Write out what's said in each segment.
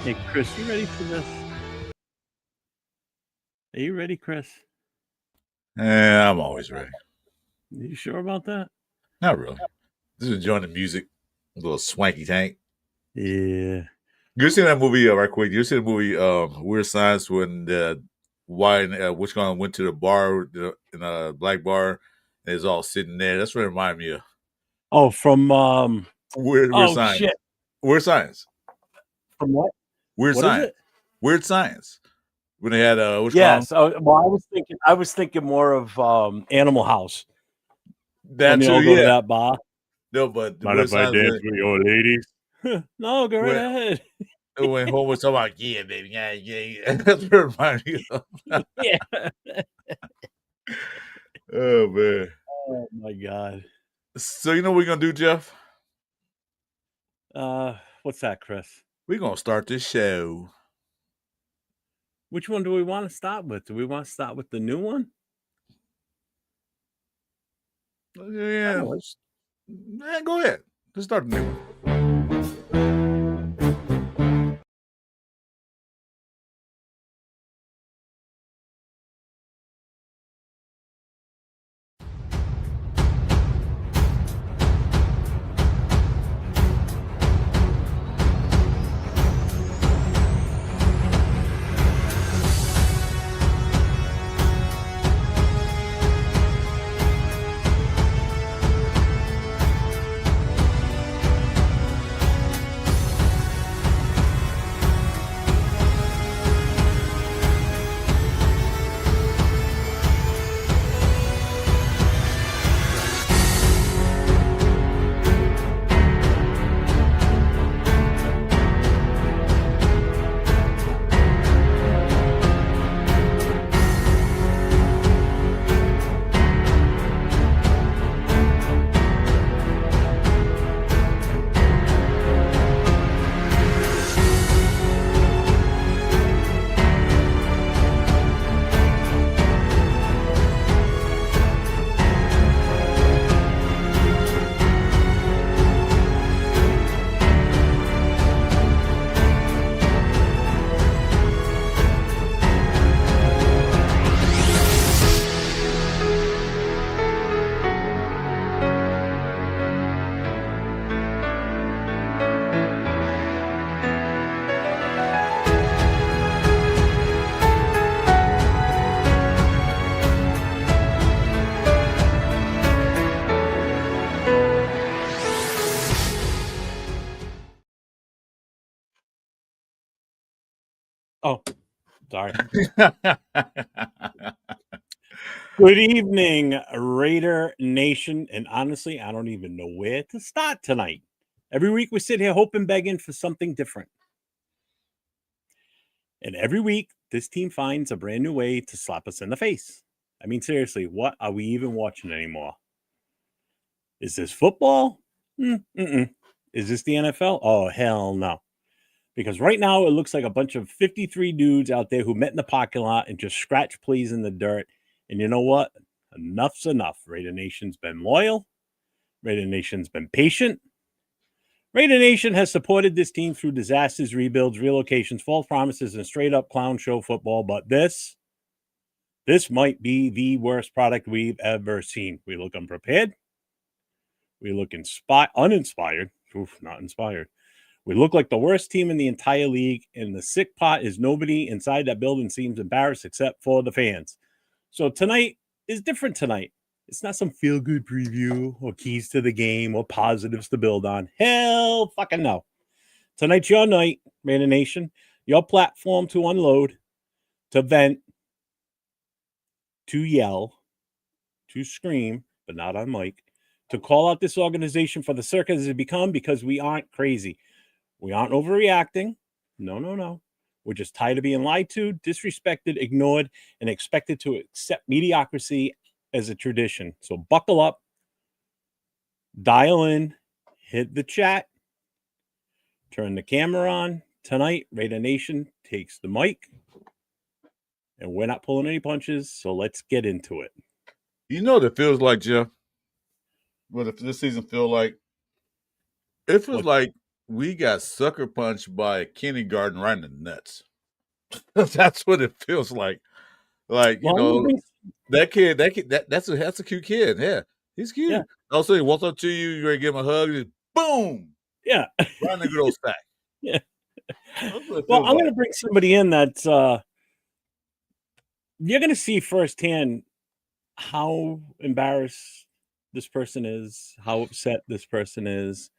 Hey, Chris, you ready for this? Are you ready, Chris? Yeah, I'm always ready. You sure about that? Not really. Just enjoying the music. A little swanky tank. Yeah. You seen that movie right quick? You seen the movie Weird Science when the Wyatt and Witch went to the bar in a black bar and it's all sitting there. That's what it reminded me of. Oh, from Weird oh Science. shit. Weird Science. From what? Weird What is Science. it? Weird Science. When they had what's called Yes. Well, I was thinking more of Animal House when that they too. all go to Yeah. that bar. No, but the Mind Weird if I Science dance with your ladies? No, go right when ahead. when Homer was talking about yeah, baby, yeah, yeah. That's what it reminded me of. Yeah. Oh man. Oh my god. So you know what we're gonna do, Jeff? What's that, Chris? We're gonna start this show. Which one do we want to start with? Do we want to start with the new one? Yeah, Kinda like- go ahead. Let's start the new one. Oh, sorry. Good evening, Raider Nation. And honestly, I don't even know where to start tonight. Every week we sit here hoping, begging for something different. And every week, this team finds a brand new way to slap us in the face. I mean, seriously, what are we even watching anymore? Is this football? Mm-mm. Is this the NFL? Oh, hell no. Because right now, it looks like a bunch of 53 dudes out there who met in the parking lot and just scratch plays in the dirt. And you know what? Enough's enough. Raider Nation's been loyal. Raider Nation's been patient. Raider Nation has supported this team through disasters, rebuilds, relocations, false promises, and straight up clown show football. But this might be the worst product we've ever seen. We look unprepared. We look uninspired. Oof, not inspired. We look like the worst team in the entire league. And the sick part is nobody inside that building seems embarrassed except for the fans. So tonight is different tonight. It's not some feel-good preview or keys to the game or positives to build on. Hell fucking no. Tonight's your night, Raider Nation. Your platform to unload, to vent, to yell, to scream, but not on mic, to call out this organization for the circus it has become because we aren't crazy. We aren't overreacting. No, no, no. We're just tired of being lied to, disrespected, ignored, and expected to accept mediocrity as a tradition. So buckle up, dial in, hit the chat, turn the camera on. Tonight, Raider Nation takes the mic, and we're not pulling any punches, so let's get into it. You know what it feels like, Jeff? What if this season feel like? It feels What? like we got sucker punched by a kindergarten right in the nuts. That's what it feels like. Like, you Well, I'm gonna know, bring, that's a cute kid. Yeah, he's yeah, cute. Also, he walks up to you, you're ready to give him a hug, just boom, yeah, right in the good old sack. yeah. That's what it Well, feels I'm like. gonna bring somebody in that's you're gonna see firsthand how embarrassed this person is, how upset this person is,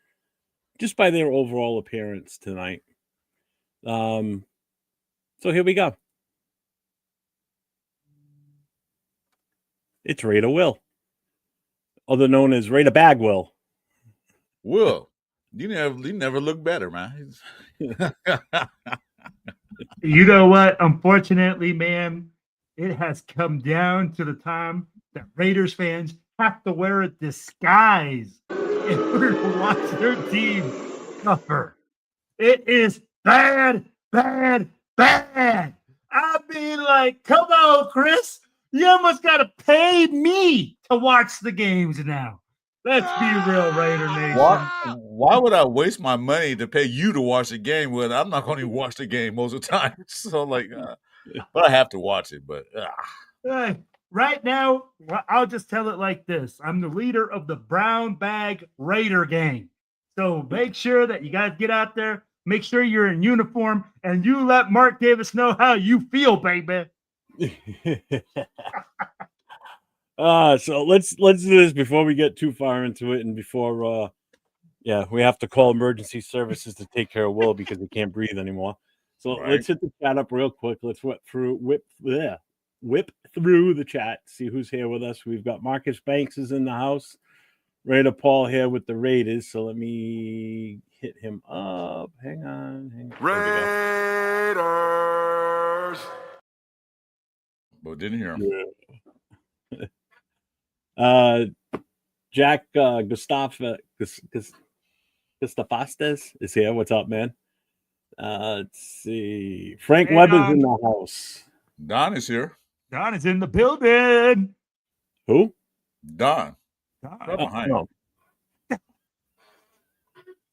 just by their overall appearance tonight. Um, so here we go. It's Raider Will, other known as Raider Bag Will. Will, you never look better, man. You know what? Unfortunately, man, it has come down to the time that Raiders fans have to wear a disguise in order to watch their team suffer. It is bad, bad, bad. I mean, like, come on, Chris. You almost got to pay me to watch the games now. Let's be real, Raider Nation. Why would I waste my money to pay you to watch the game when I'm not going to watch the game most of the time? So, like, but I have to watch it. But Right now, I'll just tell it like this. I'm the leader of the Brown Bag Raider gang. So make sure that you guys get out there, make sure you're in uniform, and you let Mark Davis know how you feel, baby. So let's do this before we get too far into it, and before we have to call emergency services to take care of Will because he can't breathe anymore. So Right. let's hit the chat up real quick. Let's whip through the chat, see who's here with us. We've got Marcus Banks is in the house. Raider Paul here with the Raiders. So let me hit him up. Hang on. Raiders. but didn't hear him. Jack Gustafastes is here. What's up, man? Let's see. Frank Hey, Weber's in the house. Don is here. Don is in the building. Who? Don. Don. Right behind. Oh.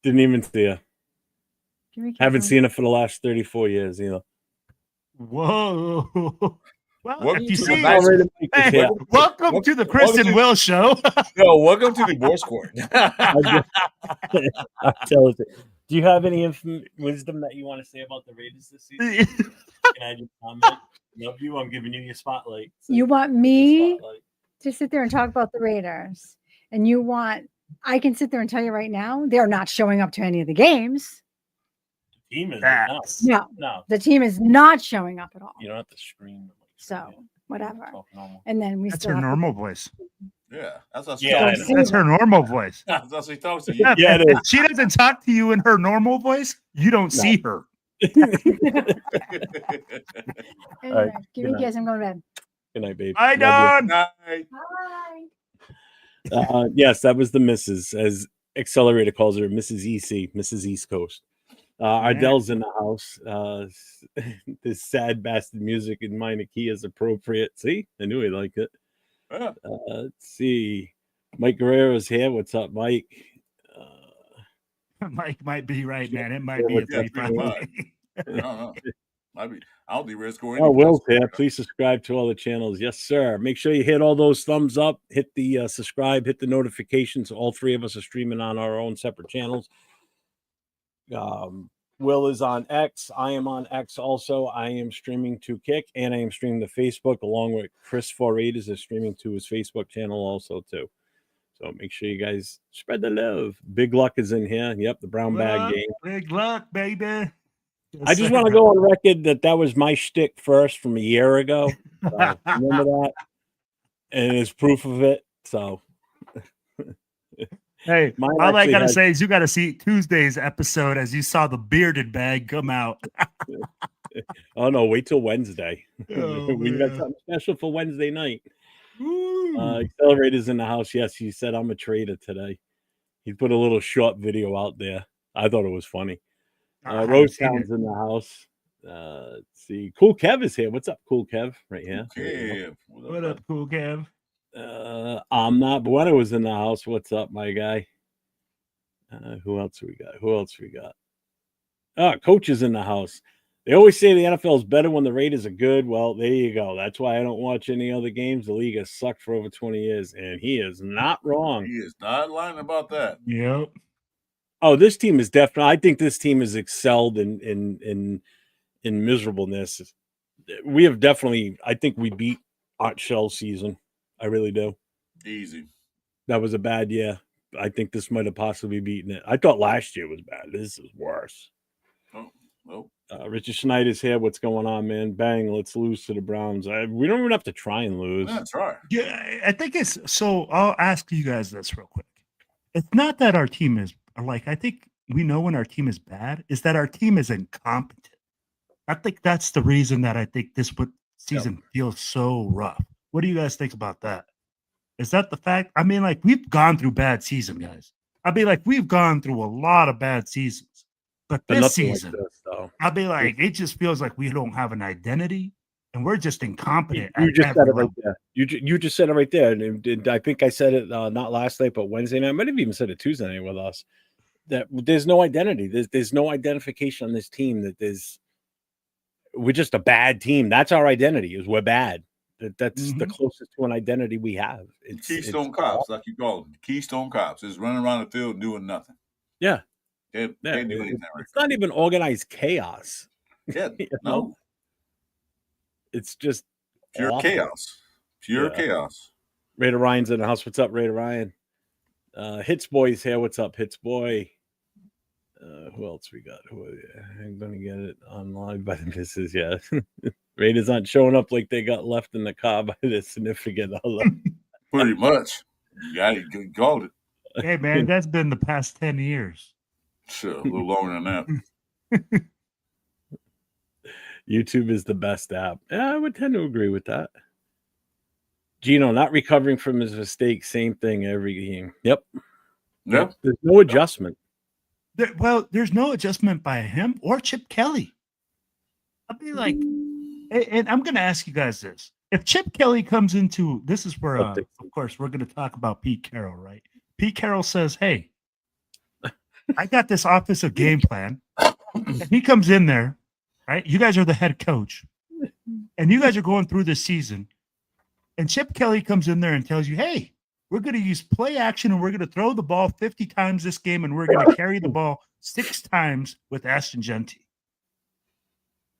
Didn't even see her. Haven't seen her for the last 34 years either. Whoa. Well, Welcome if you to see, the nice- hey, welcome to the Chris and Will show. No, welcome to the divorce court. I tell it. Do you have any wisdom that you want to say about the Raiders this season? Can I just comment? Love you. I'm giving you your spotlight. So you want me to sit there and talk about the Raiders, and I can sit there and tell you right now, they're not showing up to any of the games. The team is no. The team is not showing up at all. You don't have to scream. So whatever. And then we That's still her have normal voice. Yeah, that's what That's her normal voice. That's what she talks to you. Yeah, it is. If she doesn't talk to you in her normal voice, you don't see her. Anyway, give me a kiss. I'm going to bed. Good night, babe. Hi, Love you. Don. Bye. Yes, that was the Mrs. as Accelerator calls her, Mrs. EC, Mrs. East Coast. Ardell's in the house. This sad bastard music in minor key is appropriate. See, I knew he liked it. Let's see. Mike Guerrero's here. What's up, Mike? Mike might be right, man. It might be a 3-5. I don't know. Might be. I don't think we're scoring. Oh, Will's here. Please subscribe to all the channels. Yes, sir. Make sure you hit all those thumbs up. Hit the subscribe. Hit the notifications. All three of us are streaming on our own separate channels. Will is on X. I am on X also. I am streaming to Kick, and I am streaming to Facebook, along with Chris 48 is streaming to his Facebook channel also too. So make sure you guys spread the love. Big Luck is in here. Yep, the brown bag game. Big luck, baby. Yes, I just want to go on record that was my shtick first from a year ago. Remember that? And there's proof of it. So hey, mine all I actually gotta has- say is you gotta see Tuesday's episode as you saw the bearded bag come out. Oh no, wait till Wednesday. Oh, We got man. something special for Wednesday night. Ooh. Accelerator's in the house. Yes, he said I'm a trader today. He put a little short video out there. I thought it was funny. I haven't Rose seen Town's it. in the house. Let's see. Cool Kev is here. What's up, Cool Kev? Right here. Okay. What up, cool Kev? I'm not. Bueno was in the house. What's up, my guy? Who else we got? Coaches in the house. They always say the NFL is better when the Raiders are good. Well, there you go. That's why I don't watch any other games. The league has sucked for over 20 years, and he is not wrong. He is not lying about that. Yep. Oh, this team is definitely. I think this team has excelled in miserableness. We have definitely. I think we beat Art Shell's season. I really do. Easy. That was a bad year. I think this might have possibly beaten it. I thought last year was bad. This is worse. Oh, well. Richard Schneider's here. What's going on, man? Bang, let's lose to the Browns. We don't even have to try and lose. That's right. Yeah, I think it's so. I'll ask you guys this real quick. It's not that our team is like, I think we know when our team is bad, is that our team is incompetent. I think that's the reason that I think this season feels so rough. What do you guys think about that? Is that the fact? I mean, like, we've gone through bad season, guys. I mean, like, we've gone through a lot of bad seasons. But this season, like this, though. I'll be like, it just feels like we don't have an identity and we're just incompetent. You just said it right there. You just said it right there. And I think I said it not last night, but Wednesday night. I might have even said it Tuesday night with us. That there's no identity. There's no identification on this team. We're just a bad team. That's our identity. Is we're bad. That's the closest to an identity we have. It's Keystone Cops, like you call them. Keystone Cops is running around the field doing nothing. Yeah. Can't do anything. It's not even organized chaos. Yeah, no. It's just pure awful. Chaos. Pure chaos. Raider Ryan's in the house. What's up, Raider Ryan? Hits Boy's here. What's up, Hits Boy? Who else we got? I'm gonna get it online by the missus. Yeah. Raiders aren't showing up like they got left in the car by the significant other. Pretty much. Yeah, you called it. Hey, man, that's been the past 10 years. Sure, a little longer than that. YouTube is the best app. Yeah, I would tend to agree with that. Gino, not recovering from his mistake. Same thing every game. Yep. There's no adjustment. There's no adjustment by him or Chip Kelly. I'll be like, and I'm going to ask you guys this. If Chip Kelly comes into, this is where, of course, we're going to talk about Pete Carroll, right? Pete Carroll says, hey, I got this offensive game plan. And he comes in there, right? You guys are the head coach. And you guys are going through this season. And Chip Kelly comes in there and tells you, hey, we're going to use play action and we're going to throw the ball 50 times this game and we're going to carry the ball 6 times with Ashton Genty.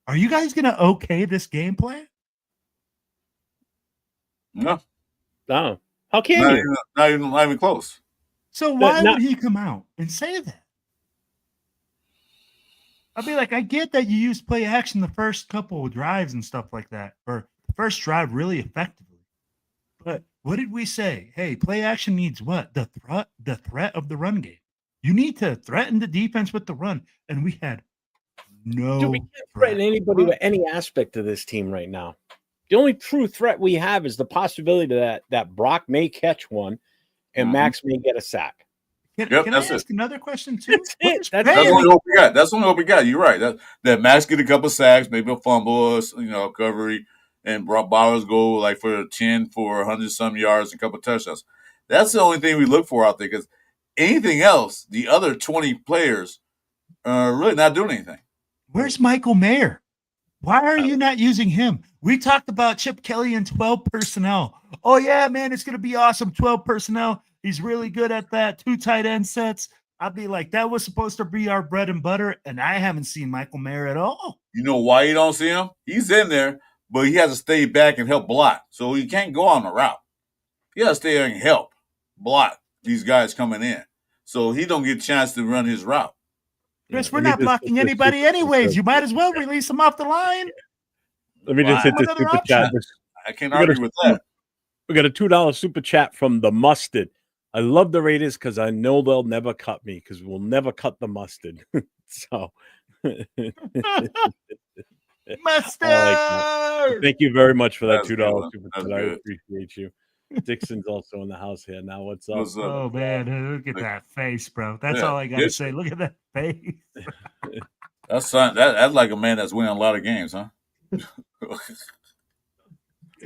Are you guys going to okay this game plan? No. No. How can you? Not even close. So why would he come out and say that? I'll be like, I get that you use play action the first couple of drives and stuff like that, or the first drive really effectively. But what did we say? Hey, play action needs what? The threat of the run game. You need to threaten the defense with the run. And we had no. Dude, we can't threaten anybody with any aspect of this team right now. The only true threat we have is the possibility that Brock may catch one and Max may get a sack. Can I ask another question too? That's the only hope we got. That's the only hope we got. You're right. That Max get a couple sacks, maybe a fumble, recovery, and Bowers go like for 10 for 100-some yards, a couple touchdowns. That's the only thing we look for out there, because anything else, the other 20 players are really not doing anything. Where's Michael Mayer? Why are you not using him? We talked about Chip Kelly and 12 personnel. Oh, yeah, man, it's going to be awesome. 12 personnel. He's really good at that. 2 tight end sets. I'd be like, that was supposed to be our bread and butter, and I haven't seen Michael Mayer at all. You know why you don't see him? He's in there, but he has to stay back and help block. So he can't go on the route. He has to stay there and help block these guys coming in. So he don't get a chance to run his route. Chris, we're not blocking anybody anyways. You might as well release him off the line. Let me just hit this super chat. I can't argue with that. We got a $2 super chat from the Mustard. I love the Raiders because I know they'll never cut me because we'll never cut the mustard. So, Mustard! Thank you very much for that $2 super chat. I appreciate you. Dixon's also in the house here now. What's up? Oh, man. Look at that face, bro. That's all I got to say. Look at that face. That's like a man that's winning a lot of games, huh? The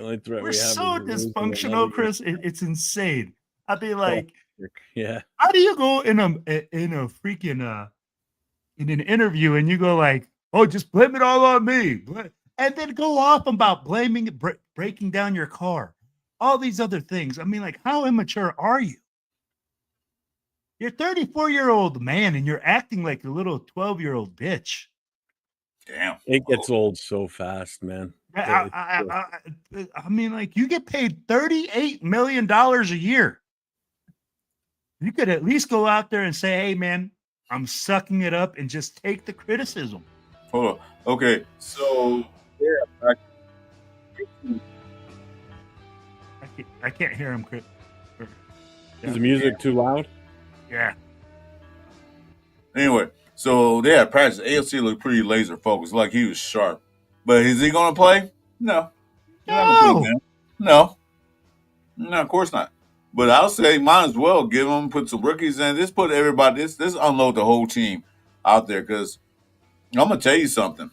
only threat We're so dysfunctional, Chris. It's insane. I'd be like, yeah. how do you go in a freaking in an interview and you go like, oh, just blame it all on me, and then go off about blaming it, breaking down your car, all these other things. I mean, like, how immature are you? You're 34-year-old man and you're acting like a little 12-year-old bitch. Damn. It gets old so fast, man. I mean, like, you get paid $38 million a year. You could at least go out there and say, hey, man, I'm sucking it up and just take the criticism. Hold on. Okay, so yeah, I can't hear him, Chris. Is the music too loud? Yeah. Anyway, so they had practice. AFC looked pretty laser focused, like he was sharp. But is he going to play? No. No, of course not. But I'll say might as well give him, put some rookies in. Just put everybody, this unload the whole team out there because I'm going to tell you something.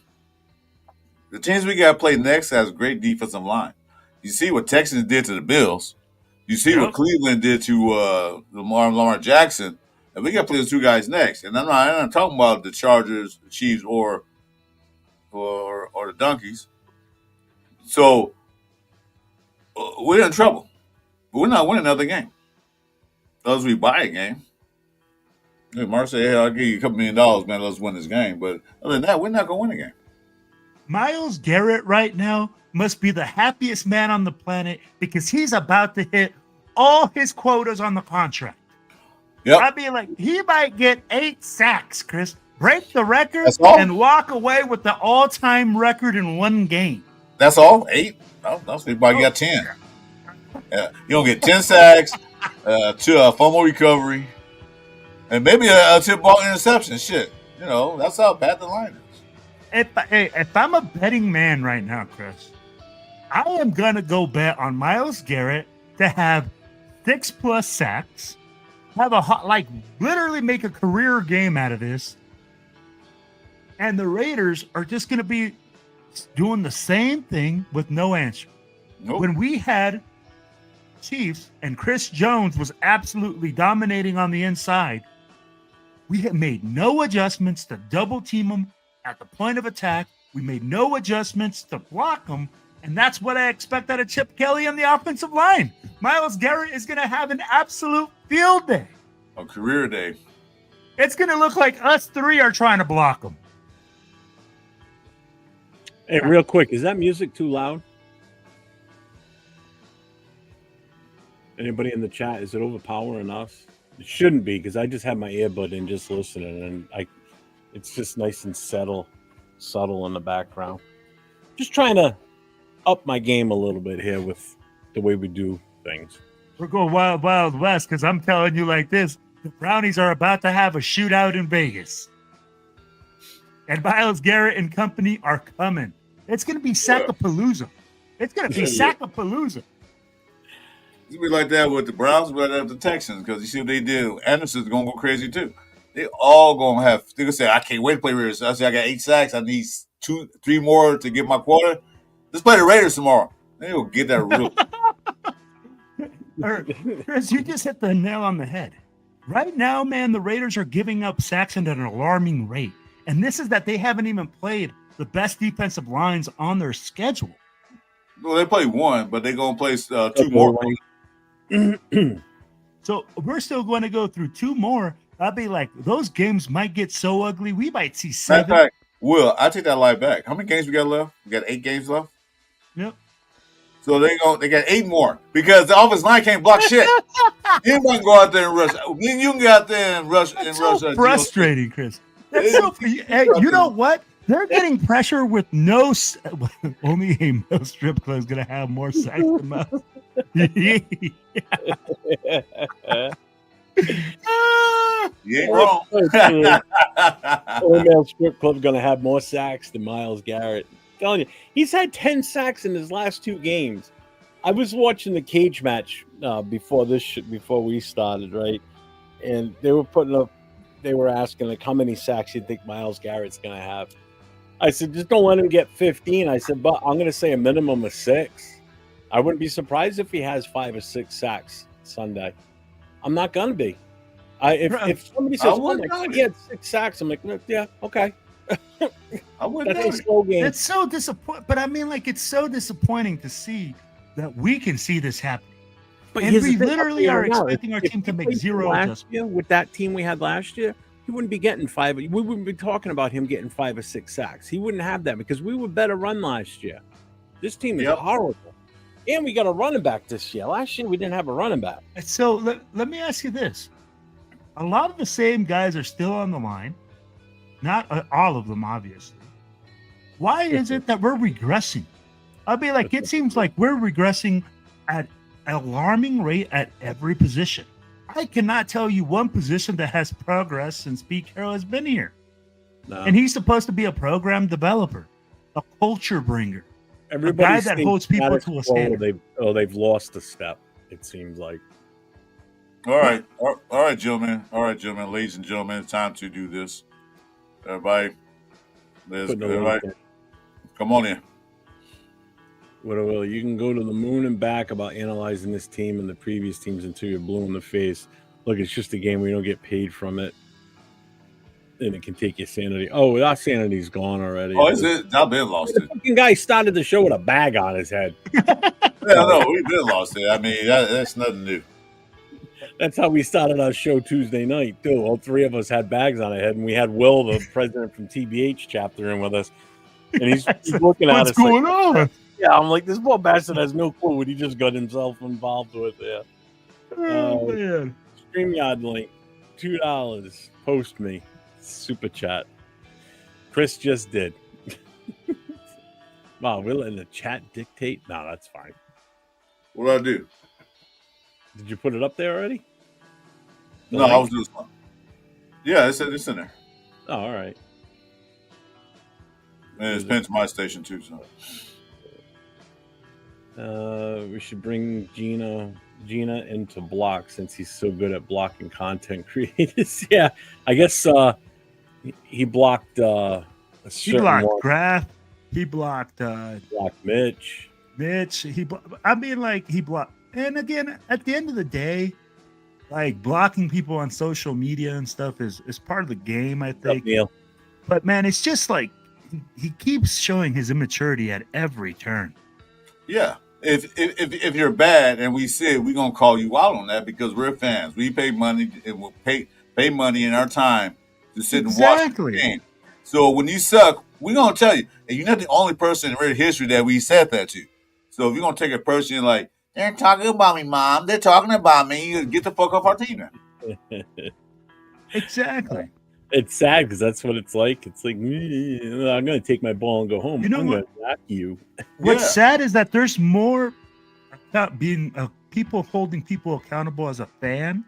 The teams we got to play next has a great defensive line. You see what Texans did to the Bills. You see what Cleveland did to Lamar Jackson. And we got to play those two guys next. And I'm not talking about the Chargers, the Chiefs, or the Donkeys. So we're in trouble. But we're not winning another game. Unless we buy a game. Hey, Mark said, hey, I'll give you a couple $1 million, man. Let's win this game. But other than that, we're not going to win a game. Myles Garrett right now must be the happiest man on the planet because he's about to hit all his quotas on the contract. Yep. I'd be like, he might get 8 sacks, Chris. Break the record That's all? and walk away with the all-time record in one game. That's all? 8? That's everybody got 10. Yeah, you don't get 10 sacks, 2 fumble recovery, and maybe a tip ball interception. Shit, that's how bad the line is. If I'm a betting man right now, Chris, I am gonna go bet on Myles Garrett to have 6+ sacks, have literally make a career game out of this, and the Raiders are just gonna be doing the same thing with no answer. Nope. When we had Chiefs and Chris Jones was absolutely dominating on the inside, we had made no adjustments to double team them at the point of attack. We made no adjustments to block them, and that's what I expect out of Chip Kelly on the offensive line. Myles Garrett is going to have an absolute field day. A career day. It's going to look like us 3 are trying to block him. Hey, real quick, is that music too loud? Anybody in the chat, is it overpowering us? It shouldn't be because I just have my earbud in just listening, and it's just nice and subtle in the background. Just trying to up my game a little bit here with the way we do things. We're going wild, wild west because I'm telling you like this, the Brownies are about to have a shootout in Vegas. And Myles Garrett and company are coming. It's going to be Sackapalooza. It's going to be Sackapalooza. It's going to be like that with the Browns, but with the Texans, because you see what they did. Anderson's going to go crazy, too. They all going to have – they're going to say, I can't wait to play Raiders. I say, I got 8 sacks. I need 2-3 more to get my quarter. Let's play the Raiders tomorrow. They will get that real. Chris, you just hit the nail on the head. Right now, man, the Raiders are giving up sacks at an alarming rate. And this is that they haven't even played the best defensive lines on their schedule. Well, they play 1, but they're going to play 2 more. So we're still going to go through 2 more. I'd be like, those games might get so ugly. We might see 7. Matter of fact, Will, I take that lie back. How many games we got left? We got 8 games left. Yep. So they got 8 more because the offensive line can't block shit. Anyone can go out there and rush. You can go out there and rush. That's so frustrating, Chris. That's so. Hey, you know what? They're getting pressure with no. Only a male strip club is going to have more sex than us. You ain't wrong. Only male strip club is going to have more sacks than Myles Garrett. I'm telling you, he's had 10 sacks in his last 2 games. I was watching the cage match before we started, right? And they were asking like how many sacks you think Myles Garrett's going to have. I said, just don't let him get 15. I said, but I'm going to say a minimum of 6. I wouldn't be surprised if he has 5 or 6 sacks Sunday. I'm not gonna be. If somebody says, "Oh my God, he had 6 sacks," I'm like, "Yeah, okay." I wouldn't. That's a slow game. That's so disappointing. But I mean, like, it's so disappointing to see that we can see this happen. But and here's we the thing, literally are right now, expecting our if team to he make played zero last adjustments. year with that team we had last year, he wouldn't be getting 5. We wouldn't be talking about him getting 5 or 6 sacks. He wouldn't have that because we were better run last year. This team is horrible. And we got a running back this year. Last year, we didn't have a running back. So let me ask you this. A lot of the same guys are still on the line. Not all of them, obviously. Why is it that we're regressing? I mean, like, it seems like we're regressing at an alarming rate at every position. I cannot tell you one position that has progressed since Pete Carroll has been here. No. And he's supposed to be a program developer, a culture bringer. A guy that holds people to a standard. They've lost a step, it seems like. All right, gentlemen. All right, gentlemen, ladies and gentlemen, it's time to do this. Everybody, come on in. Well, you can go to the moon and back about analyzing this team and the previous teams until you're blue in the face. Look, it's just a game. We don't get paid from it. And it can take your sanity. Oh, our sanity's gone already. Oh, is it? I've been lost. The fucking guy started the show with a bag on his head. Yeah, no, we've been lost it. I mean, that's nothing new. That's how we started our show Tuesday night, too. All 3 of us had bags on our head, and we had Will, the president from TBH chapter, in with us. And he's looking at us. What's going on? Yeah, I'm like, this poor bastard has no clue what he just got himself involved with there. Oh, man. StreamYard link, $2. Post me. Super chat. Chris just did. Wow, we're letting the chat dictate? No, that's fine. What do I do? Did you put it up there already? No, I was doing something. Yeah, it's in there. Oh, all right. And it's pinned to my station too, so. We should bring Gina into block since he's so good at blocking content creators. Yeah, I guess he blocked he blocked Graf. He blocked Mitch. He blocked. And again, at the end of the day, like, blocking people on social media and stuff is part of the game, I think. But man, it's just like he keeps showing his immaturity at every turn. Yeah. If you're bad and we see it, we're gonna call you out on that because we're fans. We pay money and we'll pay money in our time to sit and watch the game. So when you suck, we're gonna tell you. And you're not the only person in real history that we said that to. So if you're gonna take a person like, they're talking about me, Mom, they're talking about me, you get the fuck off our team now. Exactly. It's sad because that's what it's like. It's like, I'm going to take my ball and go home. You know I'm what? going to knock you. What's sad is that there's more about being people holding people accountable as a fan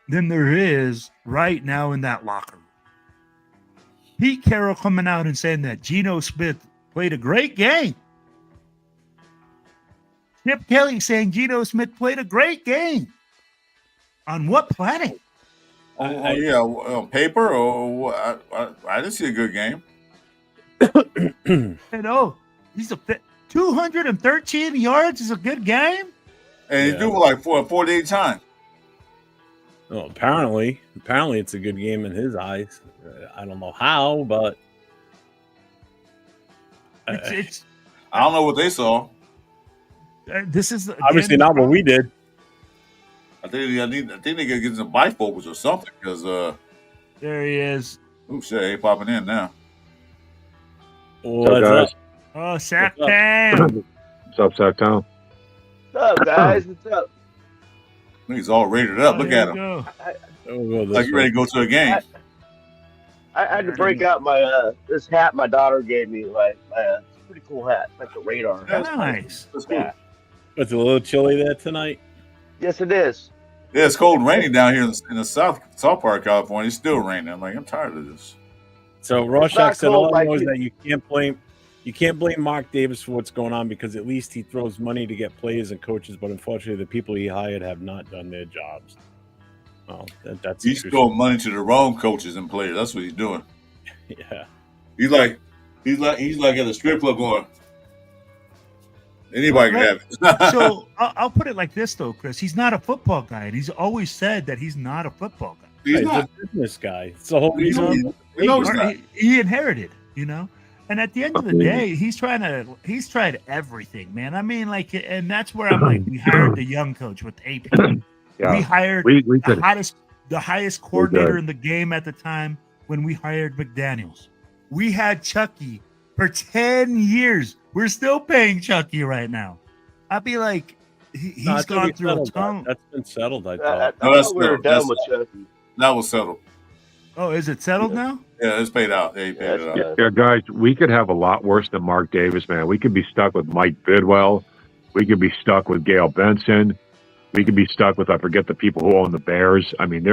than there is right now in that locker room. Pete Carroll coming out and saying that Geno Smith played a great game. Chip Kelly saying Geno Smith played a great game. On what planet? On paper, or I didn't see a good game. He's 213 yards is a good game, and he threw like 48 times. Well, apparently it's a good game in his eyes. I don't know how, but it's I don't know what they saw. This is obviously not what we did. I think they gotta get some bifocals or something because there he is. Oh shit, he popping in now. What's up, guys? Oh, Sack Town. What's up, Sack Town? What's up, guys? What's up? He's all rated up. Look at him. Like you ready to go to a game. I had to break out my this hat my daughter gave me. Like, it's a pretty cool hat. It's like a radar. Nice. That's cool. It's a little chilly there tonight. Yes, it is. Yeah, it's cold and raining down here in the south part of California. It's still raining. I'm like, I'm tired of this. So Rorschach said all I know is that you can't blame Mark Davis for what's going on because at least he throws money to get players and coaches, but unfortunately the people he hired have not done their jobs. Well, that's he's throwing money to the wrong coaches and players. That's what he's doing. Yeah. He's like at a strip club going, Anybody can have it. So I'll put it like this, though, Chris. He's not a football guy, and he's always said that he's not a football guy. He's He's not. a business guy. It's the whole You reason. know, you know he's Or not. he inherited, you know. And at the end of the day, he's tried everything, man. I mean, like, and that's where I'm like, we hired the young coach with AP. Yeah. We hired We the could. highest coordinator in the game at the time when we hired McDaniels. We had Chucky for 10 years. We're still paying Chucky right now. I'd be like, he's No, I thought gone we through a settled that. ton. That's been settled, I I thought. No, that's thought we were settled. done That's with Chucky. That was settled. Oh, is it settled now? Yeah, it's paid out. Yeah, he paid it out. Yeah, guys, we could have a lot worse than Mark Davis, man. We could be stuck with Mike Bidwell. We could be stuck with Gail Benson. We could be stuck with, I forget the people who own the Bears. I mean,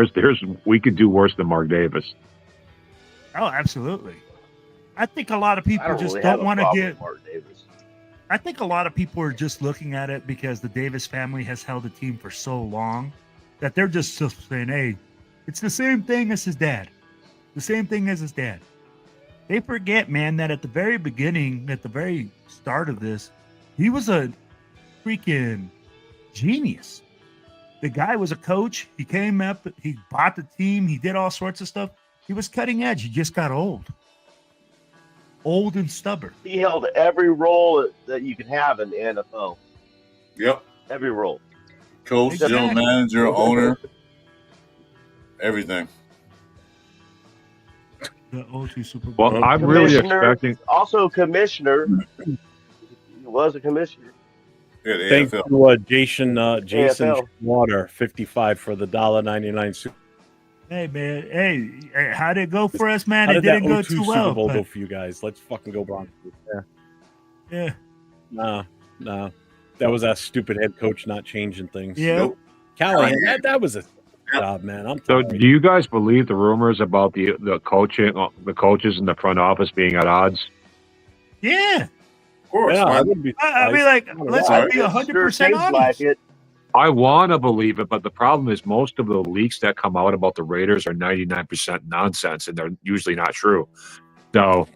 we could do worse than Mark Davis. Oh, absolutely. I think a lot of I people don't just really have don't a want to problem get. with Mark Davis. I think a lot of people are just looking at it because the Davis family has held the team for so long that they're just saying, hey, it's the same thing as his dad. The same thing as his dad. They forget, man, that at the very beginning, at the very start of this, he was a freaking genius. The guy was a coach. He came up, he bought the team, he did all sorts of stuff. He was cutting edge. He just got old. Old and stubborn. He held every role that you can have in the NFL. Yep. Every role. Coach, general Exactly. manager, owner, everything. The 02 Super Bowl. Well, I'm really Commissioner. expecting. Also commissioner. He was a commissioner. Yeah, the Thanks AFL. to Jason AFL. Water, 55 for the $1.99 Super. Hey, man. Hey, how'd it go for us, man? How It did that didn't go 02 too Super well. Bowl but- go for you guys? Let's fucking go Broncos. Yeah. yeah. No. That was that stupid head coach not changing things. Yeah. Nope. Callahan, that was a job, man. I'm So, sorry. do you guys believe the rumors about the coaches in the front office being at odds? Yeah. Of course. Yeah, Why- I wouldn't be I mean, surprised. like, let's All right. be It 100% sure seems honest. like it. I want to believe it, but the problem is most of the leaks that come out about the Raiders are 99% nonsense, and they're usually not true. So,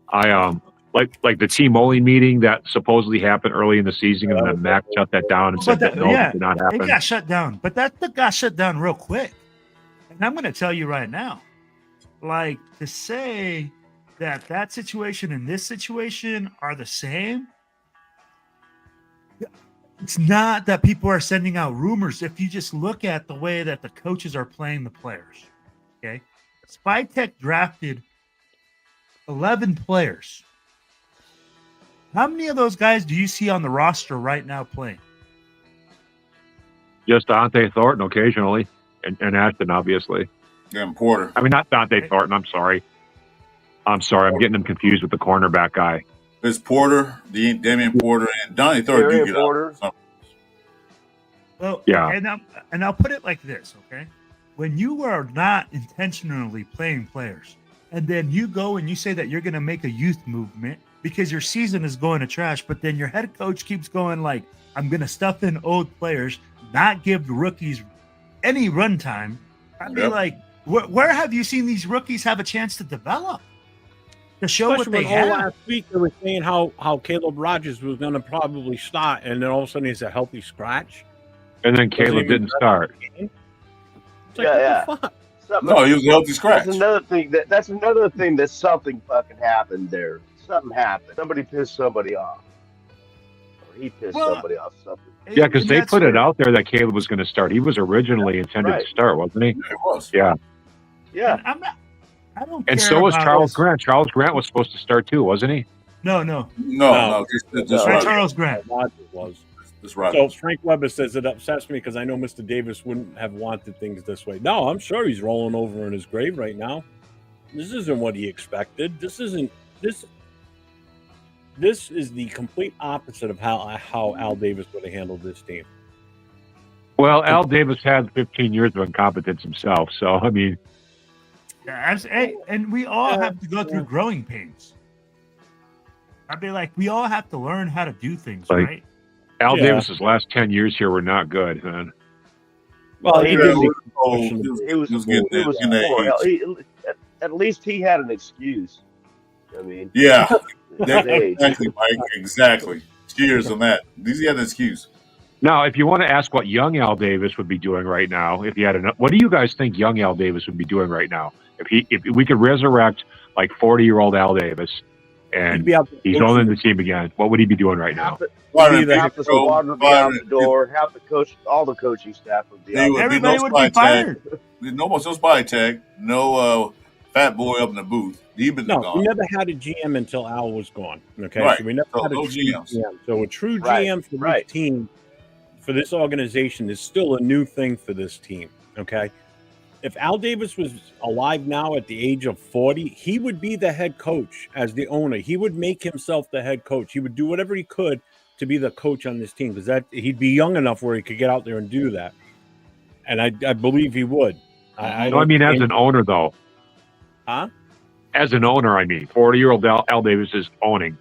I like the team only meeting that supposedly happened early in the season, and then Mac shut that down and But said that no, yeah, it did not it happen. got shut down. But that got shut down real quick. And I'm going to tell you right now, like, to say that situation and this situation are the same, it's not that people are sending out rumors. If you just look at the way that the coaches are playing the players, okay? Spytech drafted 11 players. How many of those guys do you see on the roster right now playing? Just Dante Thornton occasionally, and Ashton, obviously. And Porter. I mean, not Dante Thornton. I'm sorry. I'm getting them confused with the cornerback guy. It's Porter, Damian Porter, and Donnie Thornton. Damian You get Porter. out. Well, Yeah. and I'll put it like this, okay? When you are not intentionally playing players, and then you go and you say that you're going to make a youth movement because your season is going to trash, but then your head coach keeps going like, I'm going to stuff in old players, not give the rookies any run time. I'd be Yep. like, where have you seen these rookies have a chance to develop? To show what Especially they when all have. last week they were saying how Caleb Rogers was going to probably start, and then all of a sudden he's a healthy scratch. And then Caleb didn't start. It's like, Yeah, what the fuck? Something, No, he was a healthy scratch. that's another thing. That's another thing that something fucking happened there. Something happened. Somebody pissed somebody off. Or he pissed Well, somebody off. Something. Yeah, because And they that's put it where- out there that Caleb was going to start. He was originally intended Right. to start, wasn't he? Yeah, it was. Yeah. Yeah. and I'm not. I don't. And care so was about Charles this. Grant. Charles Grant was supposed to start too, wasn't he? No, No, No. just No. right. Charles Grant. Rogers was. Just right. So Frank Weber says it upsets me because I know Mr. Davis wouldn't have wanted things this way. No, I'm sure he's rolling over in his grave right now. This isn't what he expected. This isn't this. This is the complete opposite of how Al Davis would have handled this team. Well, Al Davis had 15 years of incompetence himself. So, I mean, Yeah, and we all have to go through growing pains. I'd be like, we all have to learn how to do things, Like- right? Al Yeah. Davis's last 10 years here were not good, man. Well, he he was- did make He was. getting He was that poor. age. At least he had an excuse. I mean, Yeah, his age. exactly, Mike. Exactly. Cheers on that. These he had an excuse. Now, if you want to ask what young Al Davis would be doing right now, if he had enough, what do you guys think young Al Davis would be doing right now? If we could resurrect like 40-year-old Al Davis and He'd be out there he's coaching. owning the team again, what would he be doing right now? Firing Half the people, squad would be out the door. Half the coach, all the coaching staff would be They out. would be Everybody no would spy be fired. tag. No more spy tag. No fat boy up in the booth. He been No, gone. we never had a GM until Al was gone. Okay, Right. so we never So had a no true GMs. GM. So a true Right, GM for right. this team, for this organization, is still a new thing for this team. Okay, if Al Davis was alive now at the age of 40, he would be the head coach as the owner. He would make himself the head coach. He would do whatever he could to be the coach on this team because that he'd be young enough where he could get out there and do that. And I believe he would. I No, I mean, as don't an owner, though. Huh? As an owner, I mean, 40-year-old Al Davis is owning.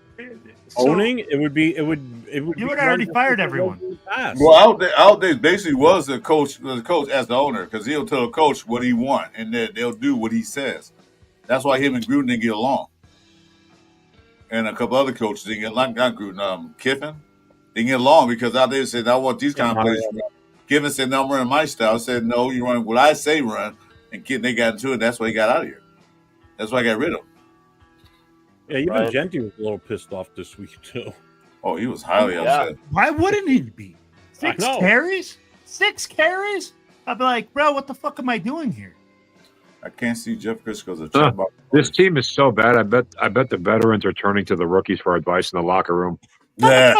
owning it would be it would You be would already run fired the everyone. way past. Well, Al Davis basically was the coach as the owner because he'll tell the coach what he want and they'll do what he says. That's why him and Gruden didn't get along. And a couple other coaches didn't get along. Not Gruden, Kiffin didn't get along because Al Davis said, "I want these kind of plays." Kiffin said, "No, I'm running my style." I said, "No, you run what I say run." And they got into it. That's why he got out of here. That's why I got rid of him. Yeah, even Right. Genty was a little pissed off this week too. Oh, he was highly Yeah. upset. Why wouldn't he be? I 6 know. carries? 6 carries? I'd be like, bro, what the fuck am I doing here? I can't see Jeff Crisco's a Huh. chat box. This team is so bad. I bet the veterans are turning to the rookies for advice in the locker room. Yeah.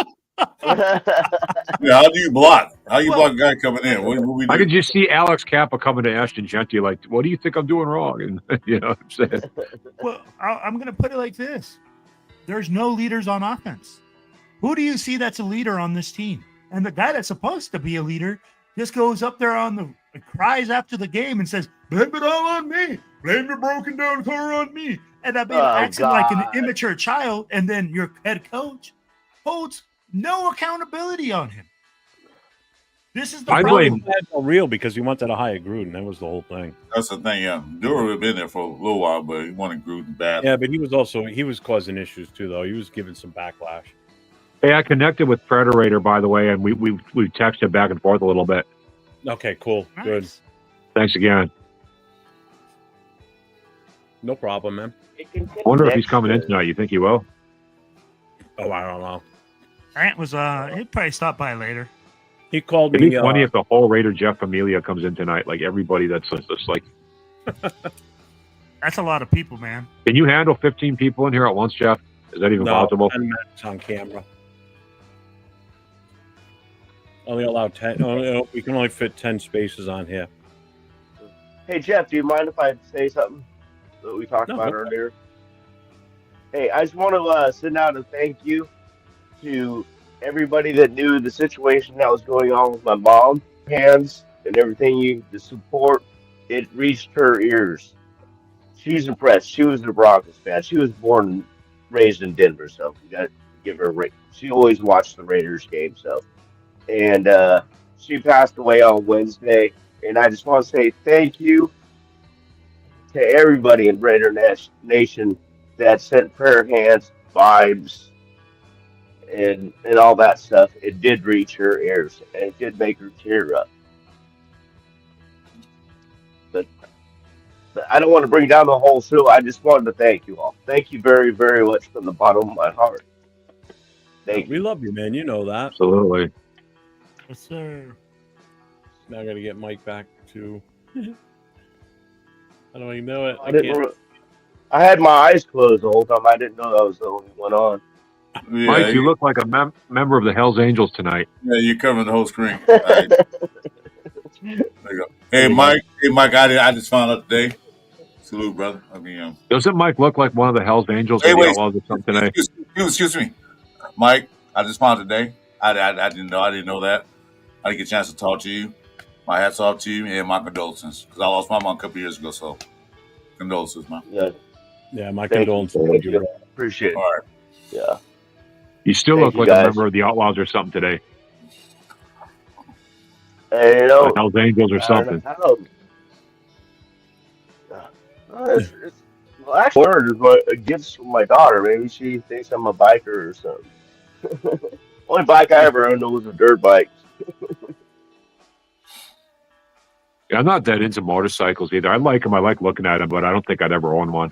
Yeah, how do you block? How do you block a guy coming in? What we I do? could just see Alex Kappa coming to Ashton Genty like, "What do you think I'm doing wrong?" And you know what I'm saying? Well, I'm going to put it like this. There's no leaders on offense. Who do you see that's a leader on this team? And the guy that's supposed to be a leader just goes up there cries after the game and says, blame it all on me. Blame the broken down car on me. And I mean, acting like an God. immature child. And then your head coach holds no accountability on him. This is the I problem. blame- That's all real because he wanted to hire Gruden. That was the whole thing. That's the thing. Yeah, Dura had been there for a little while, but he wanted Gruden bad. Yeah, but he was causing issues too, though. He was giving some backlash. Hey, I connected with Predator, by the way, and we texted back and forth a little bit. Okay, cool, good, Nice. Thanks again. no problem, man. I wonder if he's coming in tonight. You think he will? Oh, I don't know. Grant was, he'd probably stop by later. He called It'd me. be funny if the whole Raider Jeff Familia comes in tonight. Like everybody that's just like, That's a lot of people, man. can you handle 15 people in here at once, Jeff? Is that even no, possible? 10 minutes on camera. Only allow 10. We can only fit 10 spaces on here. Hey Jeff, do you mind if I say something that we talked No, about go ahead. earlier? Hey, I just want to send out a thank you to everybody that knew the situation that was going on with my mom, hands and everything. The support, it reached her ears. She's impressed. She was a Broncos fan. She was born and raised in Denver, so we got to give her a break. She always watched the Raiders game, so. And she passed away on Wednesday. And I just want to say thank you to everybody in Raider Nation that sent prayer hands, vibes, and all that stuff. It did reach her ears, and it did make her tear up. But I don't want to bring down the whole show. I just wanted to thank you all. Thank you very, very much from the bottom of my heart. Thank We you. love you, man. You know that. Absolutely. Yes, sir. Now I got to get Mike back to. How do I know it? I didn't. I had my eyes closed the whole time. I didn't know that was the only one on. Yeah, Mike, you look like a member of the Hell's Angels tonight. yeah, you're covering the whole screen. All right, there you go. Hey, Mike. I just found out today. Salute, brother. I mean, Doesn't Mike look like one of the Hell's Angels Hey, or the wait. Outlaws or something today? excuse me, Mike. I just found out today. I didn't know. I didn't know that. I didn't get a chance to talk to you. My hats off to you and my condolences because I lost my mom a couple years ago. So condolences, man. Yeah, Yeah, my thank you. condolences. Thank you. Appreciate it. All right. Yeah. You still Thank look you, like a guys. member of the Outlaws or something today. And you know, The Hell's Angels or something. I don't it's, well, actually, it's a gift from my daughter. Maybe she thinks I'm a biker or something. Only bike I ever owned was a dirt bike. Yeah, I'm not that into motorcycles either. I like them. I like looking at them, but I don't think I'd ever own one.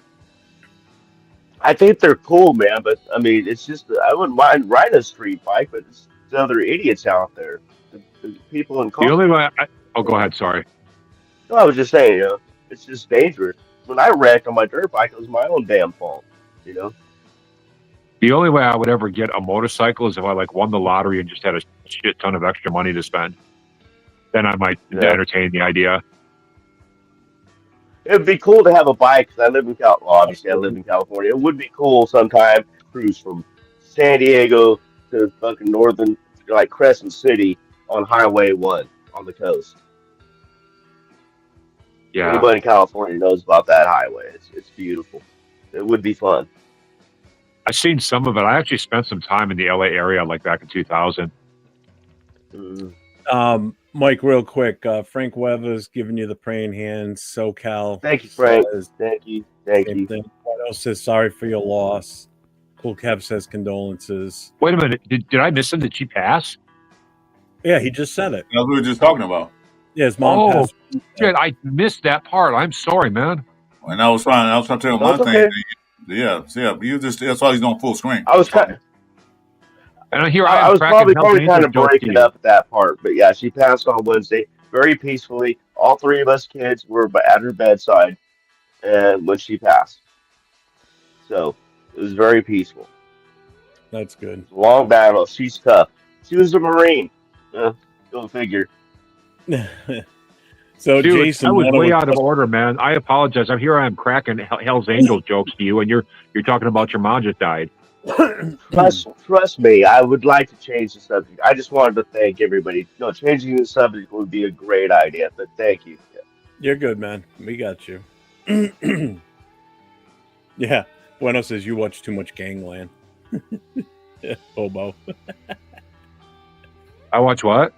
I think they're cool, man. But I mean, it's just I wouldn't mind riding a street bike, but it's the other idiots out there, the people in The car. only way oh, go ahead. Sorry. No, I was just saying, it's just dangerous. When I wrecked on my dirt bike, it was my own damn fault. You know. The only way I would ever get a motorcycle is if I like won the lottery and just had a shit ton of extra money to spend. Then I might Yeah. entertain the idea. It'd be cool to have a bike because I live in obviously I live in California. It would be cool sometime to cruise from San Diego to fucking northern, like Crescent City on Highway 1 on the coast. Yeah. Anybody in California knows about that highway. It's beautiful. It would be fun. I've seen some of it. I actually spent some time in the LA area, like back in 2000. Mike, real quick, Frank Weather's giving you the praying hands. SoCal. Thank you, Frank. Says, Thank you. Thank same you. thing. Guido says sorry for your loss. Cool Kev says condolences. Wait a minute. Did I miss him? Did she pass? Yeah, he just said it. That's what we were just talking about. Yeah, his mom Oh, passed. shit. I missed that part. I'm sorry, man. And I was trying to tell him my That's thing. okay. Yeah. You just that's why he's on full screen. I was kind. And here I am was cracking probably Hell's kind Angels of jokes to breaking you. up at that part, but yeah, she passed on Wednesday very peacefully. All three of us kids were at her bedside, and when she passed, so it was very peaceful. That's good. Long battle. She's tough. She was a Marine. Go figure. So Dude, Jason, I was one of way us- out of order, man. I apologize. I'm here. I am cracking Hell's Angels jokes to you, and you're talking about your mom just died. Trust me, I would like to change the subject. I just wanted to thank everybody. No, changing the subject would be a great idea, but thank you. You're good, man. We got you. Yeah. Bueno says you watch too much Gangland. Bobo. I watch what?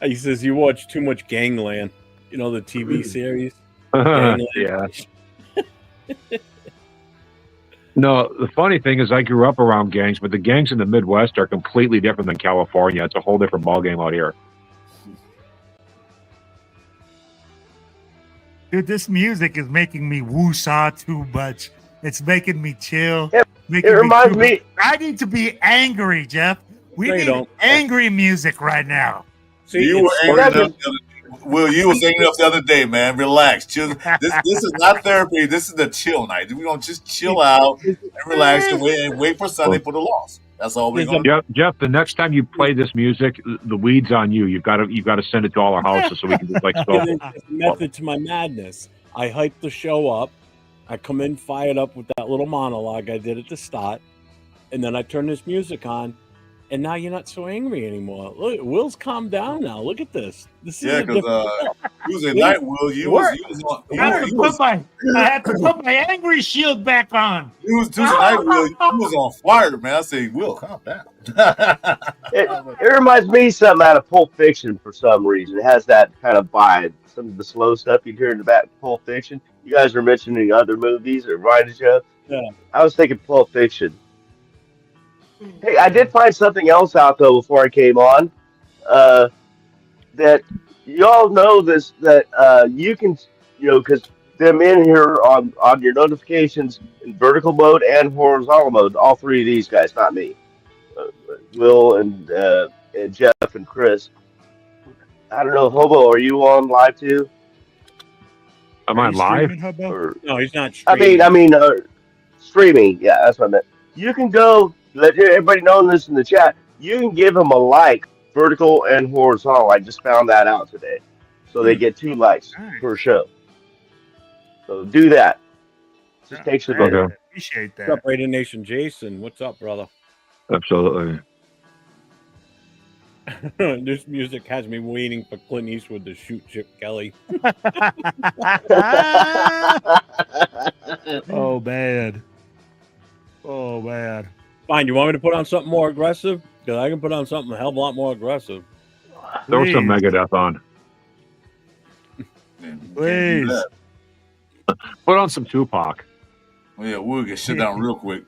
He says you watch too much Gangland. You know the TV series? Gangland. Yeah. No, the funny thing is I grew up around gangs, but the gangs in the Midwest are completely different than California. It's a whole different ballgame out here. Dude, this music is making me woo-saw too much. It's making me chill. It making reminds too- me. I need to be angry, Jeff. We No, you need don't. angry music right now. See, You were it's- angry That's enough the other Will, you was angry enough the other day, man. Relax. Chill. This is not therapy. This is the chill night. We're gonna just chill out and relax and wait for Sunday for the loss. That's all we're gonna do. Jeff, the next time you play this music, the weed's on you. You've got to send it to all our houses so we can just like smoke. There's a method to my madness. I hype the show up. I come in fired up with that little monologue I did at the start, and then I turn this music on, and now you're not so angry anymore. Look, Will's calmed down now. Look at this. This is Yeah, a different Will. Tuesday night, Will, you was on. I have to put my angry shield back on. Tuesday night, Will, you was on fire, man. I say, Will, calm down. It reminds me of something out of Pulp Fiction for some reason. It has that kind of vibe. Some of the slow stuff you hear in the back of Pulp Fiction. You guys are mentioning other movies that reminded you of. Yeah. I was thinking Pulp Fiction. Hey, I did find something else out though before I came on. That y'all know this that you can, because them in here on your notifications in vertical mode and horizontal mode. All three of these guys, not me. Will and Jeff and Chris. I don't know, Hobo, are you on live too? Am I live? Or, No, he's not streaming. streaming. Yeah, that's what I meant. You can go, let everybody know this in the chat. You can give them a like, vertical and horizontal. I just found that out today. So they get 2 likes per show. So do that. Just takes a bit. Okay. Appreciate What's up, that. Raider Nation? Jason, what's up, brother? Absolutely. This music has me waiting for Clint Eastwood to shoot Chip Kelly. Oh man. Oh man. Fine, you want me to put on something more aggressive? Because I can put on something a hell of a lot more aggressive. Throw some Please. Megadeth on. Please. Put on some Tupac. Yeah, we'll get shut down real quick.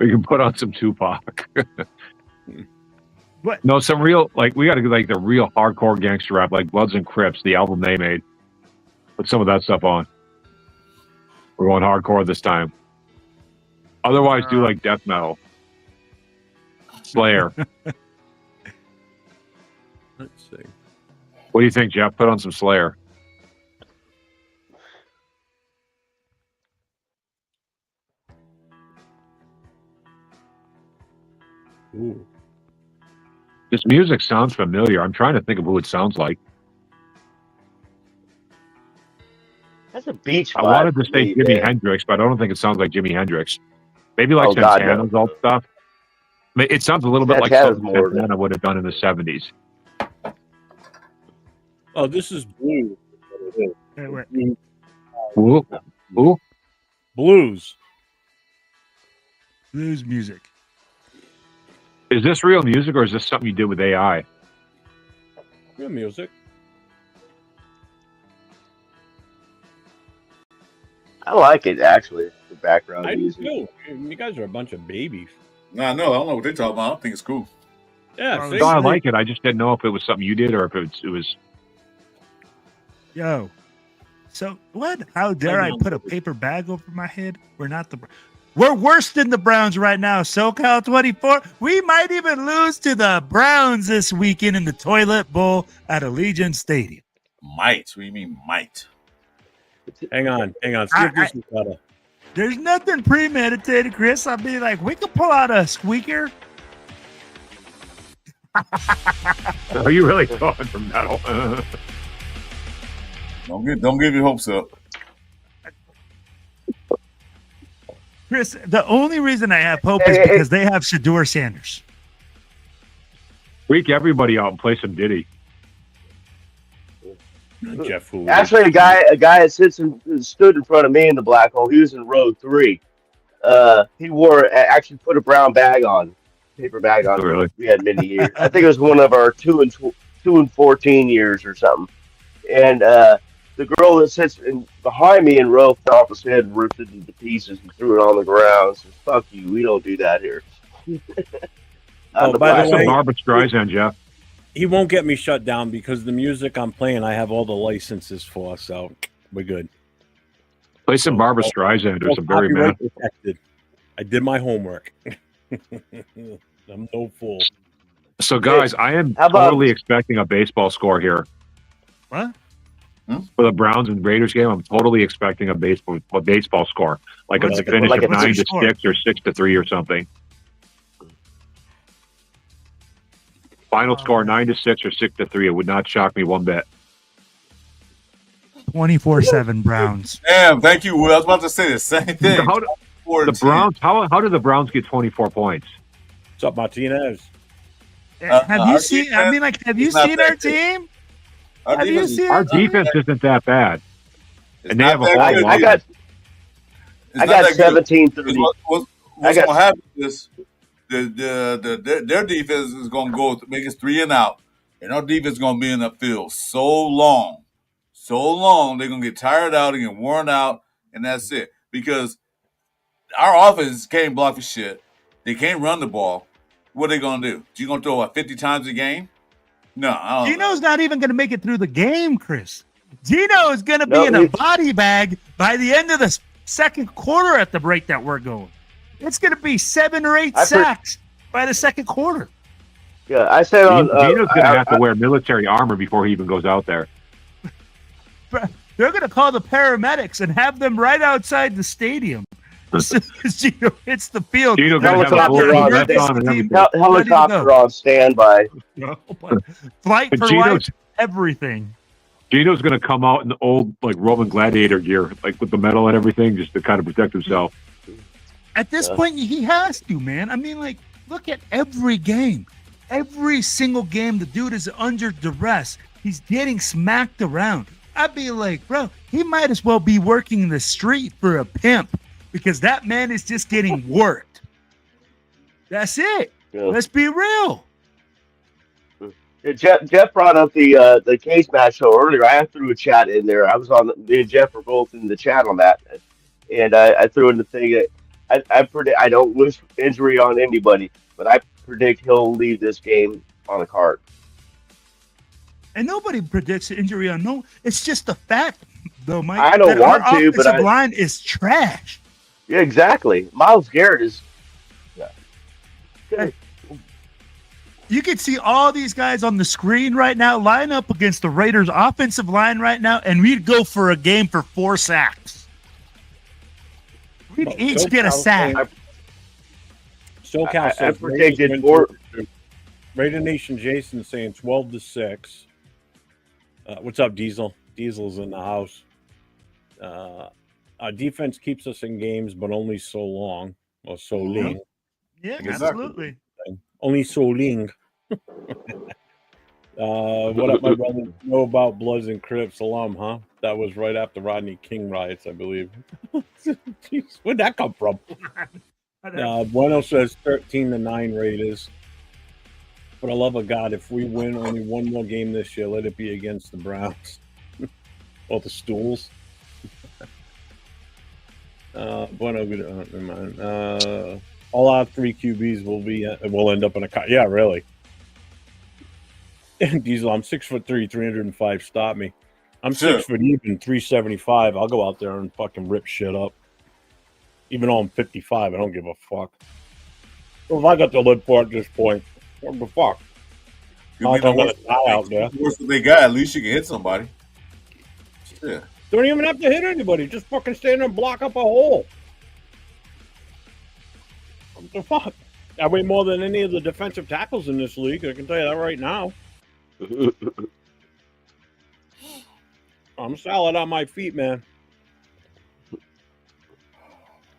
We can put on some Tupac. What? No, some real, like, we got to get like the real hardcore gangster rap, like Bloods and Crips, the album they made. Put some of that stuff on. We're going hardcore this time. Otherwise, do like death metal. Slayer. Let's see. What do you think, Jeff? Put on some Slayer. Ooh. This music sounds familiar. I'm trying to think of who it sounds like. That's a beach. I wanted to say Jimi man. Hendrix, but I don't think it sounds like Jimi Hendrix. Maybe like Oh, God, Santana's no. old stuff. I mean, it sounds a little bit like Santana's something more Santana would have done in the 70s. Oh, this is blue. Wait, wait. Ooh. Ooh. Blues. Blues music. Is this real music or is this something you did with AI? Real music. I like it actually. The background I do music. too. You guys are a bunch of babies. No, no, I don't know what they're talking about. I don't think it's cool. Yeah, Oh, see? No, I like it. I just didn't know if it was something you did or if it was. Yo. So what? How dare I put a paper bag over my head? We're not the. We're worse than the Browns right now. SoCal 24. We might even lose to the Browns this weekend in the toilet bowl at Allegiant Stadium. Might. What do you mean might? Hang on. See if this is better. There's nothing premeditated, Chris. I'll be like, we could pull out a squeaker. Are you really going for metal? Don't give your hopes up. Chris, the only reason I have hope is because they have Shador Sanders. Freak everybody out and play some Diddy. Jeff Fool. Actually, a guy that stood in front of me in the black hole. He was in row 3. He actually put a brown bag on, paper bag on. Oh, really? We had many years. I think it was one of our 2 and 14 years or something. And the girl that sits behind me in row fell off his head and ripped it into pieces and threw it on the ground. Says, "Fuck you, we don't do that here." Oh, by the That's way, a Barbara Streisand, Jeff. he won't get me shut down because the music I'm playing, I have all the licenses for, so we're good. Play some Barbara Streisand or some Barry Copyright Mann. protected. I did my homework. I'm no fool. So, guys, I am How about- totally expecting a baseball score here. What? For the Browns and Raiders game, I'm totally expecting a baseball score, like What's a it- finish like of a- 9-6 score? or 6-3 or something. Final score 9-6 or 6-3. It would not shock me one bit. 24-7 Browns. Damn, thank you, Will. I was about to say the same thing. How the Browns? How did the Browns get 24 points? What's up, Martinez? Have you our seen? defense I mean, like, have you is not seen that our good. team? Our Have you defense is- seen Our defense isn't that bad, it's and they not have a that whole good. I got It's I not got that good. 17-3. Because what's I got- going to happen is their defense is going to go to make us 3 and out, and our defense is going to be in the field so long, they're going to get tired out and get worn out, and that's it. Because our offense can't block for shit. They can't run the ball. What are they going to do? You going to throw 50 times a game? No, I don't know. Gino's not even going to make it through the game, Chris. Gino is going to be No, in a he- body bag by the end of the second quarter at the break that we're going. It's going to be 7 or 8 I for- sacks by the second quarter. Yeah, I said on. Gino's going to have to wear military armor before he even goes out there. They're going to call the paramedics and have them right outside the stadium. As soon as Gino hits the field, Gino they're going to have a Helicopter bulletproof on, vest on and everything. Helicopter on standby. Flight But for Gino's- life, everything. Gino's going to come out in the old like Roman gladiator gear, like with the medal and everything, just to kind of protect himself. At this point, he has to, man. I mean, like, look at every game. Every single game, the dude is under duress. He's getting smacked around. I'd be like, bro, he might as well be working the street for a pimp because that man is just getting worked. That's it. Yeah. Let's be real. Jeff brought up the case match show earlier. I threw a chat in there. I was on. Me and Jeff were both in the chat on that, and I threw in the thing that I predict. I don't wish injury on anybody, but I predict he'll leave this game on a cart. And nobody predicts injury on no. It's just a fact, though, Mike. I don't that our want to, but offensive line is trash. yeah, exactly. Miles Garrett is. Hey, you can see all these guys on the screen right now line up against the Raiders' offensive line right now, and we'd go for a game for 4 sacks. We'd Well, each get a sack. SoCal I says predicted Raiders four. win Raider Nation Jason saying 12-6. What's up, Diesel? Diesel's in the house. Our defense keeps us in games, but only so long or so lean. Yeah, Exactly. absolutely. Only so lean. What up, my brother? You know about Bloods and Crips alum, huh? That was right after Rodney King riots, I believe. Jeez, where'd that come from? Bueno says 13-9 Raiders. For the love of God, if we win only one more game this year, let it be against the Browns or the Stools. Bueno, never mind. All our 3 QBs will end up in a cut. Yeah, really. Diesel, I'm 6'3", 305. Stop me. I'm Sure. 6 foot even, 375. I'll go out there and fucking rip shit up. Even though I'm 55, I don't give a fuck. Well, if I got to live for it at this point, what the fuck? You'll be I'm the gonna die out there. worst that they got. At least you can hit somebody. Yeah. Don't even have to hit anybody. Just fucking stand there and block up a hole. What the fuck? I weigh more than any of the defensive tackles in this league. I can tell you that right now. I'm solid on my feet, man.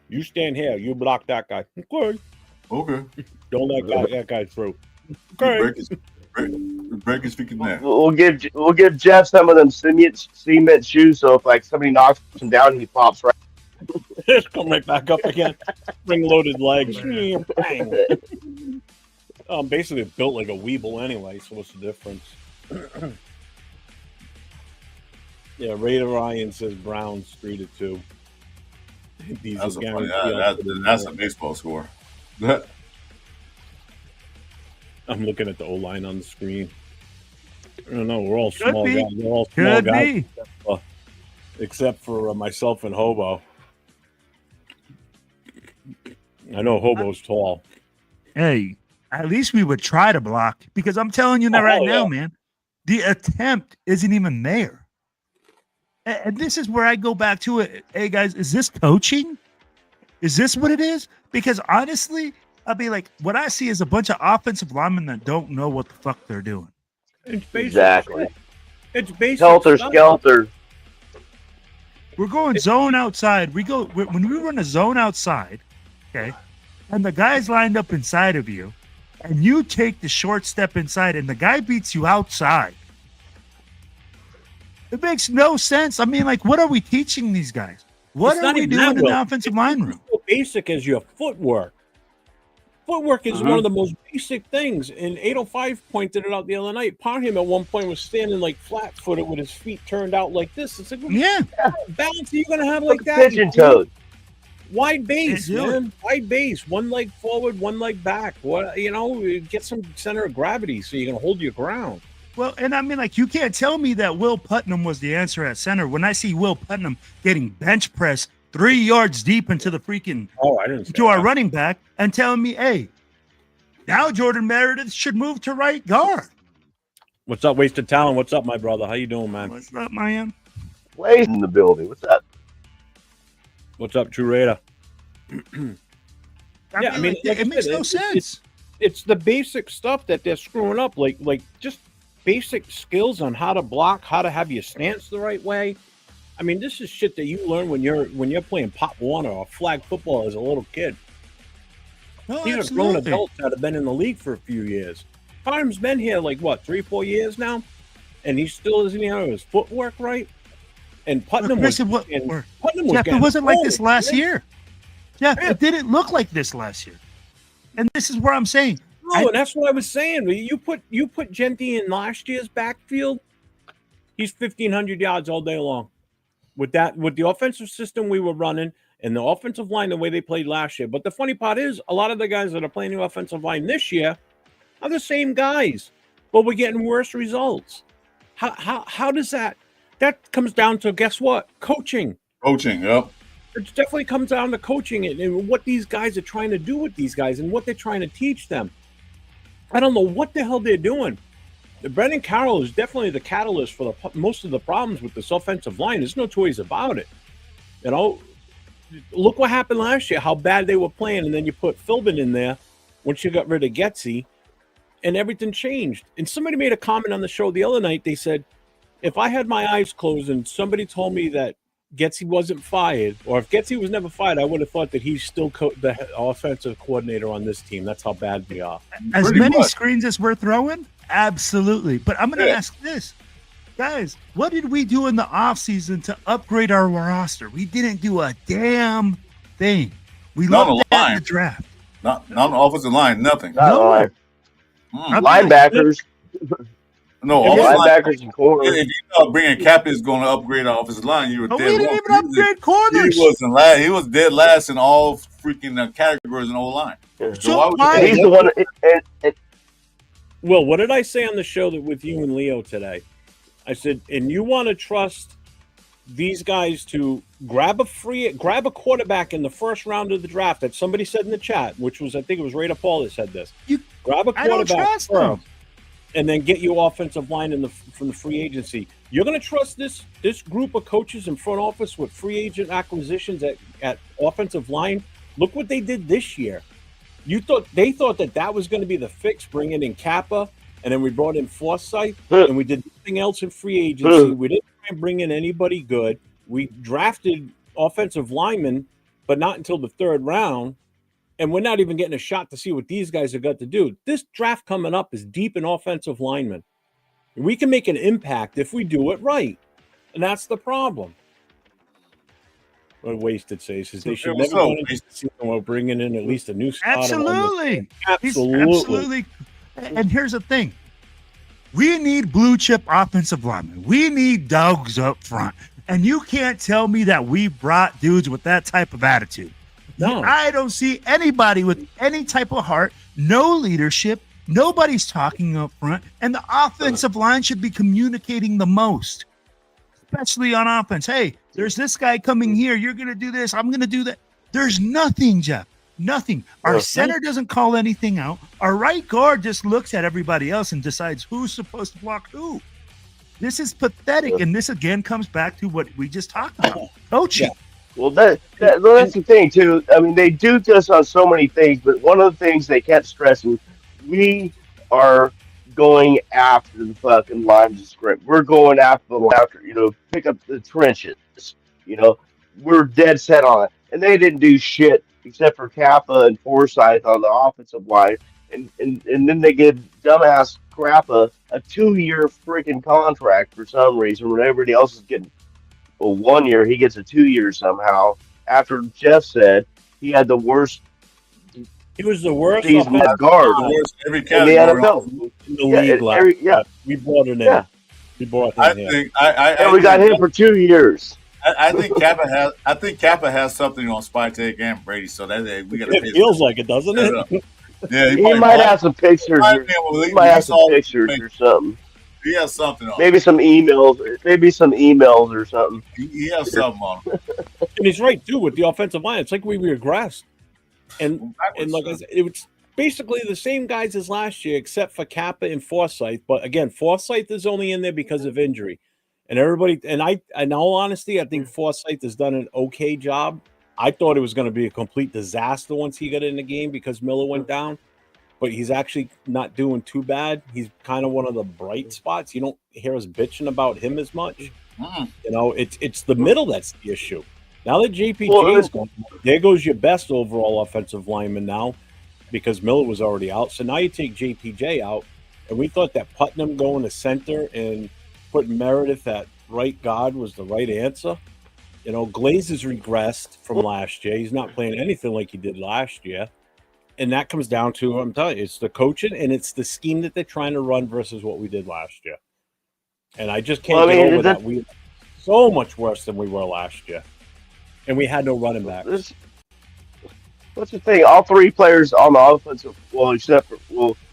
You stand here. You block that guy. Okay. Okay. Don't let that guy through. Okay. Break his freaking neck. We'll give Jeff some of them cement shoes. So if like somebody knocks him down, he pops right. Just come right back up again. Spring-loaded legs. Bang. I'm basically built like a Weeble anyway, so what's the difference? Yeah, Raider Ryan says Browns 3-2. These That's are a funny. guaranteed. That's a baseball score. I'm looking at the O-line on the screen. I don't know. We're all Could small be. guys. We're all small Could guys, be. except for myself and Hobo. I know Hobo's tall. Hey, at least we would try to block, because I'm telling you that right now, man, the attempt isn't even there. And this is where I go back to it. Hey, guys, is this coaching? Is this what it is? Because honestly, I'll be like, what I see is a bunch of offensive linemen that don't know what the fuck they're doing. It's basic Exactly. shit. It's basic Helter stuff. skelter. We're going zone outside. When we run a zone outside, okay, and the guy's lined up inside of you, and you take the short step inside, and the guy beats you outside. It makes no sense. I mean, like, what are we teaching these guys? What It's are not we even doing that, in the Will. offensive It's line room? so basic as your footwork. Footwork is one of the most basic things. And 805 pointed it out the other night. Parham at one point was standing like flat-footed with his feet turned out like this. It's like, what Yeah. balance are you going to have like Look that? pigeon toed. Wide base, Yeah, dude. man. Wide base. One leg forward, one leg back. What, get some center of gravity so you can hold your ground. Well, and I mean, like, you can't tell me that Will Putnam was the answer at center when I see Will Putnam getting bench pressed 3 yards deep into the freaking I didn't say to our that. running back and telling me, hey, now Jordan Meredith should move to right guard. What's up, Wasted Talent? What's up, my brother? How you doing, man? What's up, man? Blaze in the building. What's up? What's up, True Raider? I mean, like I it makes said, no sense. It's the basic stuff that they're screwing up, like just basic skills on how to block, how to have your stance the right way. I mean, this is shit that you learn when you're playing Pop Warner or flag football as a little kid. No, These are grown absolutely. adults that have been in the league for a few years. Parham's been here like what, 3-4 years now, and he still isn't have his footwork right. And Putnam Chris, was Jeff, it wasn't like this last year. Jeff, it didn't look like this last year. And this is where I'm saying. No, and that's what I was saying. You put Genty in last year's backfield, he's 1,500 yards all day long. With the offensive system we were running and the offensive line the way they played last year. But the funny part is, a lot of the guys that are playing the offensive line this year are the same guys, but we're getting worse results. How does that comes down to, guess what? Coaching. Coaching, yep. It definitely comes down to coaching and what these guys are trying to do with these guys and what they're trying to teach them. I don't know what the hell they're doing. Brendan Carroll is definitely the catalyst for most of the problems with this offensive line. There's no two ways about it. You know, look what happened last year, how bad they were playing, and then you put Philbin in there once you got rid of Getsy, and everything changed. And somebody made a comment on the show the other night. They said, if I had my eyes closed and somebody told me that Getsy wasn't fired, or if Getsy was never fired, I would have thought that he's still the offensive coordinator on this team. That's how bad we are. As Pretty many much. screens as we're throwing? Absolutely. But I'm going to ask this. Guys, what did we do in the offseason to upgrade our roster? We didn't do a damn thing. We Not loved a that in line. the draft. Not on the offensive line, nothing. Not No. line. Mm. Linebackers. No, offensive line. Linebackers and corners. If you thought bringing Cap is going to upgrade our offensive line, you were But we dead didn't wrong. even upgrade corners. He wasn't last. He was dead last in all freaking categories in O-line. So why would why- you- He's the one. And Will, what did I say on the show that with you and Leo today? I said, and you want to trust these guys to grab a quarterback in the first round of the draft that somebody said in the chat, which was, I think it was Raider Paul that said this. Grab a I don't quarterback trust them. first, and then get your offensive line from the free agency. You're going to trust this group of coaches in front office with free agent acquisitions at offensive line? Look what they did this year. They thought that was going to be the fix, bringing in Kappa, and then we brought in Forsythe, and we did nothing else in free agency. We didn't try and bring in anybody good. We drafted offensive linemen, but not until the third round, and we're not even getting a shot to see what these guys have got to do. This draft coming up is deep in offensive linemen. We can make an impact if we do it right, and that's the problem. What Wasted says they should never go into the season while bringing in at least a new starter. Absolutely. Absolutely. And here's the thing. We need blue chip offensive linemen. We need dogs up front. And you can't tell me that we brought dudes with that type of attitude. No. I don't see anybody with any type of heart, no leadership. Nobody's talking up front. And the offensive line should be communicating the most, especially on offense. Hey, there's this guy coming here. You're going to do this. I'm going to do that. There's nothing, Jeff. Nothing. Our center doesn't call anything out. Our right guard just looks at everybody else and decides who's supposed to block who. This is pathetic. And this again comes back to what we just talked about. Coaching. well, that's the thing too. I mean, they do this on so many things, but one of the things they kept stressing, we are going after the fucking lines of script. We're going after pick up the trenches. We're dead set on it. And they didn't do shit except for Kappa and Forsythe on the offensive line. And then they give dumbass Krappa a 2-year freaking contract for some reason when everybody else is getting 1 year. He gets a 2 year somehow. After Jeff said he had the worst. He was the worst season at guard Every in the category. NFL. in the league last year. We brought it in. Yeah. We brought I him in. think And we got him for 2 years. I think Kappa has something on Spytek and Brady, so that we got to. It feels like it, doesn't it? Yeah, He might have some pictures. He might have some pictures or something. He has something on. Maybe some emails. Or something. He has something on. And he's right too with the offensive line. It's like we regressed, and like I said, it was basically the same guys as last year, except for Kappa and Forsythe. But again, Forsythe is only in there because of injury, and everybody. And in all honesty, I think Forsythe has done an okay job. I thought it was going to be a complete disaster once he got in the game because Miller went down, but he's actually not doing too bad. He's kind of one of the bright spots. You don't hear us bitching about him as much. It's the middle that's the issue. Now that JPJ is gone, there goes your best overall offensive lineman now because Miller was already out. So now you take JPJ out, and we thought that Putnam going to center and putting Meredith at right guard was the right answer. Glaze has regressed from last year. He's not playing anything like he did last year. And that comes down to, I'm telling you, it's the coaching and it's the scheme that they're trying to run versus what we did last year. And I just can't get over that. We so much worse than we were last year. and we had no running backs. That's the thing. All three players on the offensive,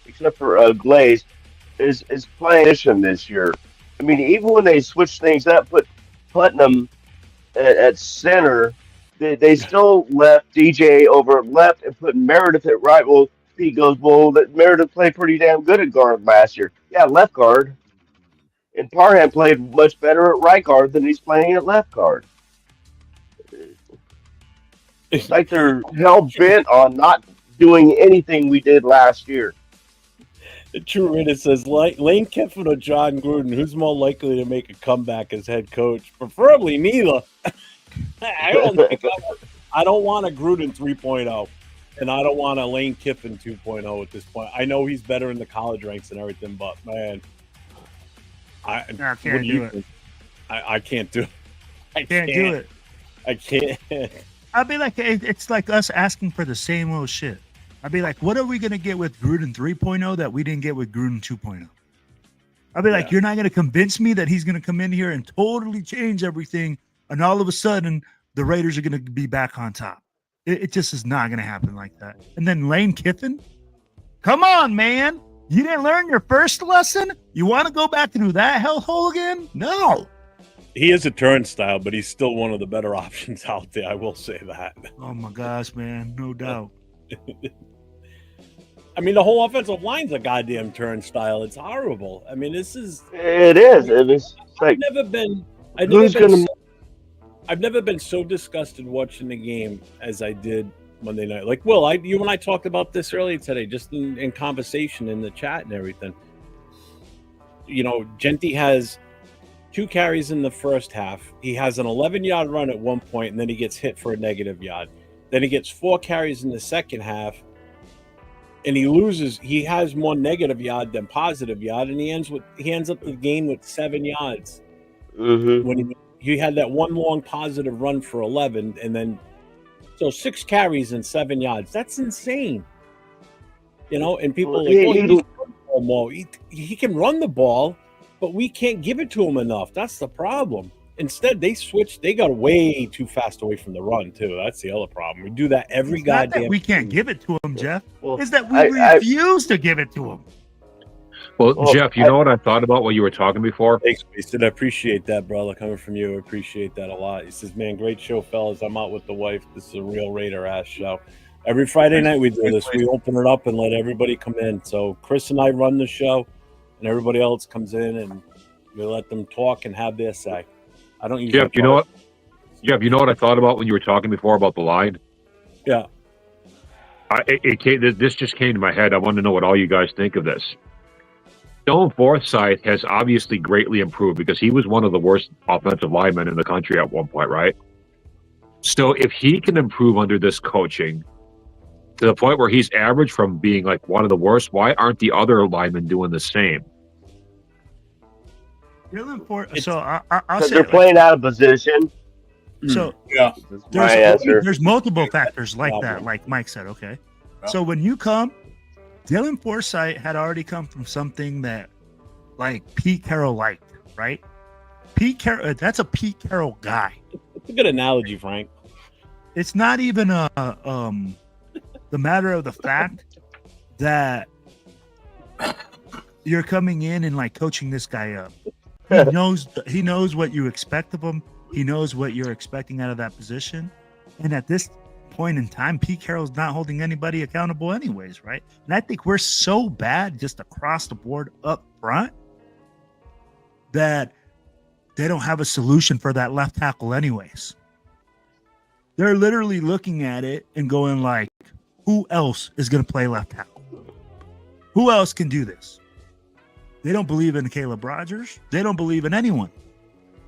except for Glaze, is playing position this year. I mean, even when they switched things up, put Putnam at center, they still left DJ over at left and put Meredith at right. Well, Pete goes, well, that Meredith played pretty damn good at guard last year. Yeah, left guard. And Parham played much better at right guard than he's playing at left guard. It's like they're hell bent on not doing anything we did last year. True Reddit says Lane Kiffin or John Gruden, who's more likely to make a comeback as head coach? Preferably neither. I don't want a Gruden 3.0, and I don't want a Lane Kiffin 2.0 at this point. I know he's better in the college ranks and everything, but man, I can't do it. I can't do it. I can't do it. I can't. I'd be like, it's like us asking for the same old shit. I'd be like, what are we going to get with Gruden 3.0 that we didn't get with Gruden 2.0? I'd be like, you're not going to convince me that he's going to come in here and totally change everything, and all of a sudden the Raiders are going to be back on top. It just is not going to happen like that. And then Lane Kiffin? Come on, man. You didn't learn your first lesson? You want to go back through that hellhole again? No. He is a turnstile, but he's still one of the better options out there. I will say that. Oh my gosh, man. No doubt. I mean, the whole offensive line's a goddamn turnstile. It's horrible. I mean, this is. It is. It's like, I've never been so disgusted watching the game as I did Monday night. Like, Will, you and I talked about this earlier today, just in conversation in the chat and everything. You know, Genty has 2 carries in the first half. He has an 11-yard run at one point, and then he gets hit for a negative yard. Then he gets 4 carries in the second half, and he loses. He has more negative yard than positive yard, and he ends up the game with 7 yards. Mm-hmm. When he had that one long positive run for 11, and then so 6 carries and 7 yards. That's insane. You know, and people are like, he can run the ball, but we can't give it to him enough. That's the problem. Instead, they switched. They got way too fast away from the run, too. That's the other problem. We do that every goddamn time. We can't give it to him, Jeff. Is that we refuse to give it to him. Well, Jeff, you know what I thought about what you were talking before? Thanks, Mason. I appreciate that, brother. Coming from you, I appreciate that a lot. He says, man, great show, fellas. I'm out with the wife. This is a real Raider-ass show. Every Friday night we do this. We open it up and let everybody come in. So Chris and I run the show, and everybody else comes in, and we let them talk and have their say. I don't usually. Jeff, you know what I thought about when you were talking before about the line? Yeah. This just came to my head. I want to know what all you guys think of this. Dylan Forsythe has obviously greatly improved because he was one of the worst offensive linemen in the country at one point, right? So if he can improve under this coaching to the point where he's average from being like one of the worst, why aren't the other linemen doing the same? I'll say they're playing out of position. So Yeah. there's multiple factors like that, like Mike said. Okay, so when you come, Dylan Forsythe had already come from something that, like Pete Carroll liked, right? Pete Carroll, that's a Pete Carroll guy. It's a good analogy, Frank. It's not even the matter of the fact that you're coming in and like coaching this guy up. He knows what you expect of him. He knows what you're expecting out of that position. And at this point in time, Pete Carroll's not holding anybody accountable anyways, right? And I think we're so bad just across the board up front that they don't have a solution for that left tackle anyways. They're literally looking at it and going like, who else is going to play left tackle? Who else can do this? They don't believe in Caleb Rogers. They don't believe in anyone.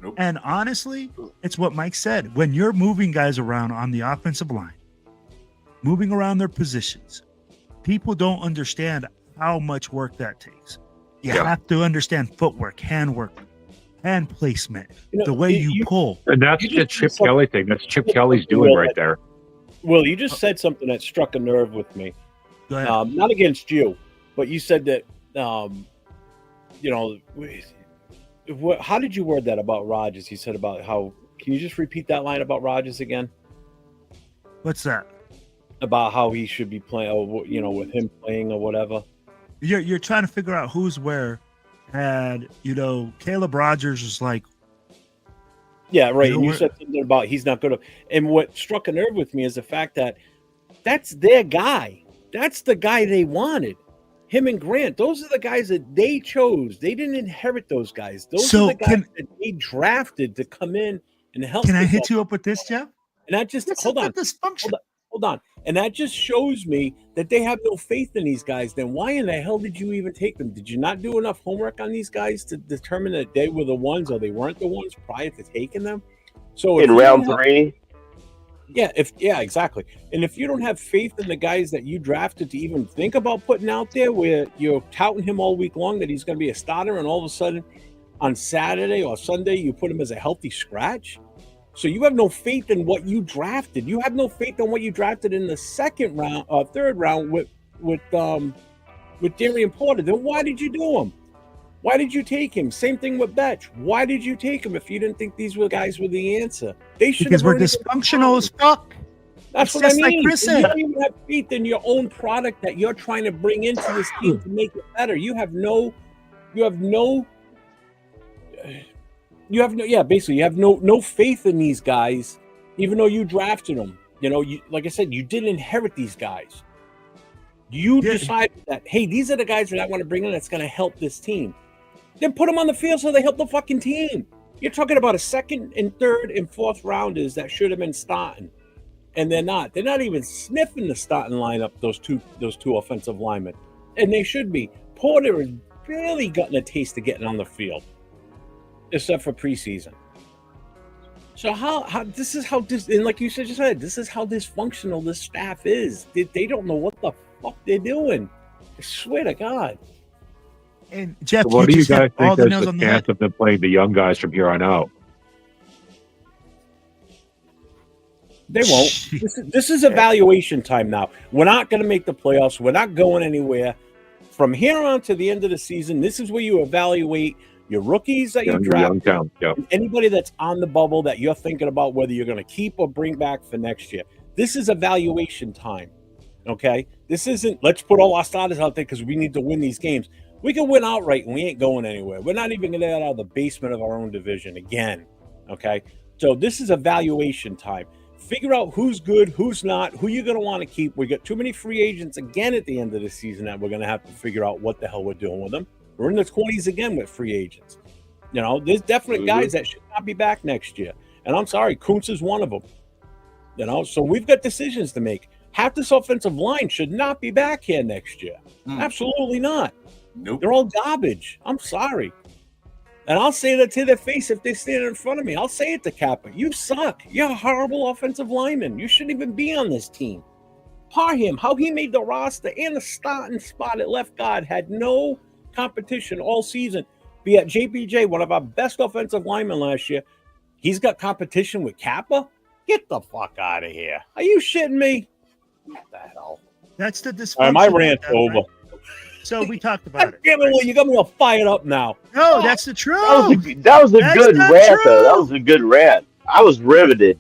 Nope. And honestly, it's what Mike said. When you're moving guys around on the offensive line, moving around their positions, people don't understand how much work that takes. You have to understand footwork, handwork, hand placement, the way you pull. And that's the Chip Kelly thing. That's Chip Kelly's doing right there. Will, you just said something that struck a nerve with me. Go ahead. Not against you, but you said that, how did you word that about Rodgers? He said about how Can you just repeat that line about Rodgers again? What's that? About how he should be playing, or with him playing or whatever. You're trying to figure out who's where, and Caleb Rogers is like, yeah, right. And you where- said something about he's not going to. And what struck a nerve with me is the fact that that's their guy. That's the guy they wanted. Him and Grant. Those are the guys that they chose. They didn't inherit those guys. Those are the guys that they drafted to come in and help. Can I hit you up with this, Jeff? And that just This hold is on. the dysfunction. Hold on. And that just shows me that they have no faith in these guys. Then why in the hell did you even take them? Did you not do enough homework on these guys to determine that they were the ones or they weren't the ones prior to taking them? So in round 3. Yeah, exactly. And if you don't have faith in the guys that you drafted to even think about putting out there, where you're touting him all week long that he's going to be a starter, and all of a sudden on Saturday or Sunday you put him as a healthy scratch. So you have no faith in what you drafted. You have no faith in what you drafted in the second round or third round with Darian Porter. Then why did you do him? Why did you take him? Same thing with Betch. Why did you take him if you didn't think these guys were the answer? They should Because we're dysfunctional as fuck. That's It's what I just like mean. Chris You said. don't even have faith in your own product that you're trying to bring into this team to make it better. Basically you have no faith in these guys, even though you drafted them. Like I said, you didn't inherit these guys. You decided that, hey, these are the guys that I want to bring in that's going to help this team. Then put them on the field so they help the fucking team. You're talking about a second and third and fourth rounders that should have been starting, and they're not. They're not even sniffing the starting lineup. Those two offensive linemen, and they should be. Porter has barely gotten a taste of getting on the field, except for preseason. So how this is how this, and like you just said, this is how dysfunctional this staff is. They don't know what the fuck they're doing. I swear to God. And Jeff, So what do you guys think the there's nails the on the chance head. of them playing the young guys from here on out? They won't. This is evaluation time now. We're not going to make the playoffs. We're not going anywhere. From here on to the end of the season, this is where you evaluate your rookies that you draft, anybody that's on the bubble that you're thinking about whether you're going to keep or bring back for next year. This is evaluation time, okay? This isn't, let's put all our starters out there because we need to win these games. We can win outright and we ain't going anywhere. We're not even going to get out of the basement of our own division again, okay? So this is evaluation time. Figure out who's good, who's not, who you're going to want to keep. We got too many free agents again at the end of the season that we're going to have to figure out what the hell we're doing with them. We're in the 20s again with free agents. There's definite guys that should not be back next year. And I'm sorry, Kuntz is one of them. So we've got decisions to make. Half this offensive line should not be back here next year. Absolutely not. Nope. They're all garbage. I'm sorry. And I'll say that to their face if they stand in front of me. I'll say it to Kappa. You suck. You're a horrible offensive lineman. You shouldn't even be on this team. Parham, how he made the roster and the starting spot at left guard had no competition all season. Be at JPJ, one of our best offensive linemen last year. He's got competition with Kappa? Get the fuck out of here. Are you shitting me? What the hell? That's the dysfunction. All right, my rant's over. Right? So we talked about it. You got me all fired up now. No, that's the truth. That was a good not rant, true. though. That was a good rant. I was riveted.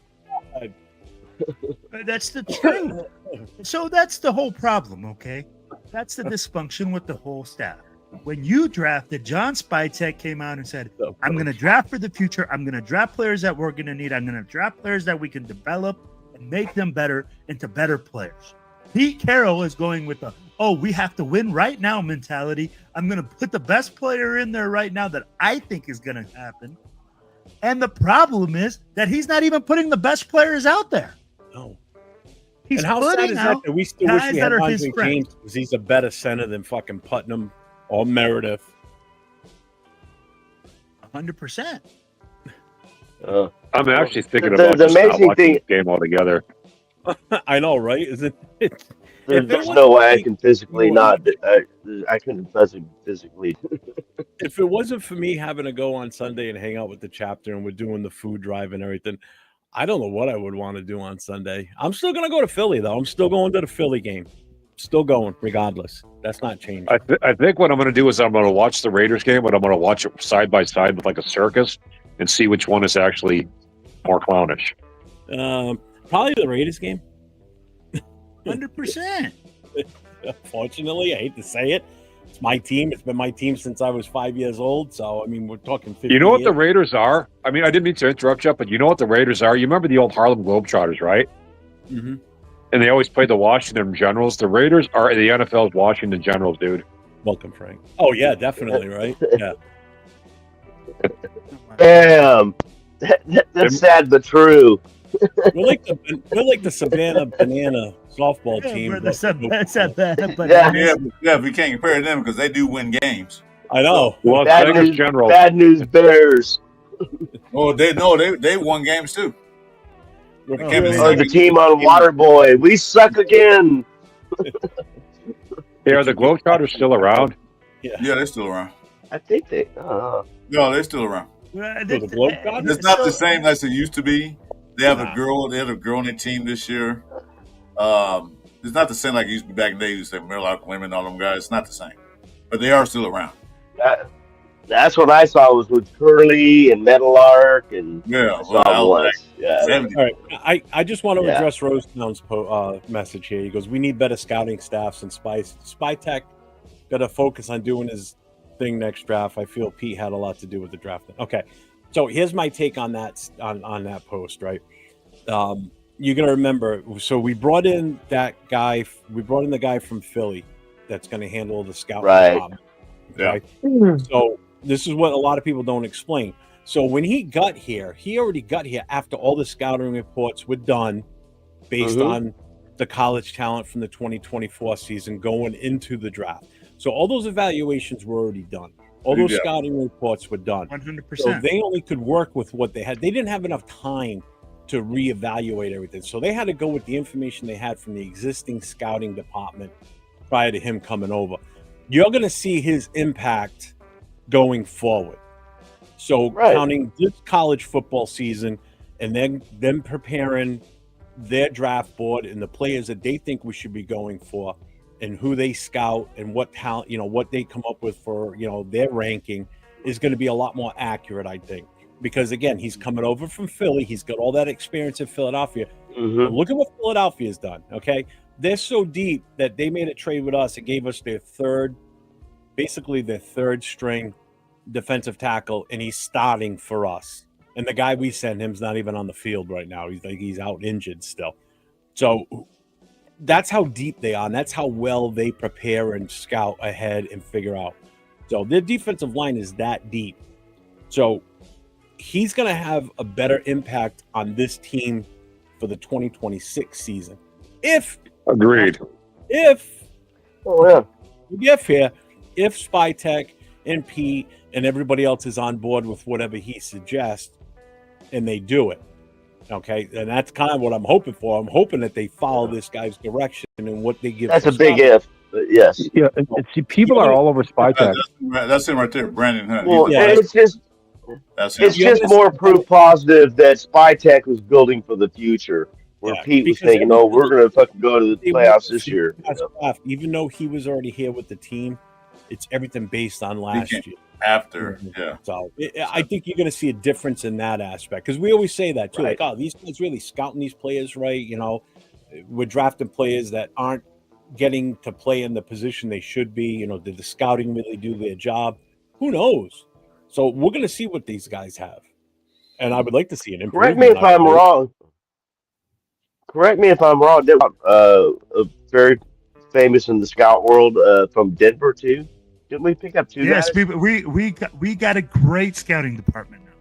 That's the truth. So that's the whole problem, okay? That's the dysfunction with the whole staff. When you drafted, John Spytek came out and said, I'm going to draft for the future. I'm going to draft players that we're going to need. I'm going to draft players that we can develop and make them better into better players. Pete Carroll is going with the, we have to win right now mentality. I'm going to put the best player in there right now that I think is going to happen. And the problem is that he's not even putting the best players out there. No. He's and how sad is that we still wish we had Andre James because he's a better center than fucking Putnam or Meredith. 100%. I'm actually thinking about the just not amazing watching thing. this game altogether. I know, right? Isn't it? There's no way I can physically not. I couldn't physically. If it wasn't for me having to go on Sunday and hang out with the chapter and we're doing the food drive and everything, I don't know what I would want to do on Sunday. I'm still going to go to Philly, though. I'm still going to the Philly game. Still going, regardless. That's not changing. I think what I'm going to do is I'm going to watch the Raiders game, but I'm going to watch it side by side with like a circus and see which one is actually more clownish? Probably the Raiders game. 100%. Fortunately, I hate to say it. It's my team. It's been my team since I was 5 years old. So, I mean, we're talking 50 You know what years. the Raiders are? I mean, I didn't mean to interrupt you, but you know what the Raiders are? You remember the old Harlem Globetrotters, right? Mm-hmm. And they always played the Washington Generals. The Raiders are the NFL's Washington Generals, dude. Welcome, Frank. Oh, yeah, definitely, right? Yeah. Damn. That's sad but true. We're like the Savannah Banana softball team. Yeah, we can't compare them because they do win games. I know. Las Bad Vegas news, Generals. bad news Bears. Oh, they won games too. We're Can't be Or saying the team on Waterboy. We suck again. Yeah, are the Globetrotters still around? Yeah, they're still around. I think they. No, they're still around. the Globetrotters? It's not the same as it used to be. They have a girl. They have a girl on their team this year. It's not the same like it used to be back in the day. You used to say Merlock Women, all them guys. It's not the same, but they are still around. That's what I saw was with Curly and Metalark and Yeah, Yeah. 70. All right. I just want to Yeah. address Rosetown's message here. He goes, we need better scouting staffs and Spy Tech got to focus on doing his thing next draft. I feel Pete had a lot to do with the draft. Okay. So here's my take on that on that post, right? You're gonna remember. So we brought in that guy. We brought in the guy from Philly that's going to handle the scouting. Right. Okay. So this is what a lot of people don't explain. So when he got here, he already got here after all the scouting reports were done, based on the college talent from the 2024 season going into the draft. So all those evaluations were already done. All those scouting reports were done. 100%. So they only could work with what they had. They didn't have enough time to reevaluate everything. So they had to go with the information they had from the existing scouting department prior to him coming over. You're going to see his impact going forward. So counting this college football season and then them preparing their draft board and the players that they think we should be going for and who they scout and what talent, what they come up with for, their ranking is going to be a lot more accurate, I think. Because again, he's coming over from Philly. He's got all that experience in Philadelphia. Look at what Philadelphia's done. Okay. They're so deep that they made a trade with us. It gave us their third string defensive tackle, and he's starting for us. And the guy we sent him's not even on the field right now. He's out injured still. So that's how deep they are, and that's how well they prepare and scout ahead and figure out. So their defensive line is that deep. So he's going to have a better impact on this team for the 2026 season. If Spy Tech and Pete and everybody else is on board with whatever he suggests and they do it. Okay. And that's kind of what I'm hoping for. I'm hoping that they follow this guy's direction and what they give. That's a big if, but yes. Yeah. And see, people are all over Spy Tech. That's him right there, Brandon Hunt. Well, it's just more proof positive that Spy Tech was building for the future. Where Pete was thinking, we're going to fucking go to the playoffs this year. Even though he was already here with the team, it's everything based on last year. So I think you're going to see a difference in that aspect. Because we always say that, too. Like, these guys really scouting these players right. We're drafting players that aren't getting to play in the position they should be. Did the scouting really do their job? Who knows? So we're going to see what these guys have. And I would like to see an improvement. Correct me if I'm wrong. Very famous in the scout world from Denver too. Didn't we pick up two guys? Yes, we got a great scouting department now.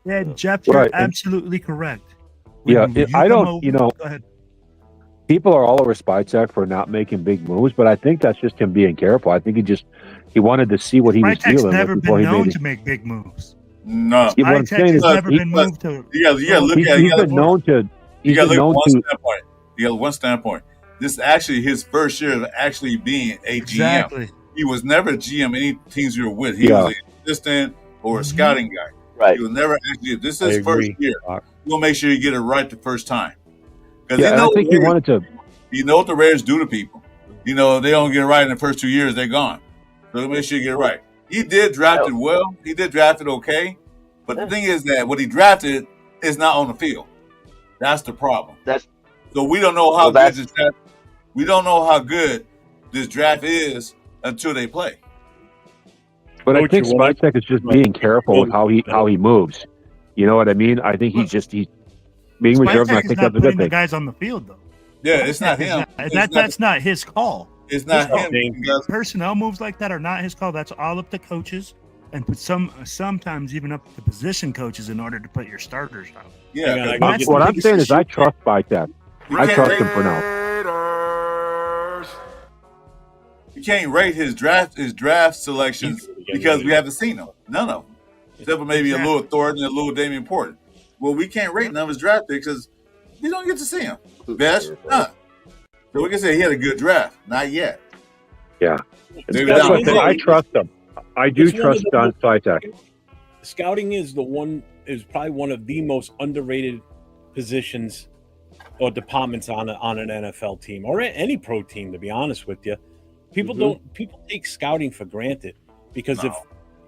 Yeah, Jeff, you're absolutely correct. Go ahead. People are all over Spy Tech for not making big moves, but I think that's just him being careful. I think he wanted to see what he was dealing with. Never been known to make big moves. No, Spy Tech has never been moved to. He's been known to. You got to look at one standpoint. You got one standpoint. This is actually his first year of actually being a GM. Exactly. He was never a GM any teams you were with. He was an assistant or a scouting guy. Right. He was never actually. This is his first year. We'll make sure you get it right the first time. Because I think he wanted to. You know what the Raiders do to people. They don't get it right in the first 2 years. They're gone. So make sure you get it right. He did draft it well. He did draft it okay. But the thing is that what he drafted is not on the field. That's the problem. That's So we don't know how well, good that's this draft. We don't know how good this draft is until they play. But I Coach, think you wanna- Spicek is just being careful with how he moves. You know what I mean? I think he's being reserved, and I Spicek is think not that's a good putting the thing. guys on the field though. Yeah, it's not Spicek is him. that's not his call. It's not His him. thing. Because, Personnel moves like that are not his call. That's all up to coaches, and sometimes even up to position coaches in order to put your starters out. yeah, Hang on, I 'cause gotta That's get- What the I'm biggest saying is, I issue. trust Spicek. we I can't trust rate- him for now. You can't rate his draft selections because we haven't seen them. None of them, except for maybe a little Thornton and a little Damian Porter. Well, we can't rate none of his draft picks because we don't get to see him. Best, none. So we can say he had a good draft. Not yet. Yeah, Maybe that's down what I'm the saying. I road. trust him. I do It's one of trust the- John Spicek. Scouting is probably one of the most underrated positions or departments on an NFL team or any pro team. To be honest with you, people take scouting for granted because if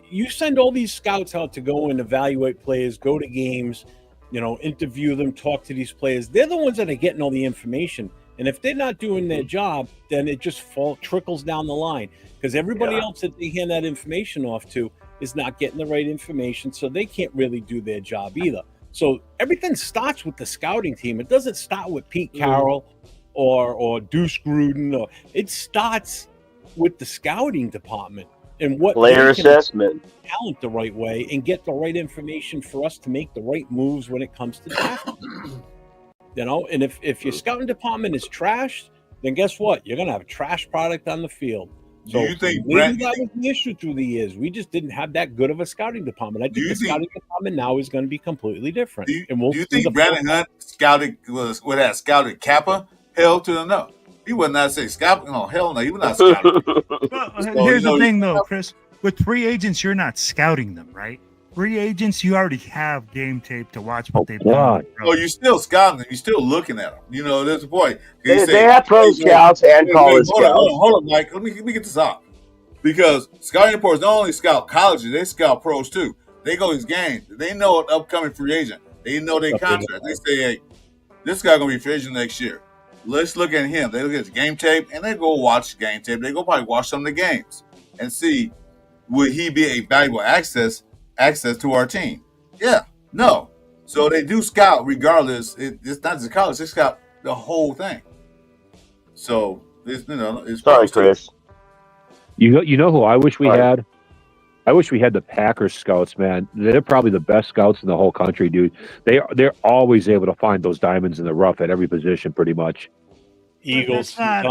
you send all these scouts out to go and evaluate players, go to games, interview them, talk to these players, they're the ones that are getting all the information. And if they're not doing their job, then it just trickles down the line because everybody else that they hand that information off to is not getting the right information, so they can't really do their job either. So everything starts with the scouting team. It doesn't start with Pete Carroll or Deuce Gruden. It starts with the scouting department and what player they can assessment. talent the right way and get the right information for us to make the right moves when it comes to drafting. And if your scouting department is trashed, then guess what? You're gonna have a trash product on the field. So Do you think maybe that was the issue through the years? We just didn't have that good of a scouting department. I think the scouting department now is going to be completely different. Do and we'll you see think Brandon Hunt scouted Kappa? Hell to the no. He would not say scout. No, hell no. He would not scout. Well, here's the thing, though, Chris. With free agents, you're not scouting them, right? Free agents, you already have game tape to watch what they've done. Oh, you're still scouting them. You're still looking at them. There's a point. They have pro scouts and college scouts. Hold on, Mike. Let me get this out. Because scouting reports don't only scout colleges, they scout pros too. They go to these games. They know an upcoming free agent. They know their contract. They say, hey, this guy going to be free agent next year. Let's look at him. They look at his game tape, and they go watch game tape. They go probably watch some of the games and see, would he be a valuable access to our team? Yeah. No. So they do scout regardless. It's not just college. They scout the whole thing. So, it's sorry, Chris. You know who I wish we had? I wish we had the Packers scouts, man. They're probably the best scouts in the whole country, dude. They're always able to find those diamonds in the rough at every position, pretty much. Eagles, That's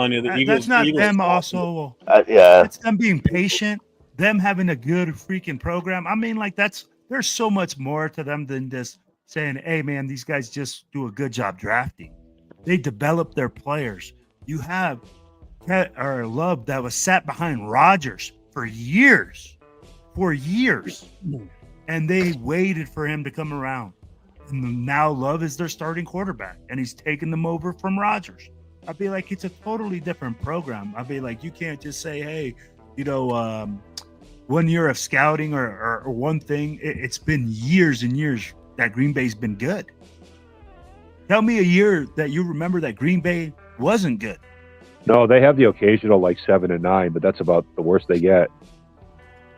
not Eagles them also. Yeah. It's them being patient, them having a good freaking program. I mean, like there's so much more to them than just saying, hey, man, these guys just do a good job drafting. They develop their players. You have Love that was sat behind Rodgers for years, and they waited for him to come around. And now Love is their starting quarterback, and he's taking them over from Rodgers. I'd be like, it's a totally different program. I'd be like, you can't just say, hey, 1 year of scouting or one thing. It's been years and years that Green Bay's been good. Tell me a year that you remember that Green Bay wasn't good. No, they have the occasional 7 and 9, but that's about the worst they get.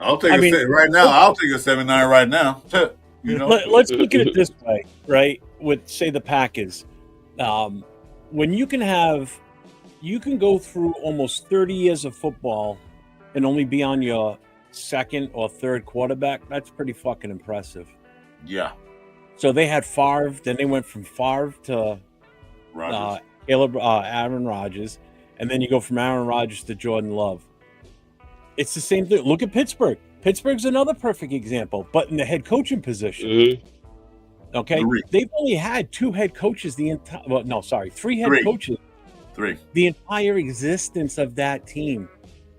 I'll take right now. I'll take a 7-9 right now. Let's look at it this way, right? With say the Packers, when you can go through almost 30 years of football and only be on your second or third quarterback. That's pretty fucking impressive. Yeah. So they had Favre, then they went from Favre to Aaron Rodgers, and then you go from Aaron Rodgers to Jordan Love. It's the same thing. Look at Pittsburgh. Pittsburgh's another perfect example, but in the head coaching position. Mm-hmm. Okay, they've only had three head coaches the entire existence of that team.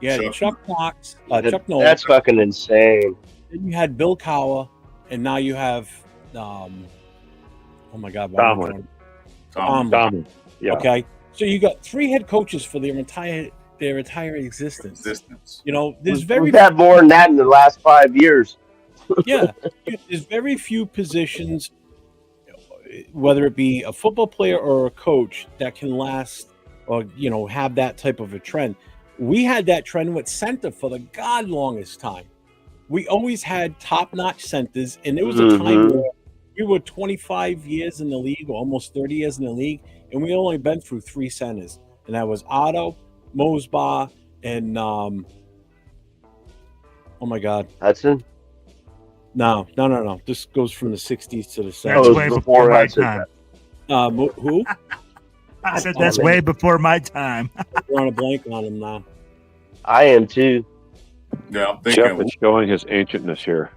Yeah, Chuck Knox, Chuck Nolan. That's fucking insane. Then you had Bill Cowher, and now you have, oh my God, Tomlin. Yeah. Okay, so you got three head coaches for their entire existence. There's We've had more than that in the last 5 years. Yeah, there's very few positions whether it be a football player or a coach that can last or have that type of a trend. We had that trend with center for the god longest time. We always had top-notch centers, and there was a time where we were 25 years in the league, or almost 30 years in the league, and we only been through 3 centers, and that was Otto, Mosbaugh, and oh my God, Hudson. no. This goes from the 60s to the That's 70s. way before before my Hudson. time. Who? I said that's way before my time. We're on a blank on him now. I am too. Yeah, I'm Jeff thinking. is showing his ancientness here.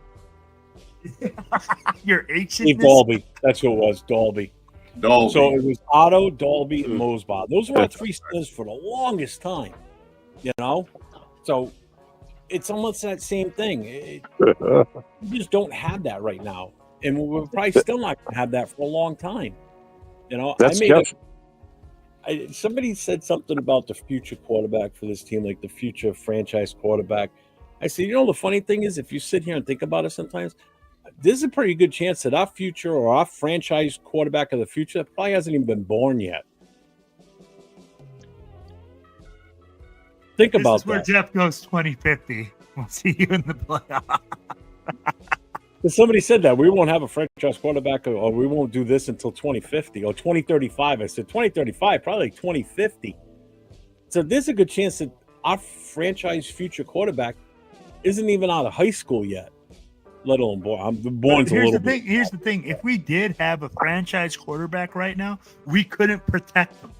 Your Steve ancient. Dalby. That's who it was, Dalby. Dolby. So it was Otto, Dalby, and Mosbaugh. Those were our 3 centers for the longest time. So it's almost that same thing. We just don't have that right now, and we're probably still not going to have that for a long time. That's Jeff. Somebody said something about the future quarterback for this team, like the future franchise quarterback. I said, the funny thing is, if you sit here and think about it sometimes, there's a pretty good chance that our future or our franchise quarterback of the future probably hasn't even been born yet. Think about This is where that. Jeff goes 2050. We'll see you in the playoff. Somebody said that we won't have a franchise quarterback or we won't do this until 2050 or 2035. I said 2035, probably like 2050. So there's a good chance that our franchise future quarterback isn't even out of high school yet, let alone born. I'm born's a Here's little the thing. bit. Here's the thing. If we did have a franchise quarterback right now, we couldn't protect him.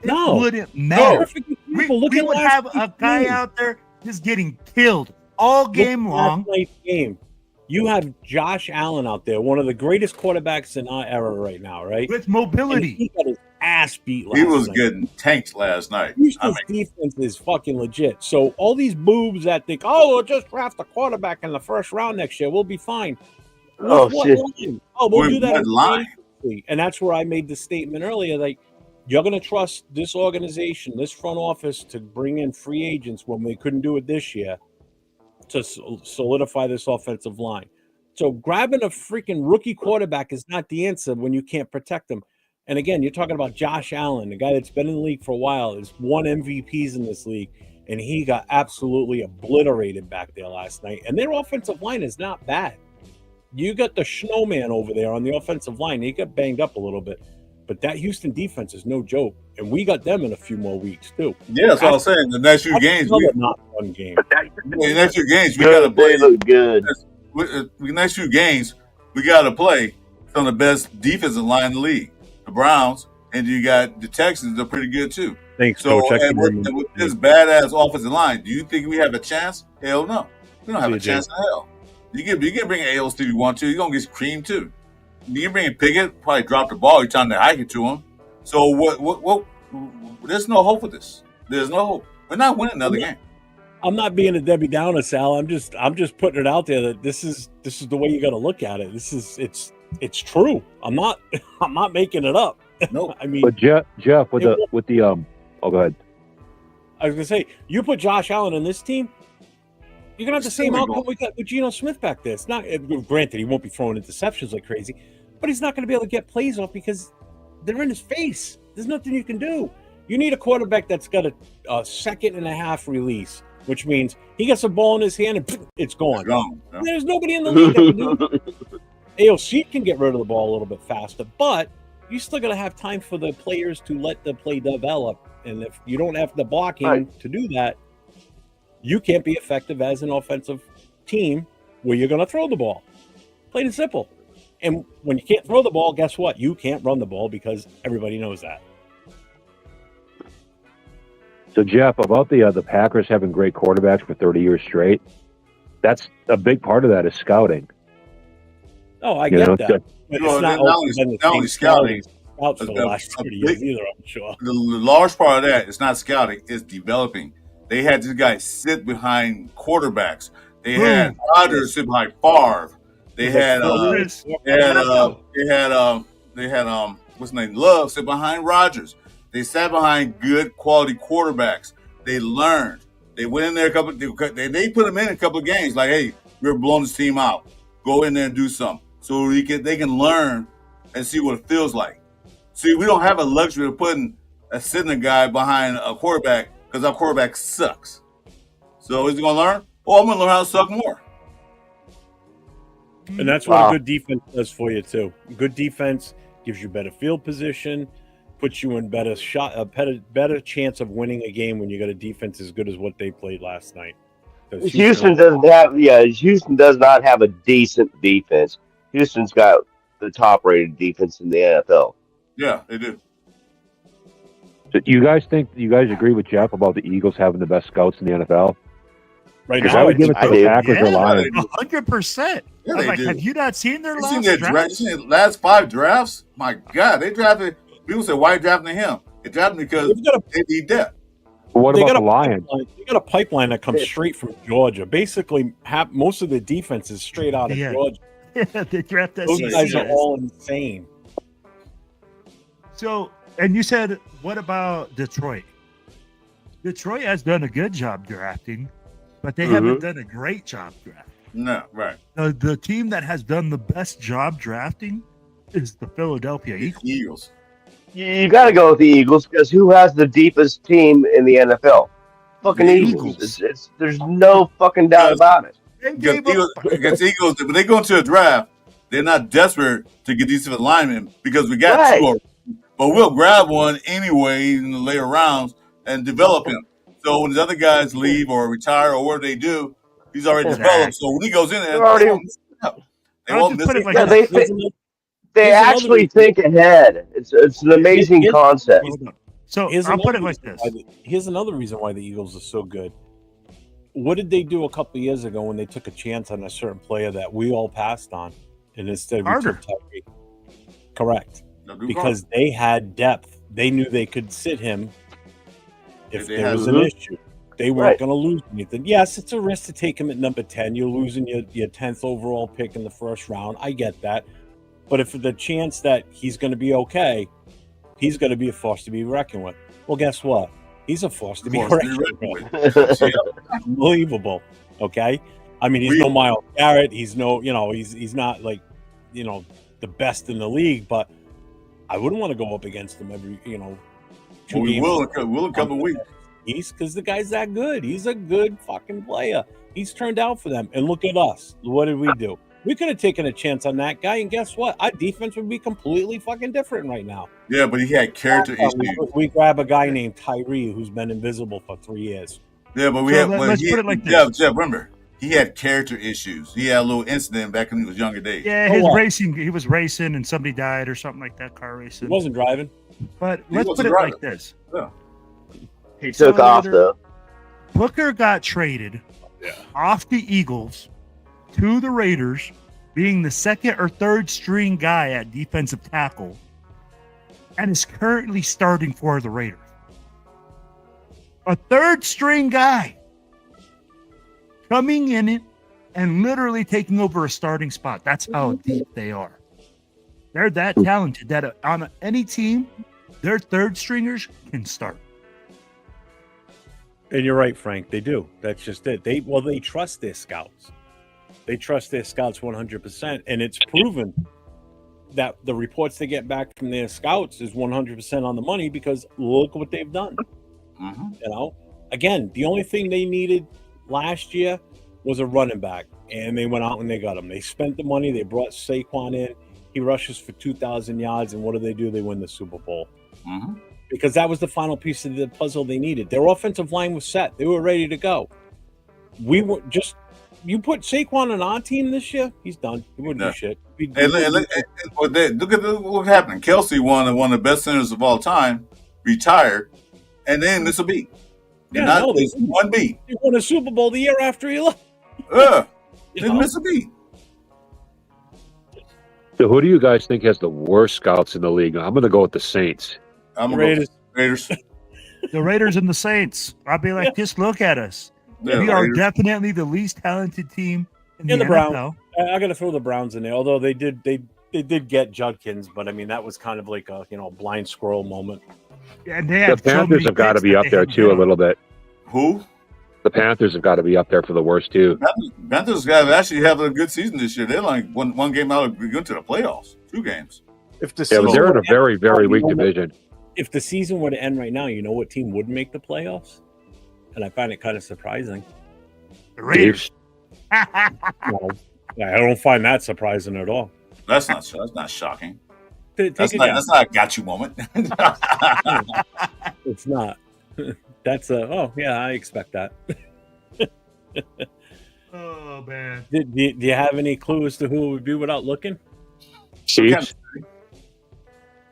It wouldn't matter. We would have a guy out there just getting killed all game long. Last night's game. You have Josh Allen out there, one of the greatest quarterbacks in our era right now, right? With mobility. And he got his ass beat last He was night. getting tanked last night. Houston's defense is fucking legit. So all these boobs that think, we'll just draft a quarterback in the first round next year, we'll be fine. Oh, shit. We'll do that. What line? And that's where I made the statement earlier, like, you're going to trust this organization, this front office, to bring in free agents when we couldn't do it this year to solidify this offensive line. So grabbing a freaking rookie quarterback is not the answer when you can't protect them. And again, you're talking about Josh Allen, the guy that's been in the league for a while, has won MVPs in this league, and he got absolutely obliterated back there last night. And their offensive line is not bad. You got the snowman over there on the offensive line. He got banged up a little bit. But that Houston defense is no joke. And we got them in a few more weeks, too. Yeah, that's what I'm saying. The next few games, not one game. the next few games, we got to play. They look good. The next few games, we got to play some of the best defensive line in the league. The Browns, and you got the Texans. They're pretty good too. Thanks, So, Coach. and with this badass offensive line, do you think we have a chance? Hell no. We don't have a chance in hell. You can bring AOC if you want to. You're going to get creamed too. You can bring in Pickett, probably drop the ball. You're trying to hike it to him. So what? There's no hope for this. There's no hope. We're not winning another game. I'm not being a Debbie Downer, Sal. I'm just putting it out there that this is the way you got to look at it. It's true. I'm not making it up. No. I mean, But Jeff, with the oh, go ahead. I was gonna say, you put Josh Allen in this team, you're gonna have the same outcome we got with Geno Smith back there. It's not, granted, he won't be throwing interceptions like crazy, but he's not gonna be able to get plays off because they're in his face. There's nothing you can do. You need a quarterback that's got a second and a half release, which means he gets a ball in his hand and it's gone. Yeah. There's nobody in the league that can do it. AOC can get rid of the ball a little bit faster, but you still got to have time for the players to let the play develop. And if you don't have the blocking to do that, you can't be effective as an offensive team where you're going to throw the ball. Plain and simple. And when you can't throw the ball, guess what? You can't run the ball because everybody knows that. So, Jeff, about the Packers having great quarterbacks for 30 years straight, that's a big part of that is scouting. Oh, I get that. But it's not only scouting. Scouts for the last 30 years either, I'm sure. The large part of that is not scouting, it's developing. They had this guy sit behind quarterbacks. They had Rodgers sit behind Favre. They had what's his name? Love sit behind Rodgers. They sat behind good quality quarterbacks. They learned. They went in there they put them in a couple of games. Like, hey, we're blowing this team out. Go in there and do something. So they can learn and see what it feels like. See, we don't have a luxury of sitting a guy behind a quarterback because our quarterback sucks. So is he going to learn? Oh, I'm going to learn how to suck more. And that's what a good defense does for you too. Good defense gives you better field position, puts you in better chance of winning a game when you got a defense as good as what they played last night. Houston does not have a decent defense. Houston's got the top-rated defense in the NFL. Yeah, they do. So you guys agree with Jeff about the Eagles having the best scouts in the NFL? Right Because now, I would give it to the Packers or Lions. 100%. Yeah, I'm they like, do. have you not seen their You last seen their draft? you seen their last 5 drafts? My God, they drafted. People say, why are you drafting him? They drafted him because they need depth. But what about the Lions? They got a pipeline that comes straight from Georgia. Basically, most of the defense is straight out of Georgia. Yeah, they draft that. Those guys are all insane. So, and you said, what about Detroit? Detroit has done a good job drafting, but they haven't done a great job drafting. No, right. The team that has done the best job drafting is the Philadelphia Eagles. You got to go with the Eagles because who has the deepest team in the NFL? Fucking The Eagles. There's no fucking doubt about it. Against Eagles, when they go into a draft, they're not desperate to get defensive linemen because we got 2 already. But we'll grab one anyway in the later rounds and develop him. So when the other guys leave or retire or whatever they do, he's already developed. So when he goes in there, they won't miss it. They actually think ahead. It's an amazing concept. So I'll put it like this. Here's another reason why the Eagles are so good. What did they do a couple of years ago when they took a chance on a certain player that we all passed on, and instead we took Tyree? Correct. Because they had depth. They knew they could sit him if there was an issue. They weren't going to lose anything. Yes, it's a risk to take him at number 10. You're losing your 10th overall pick in the first round. I get that. But if the chance that he's going to be okay, he's going to be a force to be reckoned with. Well, guess what? He's a force to be reckoned with. Unbelievable. Okay? I mean, he's no Myles Garrett. He's no, he's not like, the best in the league, but I wouldn't want to go up against him every, 2 games. We'll in a couple of weeks. Because the guy's that good. He's a good fucking player. He's turned out for them. And look at us. What did we do? We could have taken a chance on that guy, and guess what? Our defense would be completely fucking different right now. Yeah, but he had character issues. We grab a guy named Tyree who's been invisible for 3 years. Yeah, but let's put it like this. Jeff, remember, he had character issues. He had a little incident back when he was younger days. Yeah, he was racing and somebody died or something like that, car racing. He wasn't driving. But let's put it like this. Yeah. He took off, though. Booker got traded off the Eagles to the Raiders, being the second or third string guy at defensive tackle, and is currently starting for the Raiders. A third string guy coming in it and literally taking over a starting spot. That's how deep they are. They're that talented that on any team, their third stringers can start. And you're right, Frank. They do. That's just it. They trust their scouts. They trust their scouts 100%, and it's proven that the reports they get back from their scouts is 100% on the money because look what they've done. Again, the only thing they needed last year was a running back, and they went out and they got him. They spent the money. They brought Saquon in. He rushes for 2,000 yards, and what do? They win the Super Bowl. Because that was the final piece of the puzzle they needed. Their offensive line was set. They were ready to go. We were just... You put Saquon on our team this year, he's done. He wouldn't do shit. Look at what happened. Kelsey, one of the best centers of all time, retired, and then miss a beat. One beat. He won a Super Bowl the year after he left. Didn't miss a beat. So who do you guys think has the worst scouts in the league? I'm going to go with the Saints. I'm going to go with Raiders. The Raiders and the Saints. I'll be like, just look at us. Yeah, we are definitely the least talented team in the Browns. NFL. I got to throw the Browns in there, although they did get Judkins, but I mean that was kind of like a blind squirrel moment. And they have the Panthers have got to be up there too a little bit. Who? The Panthers have got to be up there for the worst too. Panthers have actually have a good season this year. They're like one game out of going to the playoffs. 2 games. If the Yeah, season but they're in a would very, very end, weak division. if the season were to end right now, you know what team wouldn't make the playoffs? And I find it kind of surprising. The Raiders. No, I don't find that surprising at all. That's not shocking. Take That's a not guess. that's not a got you moment. It's not. That's a I expect that. Oh man. Do you have any clue as to who it would be without looking? Chiefs.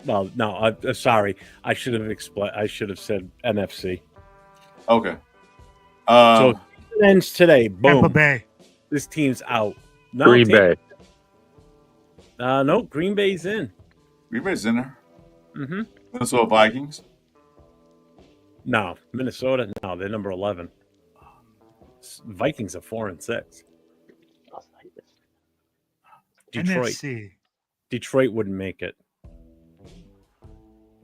Well, no. I'm sorry. I should have said NFC. Okay. So it ends today. Boom. Tampa Bay. This team's out. No, Green Bay. No, Green Bay's in. Green Bay's in there. Mm-hmm. Minnesota Vikings. No, Minnesota. No, they're number 11. Vikings are 4-6. Detroit. NFC. Detroit wouldn't make it.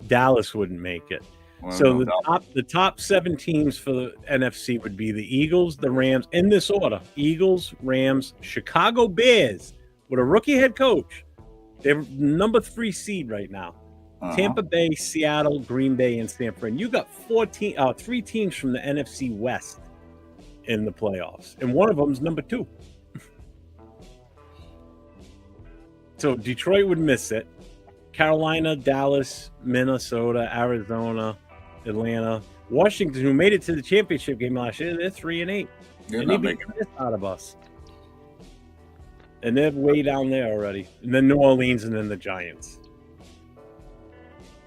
Dallas wouldn't make it. Well, So no, the top 7 teams for the NFC would be the Eagles, the Rams, in this order: Eagles, Rams, Chicago Bears with a rookie head coach. They're number 3 seed right now. Tampa Bay, Seattle, Green Bay, and San Fran. You got 3 teams from the NFC West in the playoffs, and one of them is number 2. So Detroit would miss it. Carolina, Dallas, Minnesota, Arizona, Atlanta, Washington, who made it to the championship game last year, they're 3-8. they're And not they beat making the piss out of us. And they're way down there already. And then New Orleans, and then the Giants.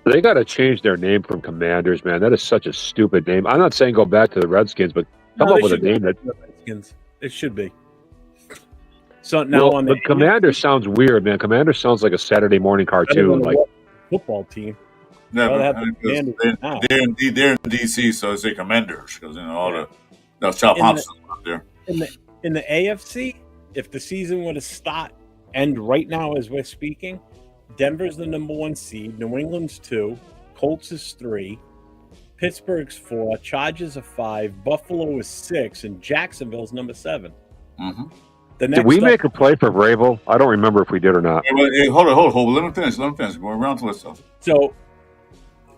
They got to change their name from Commanders, man. That is such a stupid name. I'm not saying go back to the Redskins, but come up with a name that. Redskins. It should be. So now on the Commander sounds weird, man. Commander sounds like a Saturday morning cartoon, like football team. Never. Well, They're in DC, so it's a Commanders because all the Chop In Hops out there. In the AFC, if the season were to end right now as we're speaking, Denver's the number 1 seed, New England's 2, Colts is 3, Pittsburgh's 4, Chargers are 5, Buffalo is 6, and Jacksonville's number 7. Mm-hmm. Did we make a play for Vrabel? I don't remember if we did or not. Hey, hold on. Let me finish. We're around to stuff. So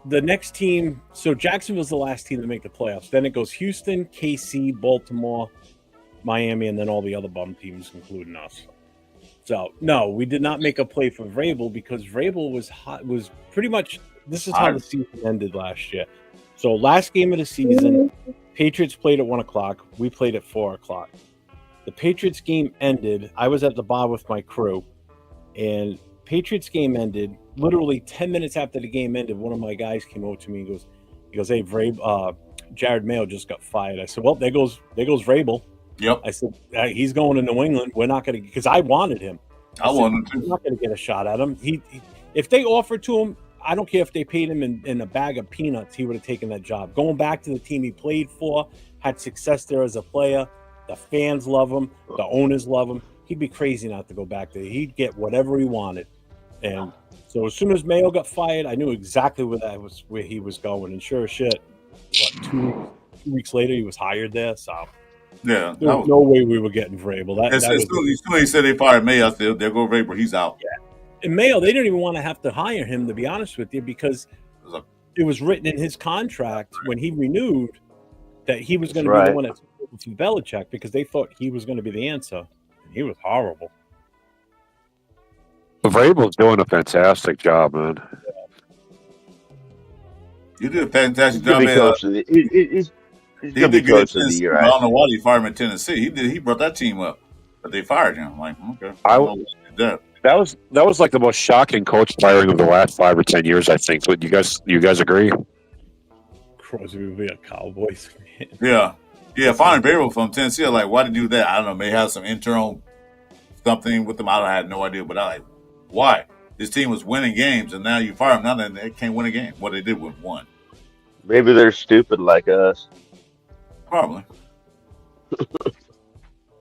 the next team, Jacksonville's the last team to make the playoffs. Then it goes Houston, KC, Baltimore, Miami, and then all the other bum teams, including us. So no, we did not make a play for Vrabel because Vrabel was pretty much. This is how the season ended last year. So last game of the season, Patriots played at 1:00. We played at 4:00. The Patriots game ended. I was at the bar with my crew, and Patriots game ended. Literally 10 minutes after the game ended, one of my guys came over to me and goes, "Hey, Jared Mayo just got fired." I said, "Well, there goes Vrabel." Yep. I said, "He's going to New England. We're not going to," because I wanted him. I wanted to. We're not going to get a shot at him. If they offered to him, I don't care if they paid him in a bag of peanuts, he would have taken that job. Going back to the team he played for, had success there as a player. The fans love him. The owners love him. He'd be crazy not to go back there. He'd get whatever he wanted. And so as soon as Mayo got fired, I knew exactly where he was going. And sure as shit, 2 weeks later, he was hired there. So yeah, there was no way we were getting Vrabel. As soon as he said they fired Mayo, I said, "There go Vrabel. He's out." Yeah. And Mayo, they didn't even want to have to hire him, to be honest with you, because it was written in his contract when he renewed that he was going to be the one that took over from Belichick because they thought he was going to be the answer. And he was horrible. Vrabel's doing a fantastic job, man. You did a fantastic He's job, man. He's going to be coach of the year. I don't know why they fired him in Tennessee. He brought that team up, but they fired him. I'm like, okay, that was like the most shocking coach firing of the last 5 or 10 years, I think. But you guys agree? Crosby would be a Cowboys fan. Yeah. Firing Vrabel from Tennessee, I'm like, why did he do that? I don't know. May have some internal something with them. I had no idea, but I like, why? This team was winning games, and now you fire them. Now they can't win a game. What they did was won. Maybe they're stupid like us. Probably.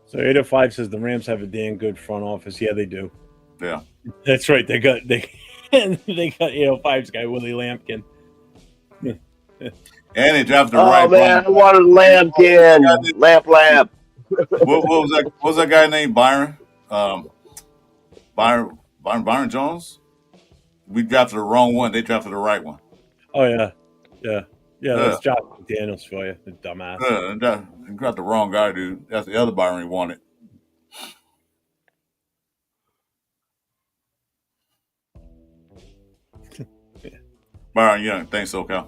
So 805 says the Rams have a damn good front office. Yeah, they do. Yeah, that's right. They got 805's guy Willie Lampkin. And they drafted the right. Oh man, I wanted Lampkin. Lamp. What was that guy named Byron? Byron Jones. we drafted the wrong one. They drafted the right one. Oh yeah. That's Josh Daniels for you, the dumbass. They got the wrong guy, dude. That's the other Byron he wanted. Byron Young, thanks, SoCal.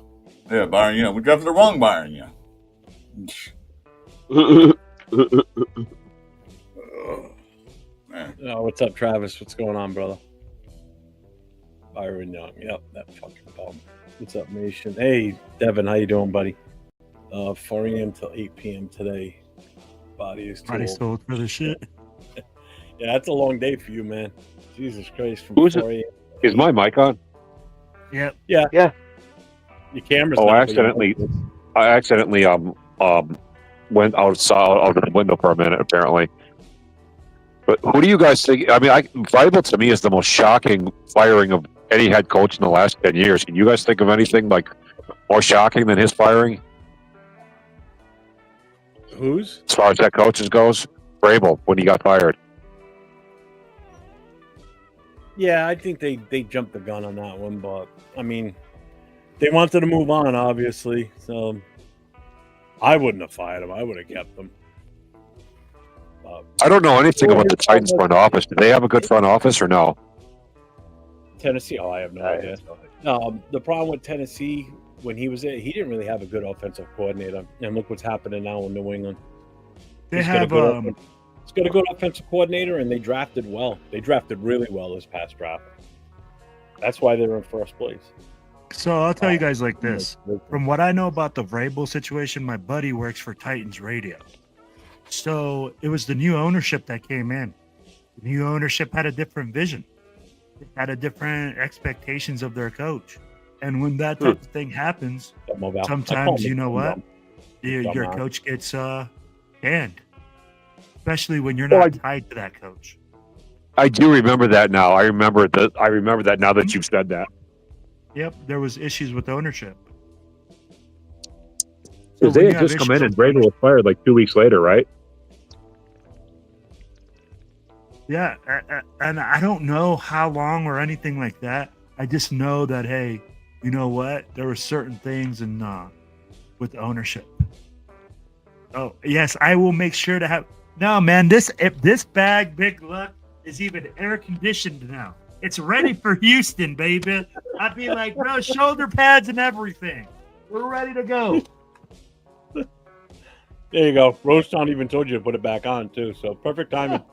Yeah, Byron Young. We drafted the wrong Byron Young. Man. Oh, what's up, Travis? What's going on, brother? Byron Young. Yep, that fucking bum. What's up, nation? Hey, Devin, how you doing, buddy? 4 a.m. till 8 p.m. today. Body is sold for the shit. Yeah, that's a long day for you, man. Jesus Christ. From Who's 4 a.m. Is my mic on? Yep. Yeah. Yeah. Your camera's Oh, not, I accidentally went outside out of the window for a minute, apparently. But who do you guys think? I mean, Vrabel to me is the most shocking firing of any head coach in the last 10 years. Can you guys think of anything like more shocking than his firing? Whose? As far as head coaches goes, Vrabel when he got fired. Yeah, I think they jumped the gun on that one, but I mean, they wanted to move on, obviously. So I wouldn't have fired him. I would have kept him. I don't know anything about the Titans front office. Do they have a good front office or no? Tennessee? Oh, I have no idea. The problem with Tennessee when he was there, he didn't really have a good offensive coordinator. And look what's happening now in New England. They have He's got a good offensive coordinator, and they drafted well. They drafted really well this past draft. That's why they're in first place. So I'll tell you guys like this. From what I know about the Vrabel situation, my buddy works for Titans Radio. So it was the new ownership that came in. The new ownership had a different vision. It had a different expectations of their coach. And when that type of thing happens, sometimes you know what? Your coach gets canned. Especially when you're not tied to that coach. I do remember that now. I remember that now that you've said that. Yep, there was issues with ownership. Because they had just come in and Vrabel was fired like 2 weeks later, right? Yeah, and I don't know how long or anything like that. I just know that, hey, you know what? There were certain things with ownership. Oh, yes, I will make sure to have... No, man, if this bag, Big Luck, is even air conditioned now. It's ready for Houston, baby. I'd be like, bro, shoulder pads and everything. We're ready to go. There you go. Roaston even told you to put it back on, too. So perfect timing.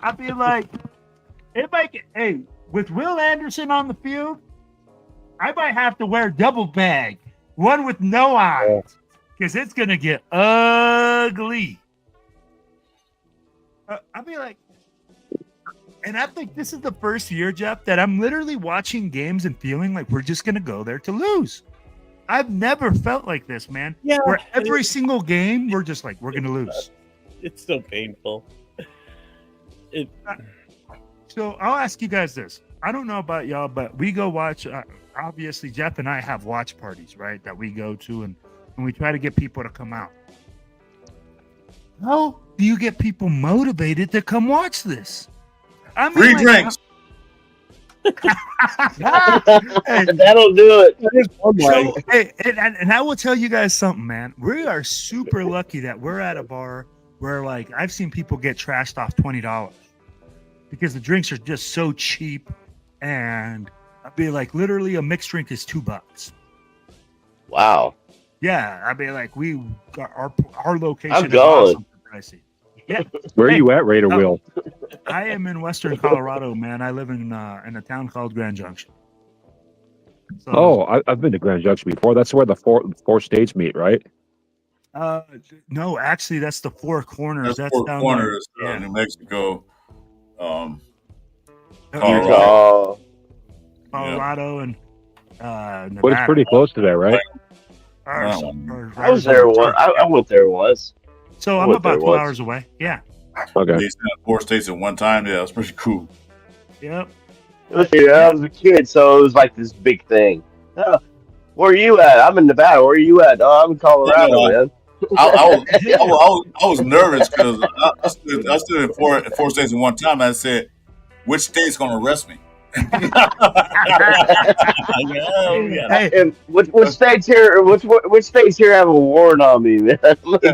I'd be like, hey, with Will Anderson on the field, I might have to wear double bag. One with no eyes, because it's going to get ugly. I'll be like, and I think this is the first year, Jeff, that I'm literally watching games and feeling like we're just going to go there to lose. I've never felt like this, man. Yeah. Where every single game, we're just like, we're going to lose. It's still painful. So I'll ask you guys this. I don't know about y'all, but we go watch... obviously, Jeff and I have watch parties, right, that we go to, and we try to get people to come out. How do you get people motivated to come watch this? I mean, free drinks. That'll do it. So, hey, and I will tell you guys something, man. We are super lucky that we're at a bar where, like, I've seen people get trashed off $20 because the drinks are just so cheap, and I'd be like, literally, a mixed drink is $2. Wow. Yeah, I mean, like, our location I'm is going. awesome for pricey. Yeah. Where are you at, Raider Will? I am in Western Colorado, man. I live in a town called Grand Junction. So, I've been to Grand Junction before. That's where the four states meet, right? No, actually, that's the Four Corners. That's That's Four down Corners, there. Yeah. New Mexico, Utah. Colorado and Nevada. But it's pretty close to there, right? I was there once. I went there once. So I'm about 2 hours away. Yeah. Okay. They sent 4 states at one time. Yeah, that's pretty cool. Yep. Yeah, I was a kid, so it was like this big thing. Where are you at? I'm in Nevada. Where are you at? Oh, I'm in Colorado, man. I was nervous because I stood in four states at one time. And I said, "Which state's going to arrest me?" Yeah. Hey, And which states here? Which states here have a warrant on me, man?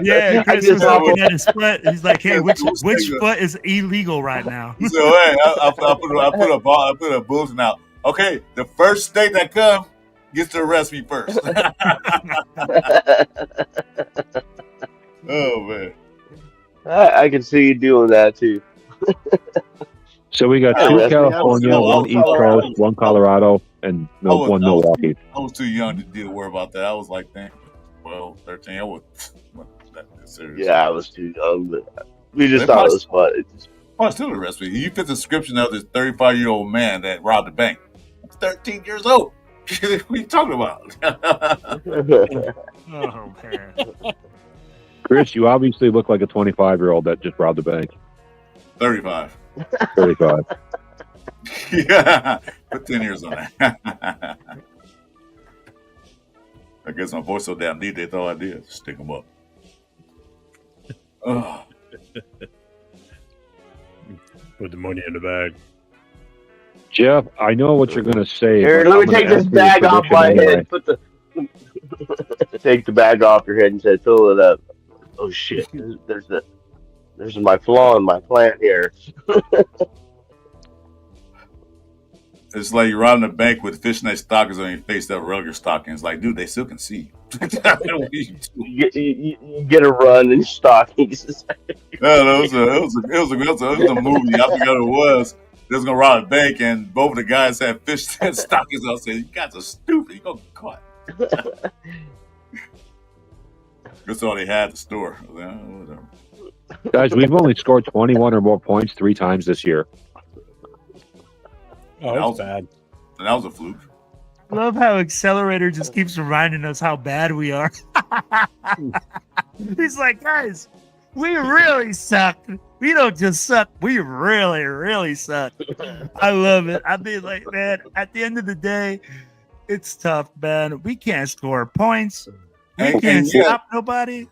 yeah, I Chris just was looking at his foot. He's like, "Hey, which State- foot is illegal right now?" So hey, I put a bulletin out. Okay, the first state that comes gets to arrest me first. Oh man. I can see you doing that too. So we got Yeah, two arrest me. I was California, one East Colorado. Coast, one Colorado, and one Milwaukee. I was too young to deal worry about that. I was like, dang, 12, 13. I was that serious. Yeah, I was too young, but we just They thought it was fun. It just, probably still arrest me. You fit the description of this 35-year-old man that robbed a bank. I'm 13 years old. What are you talking about? Oh man. Chris, you obviously look like a 25-year-old that just robbed a bank. 35. 35. Yeah, put 10 years on that. I guess my voice so damn deep, they thought I did. Stick them up. Oh, Put the money in the bag. Jeff, I know what you're going to say. here, but let me I'm gonna take this ask you a bag off prediction my anyway. head. Put the take the bag off your head and say, fill it up. Oh shit! There's my flaw in my plant here. it's like you're robbing a bank with fishnet stockings on your face that rubber stockings. Like, dude, they still can see. What are you doing? You get a run in stockings. No, it was a movie. I forgot what it was. They was gonna rob a bank, and both of the guys had fish stockings. I said, "You guys are stupid. You gonna get caught." That's all they had at the store. I was like, oh, whatever. Guys, we've only scored 21 or more points 3 times this year. Oh, That was- it's bad. And that was a fluke. I love how Accelerator just keeps reminding us how bad we are. He's like, guys, we really suck. We don't just suck. We really, really suck. I love it. I mean, like, man, at the end of the day, it's tough, man. We can't score points. We And- can't and yet- stop nobody.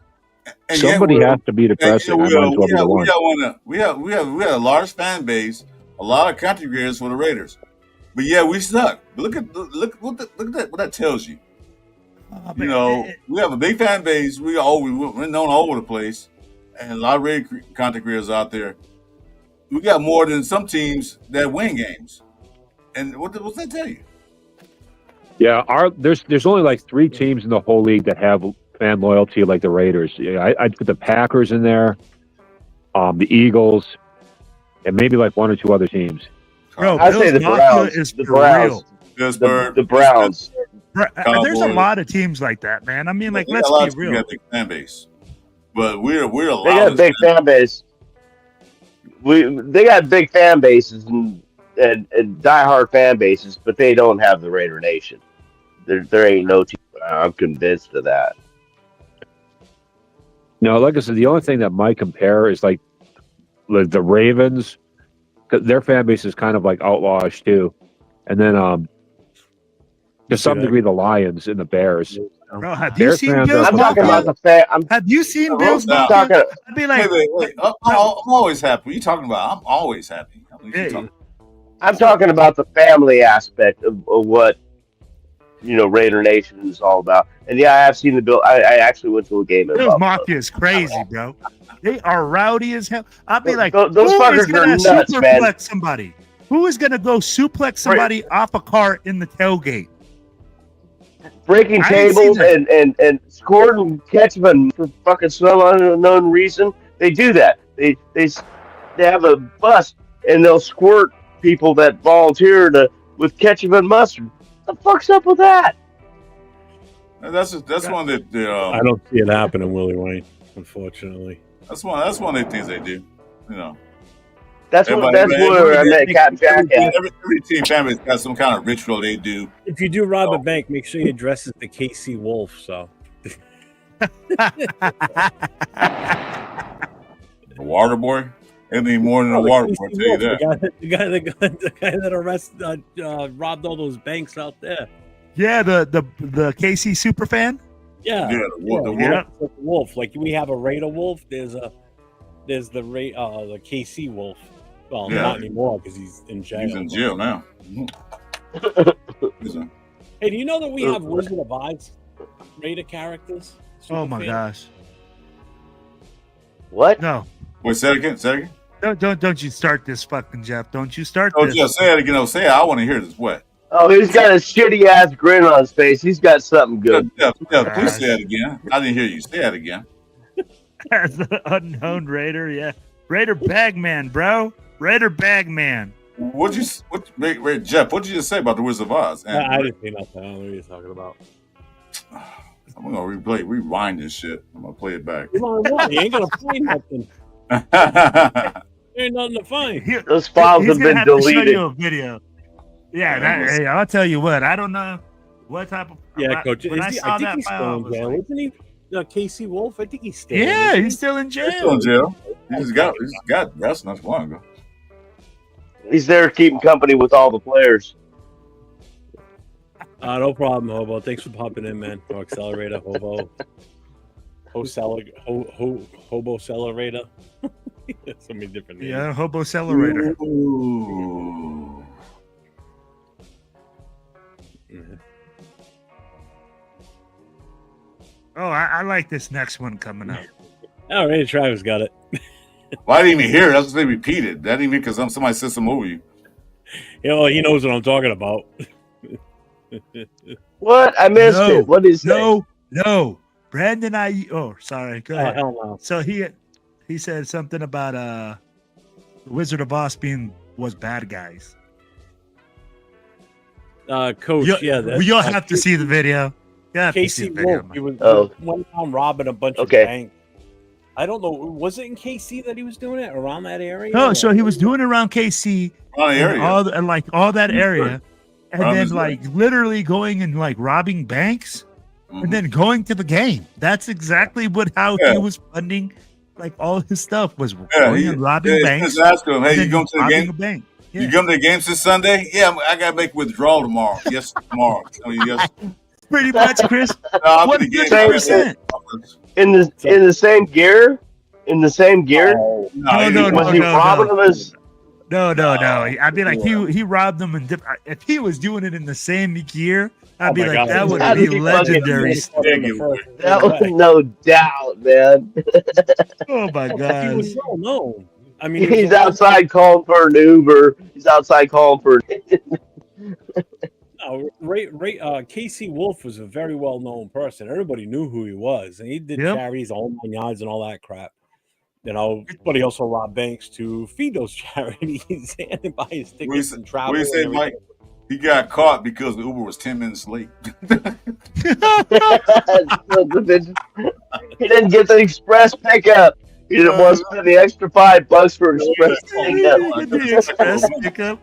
And yet Somebody we're- has to be depressing. I might as well be the one. we have a large fan base, a lot of country gears for the Raiders, but yeah, we suck. But look at that. What that tells you. Oh, You man, know, we have a big fan base. We're known all over the place, and a lot of Raider content creators out there. We got more than some teams that win games. And what's that tell you? Yeah, there's only like 3 teams in the whole league that have fan loyalty like the Raiders. Yeah, I'd put the Packers in there, the Eagles, and maybe like 1 or 2 other teams. bro, I say Bills the Mafia Browns. is The for Browns. real. Pittsburgh, The Browns. There's a Cowboys. lot of teams like that, man. I mean, like, We got let's a lot be of teams real. that got a big fan base, but we're They allowed. got a big fan base. They got big fan bases and diehard fan bases, but they don't have the Raider Nation. There ain't no team. I'm convinced of that. No, like I said, the only thing that might compare is like the Ravens, 'cause their fan base is kind of like outlawish too, and then to some degree the Lions and the Bears. Bro, have Their you seen fans Bills are I'm talking Mafia? about the fan. Have you seen I'm Bills not Mafia? talking. I'd be like, Wait. I'm always happy. What are you talking about? I'm always happy. What are you hey, talking- I'm talking about the family aspect of what Raider Nation is all about. And yeah, I have seen the Bill. I actually went to a game in Bills Buffalo. Mafia is crazy, bro. They are rowdy as hell. I'd be like, Those who is fuckers gonna are nuts, man. superplex somebody? Who is gonna go suplex somebody off a cart in the tailgate? Breaking I ain't seen tables and scoring ketchup for fucking some unknown reason. They do that. They have a bus and they'll squirt people that volunteer with ketchup and mustard. What the fuck's up with that? That's one that I don't see it happening, Willie Wayne, unfortunately. that's one of the things they do. You know, That's Everybody- where I met Captain Jack at. every team family has got some kind of ritual they do. If you do rob a bank, make sure you dress as the KC Wolf. So The water boy, anything more than a water boy. I'll tell you that. The guy that arrested, robbed all those banks out there. Yeah, the KC superfan. Yeah, the Yeah. wolf. Like we have a Raider wolf. There's the KC wolf. Well, Yeah. not anymore because he's in jail. He's in but- jail now. He's in- Hey, do you know that we have Wizard of Oz Raider characters? Oh my Superfan? gosh. What? No. Wait, say it again. Say it again. Don't you start this fucking Jeff. Don't you start Oh, this. Jeff, say it again. Oh, say it. I want to hear this. What? Oh, he's got a shitty ass grin on his face. He's got something good. Jeff, please gosh. say it again. I didn't hear you. Say it again. As an unknown Raider, yeah. Raider Bagman, bro. Raider Bagman. Jeff, what'd you just say about the Wizard of Oz? And I didn't say nothing. I don't know what you're talking about. I'm gonna rewind this shit. I'm gonna play it back. Come on, what? You ain't gonna find nothing. There ain't nothing to find. Those files He's have gonna been have to show deleted. you a video. Yeah, hey, I'll tell you what. I don't know what type of. Yeah, Coach. When I saw that he's file, I still in was jail, like, isn't he? KC Wolf. I think he's still. yeah, in, he's still in He's still in jail. jail. He's got that's not long ago. He's there keeping company with all the players. No problem, Hobo. Thanks for popping in, man. Or Accelerator, Hobo. Hobo Accelerator. So many different names. Yeah, Hobo Accelerator. Ooh. Mhm. Oh, I like this next one coming up. All right, Travis got it. Well, I didn't even hear it. That's what they repeated. That didn't even because somebody said some over you. You know, he knows what I'm talking about. What? I missed it. What is that? No. Brandon, oh, sorry. Go ahead. Hell no. So he said something about the Wizard of Oz was bad guys. Coach, You'll have to see the video. You have to see KC the video. Wolf. He was Oh. went down robbing a bunch Okay. of banks. I don't know. Was it in KC that he was doing it around that area? No, so he was doing it around KC Around the and area. all that area, and Around then his like literally going and like robbing banks, Mhm. and then going to the game. That's exactly how Yeah. he was funding like all his stuff was Yeah, going and robbing banks. Just ask him, hey, and you then going to the robbing game? a bank. You Yeah. come to the games this Sunday? Yeah, I got to make withdrawal tomorrow. Yes, tomorrow. Yes. Pretty much, Chris. I'll be the game. 100%. In the same gear? In the same gear? No, Was he robbing them as? No. I'd be like, he robbed them, and if he was doing it in the same gear, I'd Oh be my like, God. that would That'd be be fucking legendary. That was no doubt, man. Oh my He was well known. I mean, He's outside calling for an Uber. He's outside calling for. No, KC Wolf was a very well known person. Everybody knew who he was, and he did Yep. charities, all 9 yards, and all that crap. You know, but he also robbed banks to feed those charities and buy his tickets and travel. What do you say, and Mike? He got caught because the Uber was 10 minutes late. He didn't get the express pickup. He didn't want to spend the extra $5 for express pickup. The express pickup.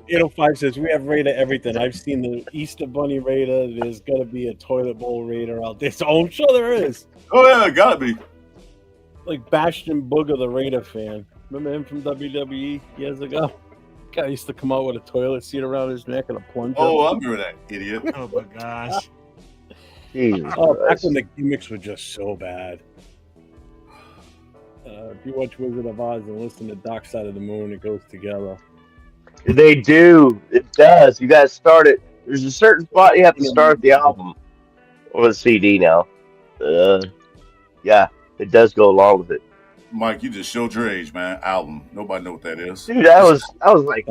805 says we have Raider everything. I've seen the Easter Bunny Raider. There's got to be a toilet bowl Raider out there. So I'm sure there is. Oh, yeah, gotta be. Like Bastion Booger, the Raider fan. Remember him from WWE years ago? Guy used to come out with a toilet seat around his neck and a plunger. Oh, I remember that, idiot. Oh my gosh. Jesus Oh, back Christ. when the gimmicks were just so bad. If you watch Wizard of Oz and listen to Dark Side of the Moon, it goes together. They do. It does. You got to start it. There's a certain spot you have to start the album or the CD now. Yeah, it does go along with it. Mike, you just showed your age, man. Album. Nobody know what that is. Dude, I was like,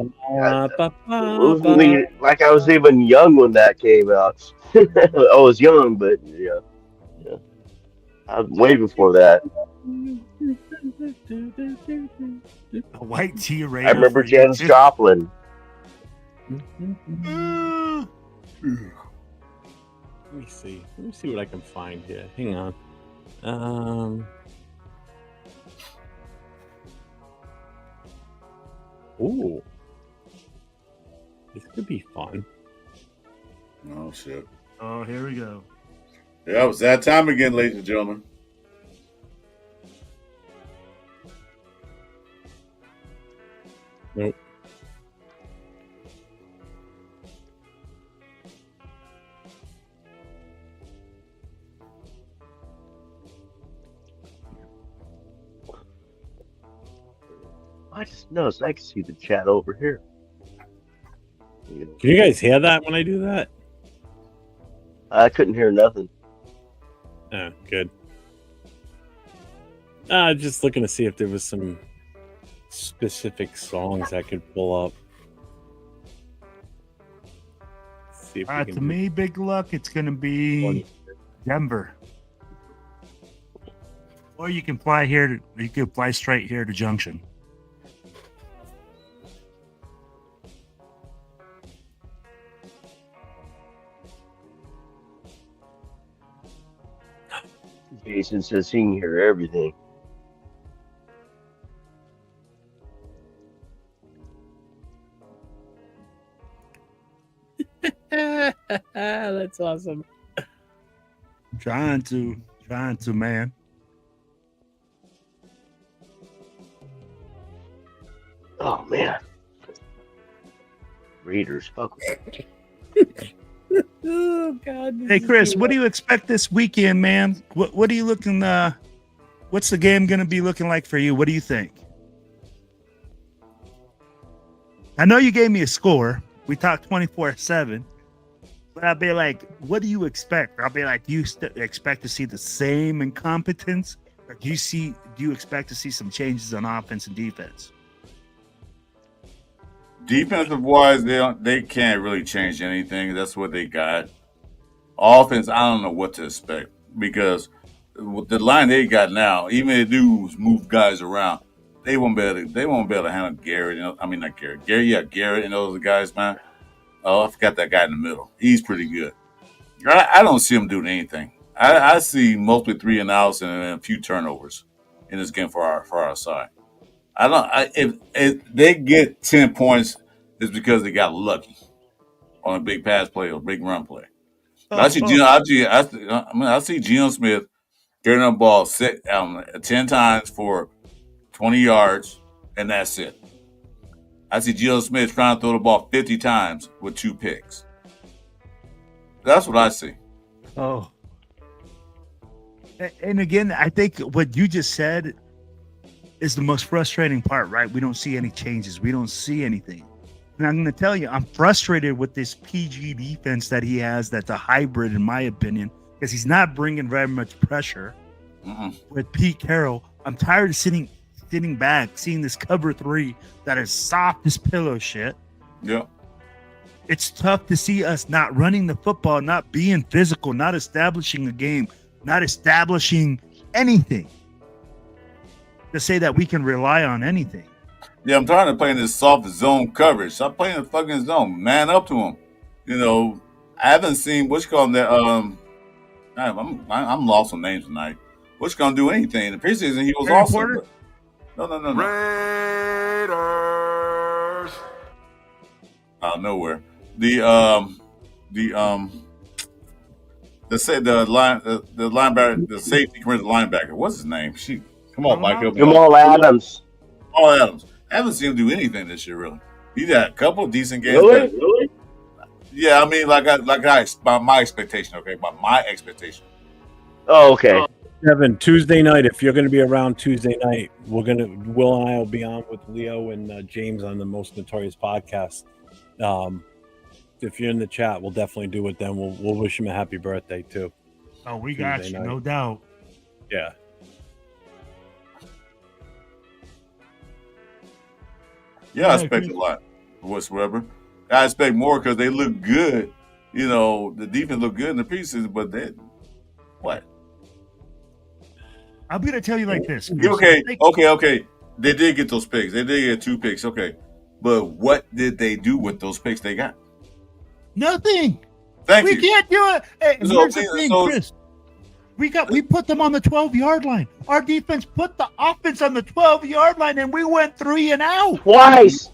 like I was even young when that came out. I was young, but yeah. I was way before that. A white T Raider. I remember Janis Joplin. Uh, Let me see. Let me see what I can find here. Hang on. Ooh. This could be fun. Oh, shit. Oh, here we go. Yeah, it was that time again, ladies and gentlemen. Nope. I just noticed I can see the chat over here. Can you guys hear that when I do that? I couldn't hear nothing. Oh, good. Just looking to see if there was some specific songs I could pull up. See if we To can me, big luck, it's going to be Denver. Or you can fly here. You can fly straight here to Junction. Jason says he can hear everything. That's awesome. Trying to, man. Oh man, Raiders, fuck. Oh God. Hey Chris, what do you expect this weekend, man? What are you looking? What's the game going to be looking like for you? What do you think? I know you gave me a score. We talked 24-7. But I'll be like, what do you expect? I'll be like, do you expect to see the same incompetence? Or do you expect to see some changes on offense and defense? Defensive wise, they can't really change anything. That's what they got. Offense, I don't know what to expect because with the line they got now, even if they do move guys around, they won't be able to handle Garrett. I mean, not Garrett. Garrett and those guys, man. Oh, I forgot that guy in the middle. He's pretty good. I don't see him doing anything. I see mostly 3 and outs and a few turnovers in this game for our side. If they get 10 points, it's because they got lucky on a big pass play or big run play. I see Geno Smith getting the ball 10 times for 20 yards, and that's it. I see Geno Smith trying to throw the ball 50 times with 2 picks. That's what I see. Oh. And again, I think what you just said is the most frustrating part, right? We don't see any changes. We don't see anything. And I'm going to tell you, I'm frustrated with this PG defense that he has that's a hybrid, in my opinion, because he's not bringing very much pressure. With Pete Carroll, I'm tired of sitting back, seeing this cover 3 that is soft as pillow shit. Yeah. It's tough to see us not running the football, not being physical, not establishing a game, not establishing anything to say that we can rely on anything. Yeah, I'm trying to play in this soft zone coverage. Stop playing the fucking zone. Man up to him. I haven't seen what's called that. I'm lost on names tonight. What's gonna do anything in the preseason? He was Harry awesome. Porter? No. Raiders. Out of nowhere. The linebacker, the safety commercial linebacker. What's his name? Come on, Mike. Help me out. Jamal Adams. Jamal Adams. I haven't seen him do anything this year, really. He had a couple of decent games. Really? Yeah, I mean, by my expectation, okay, by my expectation. Oh, okay. Kevin, Tuesday night, if you're going to be around Tuesday night, Will and I will be on with Leo and James on the Most Notorious podcast. If you're in the chat, we'll definitely do it then. We'll wish him a happy birthday, too. Oh, we got Tuesday you, night. no doubt. Yeah. Yeah, I expect a lot whatsoever. I expect more because they look good. The defense looked good in the preseason, but what? I'm going to tell you like this. Okay. They did get those picks. They did get 2 picks. Okay. But what did they do with those picks they got? Nothing. Thank We you. can't do it. Hey, So- here's the thing, so- Chris. We put them on the 12-yard line. Our defense put the offense on the 12-yard line, and we went 3 and out. Twice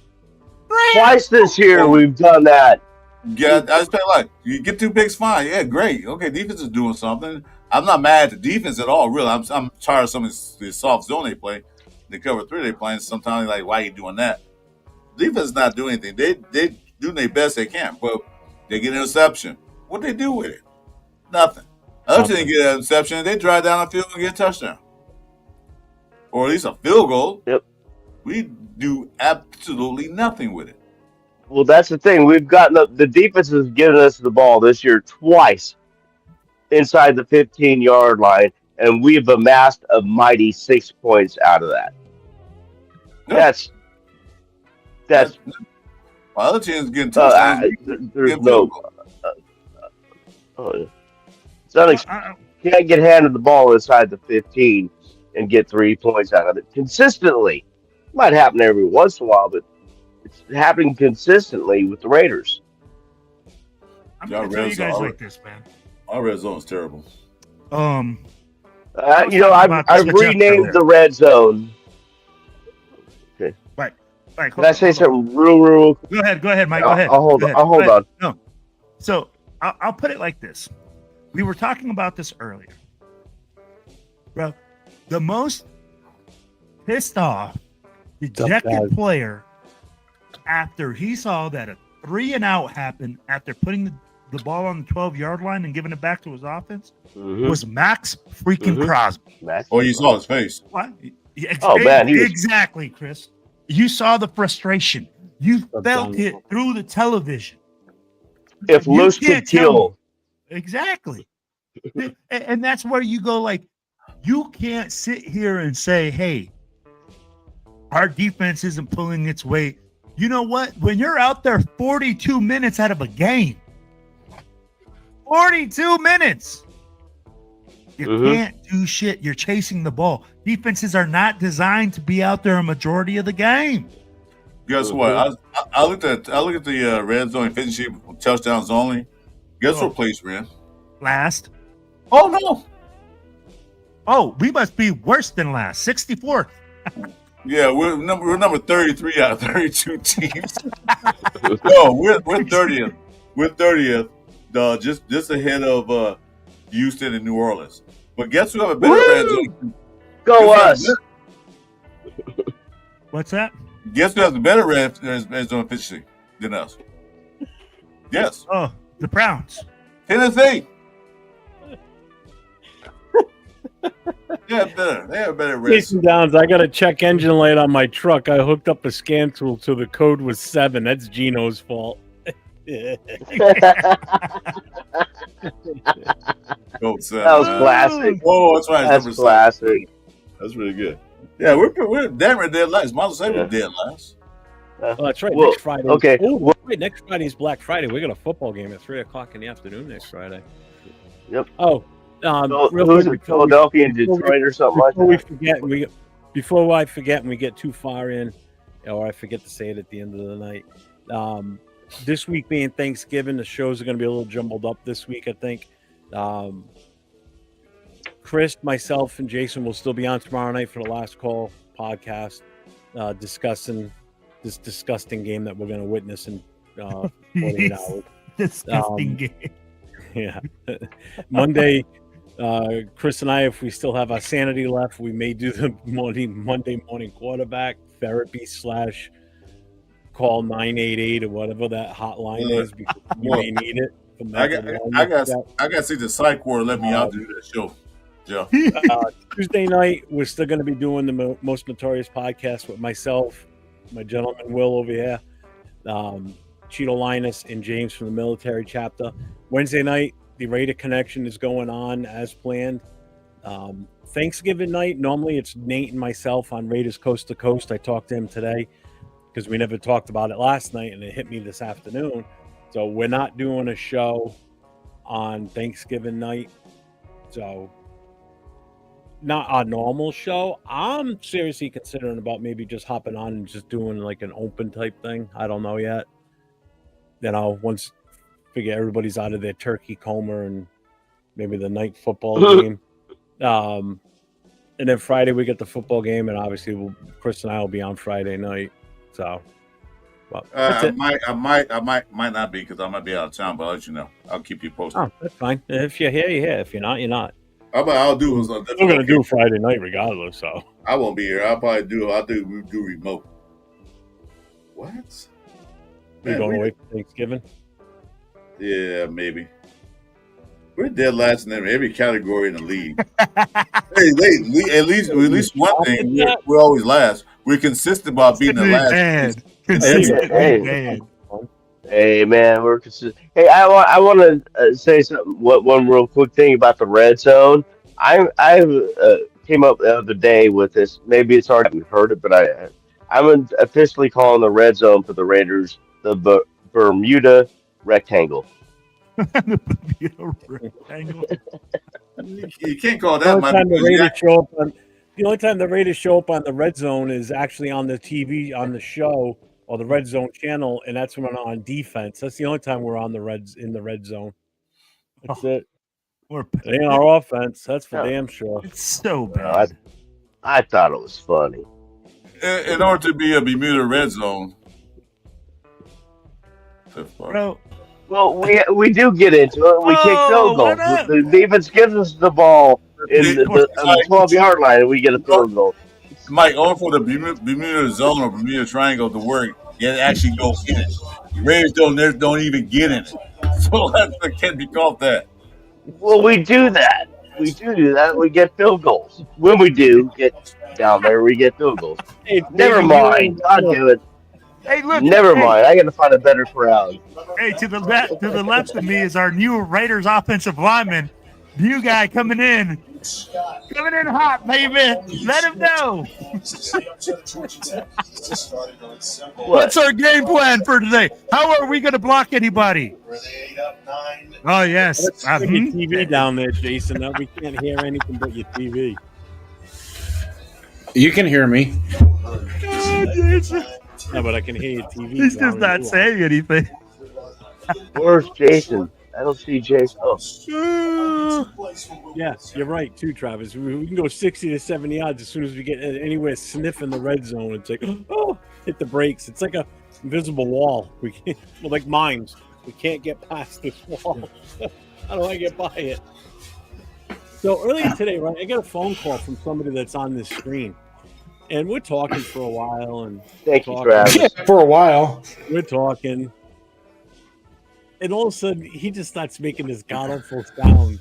this year we've done that. Yeah, I just like you get 2 picks, fine. Yeah, great. Okay, defense is doing something. I'm not mad at the defense at all, really. I'm tired of some of the soft zone they play. The cover 3 they play. Sometimes like, why are you doing that? Defense is not doing anything. They do their best they can, but they get an interception. What they do with it? Nothing. Other team get an interception, they drive down the field and get a touchdown, or at least a field goal. Yep. We do absolutely nothing with it. Well, that's the thing. We've gotten the defense has given us the ball this year twice inside the 15-yard line, and we've amassed a mighty 6 points out of that. Yeah. That's While other teams getting touchdowns, there's getting no. field goals. It's unexpected. Can't get handed the ball inside the 15 and get 3 points out of it consistently. It might happen every once in a while, but it's happening consistently with the Raiders. I'm going to tell you guys like this, man. Our red zone is terrible. I've renamed the red zone. Okay. Right. Can I say something real? Go ahead, Mike. Go ahead. I'll hold on. No. So I'll put it like this. We were talking about this earlier. Bro, the most pissed off, dejected player after he saw that a 3-and-out happened after putting the ball on the 12-yard line and giving it back to his offense was Max freaking Crosby. Oh, you saw his face. What? Man, exactly, Chris. You saw the frustration. You felt it through the television. If loose could kill. Exactly. And that's where you go, like, you can't sit here and say, hey, our defense isn't pulling its weight. You know what? When you're out there 42 minutes out of a game, 42 minutes, you can't do shit. You're chasing the ball. Defenses are not designed to be out there a majority of the game. Guess what? I looked at the red zone efficiency touchdowns only. Guess what place we're in? Last. Oh no. Oh, we must be worse than last. 64th. Yeah, we're number 33 out of 32 teams. No, we're 30th. We're 30th. Just ahead of Houston and New Orleans. But guess who have a better red zone? Go us. What's that? Guess who has a better red zone efficiency than us? Yes. Oh, the Browns. Tennessee. They have better red Jason Downs, I got a check engine light on my truck. I hooked up a scan tool so the code was 7. That's Gino's fault. That was classic. Oh, that's right. That's classic. That's really good. Yeah, we're damn near dead last. Might as well say we're dead last. Oh, that's right. Well, next Friday. okay. Oh, wait, next Friday's Black Friday. We got a football game at 3:00 in the afternoon next Friday. Yep. Oh, who's in Philadelphia and Detroit or something like that? Before I forget and we get too far in, or I forget to say it at the end of the night. This week being Thanksgiving, the shows are going to be a little jumbled up this week, I think. Chris, myself, and Jason will still be on tomorrow night for the Last Call podcast, discussing this disgusting game that we're going to witness in 48 hours. Disgusting game. Yeah. Monday, Chris and I, if we still have our sanity left, we may do the Monday morning quarterback therapy / call 988 or whatever that hotline is because you may need it. I got to see the psych ward let me out to do that show. Yeah. Tuesday night, we're still going to be doing the Most Notorious podcast with myself, my gentleman Will over here, Cheeto Linus, and James from the military chapter. Wednesday night, the Raider Connection is going on as planned. Thanksgiving night, normally it's Nate and myself on Raiders Coast to Coast. I talked to him today because we never talked about it last night, and it hit me this afternoon. So we're not doing a show on Thanksgiving night. So not a normal show. I'm seriously considering about maybe just hopping on and just doing like an open type thing. I don't know yet. Once figure everybody's out of their turkey coma and maybe the night football game. And then Friday we get the football game, and obviously Chris and I will be on Friday night. So that's it. I might not be because I might be out of town, but I'll let you know. I'll keep you posted. Oh, that's fine. If you're here, you're here. If you're not, you're not. I'll do. We're gonna do Friday night regardless. So I won't be here. I'll do remote. What? We're going away for Thanksgiving. Yeah, maybe. We're dead last in every category in the league. Hey, at least one thing, we're always last. we're consistent about being the last. Bad. Hey. Bad. Hey man, we're consistent. Hey, I want to say something. One real quick thing about the red zone. I came up the other day with this. Maybe it's already haven't heard it, but I'm officially calling the red zone for the Raiders the Bermuda rectangle. Rectangle. You can't call The that only my. time the Raiders show up on the only time the Raiders show up on the red zone is actually on the TV on the show or the red zone channel, and that's when we're on defense. That's the only time we're on the in the red zone. That's it. We're It ain't our offense. That's for No. damn sure. It's so I, bad. I thought it was funny. In order to be a Bermuda red zone, Bro, Well, we do get into it. We kick field why goals. not? The defense gives us the ball in on the 12-yard line, and we get a field goal. Mike, in order for the Bermuda zone or Bermuda triangle to work, you have to actually go in it. The Raiders don't even get in it, so that can't be called that. Well, we do that. We do that. We get field goals. When we do get down there, we get field goals. Hey, Never maybe mind. God damn it. Hey, look. Never hey, mind. I got to find a better crowd. Hey, to the left of me is our new Raiders offensive lineman. New guy coming in hot, baby. Let him know. What's our game plan for today? How are we going to block anybody? Oh yes, Let's bring your TV down there, Jason. We can't hear anything but your TV. You can hear me. Oh, Jason. Yeah, but I can hear your TV. He's just not saying anything. Where's Jason? I don't see Jason. Oh, Yeah, you're right too, Travis. We can go 60 to 70 yards as soon as we get anywhere sniffing the red zone. It's like, oh, hit the brakes. It's like a invisible wall. We can't, well, like mines. We can't get past this wall. How do I get by it? So earlier today, right, I got a phone call from somebody that's on this screen, and we're talking for a while. And thank you, Travis. Yeah, for a while. we're talking, and all of a sudden he just starts making this god awful sound.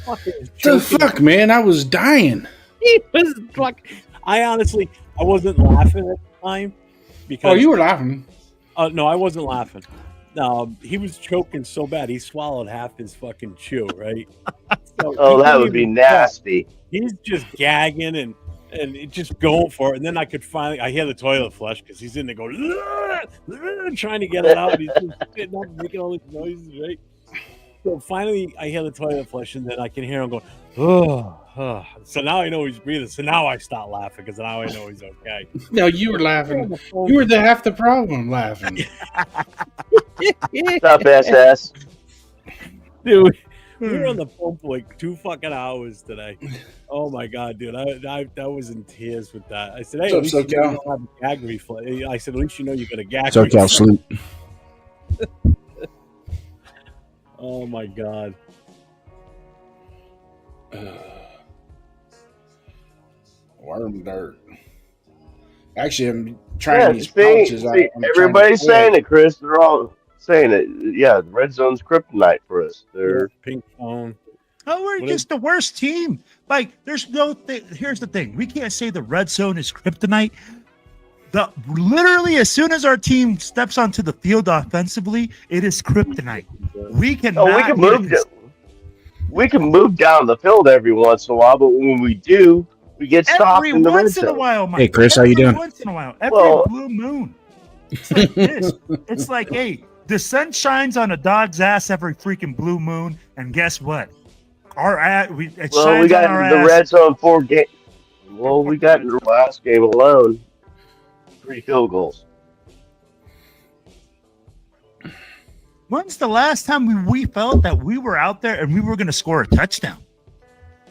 Fucking The choking. fuck, man? I was dying. He was like, I wasn't laughing at the time because Oh, you were laughing. no, I wasn't laughing. No, he was choking so bad he swallowed half his fucking chew, right? So Oh, he that couldn't would be even nasty. talk. He's just gagging and it just going for it, and then I hear the toilet flush because he's in there going trying to get it out. He's just sitting up making all these noises, right? So finally, I hear the toilet flush, and then I can hear him going, oh. So now I know he's breathing. So now I start laughing because now I know he's okay. No, you were laughing. You were half the problem laughing. What's up, SS? Dude, we were on the phone for like 2 fucking hours today. Oh my god, dude, I was in tears with that. I said, hey, at least you know you don't have a gag reflex. I said, at least you know you got a gag So I'll reflex. sleep. Oh my god. Worm dirt. Actually, I'm trying these See, pouches out. I'm everybody's trying to saying it, Chris. They're all saying it. Yeah, the red zone's kryptonite for us. They're Pink phone. Oh, we're What just the worst team. Like, there's no thing. Here's the thing: we can't say the red zone is kryptonite. Literally, as soon as our team steps onto the field offensively, it is kryptonite. We can. we can move. We can move down the field every once in a while, but when we do, we get stopped in the red once in a zone. while, Mike. Hey, Chris, how you doing? Once in a while, every Well- blue moon. It's like this. It's like, hey, the sun shines on a dog's ass every freaking blue moon, and guess what? Our ass, it Well, shines we got on our the ass. red zone 4 game. Well, we got in the last game alone 3 field goals. When's the last time we felt that we were out there and we were going to score a touchdown?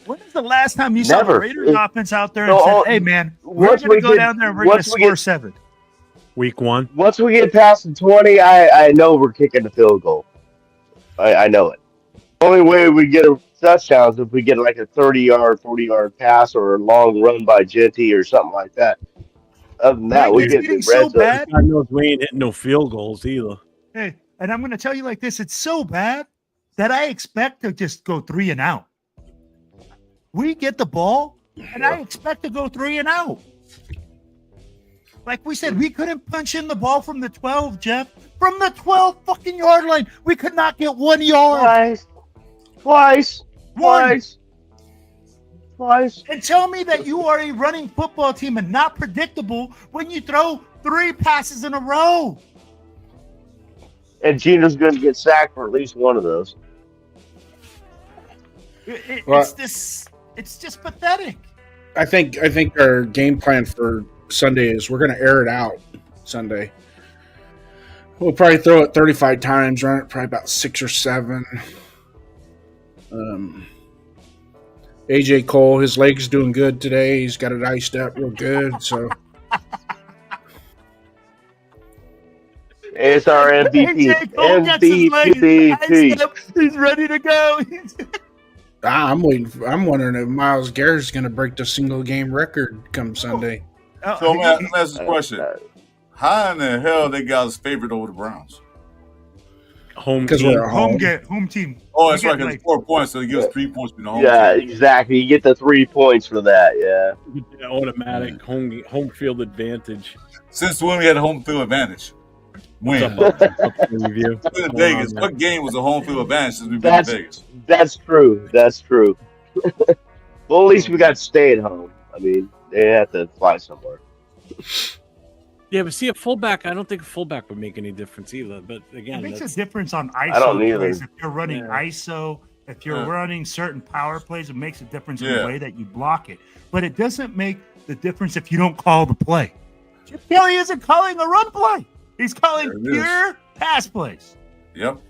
When is the last time you saw the Never. Raiders offense out there and No, said, hey, man, we're once going to we go get- down there and we're going to once we score get- 7? Week 1. Once we get past the 20, I know we're kicking the field goal. I know it. The only way we get a touchdown is if we get like a 30-yard, 40-yard pass or a long run by Genty or something like that. Other than that, we It's get getting the so red zone. bad. I know we ain't hitting no field goals either. Hey, and I'm going to tell you like this, it's so bad that I expect to just go 3 and out. We get the ball, and I expect to go 3 and out. Like we said, we couldn't punch in the ball from the 12, Jeff. From the 12 fucking yard line. We could not get 1 yard. Twice. And tell me that you are a running football team and not predictable when you throw 3 passes in a row. And Gino's going to get sacked for at least one of those. It's just pathetic. I think our game plan for Sunday is we're going to air it out Sunday. We'll probably throw it 35 times, run it probably about 6 or 7. AJ Cole, his leg's doing good today. He's got it iced up real good. So It's our MVP. AJ Cole gets his leg iced up. He's ready to go. I'm waiting. I'm wondering if Myles Garrett's going to break the single game record come Sunday. So let me ask this question: how in the hell they got us favorite over the Browns? Home team. Oh, that's right. Because 4 points, so they give us 3 points being the home. Yeah, exactly. You get the 3 points for that. Yeah. You get that automatic home field advantage. Since when we had a home field advantage? When? Review. In Vegas. What game was a home field advantage since we've been in Vegas? That's true. Well, at least we got to stay at home. I mean, they have to fly somewhere. Yeah, but see, a fullback, I don't think a fullback would make any difference either. But again, it makes a difference on ISO I don't either. plays. If you're running ISO, if you're running certain power plays, it makes a difference in the way that you block it. But it doesn't make the difference if you don't call the play. Chip Kelly isn't calling a run play. He's calling pure pass plays. Yep.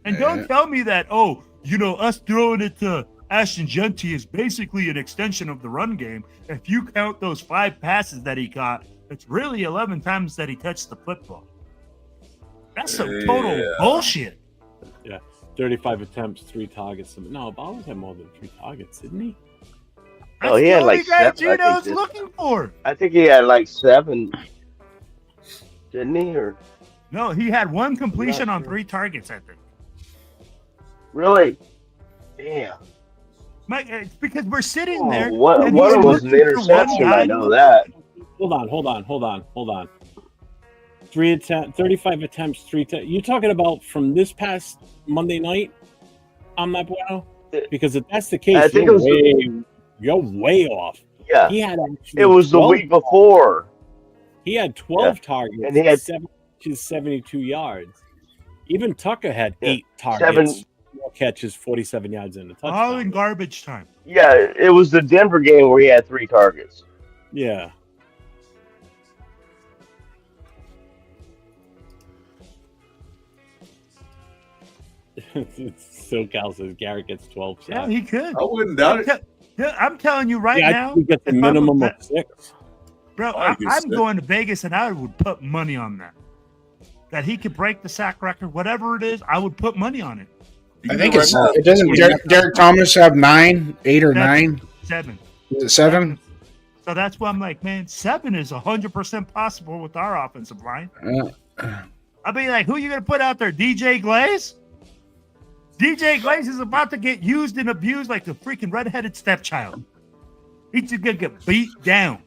And don't tell me that, us throwing it to Ashton Genty is basically an extension of the run game. If you count those 5 passes that he got, it's really 11 times that he touched the football. That's some total bullshit. Yeah, 35 attempts, 3 targets. No, Bowers had more than 3 targets, didn't he? Oh, he had like 7. Gino's looking for. I think he had like 7. Didn't he? Or no, he had 1 completion on 3 targets, I think. Really? Damn. Mike, it's because we're sitting there. One of them was an interception. I know that. Hold on. 35 attempts, 3. You talking about from this past Monday night? I'm not bueno. Because if that's the case, I think you're way off. Yeah. He had it was the week before. He had 12 targets and he had 72 yards. Even Tucker had 8 targets, 4 catches, 47 yards in the touchdown. All in garbage time. Yeah, it was the Denver game where he had 3 targets. Yeah. SoCal says Garrett gets 12 sacks. Yeah, he could. I wouldn't doubt it. I'm telling you right now. He gets a minimum of 6. Bro, I'm going to Vegas and I would put money on that. That he could break the sack record, whatever it is, I would put money on it. I think it doesn't Derek Thomas have 9, 8 or 9? 7. Is it 7? So that's why I'm like, man, 7 is 100% possible with our offensive line. I'll be like, who are you going to put out there? DJ Glaze? DJ Glaze is about to get used and abused like a freaking redheaded stepchild. He's just going to get beat down.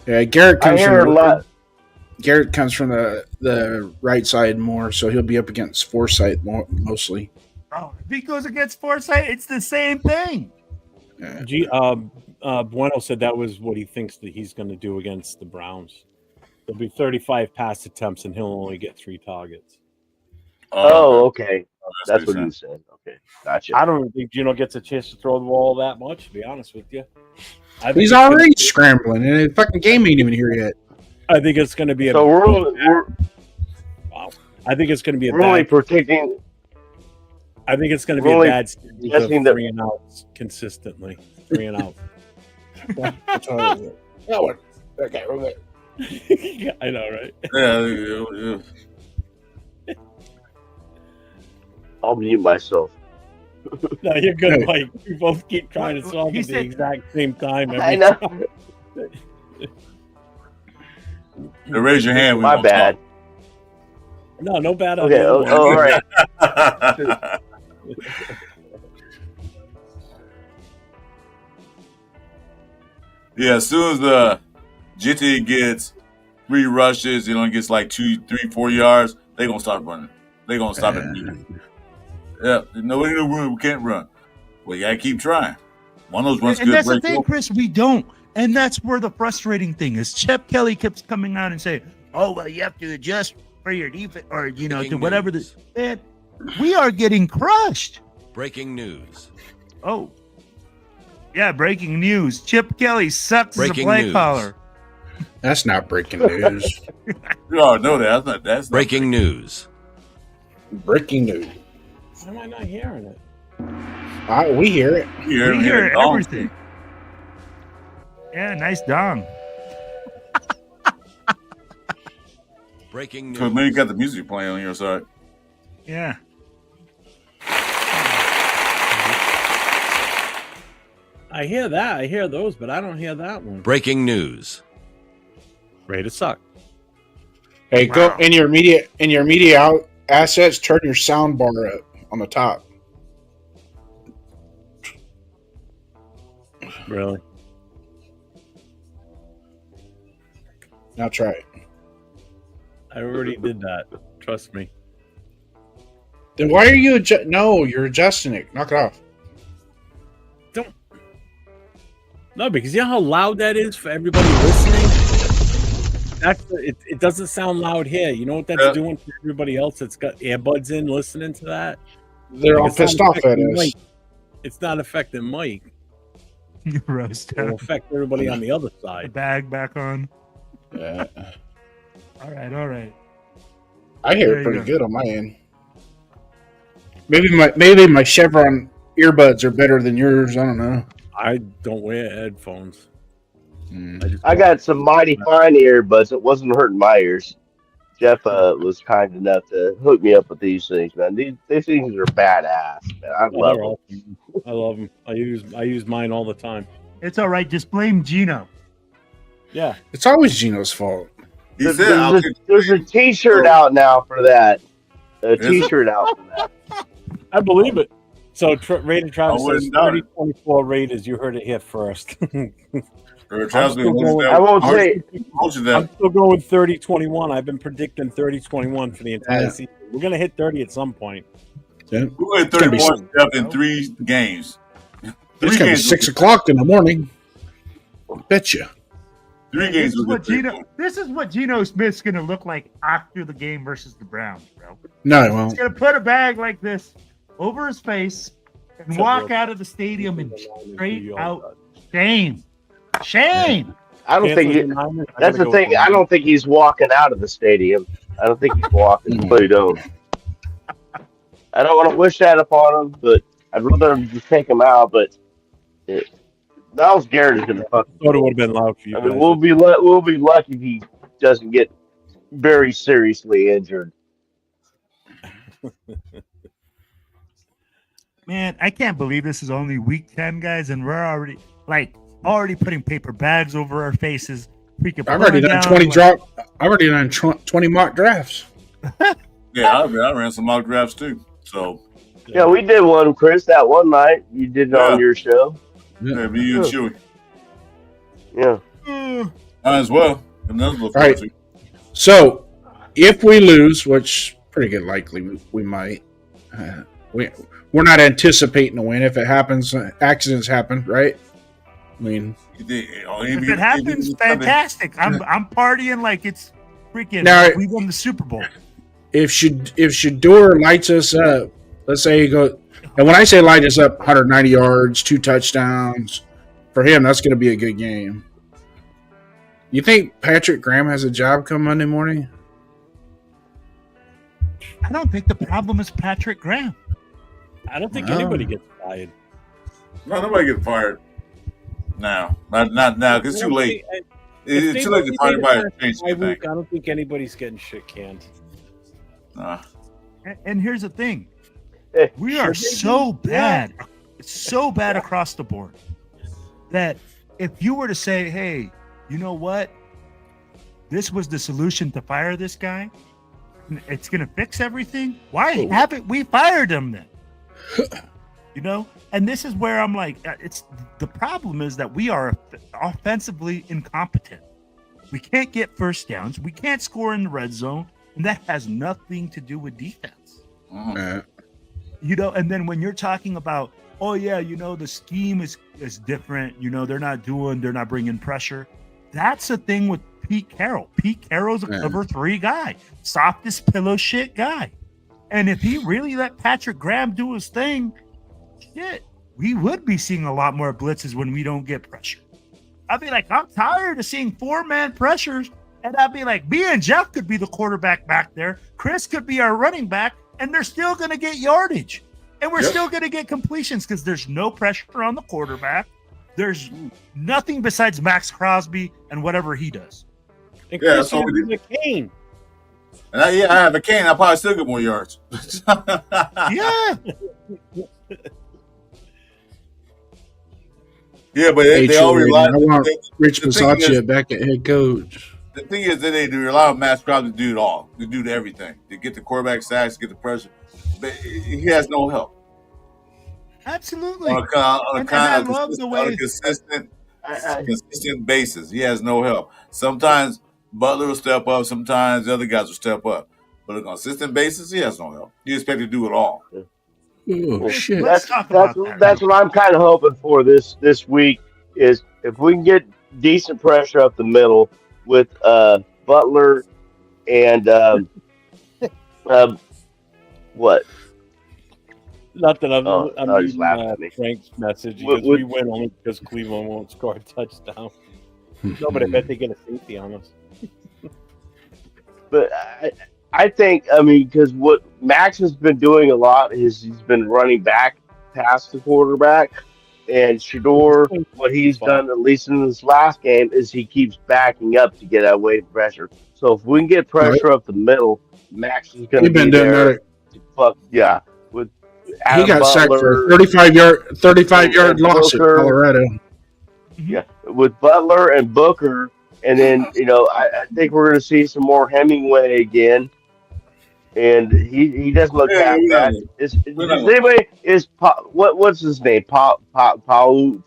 Yeah, Garrett comes from the right side more, so he'll be up against Forsythe mostly. Oh, if he goes against Forsythe, it's the same thing. Bueno said that was what he thinks that he's going to do against the Browns. There'll be 35 pass attempts, and he'll only get 3 targets. Oh, okay. That's what you said. Okay, gotcha. I don't think Gino gets a chance to throw the ball that much, to be honest with you. He's already scrambling, and the fucking game ain't even here yet. I think it's going to be I think it's going to be protecting. I think it's going to be a bad series of 3 and outs consistently. 3 and outs. Okay, we're good. I know, right? Yeah. I'll mute myself. No, you're good, Mike. We both keep trying to talk at the exact same time. I know. Raise your hand. My bad. Talk. No bad. Okay. All right. Yeah, as soon as the GT gets 3 rushes, he only gets like 2, 3, 4 yards, they're going to start running. They're going to stop immediately. Yeah, nobody in the room, we can't run. Well, you got to keep trying. One of those runs And could that's the break thing, open. Chris. We don't, and that's where the frustrating thing is. Chip Kelly keeps coming out and saying, "Oh well, you have to adjust for your defense, or to whatever." Man, we are getting crushed. Breaking news. Oh, yeah, breaking news. Chip Kelly sucks as a Breaking play news. caller. That's not breaking news. You already know that. That's not Breaking news. Breaking news. Why am I not hearing it? We hear it. We hear everything. Yeah, nice dong. Breaking Because news. maybe you got the music playing on your side. Yeah. I hear that. I hear those, but I don't hear that one. Breaking news. Raiders suck. Hey, go in your media out assets. Turn your sound bar up on the top. Really? Now try it. I already did that. Trust me. Then why are you No, you're adjusting it. Knock it off. No, because you know how loud that is for everybody listening? It doesn't sound loud here. You know what that's doing for everybody else that's got earbuds in listening to that? They're all It's not pissed off at affecting us. Mike. It's not affecting Mike. Roast. It'll affect everybody on the other The side. bag back on. Yeah. All right. I hear There it you pretty go. good on my end. Maybe my Chevron earbuds are better than yours. I don't know. I don't wear headphones. I got some mighty fine earbuds. It wasn't hurting my ears. Jeff was kind enough to hook me up with these things, man. These things are badass, man. I Oh, love they're them. awesome. I love them. I use mine all the time. It's all right. Just blame Gino. Yeah. It's always Gino's fault. He There's, said, I'll there's a T-shirt out now for that. A T-shirt out for that. I believe it. So Raider Travis I wouldn't says doubt it. 30-24 Raiders. You heard it here first. Charles still going- I won't say I'm still going 30-21. I've been predicting 30-21 for the entire season. We're gonna hit 30 at some point. Yeah. We're at 30 points up in 3 games. It's gonna be 6 o'clock in the morning. Betcha. 3 This games. is, we'll what get 3 Gino, points. this is what Geno Smith's going to look like after the game versus the Browns, bro. No, it He's won't. going to put a bag like this over his face and Except walk for- out of the stadium in straight out shame. Shame. I don't think Panthers and Niners, I that's gotta the go thing. with I don't think he's walking out of the stadium. I don't think he's walking. I really don't. I don't want to wish that upon him, but I'd rather him just take him out. But Miles Garrett is going to fucking. Thought it would have been loud for you I mean, guys. we'll be lucky if he doesn't get very seriously injured. Man, I can't believe this is only week 10, guys, and we're already putting paper bags over our faces. Freaking I've already done 20 I've already done 20 mock drafts. Yeah, I ran some mock drafts too. So, Yeah, we did one, Chris, that one night. You did it on your show. yeah, me and Chewy. Yeah. Might as well. Another look Right. forward to. So, if we lose, which pretty good likely we might, we're not anticipating a win. If it happens, accidents happen, right? I mean, If it happens, fantastic. I'm partying like it's freaking. Now- we won the Super Bowl. if Shador lights us up, let's say he goes, and when I say light us up, 190 yards, 2 touchdowns, for him, that's going to be a good game. You think Patrick Graham has a job come Monday morning? I don't think the problem is Patrick Graham. I don't think Oh. anybody gets fired. No, nobody get fired now. Not now, because it's too late. It's too late to fire anybody to change I anything. don't think anybody's getting shit canned. Nah. And here's the thing: Eh, we are so bad, so bad across the board that if you were to say, "Hey, you know what? This was the solution to fire this guy. It's going to fix everything." Why haven't we fired him then? You know, and this is where I'm like, it's the problem is that we are offensively incompetent. We can't get first downs. We can't score in the red zone. And that has nothing to do with defense. And then when you're talking about, oh yeah, the scheme is different. They're not bringing pressure. That's the thing with Pete Carroll. Pete Carroll's a cover 3 guy, softest pillow shit guy. And if he really let Patrick Graham do his thing, shit, we would be seeing a lot more blitzes when we don't get pressure. I'd be like, I'm tired of seeing 4-man pressures. And I'd be like, me and Jeff could be the quarterback back there. Chris could be our running back. And they're still going to get yardage. And we're still going to get completions because there's no pressure on the quarterback. There's nothing besides Max Crosby and whatever he does. And Chris has a cane. And I have a cane. I'll probably still get more yards. Yeah. Yeah, but they all rely. I want Rich Bisaccia back at head coach. The thing is that they rely on Max Crosby to do it all. To do everything. To get the quarterback sacks, get the pressure. But he has no help. Absolutely. On a consistent basis. He has no help. Sometimes Butler will step up. Sometimes the other guys will step up. But on a consistent basis, he has no help. You expect to do it all. Oh, shit. That's what I'm kind of hoping for this week is if we can get decent pressure up the middle with Butler and what? Not that I'm he's laughing at me. Frank's message because we win only because Cleveland won't score a touchdown. No, but I bet they get a safety on us. But I think, because what Max has been doing a lot is he's been running back past the quarterback, and Shador, what he's done, at least in this last game, is he keeps backing up to get away from pressure. So if we can get pressure up the middle, Max is going to be there. With Adam he got Butler, sacked for a 35-yard loss at Colorado. Yeah, with Butler and Booker, and then I think we're going to see some more Hemingway again. And he doesn't look that bad. What's his name? Paulu?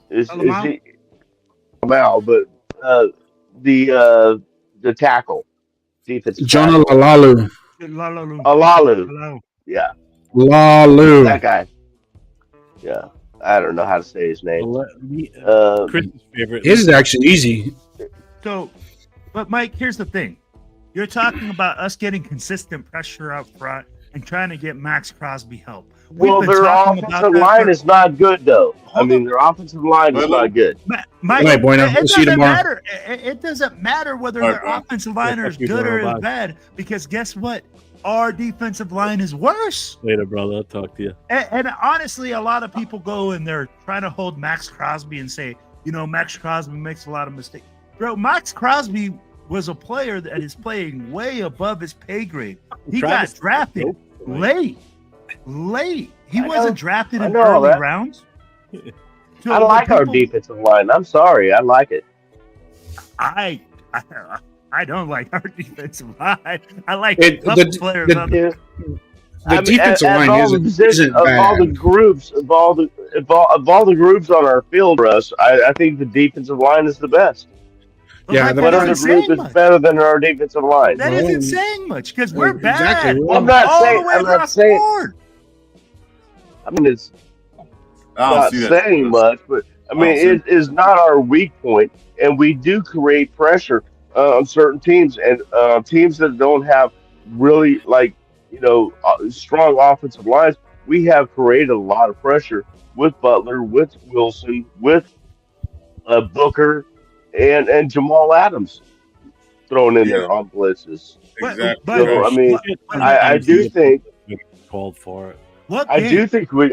Is he Mal? But the tackle, defensive Jonah Alalu. Yeah. Lalu. That guy. Yeah. I don't know how to say his name. Chris's favorite. His is actually easy. So, but Mike, here's the thing. You're talking about us getting consistent pressure up front and trying to get Max Crosby help. Well, their offensive line is not good, though. Their offensive line is not good. Mike, it doesn't matter whether their offensive line is good or is bad, because guess what? Our defensive line is worse. Later, brother. I'll talk to you. And honestly, a lot of people go and they're trying to hold Max Crosby and say, Max Crosby makes a lot of mistakes. Bro, Max Crosby was a player that is playing way above his pay grade. He got drafted late. He wasn't drafted in early rounds. So I like our defensive line. I'm sorry. I like it. I don't like our defensive line. I like the players on the defensive line isn't bad. All the groups of all the groups on our field, Russ, I think the defensive line is the best. Yeah, but other group is better than our defensive line. That isn't saying much because we're bad. Exactly. I'm not saying. It's not saying much, but it is not our weak point, and we do create pressure on certain teams, and teams that don't have really strong offensive lines. We have created a lot of pressure with Butler, with Wilson, with Booker. And Jamal Adams thrown in there on blitzes. Exactly. So, I do think called for it. I do think we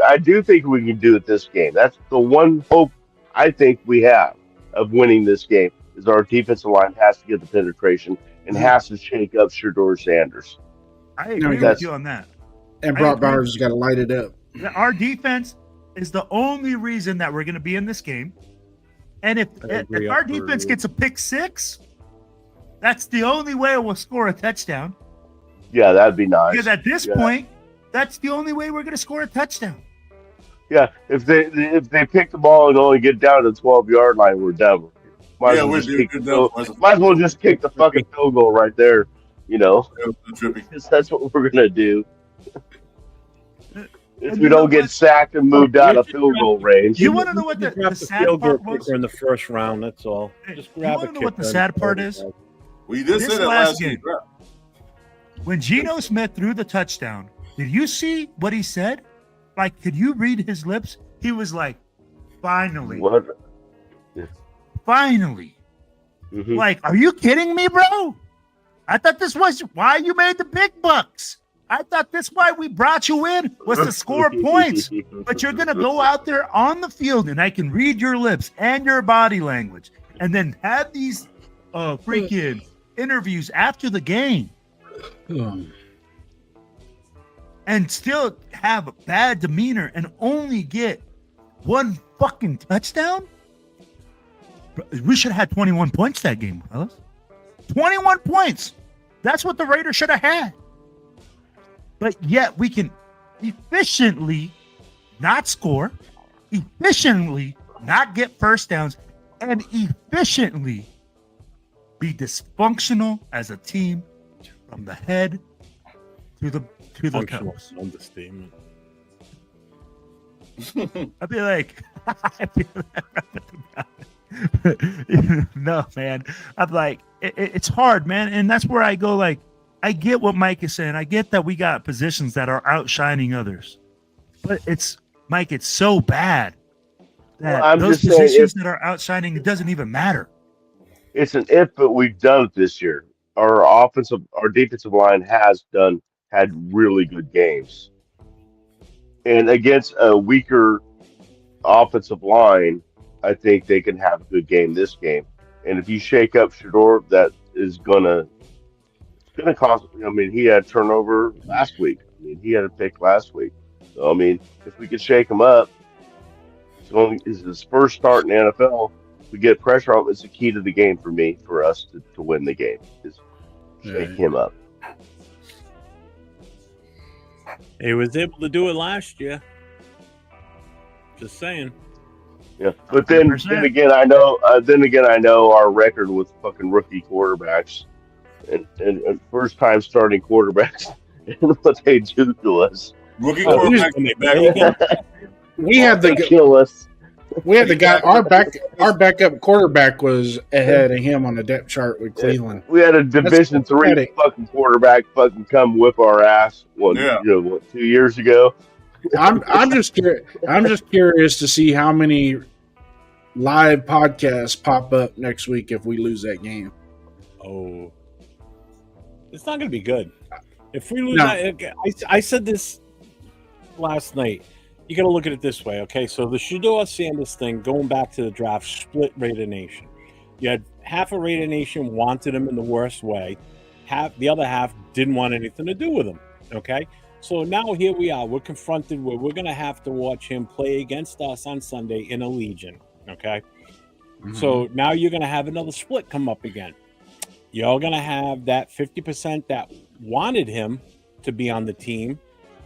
can do it this game. That's the one hope I think we have of winning this game is our defensive line has to get the penetration and has to shake up Shador Sanders. I agree with you on that. And Brock Bowers has got to light it up. Our defense is the only reason that we're going to be in this game. And if our defense gets a pick six, that's the only way we'll score a touchdown. Yeah, that'd be nice. Because at this point, that's the only way we're going to score a touchdown. Yeah, if they pick the ball and only get down to the 12-yard line, we're done. Might as Yeah, well we're just kick good. might as well just kick the fucking field goal right there, Trippy. because that's what we're gonna do if And we you know don't get what? sacked and moved out You of should field draft goal the- range. You want to know what you the draft the sad field goal part was? kicker in the first round. That's all. Just You grab wanna a know what the kicker sad and part throw it is? back. We did This say that last last game. week. Right? When Geno Smith threw the touchdown, did you see what he said? Like, could you read his lips? He was like, finally, What? finally. Mhm. Like, are you kidding me, bro? I thought this was why you made the big bucks. I thought this why we brought you in was to score points. But you're going to go out there on the field, and I can read your lips and your body language, and then have these freaking interviews after the game and still have a bad demeanor and only get one fucking touchdown? We should have had 21 points that game, fellas. 21 points. That's what the Raiders should have had. But yet we can efficiently not score, efficiently not get first downs, and efficiently be dysfunctional as a team from the head to the Functional toes. understatement. I'd be like, no, man. I'm like, it's hard, man. And that's where I go, like, I get what Mike is saying. I get that we got positions that are outshining others. But it's, Mike, it's so bad that Well, I'm those just saying, positions that are outshining, it doesn't even matter. It's an if, but we've done it this year. Our defensive line had really good games, and against a weaker offensive line, I think they can have a good game this game. And if you shake up Shador, that is gonna cost. I mean, he had turnover last week. I mean, he had a pick last week. So I mean, if we could shake him up, it's his first start in the NFL. If we get pressure on him, it's the key to the game for us to win the game. Is shake him up. He was able to do it last year. Just saying. Yeah, but then 100%. again, I know. I know our record with fucking rookie quarterbacks and first time starting quarterbacks and what they do to us. Rookie Oh, quarterback. when they play again? We had They the kill us. guy. Our backup quarterback was ahead of him on the depth chart with Cleveland. We had a Division III pathetic. fucking quarterback fucking come whip our ass. Yeah. 2 years ago? I'm just curious to see how many live podcasts pop up next week if we lose that game. Oh, it's not going to be good. If we lose, No. I said this last night. You got to look at it this way, okay? So the Shador Sanders thing, going back to the draft, split Raider Nation. You had half of Raider Nation wanted him in the worst way. The other half didn't want anything to do with him, okay? So now here we are. We're confronted with we're going to have to watch him play against us on Sunday in a Legion, okay? Mm-hmm. So now you're going to have another split come up again. You're going to have that 50% that wanted him to be on the team,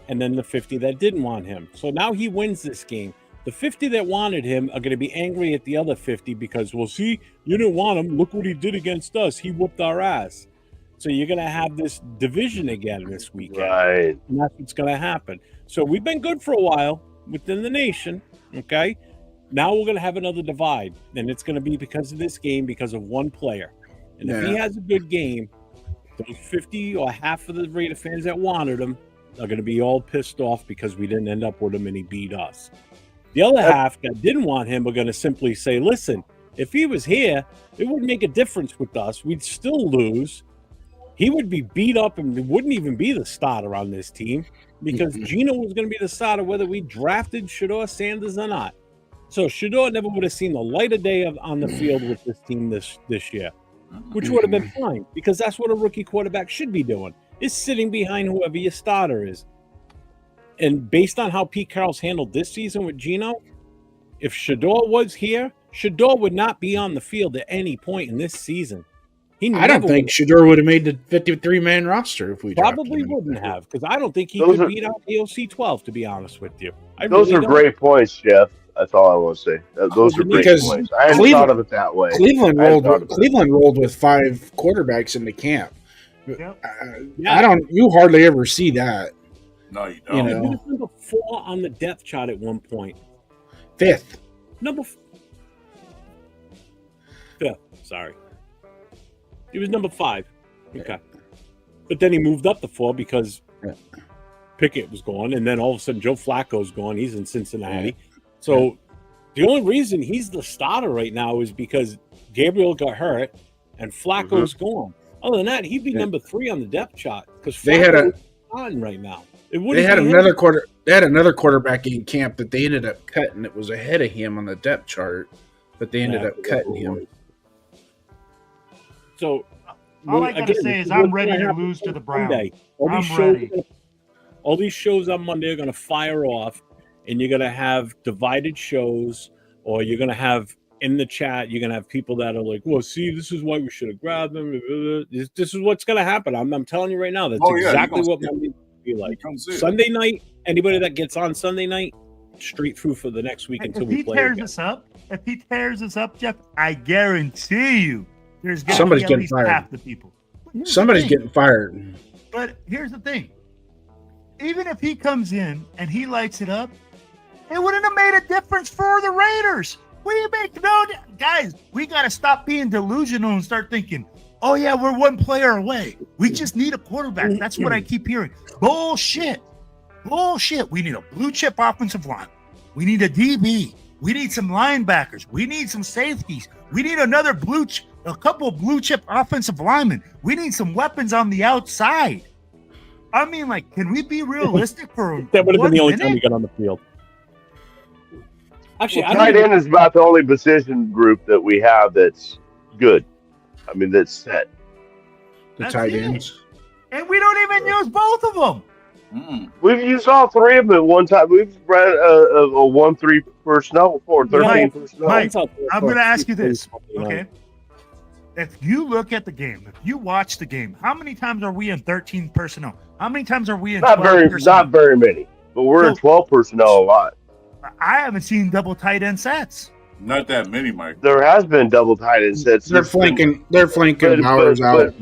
and then the 50 that didn't want him. So now he wins this game. The 50 that wanted him are going to be angry at the other 50 because, well, see, you didn't want him. Look what he did against us. He whooped our ass. So you're going to have this division again this weekend. Right. And that's what's going to happen. So we've been good for a while within the nation, okay? Now we're going to have another divide, and it's going to be because of this game, because of one player. And if he has a good game, those 50 or half of the Raider fans that wanted him are going to be all pissed off because we didn't end up with him and he beat us. The other half that didn't want him are going to simply say, listen, if he was here, it wouldn't make a difference with us. We'd still lose. He would be beat up and wouldn't even be the starter on this team because Geno was going to be the starter whether we drafted Shador Sanders or not. So Shador never would have seen the light of day on the field with this team this year, which would have been fine because that's what a rookie quarterback should be doing, is sitting behind whoever your starter is. And based on how Pete Carroll's handled this season with Geno, if Shador was here, Shador would not be on the field at any point in this season. I don't think Shador would have made the 53-man roster if we probably wouldn't have, because I don't think he Those could are- beat out AOC 12, to be honest with you. Those are great points, Jeff. That's all I want to say. Those are great Because points. I hadn't Cleveland- thought of it that way. Cleveland I hadn't thought of it. Cleveland rolled with 5 quarterbacks into camp. Yep. I don't. You hardly ever see that. No, you You don't. know. He was number 4 on the depth chart at one point. 5th. Number 5th. Sorry, he was number 5. Okay, but then he moved up to 4 because Pickett was gone, and then all of a sudden Joe Flacco's gone. He's in Cincinnati, so the only reason he's the starter right now is because Gabriel got hurt and Flacco's gone. Other than that, he'd be number 3 on the depth chart because They had a on right now. they had another quarterback in camp that they ended up cutting. It was ahead of him on the depth chart, but they ended up cutting him. So All I gotta say is I'm ready to lose to the Browns. Monday. All these shows on Monday are going to fire off, and you're going to have divided shows, or you're going to have in the chat, you're going to have people that are like, well, see, this is why we should have grabbed them. This is what's going to happen. I'm telling you right now, that's exactly what Monday will be like. Sunday night, anybody that gets on Sunday night, straight through for the next week until we play. If he tears us up, Jeff, I guarantee you there's going to Somebody's be at getting least fired. half the people. Somebody's getting fired. But here's the thing. Even if he comes in and he lights it up, it wouldn't have made a difference for the Raiders. Guys, we got to stop being delusional and start thinking, oh, yeah, we're one player away. We just need a quarterback. That's what I keep hearing. Bullshit. We need a blue chip offensive line. We need a DB. We need some linebackers. We need some safeties. We need a couple of blue chip offensive linemen. We need some weapons on the outside. I mean, like, can we be realistic for That would have been the only time minute? we got on the field. Actually, Tight end is about the only position group that we have that's good. I mean, that's set. The That's tight it. ends. And we don't even use both of them. We've used all 3 of them at one time. We've ran a 1-3 personnel before, 13 personnel. Mike, I'm going to ask you this, okay? If you look at the game, if you watch the game, how many times are we in 13 personnel? How many times are we in 12 personnel? Not very many, but we're in 12 personnel a lot. I haven't seen double tight end sets. Not that many, Mike. There has been double tight end sets. They're flanking Bowers out.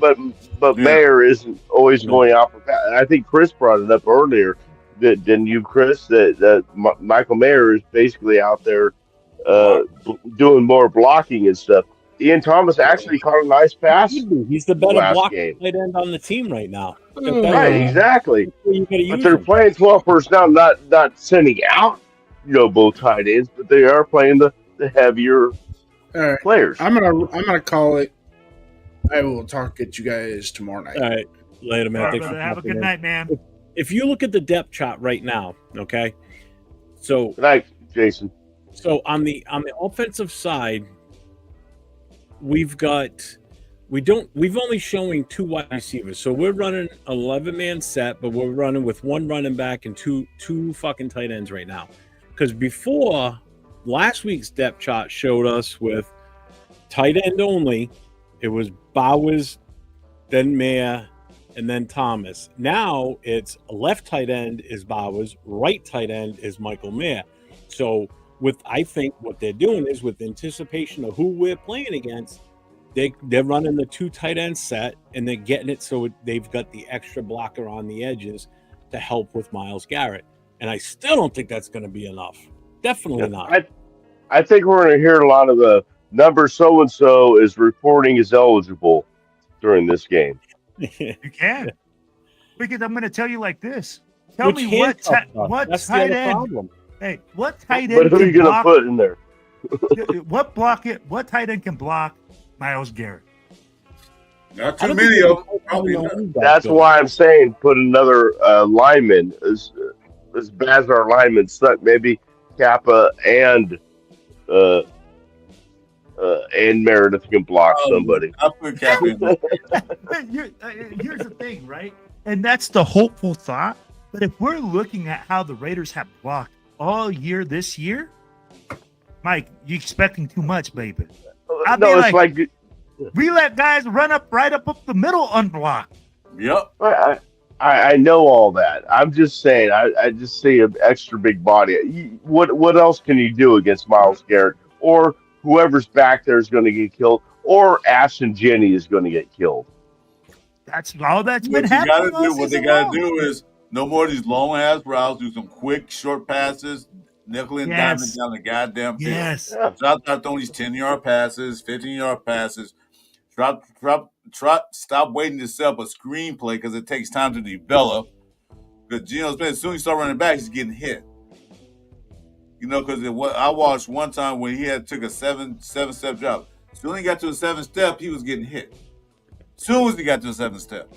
But Mayer isn't always going out for pass. I think Chris brought it up earlier. Didn't you, Chris? That Michael Mayer is basically out there doing more blocking and stuff. Ian Thomas actually caught a nice pass. He's the better blocking tight end on the team right now. Right, exactly. But they're him. playing 12 personnel, not sending out, both tight ends, but they are playing the heavier players. I'm gonna call it. I will talk at you guys tomorrow night. All right, later, man. All right, Thanks brother, for have a popping good in. night, man. If you look at the depth chart right now, okay, so Good night, Jason. So on the offensive side, we've only showing 2 wide receivers. So we're running 11-man set, but we're running with 1 running back and two fucking tight ends right now. Because before, last week's depth chart showed us with tight end only, it was Bowers, then Mayer, and then Thomas. Now it's left tight end is Bowers, right tight end is Michael Mayer. So I think what they're doing is with anticipation of who we're playing against, they're running the 2 tight end set and they're getting it so they've got the extra blocker on the edges to help with Myles Garrett. And I still don't think that's going to be enough. Definitely not. I think we're going to hear a lot of the number so-and-so is reporting is eligible during this game. You can. Because I'm going to tell you like this. Tell Which me what tight end. Problem. Hey, what tight end But who are you going to put in there? What tight end can block Myles Garrett? Not too many of them. Probably not. That's why I'm saying put another lineman as bad as our linemen suck. Maybe Kappa and Meredith can block somebody. I'll put Kappa in there. Here's the thing, right? And that's the hopeful thought. But if we're looking at how the Raiders have blocked all year this year, Mike, you expecting too much, baby. It's we let guys run right up the middle unblocked. Yep. I know all that. I'm just saying. I just see an extra big body. What else can you do against Miles Garrett or whoever's back there is going to get killed, or Ashton Jenny is going to get killed? That's all that's been What you got to happening all do, what they season got to long. do is no more of these long ass routes. Do some quick short passes, nickel and diming Yes. down the goddamn field. Yes. Yeah. Stop throwing these 10-yard passes, 15-yard passes. Stop waiting to set up a screenplay because it takes time to develop. Because Geno Smith, as soon as he start running back, he's getting hit. You know, because I watched one time when he took a seven step drop. As soon as he got to the 7th step, he was getting hit. As soon as he got to the 7th step.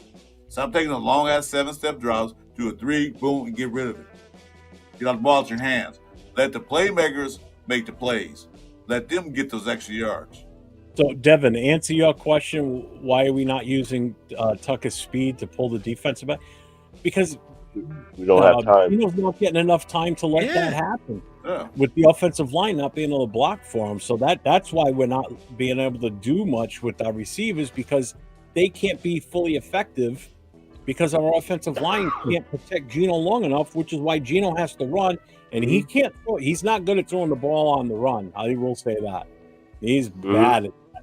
Stop taking a long ass 7-step drops, do a 3, boom, and get rid of it. Get out the ball out your hands. Let the playmakers make the plays. Let them get those extra yards. So, Devin, answer your question. Why are we not using Tucker's speed to pull the defensive back? Because We don't have time. Geno's not getting enough time to let that happen. Yeah. With the offensive line not being able to block for him. So that's why we're not being able to do much with our receivers, because they can't be fully effective because our offensive line can't protect Geno long enough, which is why Geno has to run, and he can't throw. He's not good at throwing the ball on the run. I will say that. He's bad at that.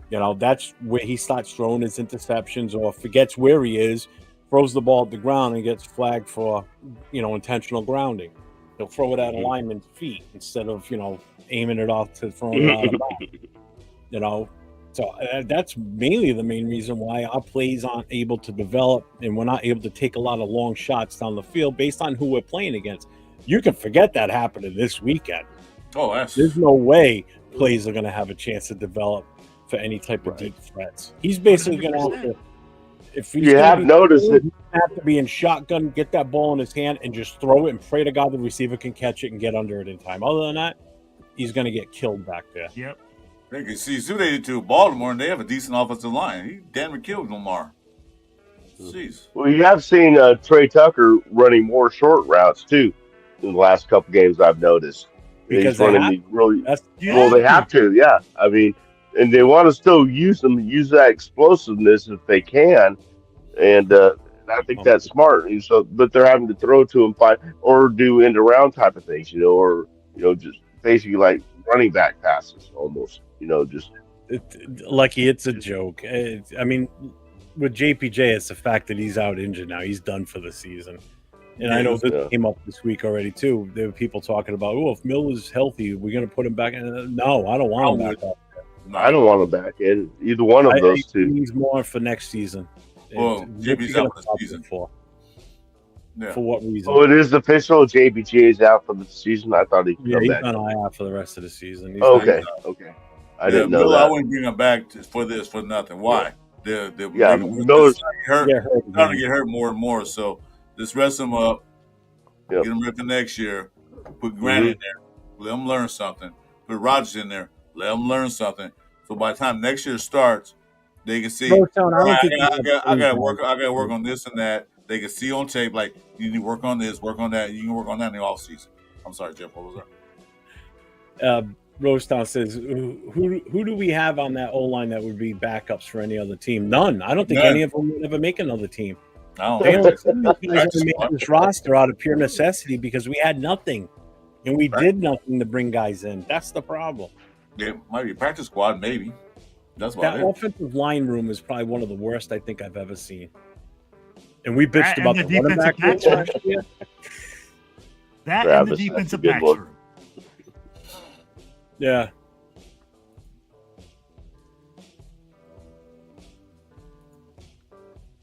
You know, that's where he starts throwing his interceptions or forgets where he is, throws the ball at the ground and gets flagged for, intentional grounding. He'll throw it at a lineman's feet instead of, aiming it off to throwing it out of bounds. So that's mainly the main reason why our plays aren't able to develop and we're not able to take a lot of long shots down the field based on who we're playing against. You can forget that happening this weekend. Oh, there's no way plays are going to have a chance to develop for any type of deep threats. He's basically going to have to. If he's You have noticed it. He's going to have to be in shotgun, get that ball in his hand, and just throw it and pray to God the receiver can catch it and get under it in time. Other than that, he's going to get killed back there. Yep. They can see who they did to Baltimore, and they have a decent offensive line. He damn near killed Lamar. Jeez. Well, you have seen Trey Tucker running more short routes too in the last couple games. I've noticed Because he's running these really Yeah. they have to. Yeah, I mean, and they want to still use that explosiveness if they can, and I think that's smart. And so, but they're having to throw to him or do end around type of things, or just basically like running back passes almost. Just Lucky, it's a joke. I mean, with JPJ, it's the fact that he's out injured now. He's done for the season. And I know this came up this week already, too. There were people talking about, if Miller's healthy, we're going to put him back in. No, I don't want him back up. I don't want him back in either one of those two. He's more for next season. Well, JP's out for the season. For Yeah. what reason? Oh, it is official. JPG is out for the season. I thought he'd Yeah, come he's back. on IR for the rest of the season. He's Okay. I didn't know Miller, that. I wouldn't bring him back for nothing. Why? Miller's starting to get hurt more and more. So just rest him up. Yep. Get him ready for next year. Put Grant in there. Let him learn something. Put Rodgers in there. Let him learn something. So by the time next year starts, they can see. I gotta work on this and that. They can see on tape, like, you need to work on this, work on that. You can work on that in the off season. I'm sorry, Jeff. What was that? Rosetown says, who do we have on that O-line that would be backups for any other team? None. I don't think any of them would ever make another team. I They don't only made this roster out of pure necessity because we had nothing. And we did nothing to bring guys in. That's the problem. Yeah, might be a practice squad, maybe. That's That about it. offensive line room is probably one of the worst I think I've ever seen. And we bitched That about and the running back room defensive last year. That Travis, and the that's a defensive good backs one. room. Yeah.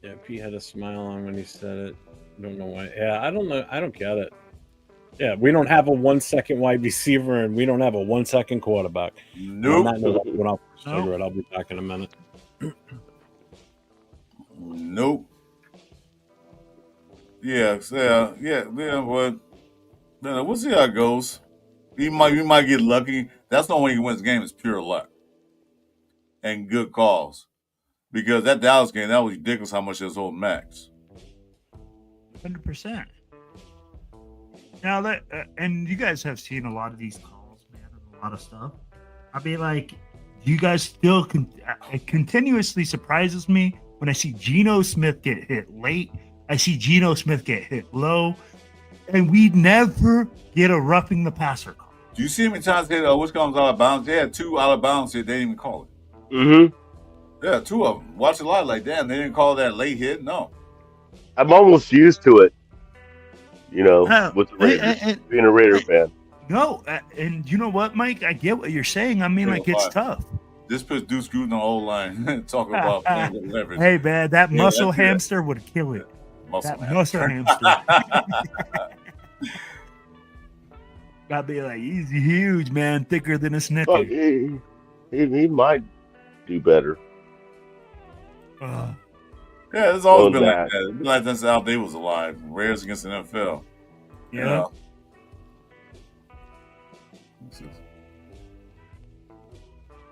Yeah, Pete had a smile on when he said it. I don't know why. Yeah, I don't know. I don't get it. Yeah, we don't have a 1 second wide receiver and we don't have a 1 second quarterback. Nope. I'll be back in a minute. Nope. Yeah, but we'll see how it goes. We might get lucky. That's the only way he wins the game is pure luck and good calls. Because that Dallas game, that was ridiculous how much they was holding Max. 100%. Now that and you guys have seen a lot of these calls, man, and a lot of stuff. I mean, like, you guys still it continuously surprises me when I see Geno Smith get hit late I see Geno Smith get hit low, and we never get a roughing the passer call. Do you see how many times they which comes out of bounds? They had 2 out of bounds here. They didn't even call it. Mm-hmm. Yeah, 2 of them. Watch a lot like damn. They didn't call that late hit. No. I'm almost used to it. You know, with the Hey, Raiders, being a Raider fan. No, and you know what, Mike? I get what you're saying. I mean, like, it's tough. This puts Deuce Gruden on the whole line talking about playing with leverage. Hey, man, that Yeah, muscle that's good. hamster would kill it. Muscle That muscle hamster. Gotta be like, he's huge, man, thicker than a Snicker. But he might do better. Yeah, it's always been Well, like that. It's been like since Al Davis was alive. Raiders against the NFL. Yeah. You know?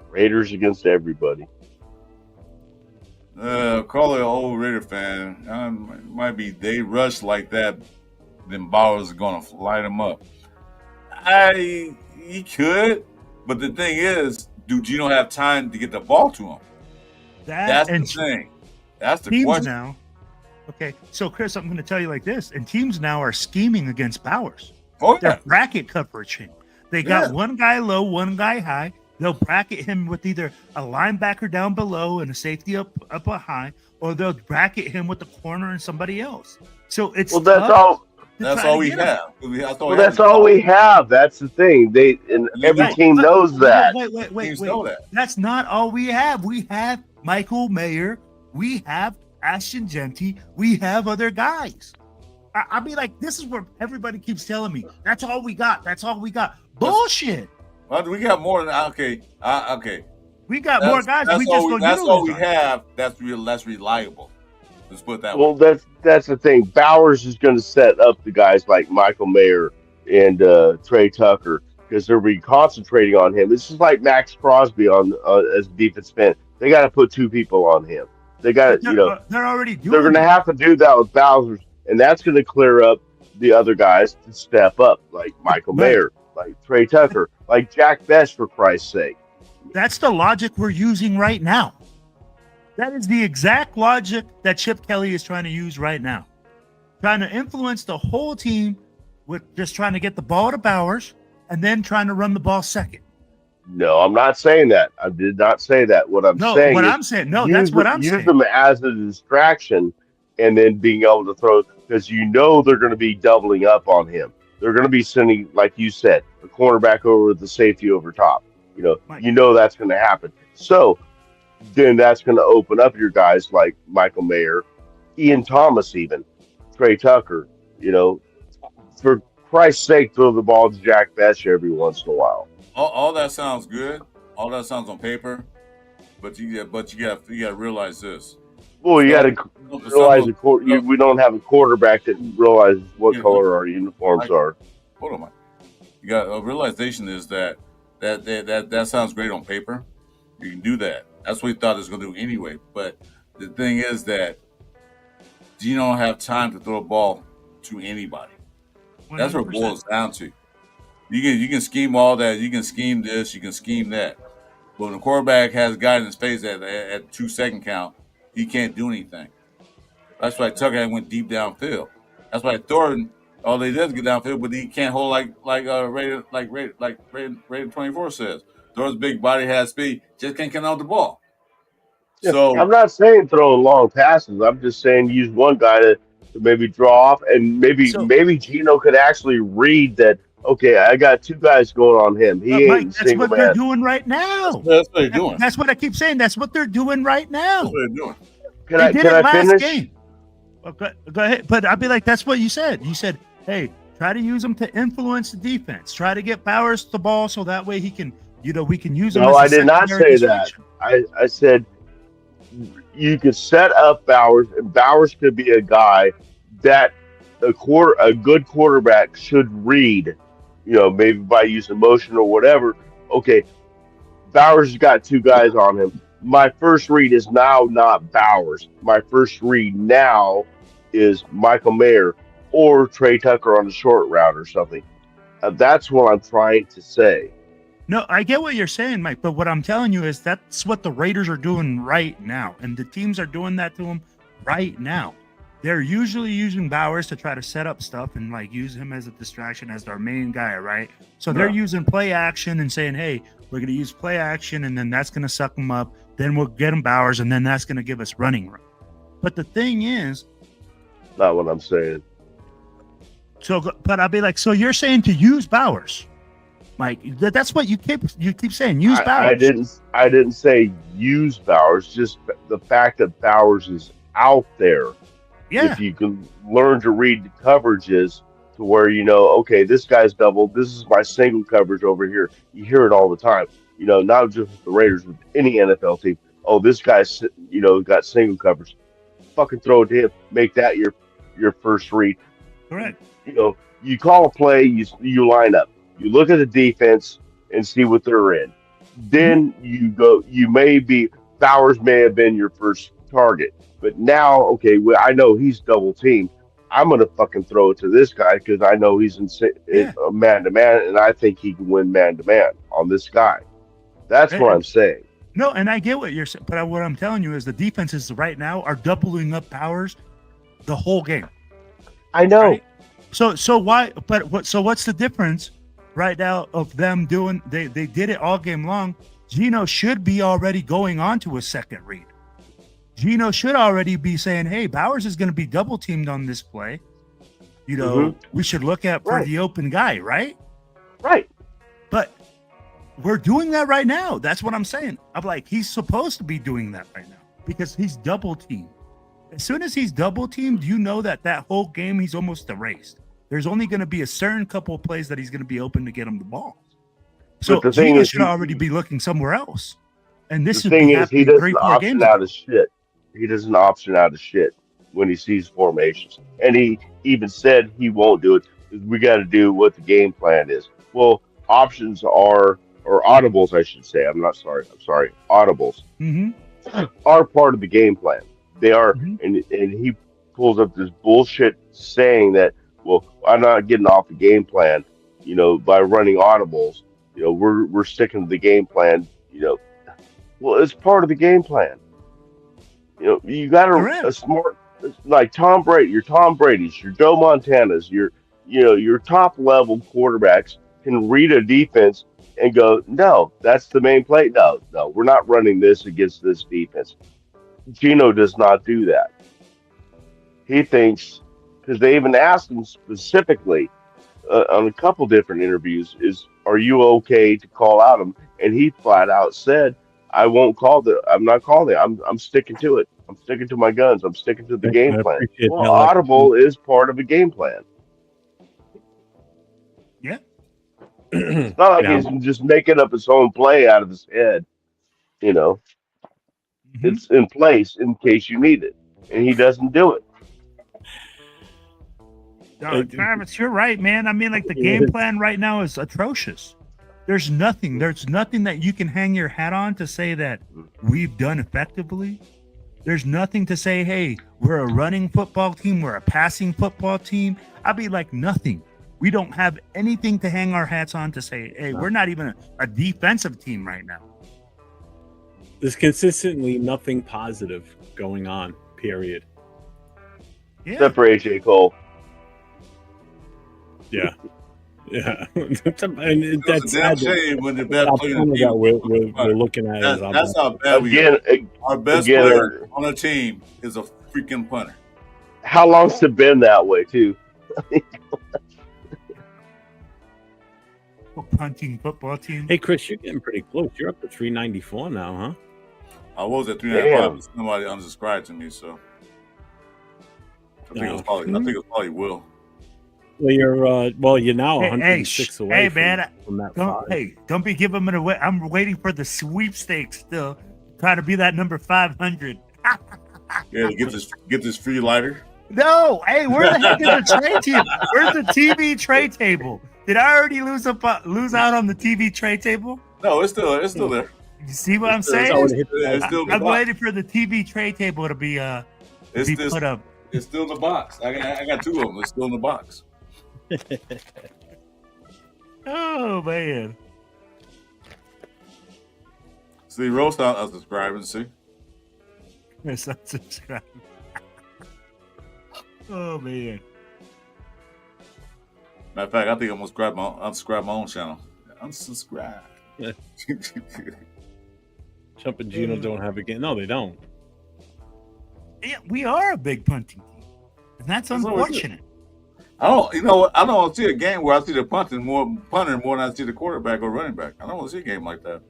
Raiders against everybody. Call it an old Raider fan. Might be they rush like that, then Bowers is gonna light him up. He could, but the thing is, do Geno have time to get the ball to him? That's the thing. That's the teams question. Now. Okay, so Chris, I'm going to tell you like this, and teams now are scheming against Bowers. Oh, yeah. They're bracket coverage. They got one guy low, one guy high. They'll bracket him with either a linebacker down below and a safety up a high, or they'll bracket him with the corner and somebody else. So it's that's all. That's all we have. That's all we have. That's the thing. Every team knows that. Wait. That's not all we have. We have Michael Mayer. We have Ashton Genty. We have other guys. I mean, like, this is where everybody keeps telling me, that's all we got. That's all we got. Bullshit. Well, we got more than okay. We got more guys. That's all we have. That's less reliable. Let's put it that way. Well, that's the thing. Bowers is going to set up the guys like Michael Mayer and Trey Tucker because they'll be concentrating on him. This is like Max Crosby on as defense fan. They got to put 2 people on him. They got to, they're already doing. They're going to have to do that with Bowers, and that's going to clear up the other guys to step up, like Michael Mayer, like Trey Tucker, like Jack Best, for Christ's sake. That's the logic we're using right now. That is the exact logic that Chip Kelly is trying to use right now. Trying to influence the whole team with just trying to get the ball to Bowers and then trying to run the ball second. No, I'm not saying that. I did not say that. What I'm saying that's what I'm saying. Use them as a distraction and then being able to throw, because they're going to be doubling up on him. They're going to be sending, like you said, the cornerback over with the safety over top. That's going to happen. So then that's going to open up your guys like Michael Mayer, Ian Thomas, even Trey Tucker. For Christ's sake, throw the ball to Jack Best every once in a while. All that sounds good. All that sounds on paper, but you got to realize this. Well, you got to realize we don't have a quarterback that realizes what color our uniforms are. Hold on, you got a realization is that sounds great on paper. You can do that. That's what he thought he was going to do anyway. But the thing is that you don't have time to throw a ball to anybody. 100%. That's what it boils down to. You can scheme all that. You can scheme this. You can scheme that. But when the quarterback has a guy in his face at 2-second count, he can't do anything. That's why Tucker went deep downfield. That's why Thornton, all they did is get downfield, but he can't hold like Rated 24 says. Thornton's big body has speed, just can't get out the ball. Yeah, so I'm not saying throwing long passes. I'm just saying use one guy to maybe draw off, and maybe Geno could actually read that. Okay, I got 2 guys going on him. He ain't Mike, that's what they're doing right now. That's what they're doing. That's what I keep saying. That's what they're doing right now. That's what they're doing. Can I finish? Game. Okay, go ahead. But I'd be like, that's what you said. You said, hey, try to use him to influence the defense. Try to get Bowers the ball so that way he can, we can use him. No, I did not say that. I said you could set up Bowers, and Bowers could be a guy that a good quarterback should read. Maybe by using motion or whatever. Okay, Bowers has got 2 guys on him. My first read is now not Bowers. My first read now is Michael Mayer or Trey Tucker on the short route or something. That's what I'm trying to say. No, I get what you're saying, Mike, but what I'm telling you is that's what the Raiders are doing right now, and the teams are doing that to them right now. they're usually using Bowers to try to set up stuff and like use him as a distraction as their main guy, right? So they're using play action and saying, hey, we're going to use play action and then that's going to suck them up. Then we'll get him Bowers and then that's going to give us running room. But the thing is, Not what I'm saying. so, but I'll be like, so you're saying to use Bowers? Like that's what you keep saying. Use Bowers. I didn't say use Bowers. Just the fact that Bowers is out there. Yeah. If you can learn to read the coverages to where you know, okay, this guy's doubled. This is my single coverage over here. You hear it all the time. You know, not just with the Raiders, with any NFL team. Oh, this guy's got single coverage. Fucking throw it to him. Make that your first read. Correct. You know, you call a play. You line up. You look at the defense and see what they're in. Then you go. Bowers may have been your first target. But now, okay, well, I know he's double teamed. I'm gonna fucking throw it to this guy because I know he's in man to man, and I think he can win man to man on this guy. That's what I'm saying. No, and I get what you're saying, but what I'm telling you is the defenses right now are doubling up Bowers the whole game. I know. Right? So why? But so what's the difference right now of them doing? They did it all game long. Geno should be already going on to a second read. Geno should already be saying, hey, Bowers is going to be double teamed on this play. You know, we should look at for the open guy, right? Right. But we're doing that right now. That's what I'm saying. I'm like, he's supposed to be doing that right now because he's double teamed. As soon as he's double teamed, you know that whole game he's almost erased. There's only going to be a certain couple of plays that he's going to be open to get him the ball. So Geno should already be looking somewhere else. And this is he doesn't option out of shit. He doesn't option out of shit when he sees formations. And he even said he won't do it. We got to do what the game plan is. Well, options are, or audibles, I should say. I'm sorry. Audibles are part of the game plan. They are. And he pulls up this bullshit saying that, well, I'm not getting off the game plan, by running audibles. We're sticking to the game plan, Well, it's part of the game plan. You got a smart, like Tom Brady, your Tom Brady's, your Joe Montana's, your top level quarterbacks can read a defense and go, no, that's the main play. No, we're not running this against this defense. Geno does not do that. He thinks, because they even asked him specifically on a couple different interviews, are you okay to call out him? And he flat out said, I'm not calling it. I'm sticking to it. I'm sticking to my guns. I'm sticking to the game plan. Well, audible is part of a game plan. Yeah. It's not like he's just making up his own play out of his head. It's in place in case you need it. And he doesn't do it. No, Travis, you're right, man. I mean, like the game plan right now is atrocious. There's nothing that you can hang your hat on to say that we've done effectively. There's nothing to say, hey, we're a running football team, we're a passing football team. I'd be like, nothing. We don't have anything to hang our hats on to say, hey, we're not even a defensive team right now. There's consistently nothing positive going on, period. Yeah. Except for AJ Cole. Yeah. Yeah, and that's a damn shame when the best player that we're looking at. That's how bad we are. Our best player on the team is a freaking punter. How long's it been that way, too? Punting football team. Hey, Chris, you're getting pretty close. You're up to 394 now, huh? I was at 395, but somebody unsubscribed to me, so I think it was probably Will. Well, you're now 106 away. Hey, man, from that don't be giving it away. I'm waiting for the sweepstakes still. Trying to be that number 500. Yeah, to get this free lighter. No, hey, where the heck is the tray table? Where's the TV tray table? Did I already lose out on the TV tray table? No, it's still there. You see what I'm saying? I'm waiting for the TV tray table to be put up. It's still in the box. I got two of them. It's still in the box. Oh man! See, Roast out unsubscribing. See, it's unsubscribing. Oh man. Matter of fact, I think I'm gonna unsubscribe my own channel. Unsubscribe. Chump and Gino don't have a game. No, they don't. Yeah, we are a big punting team, and that's That's what we do. unfortunate. I don't, you know what? I don't want to see a game where I see the punter more than I see the quarterback or running back. I don't want to see a game like that.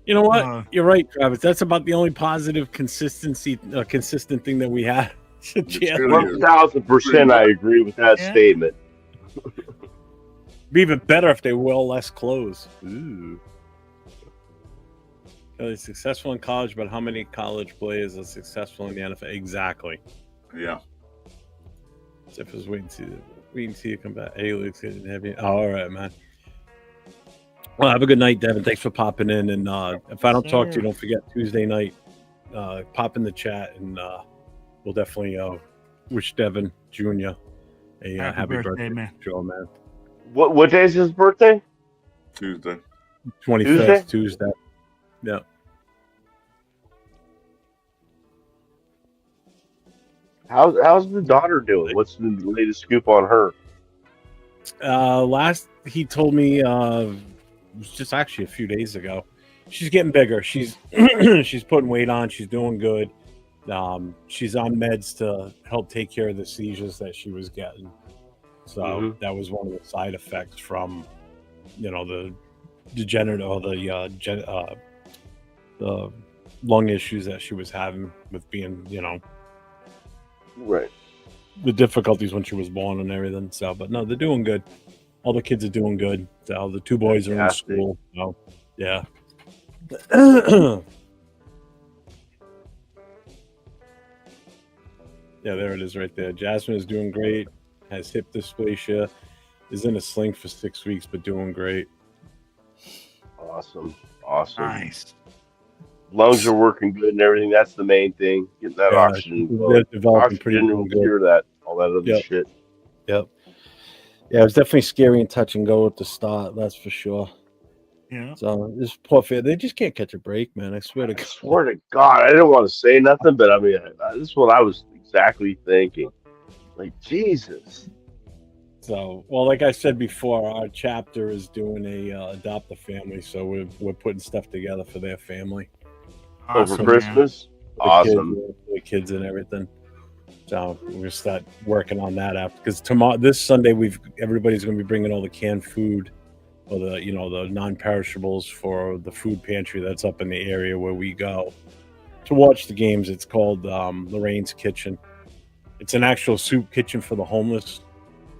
You know what? You're right, Travis. That's about the only positive consistent thing that we have. 1,000% I agree with that statement. Be even better if they were less clothes. Ooh. They're successful in college, but how many college players are successful in the NFL? Exactly. Yeah. Jeff is waiting to you come back. Hey, Luke's getting heavy. Oh, all right, man. Well, have a good night, Devin. Thanks for popping in. And if I don't talk to you, don't forget Tuesday night. Pop in the chat, and we'll definitely wish Devin Jr. a happy birthday, man. Sure, man. What day is his birthday? Tuesday. 25th, Tuesday. Yeah. How's the daughter doing? What's the latest scoop on her? Last he told me it was just actually a few days ago. She's getting bigger. She's she's putting weight on. She's doing good. She's on meds to help take care of the seizures that she was getting. So that was one of the side effects from, the degenerative or the lung issues that she was having with being, right, the difficulties when she was born and everything. So, but no, they're doing good. All the kids are doing good. So the two boys are in school. So, yeah. Yeah, there it is right there. Jasmine is doing great. Has hip dysplasia. Is in a sling for 6 weeks, but doing great. Awesome. Nice. Lungs are working good and everything. That's the main thing. Get that oxygen. They're developing oxygen will cure that. All that other shit. Yep. Yeah, it was definitely scary and touch and go at the start. That's for sure. Yeah. So this poor family, they just can't catch a break, man. I swear to God. I swear to God, I didn't want to say nothing, but I mean, this is what I was exactly thinking. Like, Jesus. So, well, like I said before, our chapter is doing a adopt a family, so we're putting stuff together for their family over Christmas. Awesome, the kids and everything. So we're gonna start working on that after, because this Sunday, everybody's gonna be bringing all the canned food or the non-perishables for the food pantry that's up in the area where we go to watch the games. It's called Lorraine's Kitchen. It's an actual soup kitchen for the homeless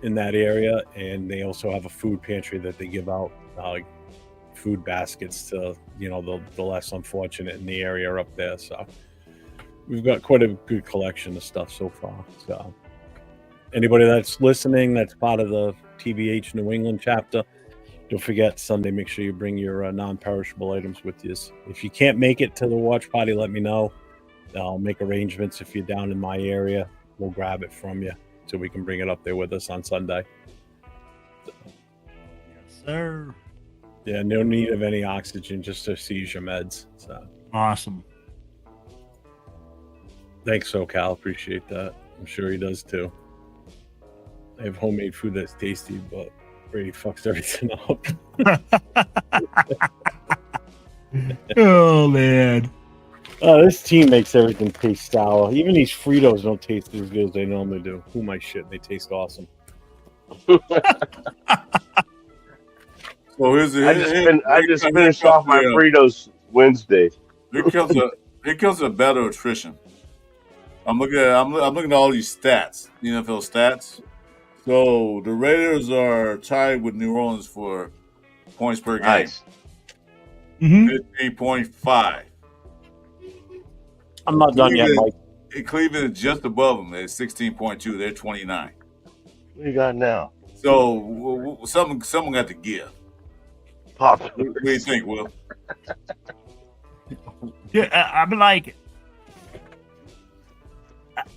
in that area, and they also have a food pantry that they give out food baskets to the less unfortunate in the area up there. So we've got quite a good collection of stuff so far. So anybody that's listening, that's part of the TBH New England chapter, don't forget Sunday, make sure you bring your non-perishable items with you. If you can't make it to the watch party, let me know. I'll make arrangements. If you're down in my area, we'll grab it from you so we can bring it up there with us on Sunday. So, yes, sir. Yeah, no need of any oxygen, just to seizure meds. So awesome. Thanks, SoCal. Appreciate that. I'm sure he does too. I have homemade food that's tasty, but Brady fucks everything up. Oh man. This team makes everything taste sour. Even these Fritos don't taste as good as they normally do. Who am I shitting? They taste awesome. So I just finished off my Fritos Wednesday. Here comes a better attrition. I'm looking at all these stats, the NFL stats. So the Raiders are tied with New Orleans for points per game. Nice. 15.5. I'm not done yet, Mike. Cleveland is just above them at 16.2. They're 29. What do you got now? So someone got to give. Pop. What do you think, Will? Yeah, I'm like,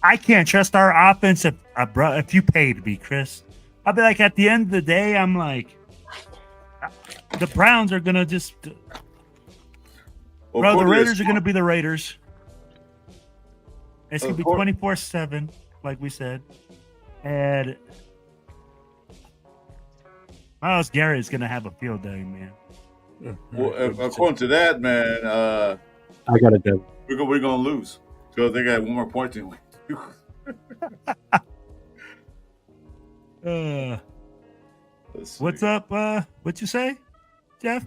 I can't trust our offense if you paid me, Chris. I'll be like, at the end of the day, I'm like, the Browns are gonna just, the Raiders are gonna be the Raiders. It's gonna be 24/7, like we said. And Miles Garrett's going to have a field day, man. Well, according to that, man, I got it, Dev. we're gonna lose because they got one more point than we do. What's up? What you say, Jeff?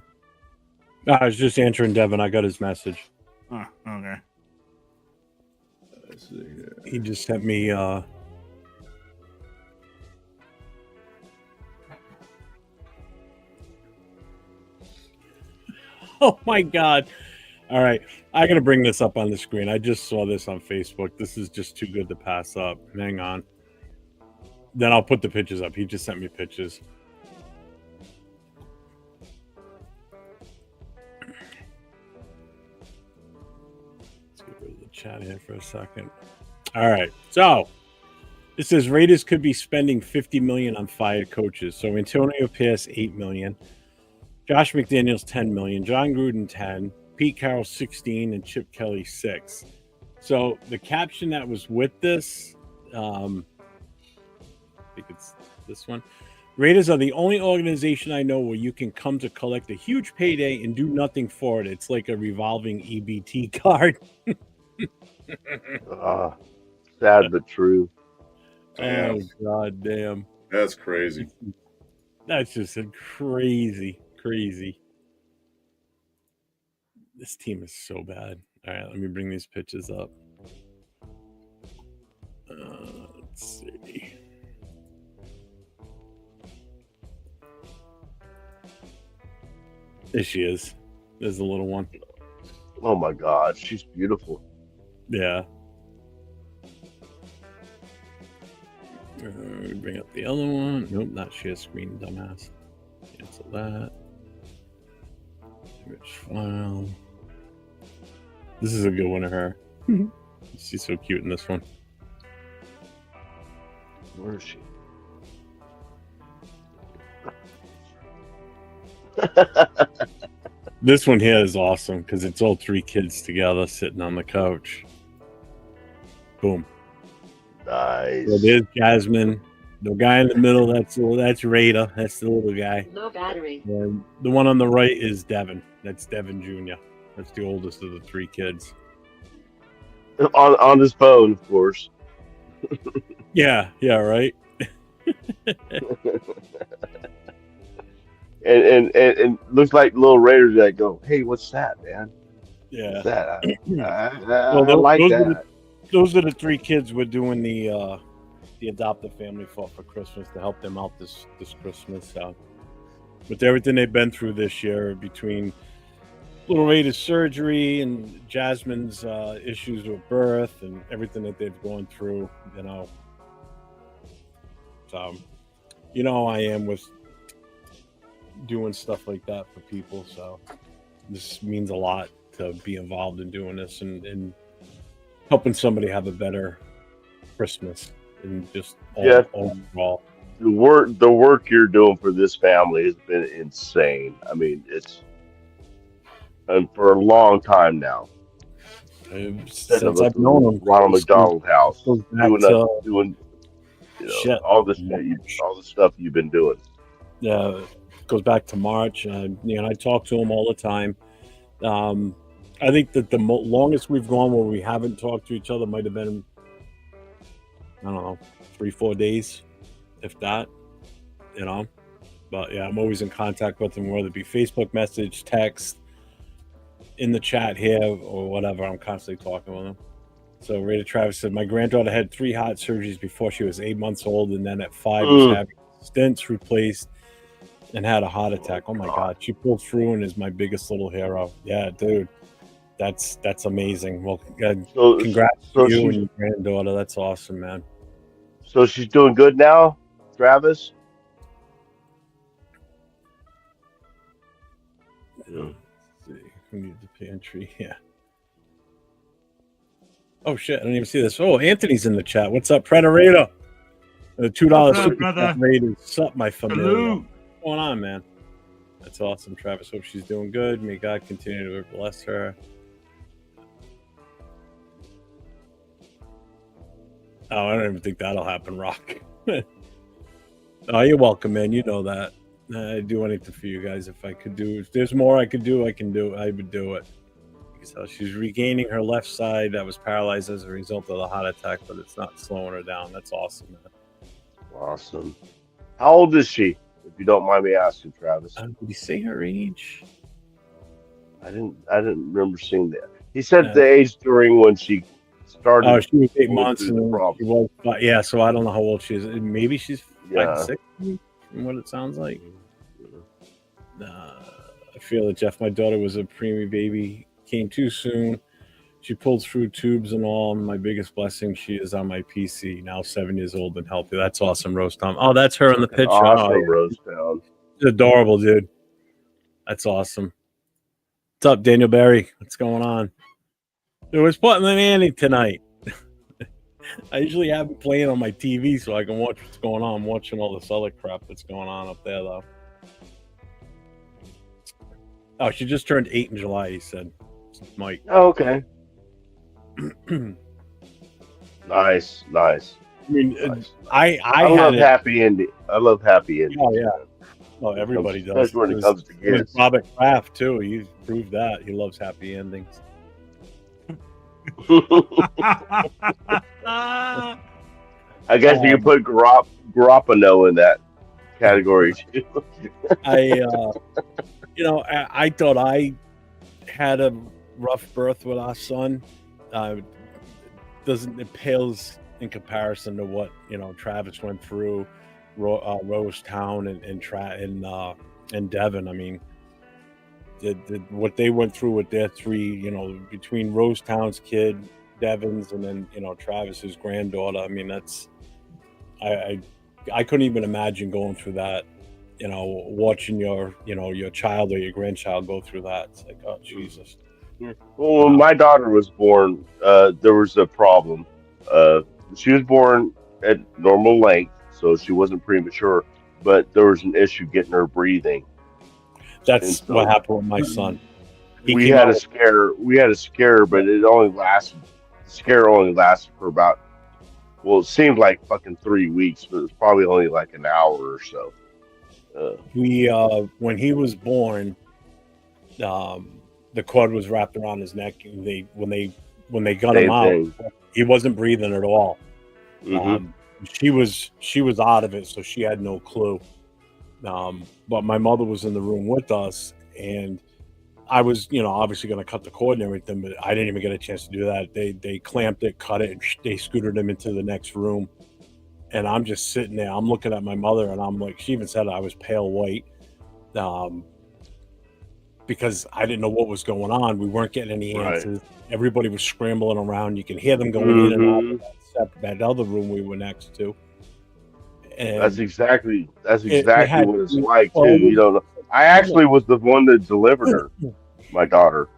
I was just answering Devin. I got his message. Oh, okay. Let's see here. He just sent me. Oh my God. All right. I got to bring this up on the screen. I just saw this on Facebook. This is just too good to pass up. Hang on. Then I'll put the pictures up. He just sent me pictures. Let's get rid of the chat here for a second. All right. So it says Raiders could be spending $50 million on fired coaches. So Antonio Pierce, $8 million. Josh McDaniels, $10 million. John Gruden, 10. Pete Carroll, 16, and Chip Kelly, 6. So the caption that was with this, I think it's this one. Raiders are the only organization I know where you can come to collect a huge payday and do nothing for it. It's like a revolving EBT card. Sad but true. Oh, God damn. That's crazy. That's just crazy. This team is so bad. All right, let me bring these pictures up. Let's see. There she is. There's the little one. Oh my God, she's beautiful. Yeah. Bring up the other one. Nope, not share screen, dumbass. Cancel that. Image file. This is a good one of her. She's so cute in this one. Where is she? This one here is awesome because it's all 3 kids together sitting on the couch. Boom. Nice. So there's Jasmine. The guy in the middle, that's Raider. That's the little guy. No battery. And the one on the right is Devin. That's Devin Jr. That's the oldest of the 3 kids. On his phone, of course. Yeah, right. and looks like little Raiders that go, hey, what's that, man? Yeah. What's that? I Well, like those that. Those are the 3 kids we're doing the adoptive family for Christmas to help them out this Christmas. So, with everything they've been through this year, between little Raider's surgery and Jasmine's issues with birth and everything that they've gone through, So, how I am with doing stuff like that for people. So, this means a lot to be involved in doing this and helping somebody have a better Christmas and just overall. The work you're doing for this family has been insane. I mean, and for a long time now. Since I've known him, Ronald McDonald House, doing all the stuff you've been doing. Yeah, it goes back to March, and I talk to him all the time. I think that the longest we've gone where we haven't talked to each other might have been, I don't know, 3-4 days, if that. But yeah, I'm always in contact with him, whether it be Facebook message, text, in the chat here, or whatever. I'm constantly talking with him. So Raider Travis said, my granddaughter had 3 heart surgeries before she was 8 months old, and then at 5 was having stents replaced and had a heart attack. Oh my God, she pulled through and is my biggest little hero. Yeah, dude, that's amazing. Well, congrats to you and your granddaughter. That's awesome, man. So she's doing good now, Travis? Yeah. Let's see. Who needs the pantry? Yeah. Oh shit! I didn't even see this. Oh, Anthony's in the chat. What's up, Predator? The $2 super chat Raiders. What's up, my familia? What's going on, man? That's awesome, Travis. Hope she's doing good. May God continue to bless her. Oh, I don't even think that'll happen, Rock. Oh, you're welcome, man. You know that. I'd do anything for you guys if I could do. If there's more I could do, I can do. I would do it. So she's regaining her left side that was paralyzed as a result of the heart attack, but it's not slowing her down. That's awesome, man. Awesome. How old is she? If you don't mind me asking, Travis. Did you say her age? I didn't remember seeing that. He said the age during when she started. Oh, she was 8 going months, through the and problem. she was, yeah. So I don't know how old she is. Maybe she's 5 Yeah. to 6, from what it sounds like. I feel it, Jeff. My daughter was a preemie baby. Came too soon. She pulled through tubes and all. My biggest blessing, she is on my PC, now 7 years old and healthy. That's awesome, Rose Tom. Oh, that's her in the picture. Awesome, Oh, yeah. Rosetown. She's adorable, dude. That's awesome. What's up, Daniel Barry? What's going on? It was Putnam and Annie tonight. I usually have it playing on my TV so I can watch what's going on. I'm watching all this other crap that's going on up there, though. Oh, she just turned 8 in July, he said. Mike. Oh, okay. Nice. I mean, Nice. I love had happy ending. I love happy endings. Oh, yeah. Well, everybody does. Especially when it comes to kids. Robert Kraft, too. He's proved that. He loves happy endings. I guess you can put Garoppolo in that category too. I thought I had a rough birth with our son. It pales in comparison to what Travis went through, Rosetown and Devon. I mean, what they went through with their three, between Rosetown's kid, Devon's, and then Travis's granddaughter. I mean, that's I couldn't even imagine going through that. Watching your child or your grandchild go through that. It's like, oh Jesus. Well, when my daughter was born, there was a problem. She was born at normal length, so she wasn't premature, but there was an issue getting her breathing. That's what happened with my son. We had a scare, but it only lasted. The scare only lasted for about. Well, it seemed like fucking 3 weeks, but it was probably only like an hour or so. When he was born, the cord was wrapped around his neck. And when they got him out, he wasn't breathing at all. Mm-hmm. She was out of it, so she had no clue. But my mother was in the room with us, and I was, obviously going to cut the cord and everything, but I didn't even get a chance to do that. They clamped it, cut it, and they scooted him into the next room. And I'm just sitting there. I'm looking at my mother, and I'm like, she even said I was pale white, because I didn't know what was going on. We weren't getting any answers. Right. Everybody was scrambling around. You can hear them going in and out of that other room we were next to. And that's exactly what it's like too. You don't know. I actually was the one that delivered her, my daughter.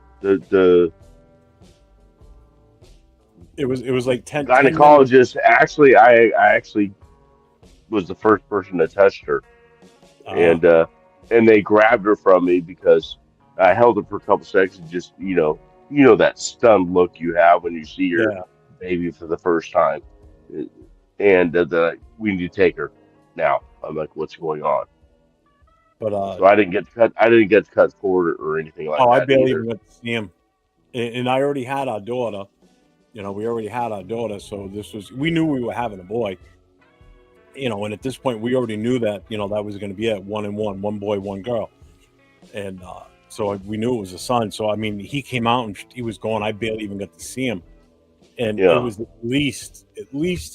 It was like 10 gynecologist. Actually, I actually was the first person that touched her, and they grabbed her from me because I held her for a couple seconds. And just that stunned look you have when you see your baby for the first time, and we need to take her now. I'm like, what's going on? But so I didn't get to cut cord or anything like that. I barely even got to see him, and I already had our daughter. We already had our daughter, so we knew we were having a boy. And at this point, we already knew that that was going to be it, 1 and 1, one boy, one girl, and so we knew it was a son. So I mean, he came out and he was going. I barely even got to see him, and it was at least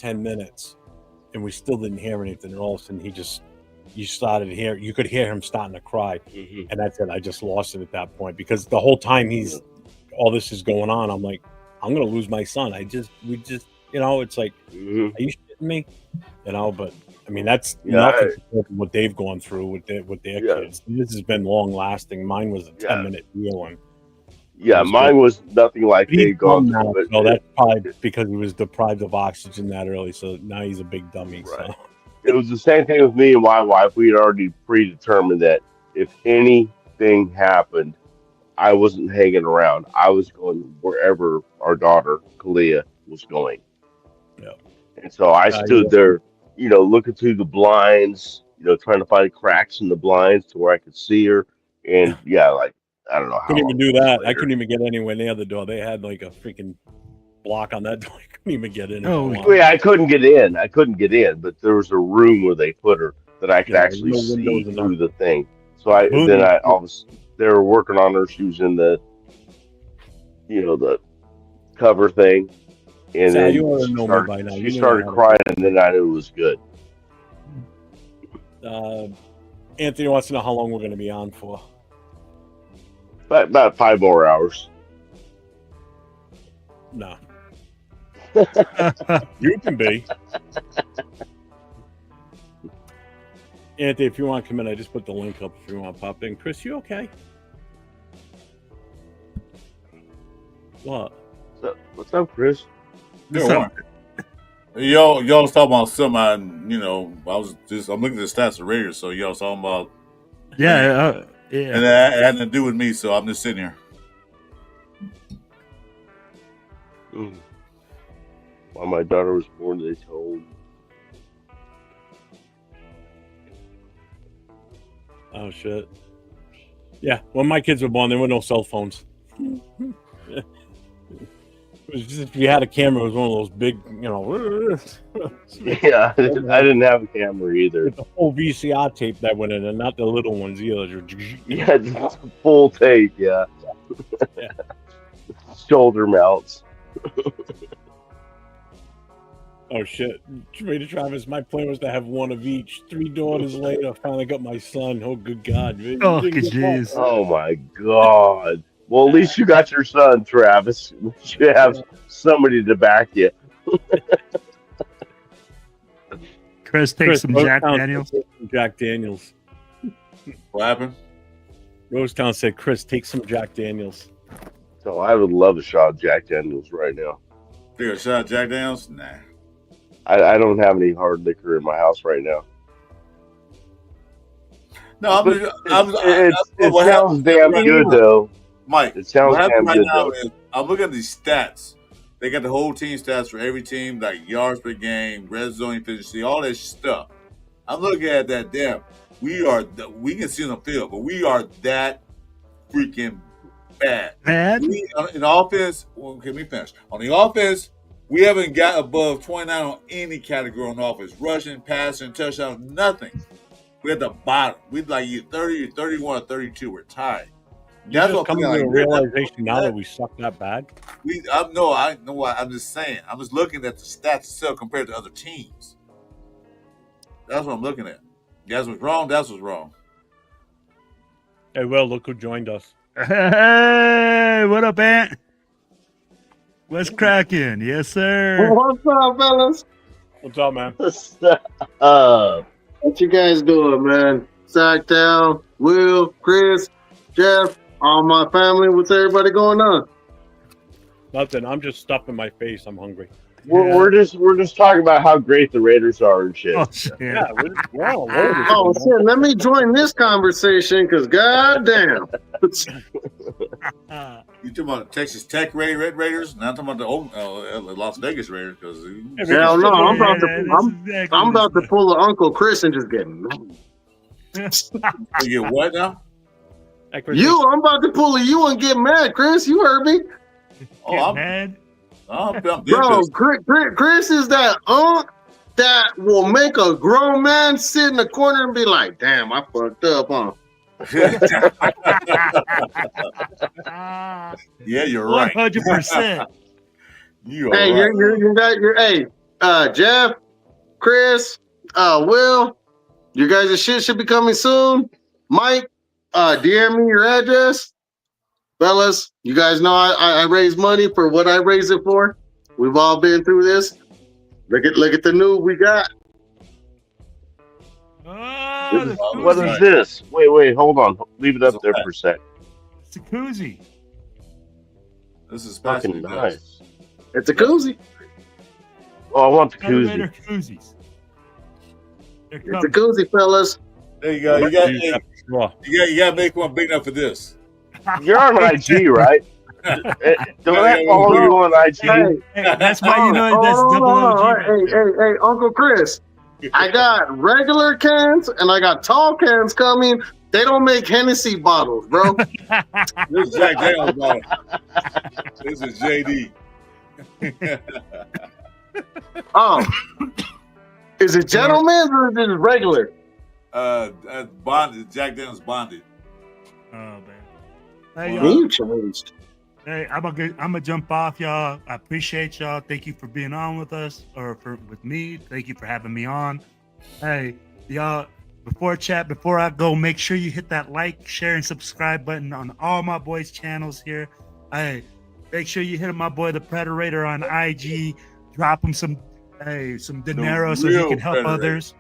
10 minutes, and we still didn't hear anything. And all of a sudden, you could hear him starting to cry, and that's it. I just lost it at that point because the whole time all this is going on, I'm like, I'm gonna lose my son. It's like, are you shitting me? But I mean, that's nothing compared to what they've gone through with their kids. This has been long lasting. Mine was a 10-minute deal, and mine was nothing like they've gone through. But so that's probably because he was deprived of oxygen that early. So now he's a big dummy. Right. So it was the same thing with me and my wife. We had already predetermined that if anything happened, I wasn't hanging around. I was going wherever our daughter, Kalia, was going. Yeah. And so I stood there. looking through the blinds, trying to find cracks in the blinds to where I could see her. And yeah, like I don't know how Couldn't long even do it was that. I later. couldn't even get anywhere near the door. They had like a freaking block on that door. I couldn't even get in. Oh, Yeah, I couldn't get in. But there was a room where they put her that I could Yeah, actually no see windows and through nothing. the thing. So I Boom. then I all of they were working on her. She was in the the cover thing, and Sal, you then ought to know me by now. she You know started how to- crying, and then I knew it was good. Anthony wants to know how long we're going to be on for. About 5 more hours. No. You can be. Anthony, if you want to come in, I just put the link up if you want to pop in. Chris, you okay? What? What's up, Chris? Yeah, What's what? Y'all was talking about something. I'm looking at the stats of Raiders. So y'all was talking about, yeah, and that had nothing to do with me. So I'm just sitting here. While my daughter was born, they told. Oh, shit. Yeah, when my kids were born, there were no cell phones. It was just if you had a camera, it was one of those big, Yeah, I didn't have a camera either. with the whole VCR tape that went in, and not the little ones either. Yeah, just full tape. Yeah. Yeah. Shoulder mounts. Oh shit! Trader Travis, my plan was to have one of each. 3 daughters later, I finally got my son. Oh good God! Oh, jeez. Oh my God. Well, at least you got your son, Travis. At least you have somebody to back you. Chris, take some Jack Rosetown Daniels. said, "Take some Jack Daniels. What happened? Rosetown said, "Chris, take some Jack Daniels." So I would love a shot of Jack Daniels right now. Take a shot, Jack Daniels? Nah. I don't have any hard liquor in my house right now. No, But it what sounds happened damn right good, now- though. Mike, It sounds what happened damn right good, now though. is I'm looking at these stats. They got the whole team stats for every team, like yards per game, red zone efficiency, all that stuff. I'm looking at that. Damn, we can see on the field, but we are that freaking bad. Bad? In offense, well, can we finish? On the offense, we haven't got above 29 on any category on offense. Rushing, passing, touchdown, nothing. We're at the bottom. We're like 30, 31, or 32. We're tied. You That's just what coming I'm to a feeling like. realization now that we suck that bad. I know what I'm just saying. I'm just looking at the stats itself compared to other teams. That's what I'm looking at. That's what's wrong. That's what's wrong. Hey, well, look who joined us. Hey, what up, Ant? What's cracking? Yes, sir. What's up, fellas? What's up, man? What you guys doing, man? Sacktown, Will, Chris, Jeff, all my family. What's everybody going on? Nothing. I'm just stuffing my face. I'm hungry. We're just talking about how great the Raiders are and shit. Oh, shit. Yeah, we're all over. Oh, shit. Let me join this conversation because, goddamn. You talking about Texas Tech Raiders? Not talking about the Las Vegas Raiders because Hell no. I'm about Yeah, I'm about to pull a Uncle Chris and just get mad. you get what now? I'm about to pull a you and get mad, Chris. You heard me. Oh, mad. I'm Bro, Chris is that that will make a grown man sit in the corner and be like, damn, I fucked up, huh? Yeah, you're right. 100%. You are Hey, right. you got your Jeff, Chris, Will, you guys' shit should be coming soon. Mike, DM me your address. Fellas, you guys know I raise money for what I raise it for. We've all been through this. Look at the new we got. Oh, the What koozie. is this? Wait, hold on. Leave it up there for a sec. It's a koozie. This is Fucking passionate. nice. It's a koozie. Oh, I want the Elevator koozie. koozies. They're It's a coming. koozie, fellas. There you go. You got to make one big enough for this. You're on IG, right? Don't I follow you on IG? Hey, Hey, that's why you know that's hold double on. OG. Hey, Uncle Chris. I got regular cans and I got tall cans coming. They don't make Hennessy bottles, bro. This is Jack Daniels bottle. This is JD. Oh, is it gentleman's or is it regular? Bonded. Jack Daniels bonded. Oh man. Hey, Me, y'all. you changed. Hey, I'm gonna jump off, y'all. I appreciate y'all. Thank you for being on with us with me. Thank you for having me on. Hey, y'all. Before I go, make sure you hit that like, share, and subscribe button on all my boys' channels here. Hey, make sure you hit my boy the Predator on IG. Drop him some dinero so he can help others.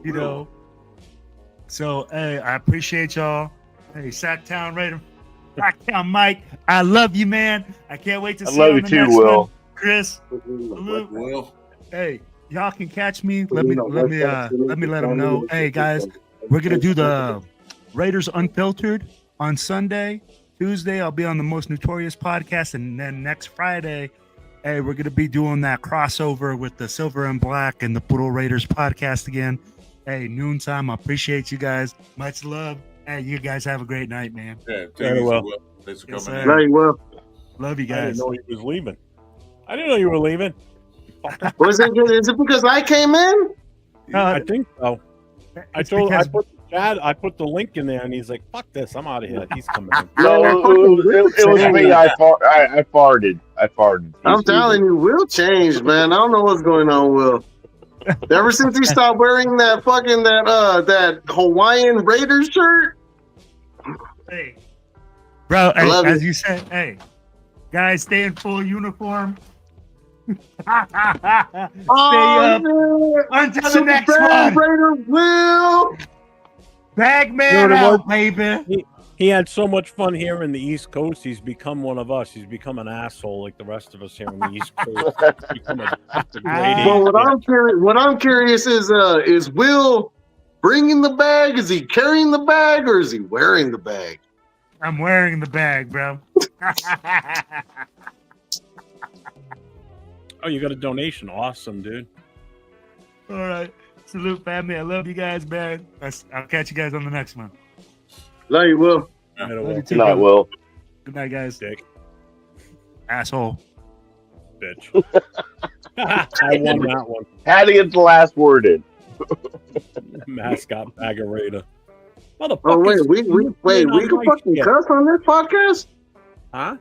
You know. So hey, I appreciate y'all. Hey, Sacktown Raider, Sacktown Mike, I love you, man. I can't wait to see you on the next one. Chris, salute. Will. Hey, y'all can catch me. Let me let them know. Hey guys, we're gonna do the Raiders Unfiltered on Sunday. Tuesday, I'll be on the Most Notorious podcast, and then next Friday, hey, we're gonna be doing that crossover with the Silver and Black and the Brutal Raiders podcast again. Hey, noontime. I appreciate you guys. Much love. Hey, you guys have a great night, man. Yeah, Very well. Thanks for Yes, coming sir. in. Very well. Love you I didn't guys. know he was leaving. I didn't know you were leaving. Was it? Is it because I came in? I think so. I It's told I because- put Chad. I put the link in there, and he's like, "Fuck this, I'm out of here." He's coming in. No, it was me. I farted. I farted. I'm telling you, Will changed, man. I don't know what's going on, Will. Ever since he stopped wearing that Hawaiian Raiders shirt. Hey, bro, hey, love as you. you said, hey, guys, stay in full uniform. Stay up man. until the Super next Bad one. Raider Will. Bag man You know what it out, was? baby. He had so much fun here in the East Coast. He's become one of us. He's become an asshole like the rest of us here in the East Coast. He's become a great Well, age. what I'm curious is Will bringing the bag? Is he carrying the bag or is he wearing the bag? I'm wearing the bag, bro. Oh, you got a donation. Awesome, dude. All right. Salute, family. I love you guys, man. I'll catch you guys on the next one. Love you, Will. Right Love away. you too, Good night, brother. Will. Good night, guys. Dick. Asshole. Bitch. I won that one. Had to get the last word in. Mascot Baggerata. Motherfucker. Oh wait, we can fucking cuss on this podcast? Huh?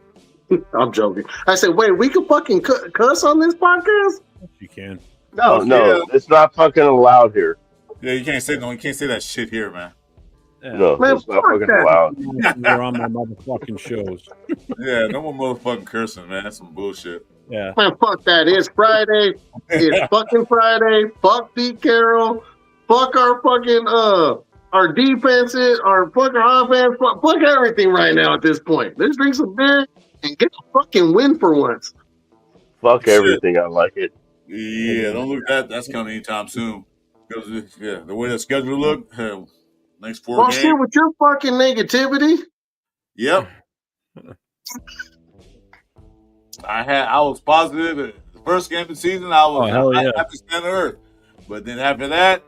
I'm joking. I said, wait, we can fucking cuss on this podcast? You can. No, Yeah. it's not fucking allowed here. Yeah, you can't say that shit here, man. Yeah. No, Man, it's not fuck fucking that. allowed. You're on my motherfucking shows. Yeah, no more motherfucking cursing, man. That's some bullshit. Yeah. Man, fuck that. It's Friday. It's fucking Friday. Fuck Pete Carroll. Fuck our fucking our defenses, our fucking offense. Fuck everything right now at this point. Let's drink some beer and get a fucking win for once. Fuck Shit. everything. I like it. Yeah, don't look at that's coming anytime soon. Because the way the schedule look, next 4 Well, games. shit, with your fucking negativity. Yep. I was positive. The first game of the season, I was hell yeah. happy to stand on earth. But then after that,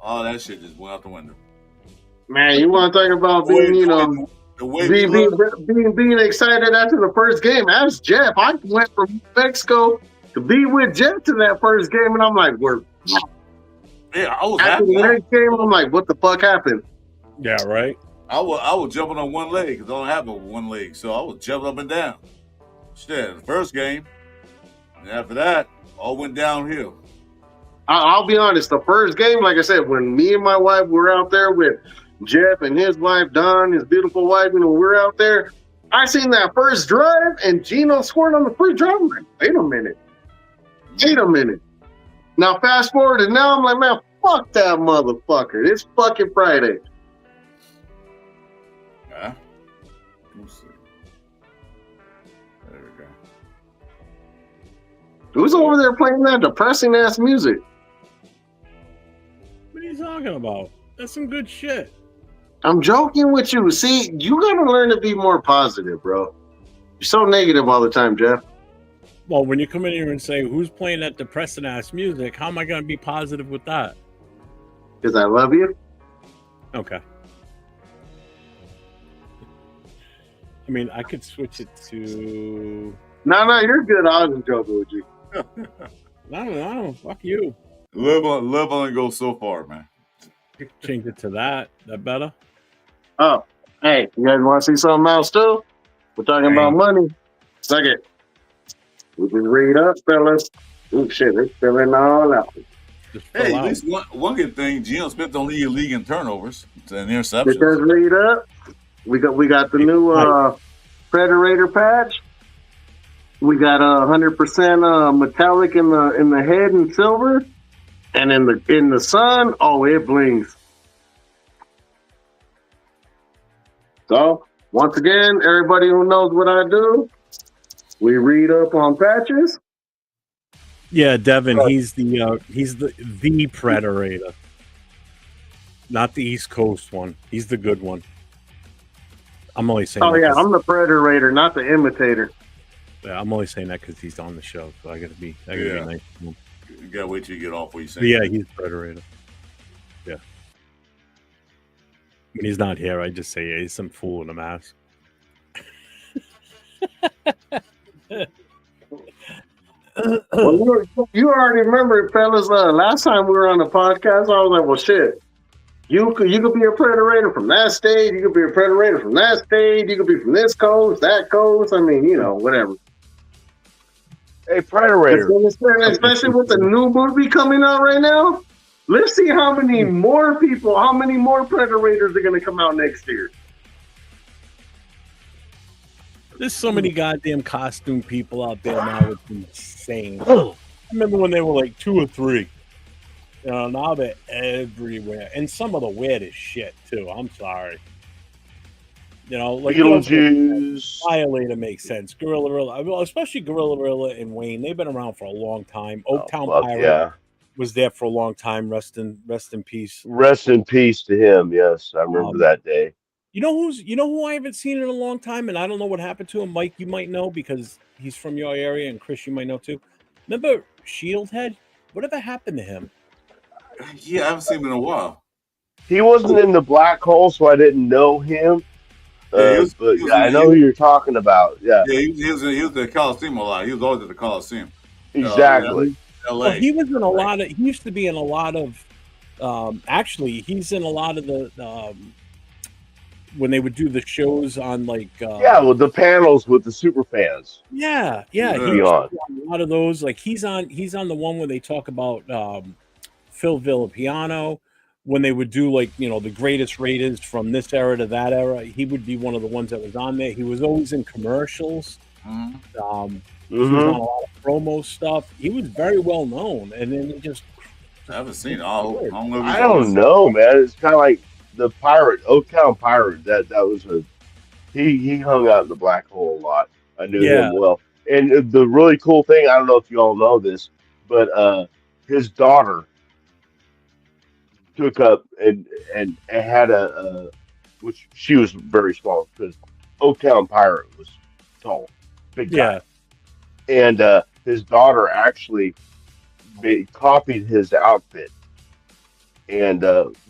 all that shit just went out the window. Man, you want to talk about being, you know, the way we look, being excited after the first game. Ask Jeff. I went from Mexico to be with Jeff to that first game, and I'm like, we're yeah, I was after happy. the next game. I'm like, what the fuck happened? Yeah, right? I was jumping on one leg because I don't have but one leg, so I was jumping up and down. Shit, the first game, and after that, all went downhill. I'll be honest. The first game, like I said, when me and my wife were out there with Jeff and his wife Don, his beautiful wife, you know, we're out there. I seen that first drive, and Gino scored on the first drive. I'm like, wait a minute. Now fast forward, and now I'm like, man, fuck that motherfucker. It's fucking Friday. Yeah. We'll see. There we go. Who's over there playing that depressing ass music? What are you talking about? That's some good shit. I'm joking with you. See, you gotta learn to be more positive, bro. You're so negative all the time, Jeff. Well, when you come in here and say, who's playing that depressing ass music, how am I going to be positive with that? because I love you. Okay. I mean, I could switch it to. No, you're good. I'll just joke with you. I don't know. Fuck you. Live on and go so far, man. Change it to that. That better? Oh, hey, you guys want to see something else too? We're talking about money. Suck it. We can read up, fellas. Oh shit, it's filling all out. Hey, at least one good thing, Geno Smith don't lead your league in turnovers and interceptions. It does read up. We got the new Predator patch. We got 100% metallic in the head and silver, and in the sun, oh, it blings. So once again, everybody who knows what I do, we read up on patches. Yeah, Devin, he's the Predator, not the East Coast one. He's the good one. I'm only saying. Oh yeah, I'm the Predator, not the imitator. Yeah, I'm only saying that because he's on the show, so I gotta be nice to him. You gotta wait till you get off what you say. Yeah, he's Predator. Yeah. When he's not here, I just say he's some fool in a mask. Well, you already remember, fellas. Last time we were on the podcast, I was like, "Well, shit, you could be a Predator from that state. You could be a Predator from that state. You could be from this coast, that coast. I mean, whatever." Hey, Predator. Especially with the new movie coming out right now. Let's see how many more Predators are going to come out next year. There's so many goddamn costume people out there now. It's insane. I remember when they were like 2 or 3. Now they're everywhere. And some of the weirdest shit, too. I'm sorry. Like Beetlejuice. Violator makes sense. Gorilla, especially Gorilla and Wayne. They've been around for a long time. Oaktown Pirate was there for a long time. Rest in peace. Rest in peace to him. Yes, I remember that day. You know who I haven't seen in a long time, and I don't know what happened to him. Mike, you might know because he's from your area, and Chris, you might know too. Remember Shieldhead? Whatever happened to him? Yeah, I haven't seen him in a while. He wasn't in the black hole, so I didn't know him. I know who you're talking about. Yeah, he was at the Coliseum a lot. He was always at the Coliseum. Exactly. LA. Well, he was in a lot of. He used to be in a lot of. Actually, he's in a lot of the. When they would do the shows on like with the panels with the super fans. Yeah. He's on a lot of those. Like he's on the one where they talk about Phil Villapiano. When they would do like the greatest Raiders from this era to that era, he would be one of the ones that was on there. He was always in commercials. He was on a lot of promo stuff. He was very well known, and then he just I haven't seen all. I don't know, man. It's kind of like the pirate, Oaktown Pirate. That was he hung out in the black hole a lot. I knew him well. And the really cool thing, I don't know if you all know this, but his daughter took up and had which she was very small because Oaktown Pirate was tall, big guy. And his daughter actually copied his outfit and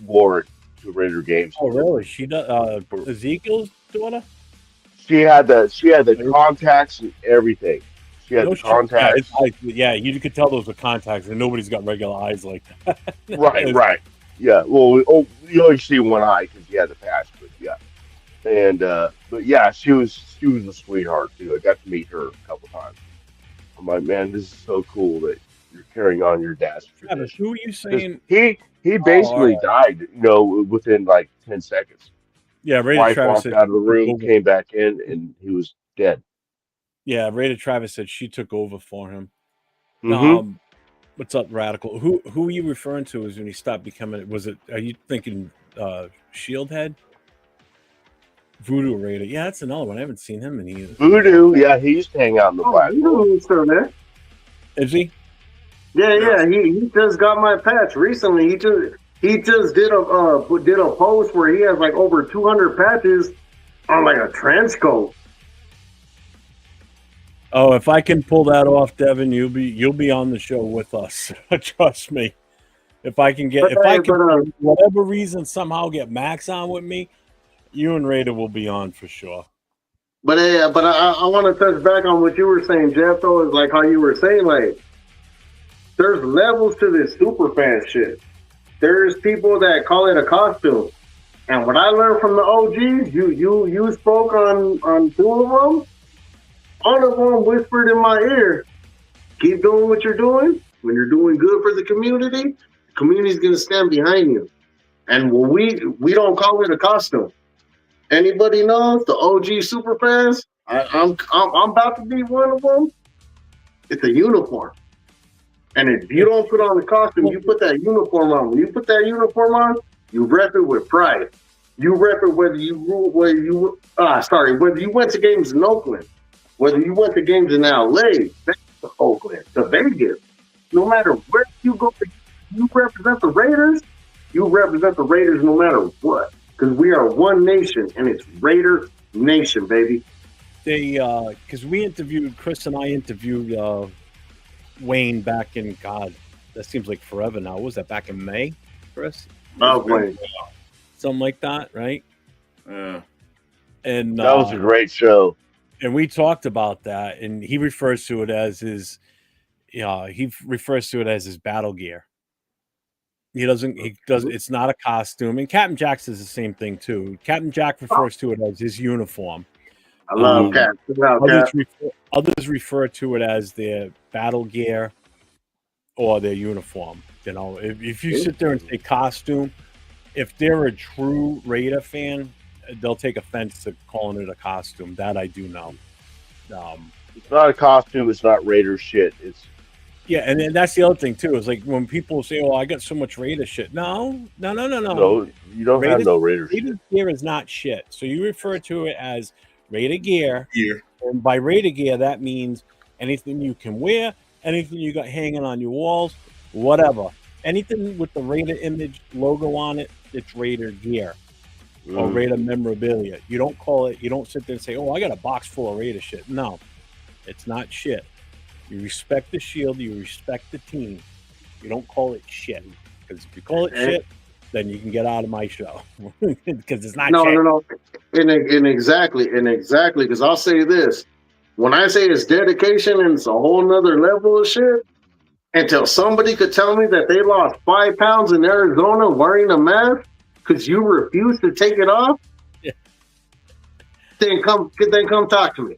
wore it to Raider games. Oh, really? She does. Ezekiel's daughter. She had the contacts and everything. She had the contacts. You could tell those were contacts, and nobody's got regular eyes like that. Right. Yeah. Well, you only see one eye because he had the patch, but yeah. And but yeah, she was a sweetheart too. I got to meet her a couple times. I'm like, man, this is so cool that you're carrying on your dad's tradition. Who are you saying? He basically died, within like 10 seconds. Yeah, Raider Wife Travis walked out of the room, came back in, and he was dead. Yeah, Raider Travis said she took over for him. What's up, Radical? Who are you referring to as when he stopped becoming? Are you thinking Shieldhead? Voodoo Raider. Yeah, that's another one. I haven't seen him in either. Voodoo, yeah, he used to hang out in the black hole. He's still there. Is he? Yeah. He just got my patch recently. He just did a post where he has like over 200 patches on like a trench coat. Oh, if I can pull that off, Devin, you'll be on the show with us. Trust me. if I can get, if I can, for whatever reason, somehow get Max on with me, you and Raider will be on for sure. But I want to touch back on what you were saying, Jeff. Though is like how you were saying, like there's levels to this super fan shit. There's people that call it a costume, and what I learned from the OGs, you spoke on two of them. One of them whispered in my ear, "Keep doing what you're doing. When you're doing good for the community's gonna stand behind you." And we don't call it a costume. Anybody knows the OG super fans? I'm about to be one of them. It's a uniform, and if you don't put on the costume, you put that uniform on. When you put that uniform on, you rep it with pride. You rep it whether you went to games in Oakland, whether you went to games in LA, to Oakland, to Vegas. No matter where you go, you represent the Raiders. You represent the Raiders no matter what. Because we are one nation, and it's Raider Nation, baby. Because Chris and I interviewed Wayne back in, God, that seems like forever now. What was that, back in May, Chris? Oh, Wayne. Something like that, right? Yeah. And that was a great show. And we talked about that, and he refers to it as his battle gear. He doesn't. It's not a costume. And Captain Jack says the same thing too. Captain Jack refers to it as his uniform. I love Cap. Others refer to it as their battle gear or their uniform. You know, if you sit there and say costume, if they're a true Raider fan, they'll take offense to calling it a costume. That I do know. It's not a costume. It's not Raider shit. It's and then that's the other thing too. Is like when people say, "Oh, I got so much Raider shit." No. No, you don't have no Raider shit. Raider gear is not shit. So you refer to it as Raider gear. And by Raider gear, that means anything you can wear, anything you got hanging on your walls, whatever. Anything with the Raider image logo on it, it's Raider gear or Raider memorabilia. You don't call it. You don't sit there and say, "Oh, I got a box full of Raider shit." No, it's not shit. You respect the Shield. You respect the team. You don't call it shit. Because if you call it shit, then you can get out of my show. Because it's not shit. No. And exactly. Because I'll say this. When I say it's dedication and it's a whole nother level of shit, until somebody could tell me that they lost 5 pounds in Arizona wearing a mask because you refuse to take it off, then come talk to me.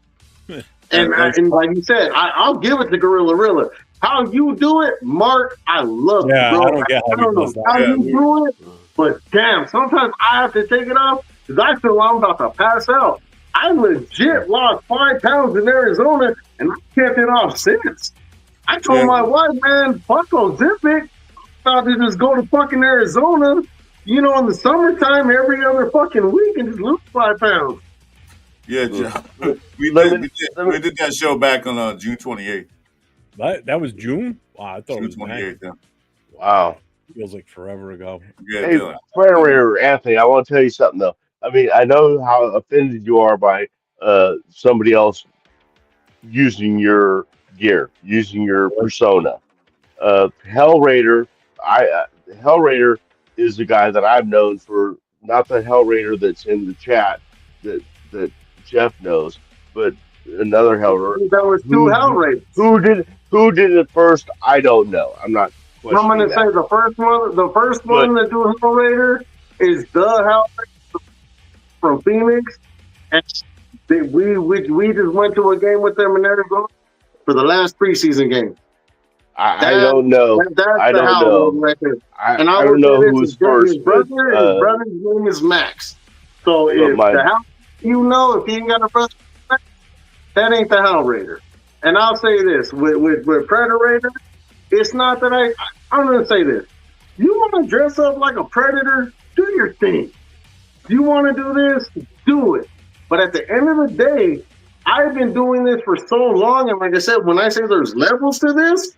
And like you said, I'll give it to Gorilla Rilla. How you do it, Mark, I love it, bro. I don't know how you do it, but damn, sometimes I have to take it off because I feel I'm about to pass out. I legit lost 5 pounds in Arizona, and I kept it off since. I told my wife, man, fuck Ozempic. I'm about to just go to fucking Arizona, in the summertime every other fucking week and just lose 5 pounds. Yeah, we did that show back on June 28th. That was June? Wow, I thought it was 28th. Yeah. Wow. Feels like forever ago. Yeah, hey, Predator Anthony, I want to tell you something though. I mean, I know how offended you are by somebody else using your gear, using your persona. Hellraider, Hellraider is the guy that I've known for, not the Hellraider that's in the chat that Jeff knows, but another Hellraider. There was 2 Hellraiders. Who did it first? I don't know. I'm not. I'm going to say the first one that do Hellraider is the Hellraider from Phoenix, and we just went to a game with them in Arizona for the last preseason game. I don't know. I don't know. Right, and I don't know who was first. His brother's name is Max. So if if he ain't got a brother, that ain't the Hellraider. And I'll say this with Predator, it's not that I'm going to say this. You want to dress up like a predator? Do your thing. You want to do this? Do it. But at the end of the day, I've been doing this for so long, and like I said, when I say there's levels to this,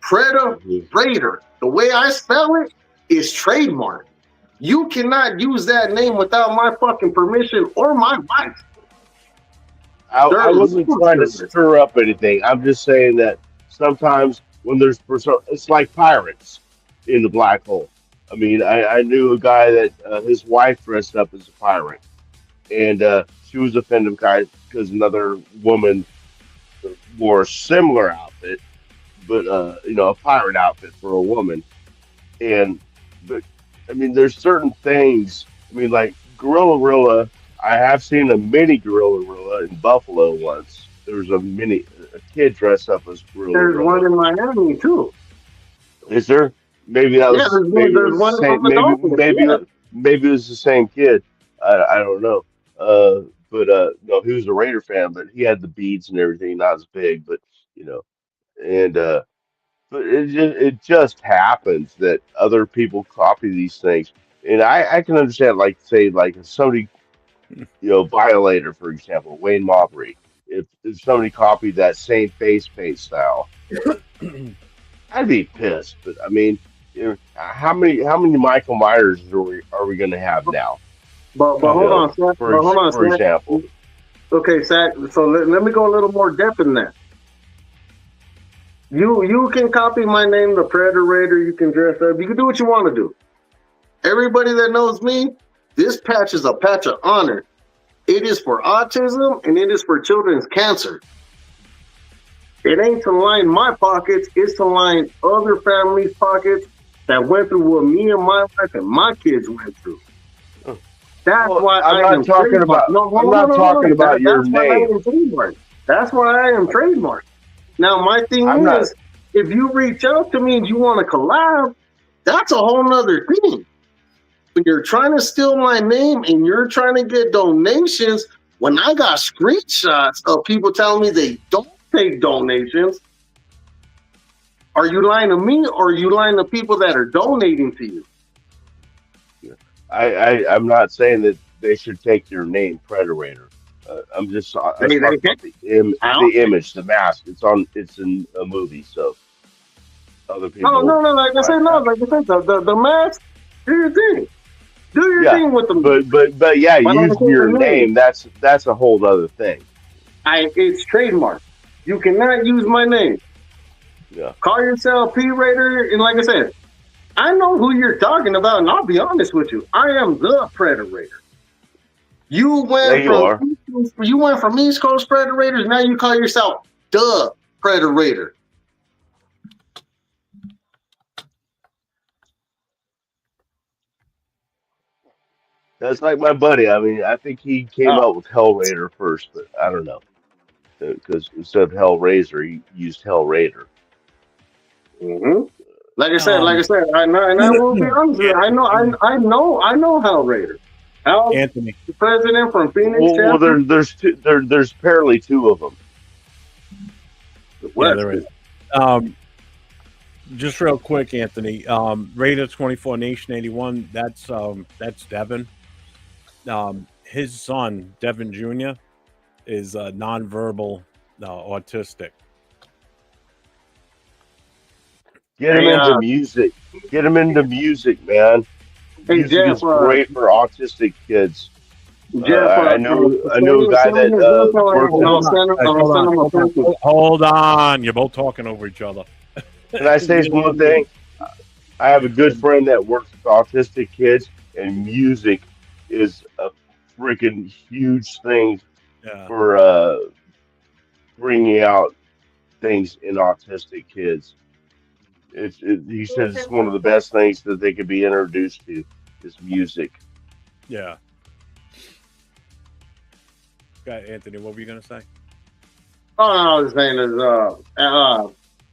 Predator, the way I spell it is trademark. You cannot use that name without my fucking permission or my wife. I wasn't trying to stir up anything. I'm just saying that sometimes when there's it's like pirates. in the black hole. I mean, I knew a guy that his wife dressed up as a pirate, and she was offended because another woman wore a similar outfit, but a pirate outfit for a woman. And but I mean, there's certain things. I mean, like Gorilla Rilla. I have seen a mini Gorilla Rilla in Buffalo once. There was a kid dressed up as Gorilla There's Rilla. one in Miami too. Is there? Maybe that Yeah, was maybe it there's was the one same. from the Dolphins. Yeah. Maybe it was the same kid. I don't know. But no, he was a Raider fan, but he had the beads and everything, not as big, but you know, and but it just happens that other people copy these things, and I can understand, like say like if somebody Violator, for example, Wayne Maury, if somebody copied that same face paint style, I'd be pissed. But I mean, how many Michael Myers are we going to have now? But hold on, Zach. For But hold on, for Zach. example, Okay, Zach. So let me go a little more depth in that. You can copy my name, the Predator Raider. You can dress up. You can do what you want to do. Everybody that knows me, this patch is a patch of honor. It is for autism and it is for children's cancer. It ain't to line my pockets. It's to line other families' pockets that went through what me and my wife and my kids went through. That's why I'm not talking about. I'm not talking about your name. That's why I am trademarked. Now, my thing is, if you reach out to me and you want to collab, that's a whole nother thing. When you're trying to steal my name and you're trying to get donations, when I got screenshots of people telling me they don't take donations, are you lying to me or are you lying to people that are donating to you? I'm not saying that they should take your name, Predator. I'm just talking about the image, the mask. It's in a movie, so other people. No. Like I said, the mask. Do your thing. Do your thing with them. But yeah, using your name, that's a whole other thing. It's trademark. You cannot use my name. Yeah. Call yourself P Raider, and like I said, I know who you're talking about, and I'll be honest with you. I am the Predator. You went from East Coast Predator Raiders, now you call yourself the Predator. That's like my buddy. I mean, I think he came up with Hell Raider first, but I don't know, because instead of Hellraiser, he used Hell Raider. Mm-hmm. Like I said, I know, and I will be honest with you. I know Hell Raider. Anthony, the president from Phoenix. Well, there's apparently two of them. Yeah, there is. Just real quick, Anthony. Raider 24 Nation 81. That's Devin. His son, Devin Jr., is nonverbal autistic. Get him into music. Get him into music, man. Music is great for autistic kids. I know a guy that Hold on, you're both talking over each other. Can I say one thing? I have a good friend that works with autistic kids, and music is a freaking huge thing for bringing out things in autistic kids. He says it's one of the best things that they could be introduced to is music. Yeah. Okay, Anthony, what were you gonna say? Oh, I was saying is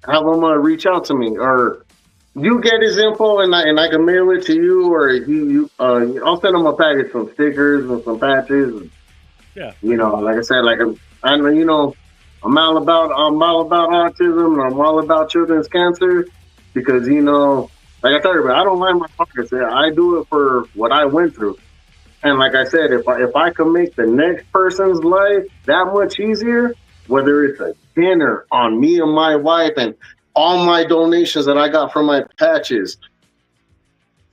have him reach out to me, or you get his info and I can mail it to you, or I'll send him a package, some stickers and some patches. And, like I said, I know, I'm all about autism, and I'm all about children's cancer, because like I told you, I don't line my pockets. I do it for what I went through, and like I said, if I can make the next person's life that much easier, whether it's a dinner on me and my wife and all my donations that I got from my patches,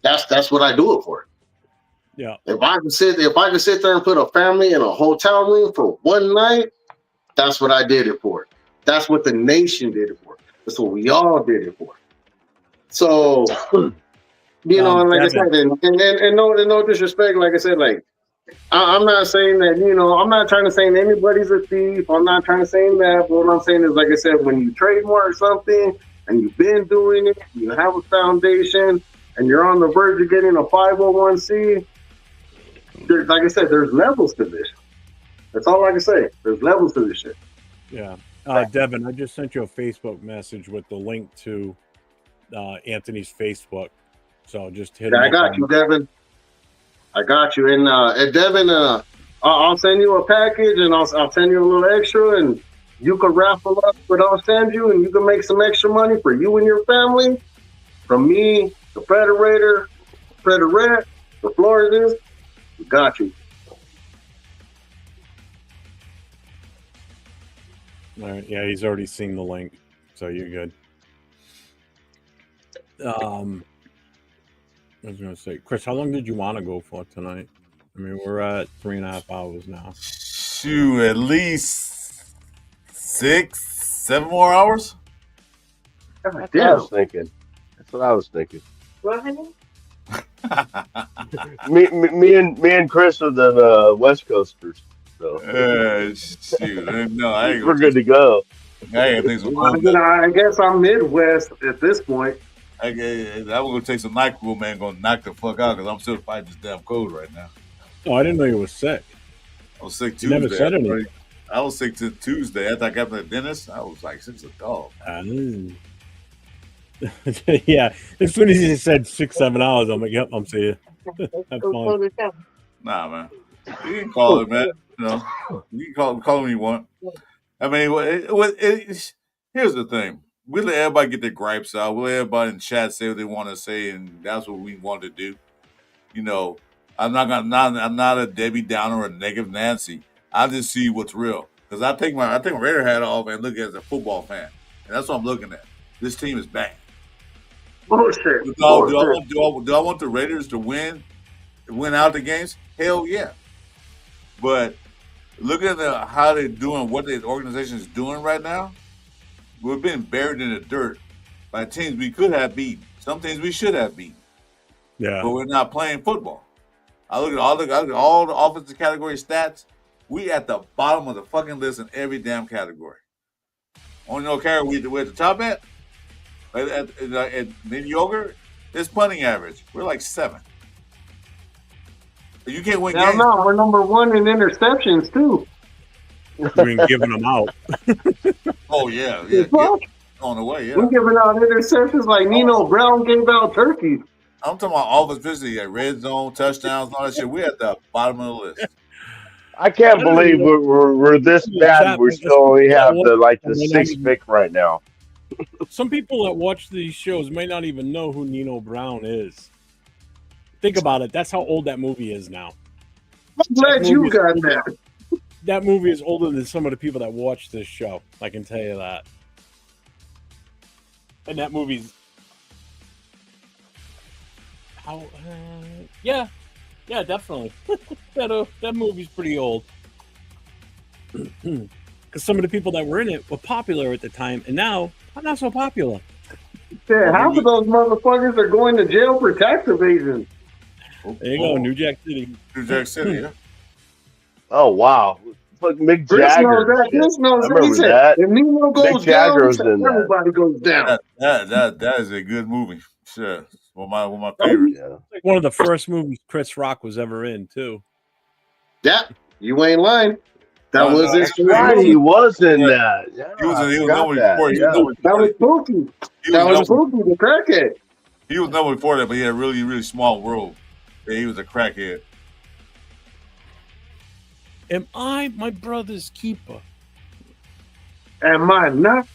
that's what I do it for. Yeah. If I can sit there and put a family in a hotel room for one night, that's what I did it for. That's what the nation did it for. That's what we all did it for. So, you know, and like I Devin. said, and no disrespect, like I said, like I'm not saying that, you know, I'm not trying to say anybody's a thief. I'm not trying to say that. But what I'm saying is, like I said, when you trademark something and you've been doing it, you have a foundation, and you're on the verge of getting a 501c. Like I said, there's levels to this. That's all I can say. There's levels to this shit. Yeah. Devin, I just sent you a Facebook message with the link to Anthony's Facebook. So just hit him Yeah, I up got on you, Devin. I got you. And Devin, I'll send you a package, and I'll send you a little extra, and you can raffle up what I'll send you, and you can make some extra money for you and your family. From me, the Federator, Federette, the Floridas, we got you. All right. Yeah, he's already seen the link, so you're good. I was going to say, Chris, how long did you want to go for tonight? I mean, we're at 3.5 hours now. Shoot, at least 6-7 more hours. That's what I was thinking. That's what I was thinking. me and Chris are the West Coasters. So Shoot, no, I ain't we're good to go. I ain't think so. I guess I'm Midwest at this point. I'm gonna take some NyQuil, man. Gonna knock the fuck out because I'm still fighting this damn cold right now. Oh, I didn't know you were sick. I was sick You Tuesday. never said anything. I was sick to Tuesday. After I got to the dentist, I was like, "Sick as a dog." Yeah, as soon as he said 6-7 hours, I'm like, "Yep, I'm seeing you." That's fine. Nah, man. You can call it, man. You know, you can call it when you want. I mean, here's the thing: we let everybody get their gripes out. We let everybody in chat say what they want to say, and that's what we want to do. You know, I'm not a Debbie Downer or a negative Nancy. I just see what's real because I take my Raider hat off and look at it as a football fan, and that's what I'm looking at. This team is bad. Bullshit. Do I want the Raiders to win out the games? Hell yeah. But look at how they're doing, what the organization is doing right now. We're being buried in the dirt by teams we could have beaten. Some teams we should have beaten. Yeah. But we're not playing football. I look at all the offensive category stats. We at the bottom of the fucking list in every damn category. Only no category we're at the top at mediocre, it's punting average. We're like 7. You can't win games. No, we're number 1 in interceptions too. We've been giving them out. Oh yeah. On the way, yeah. We're giving out interceptions like Nino Brown gave out turkeys. I'm talking about all efficiency at red zone, touchdowns, all that shit. We're at the bottom of the list. I can't believe we're this bad. We still only have the 6th pick right now. Some people that watch these shows might not even know who Nino Brown is. Think about it. That's how old that movie is now. I'm glad you got that. That movie is older than some of the people that watch this show. I can tell you that. And that movie's yeah, definitely. that movie's pretty old. Because some of the people that were in it were popular at the time, and now not so popular. Yeah, half of those motherfuckers are going to jail for tax evasion. There you go, New Jack City. New Jack City, yeah. Oh wow. Like Mick Chris Jagger. Chris knows I remember said, that. if Nino goes Mick Jagger's down, in that. everybody goes down. That is a good movie. Sure. One of my favorites. Yeah. Like one of the first movies Chris Rock was ever in, too. Yeah, you ain't lying. That was his right. He was in that. Yeah, he was that was Pookie. That was Pookie, the crackhead. He was number before that, but he had a really, really small role. Yeah, he was a crackhead. Am I my brother's keeper? Am I not?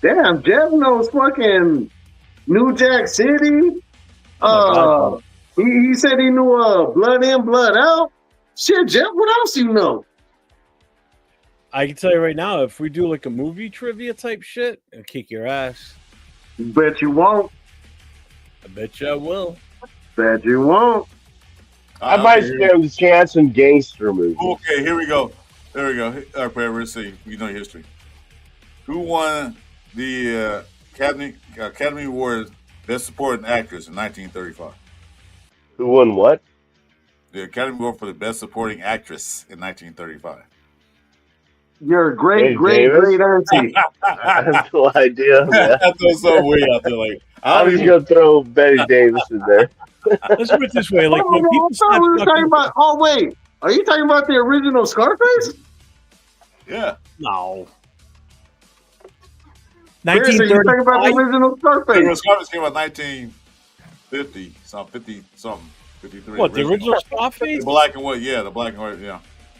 Damn, Jeff knows fucking New Jack City. He said he knew Blood In, Blood Out. Shit, Jeff, what else you know? I can tell you right now, if we do like a movie trivia type shit, I'll kick your ass. Bet you won't. I bet you I will. Bet you won't. I might stand a chance in gangster movies. Okay, here we go. There we go. All right, let's see. You know history. Who won the Academy Award Best Supporting Actress in 1935? Who won what? The Academy Award for the Best Supporting Actress in 1935. Your great, Dave great, Davis? great auntie. I have no idea, man. I throw some way out there. Like, I I'm don't just even. gonna throw Betty Davis in there. Let's put it this way: like when people I thought we were start talking about. Oh wait, are you talking about the original Scarface? Yeah. no. Chris, are you talking about the 1935. original Scarface? Scarface came out 1950, something, 50 something, 53. What, the original Scarface? The black and white, yeah, the black and white, yeah.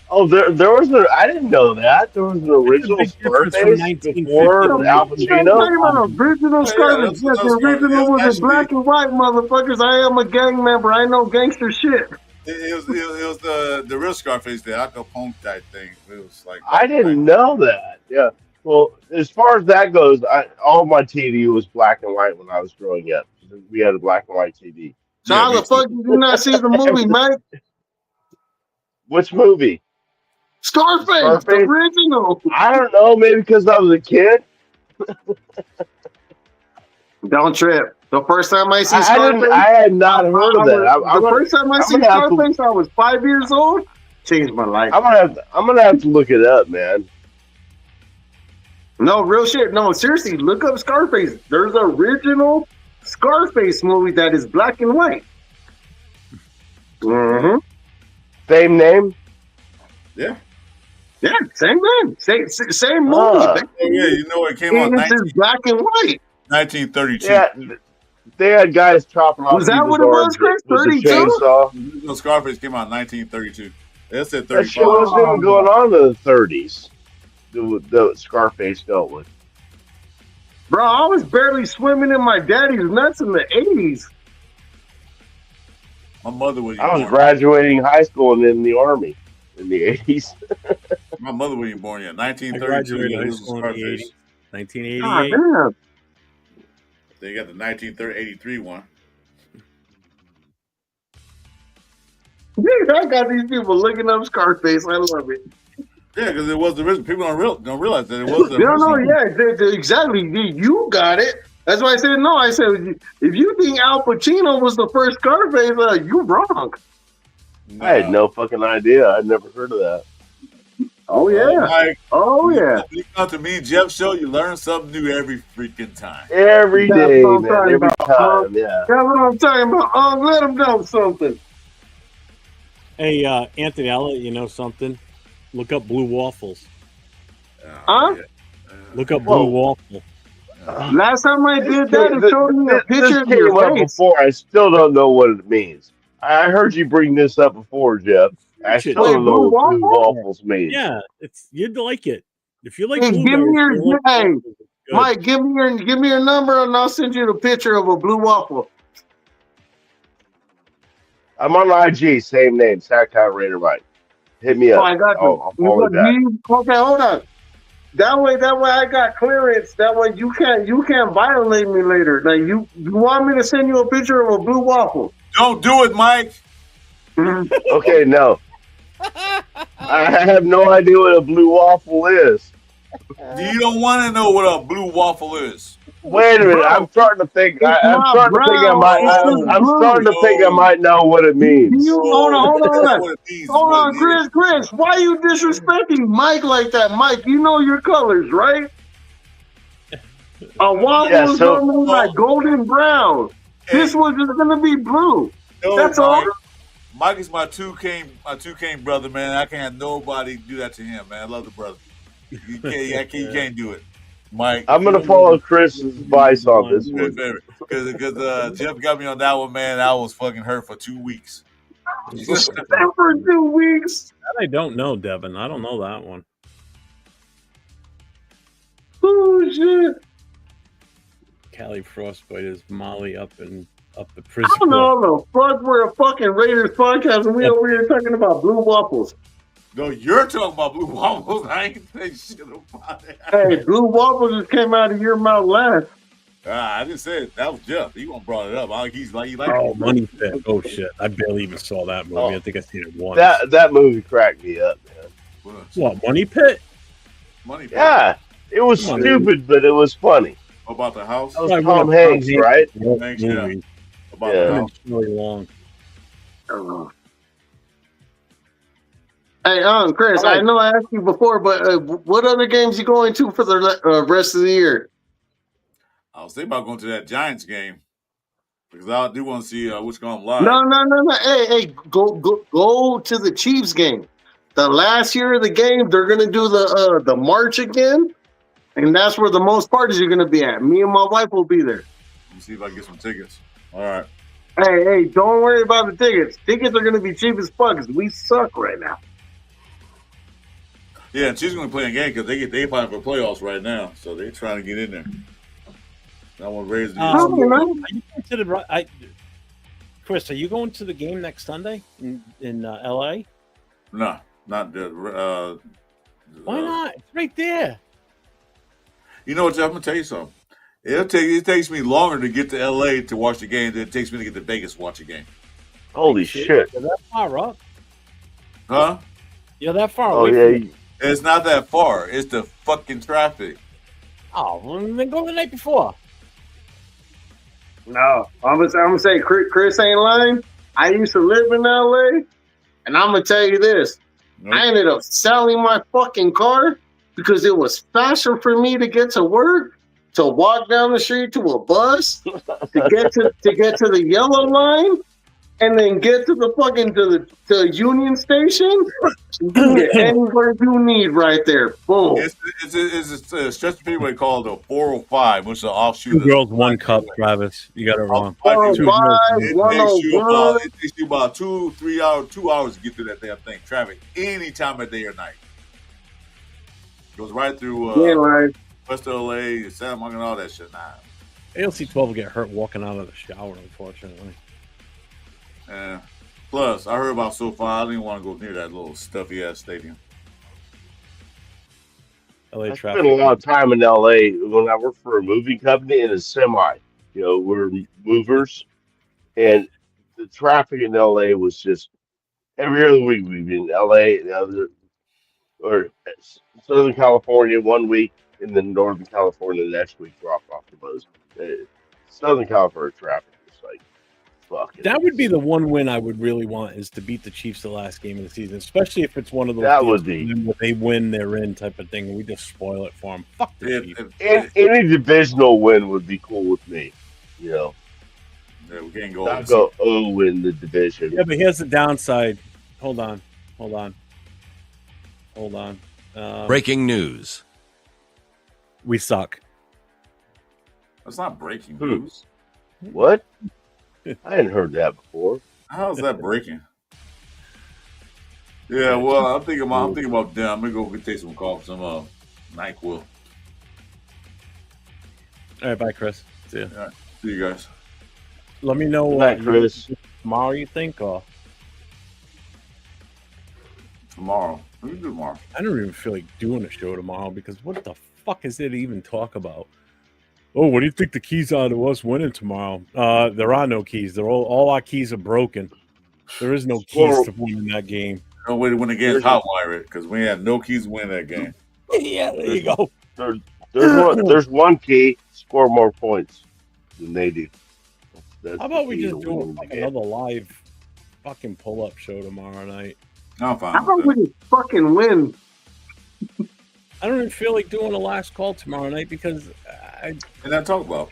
Oh, there was a. I didn't know that there was an original big difference from Scarface 1950 before to Al You talking Pacino. about original Scarface? that's Yes, the Scarface. original Yeah, was that in should black be. and white, motherfuckers. I am a gang member. I know gangster shit. It was the real Scarface, the Al Capone type thing. It was like I didn't know that. Yeah. Well, as far as that goes, all my TV was black and white when I was growing up. We had a black and white TV. So Yeah, how me the fuck too. did you not see the movie, Mike? Which movie? Scarface, the Scarface? original. I don't know. Maybe because I was a kid. Don't trip. The first time I see I Scarface, had not heard of that. the first time I see Scarface, I was 5 years old. Changed my life. I'm gonna have to look it up, man. No, real shit. No, seriously, look up Scarface. There's an original Scarface movie that is black and white. Mm-hmm. Same name. Yeah. Yeah, same name. Same movie. Ah. Oh, yeah, you know it came out It's just black and white. 1932. Yeah, they had guys chopping off. Was that people's what it was, arms Chris? with a 32? chainsaw. The original Scarface came out in 1932. They said That 35. shit wasn't even going on in the 30s. The Scarface dealt with. Bro, I was barely swimming in my daddy's nuts in the 80s. My mother was. I was graduating high school and in the army in the 80s. My mother wasn't born yet. I 1932. graduated high This was school in the Scarface. 80s. God 1988. damn. They got the 1983 one. Dude, I got these people looking up Scarface. I love it. Yeah, because it was the original. People don't realize that it was the No, original. yeah, exactly. You got it. That's why I said no. I said if you think Al Pacino was the first Scarface, you're wrong. Nah. I had no fucking idea. I'd never heard of that. Oh yeah. Mike, Oh yeah. you come to me, Jeff Show, you learn something new every freaking time. Every That's day, what I'm man. talking Every about, time, yeah. That's what I'm talking about. Let him know something. Hey, Anthony, I'll let you know something. Look up Blue Waffles. Huh? Yeah. Look up Whoa. Blue Waffle. Last time I did that, it showed me a picture of this came your up face. before. I still don't know what it means. I heard you bring this up before, Jeff. I still Wait, don't know blue what blue waffle? waffles means. Yeah, you'd like it. If you like Hey, give me blueberries, your- you'll like hey, waffles. It's good. Mike, give me your number and I'll send you the picture of a blue waffle. I'm on IG, same name, Sacktown Raider Mike. Hit me Oh, up. I got you. I'll follow you back. Okay, hold on. That way I got clearance. That way you can't violate me later. Like you want me to send you a picture of a blue waffle? Don't do it, Mike. Okay, no. I have no idea what a blue waffle is. You don't want to know what a blue waffle is. Wait a minute, I'm starting to think. I'm not starting to think I brown, might. it's just I'm blue. starting to think I might know what it means. Hold on. That's what it means. Hold What on, it is. Chris. Why are you disrespecting Mike like that? Mike, you know your colors, right? A waffle Yeah, is so- normally like golden brown. This one is gonna be blue. No, That's Mike. all. Mike is my two cane brother, man. I can't have nobody do that to him, man. I love the brother. You can't do it, Mike. I'm gonna follow Chris's advice on this one. Because Jeff got me on that one, man. I was fucking hurt for 2 weeks. That for 2 weeks. That I don't know, Devin. I don't know that one. Oh shit. Cali Frostbite is Molly up the I prison. don't know the fuck we're a fucking Raiders podcast and we over here talking about blue waffles. No, you're talking about blue waffles. I ain't saying shit about it. Hey, blue waffles just came out of your mouth last. I didn't say it. That was Jeff. He won't brought it up. He liked Oh, it. Money Pit. Oh shit! I barely even saw that movie. Oh. I think I seen it once. That movie cracked me up, man. What, Money Pit? Money. Yeah, It was Come on, stupid, but it was funny. What about the house? That was Probably one Tom of Hanks, right? Thanks, yeah. Movie. About Yeah. the Him house. and Shirley Long. Hey, Chris, All right. I know I asked you before, but what other games you going to for the rest of the year? I was thinking about going to that Giants game because I do want to see what's going on live. No. Hey, go to the Chiefs game. The last year of the game, they're gonna do the march again, and that's where the most parties are gonna be at. Me and my wife will be there. Let me see if I can get some tickets. All right. Hey, don't worry about the tickets. Tickets are gonna be cheap as fuck because we suck right now. Yeah, and she's going to play a game because they fighting for playoffs right now, so they're trying to get in there. I want to raise the Are you going to Chris, are you going to the game next Sunday in LA? No, not the. Why not? It's right there. You know what, Jeff? I'm gonna tell you something. It takes me longer to get to LA to watch the game than it takes me to get to Vegas to watch a game. Holy shit! You're that far up. Huh? You're that far Oh away. yeah. It's not that far. It's the fucking traffic. Oh, well, then go the night before. No, I'm gonna say Chris ain't lying. I used to live in LA, and I'm gonna tell you this. Nope. I ended up selling my fucking car because it was faster for me to get to work, to walk down the street to a bus, to get to the yellow line, and then get to the fucking to Union Station. You can get anywhere you need right there. Boom. It's a stretch freeway called the 405, which is an offshoot. Two girls, one cup, Travis. You got it wrong. 405, It takes you about 2 hours to get through that damn thing. Traffic any time of day or night. Goes right through West LA, Santa Monica, and all that shit. Nah. ALC 12 will get hurt walking out of the shower, unfortunately. Yeah. Plus, I heard about SoFi. I didn't want to go near that little stuffy ass stadium. LA I traffic. spent a lot of time in LA when I worked for a moving company in a semi. You know, we're movers, and the traffic in LA was just every other week we'd be in LA, the other or Southern California one week, and then Northern California the next week dropped off the most. Southern California traffic was like fucking. That would be the one win I would really want is to beat the Chiefs the last game of the season, especially if it's one of those That deals would be. where they win, they're in type of thing, and we just spoil it for them. Fuck the Chiefs. Any divisional win would be cool with me. You know, Yeah, we can't go. not go 0 in the division. Yeah, but here's the downside. Hold on. Breaking news. We suck. That's not breaking news. What? I hadn't heard that before. How's that breaking? Yeah, well, I'm thinking about them. I'm gonna go take some coffee, some NyQuil. All right, bye, Chris. See ya. All right, see you guys. Let me know Good night, Chris. tomorrow you think, or Tomorrow. What do you do tomorrow? I don't even feel like doing a show tomorrow because what the fuck is there to even talk about? Oh, what do you think the keys are to us winning tomorrow? There are no keys. They're all our keys are broken. There is no keys to winning that game. No way to win against Hotwire it because we have no keys to win that game. Yeah, there you go. There's one key: score more points than they do. That's How about we the key just to do winning the game. another live fucking pull-up show tomorrow night? I'm fine. How about we just fucking win? I don't even feel like doing a last call tomorrow night because And then talk about.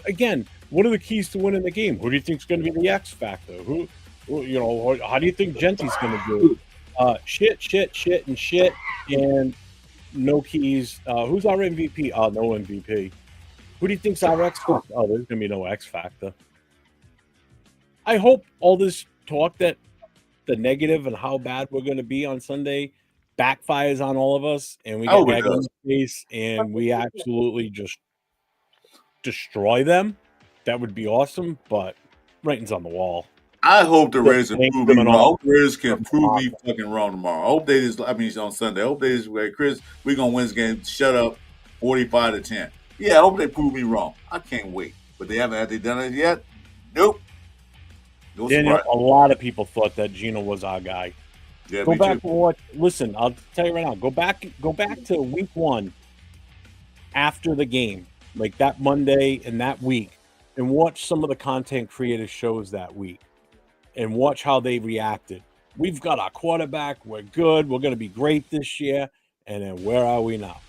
again, what are the keys to winning the game? Who do you think is going to be the X factor? Who how do you think Genty's going to do? Shit, and no keys. Who's our MVP? No MVP. Who do you think's our X factor? Oh, there's going to be no X factor. I hope all this talk that the negative and how bad we're going to be on Sunday backfires on all of us, and we get egg on the face, and we absolutely just destroy them. That would be awesome, but writing's on the wall. I hope the Raiders can prove me wrong. I hope the Raiders can prove me Awesome. fucking wrong tomorrow. I hope they just, on Sunday. I hope they just, Chris, we're going to win this game. Shut up, 45-10. Yeah, I hope they prove me wrong. I can't wait. But have they done it yet? Nope. No Daniel, surprise. a lot of people thought that Gino was our guy. Yeah, Go me back too. and watch. Listen, I'll tell you right now. Go back to week 1 after the game, like that Monday and that week, and watch some of the content creator shows that week, and watch how they reacted. We've got our quarterback. We're good. We're going to be great this year. And then where are we now?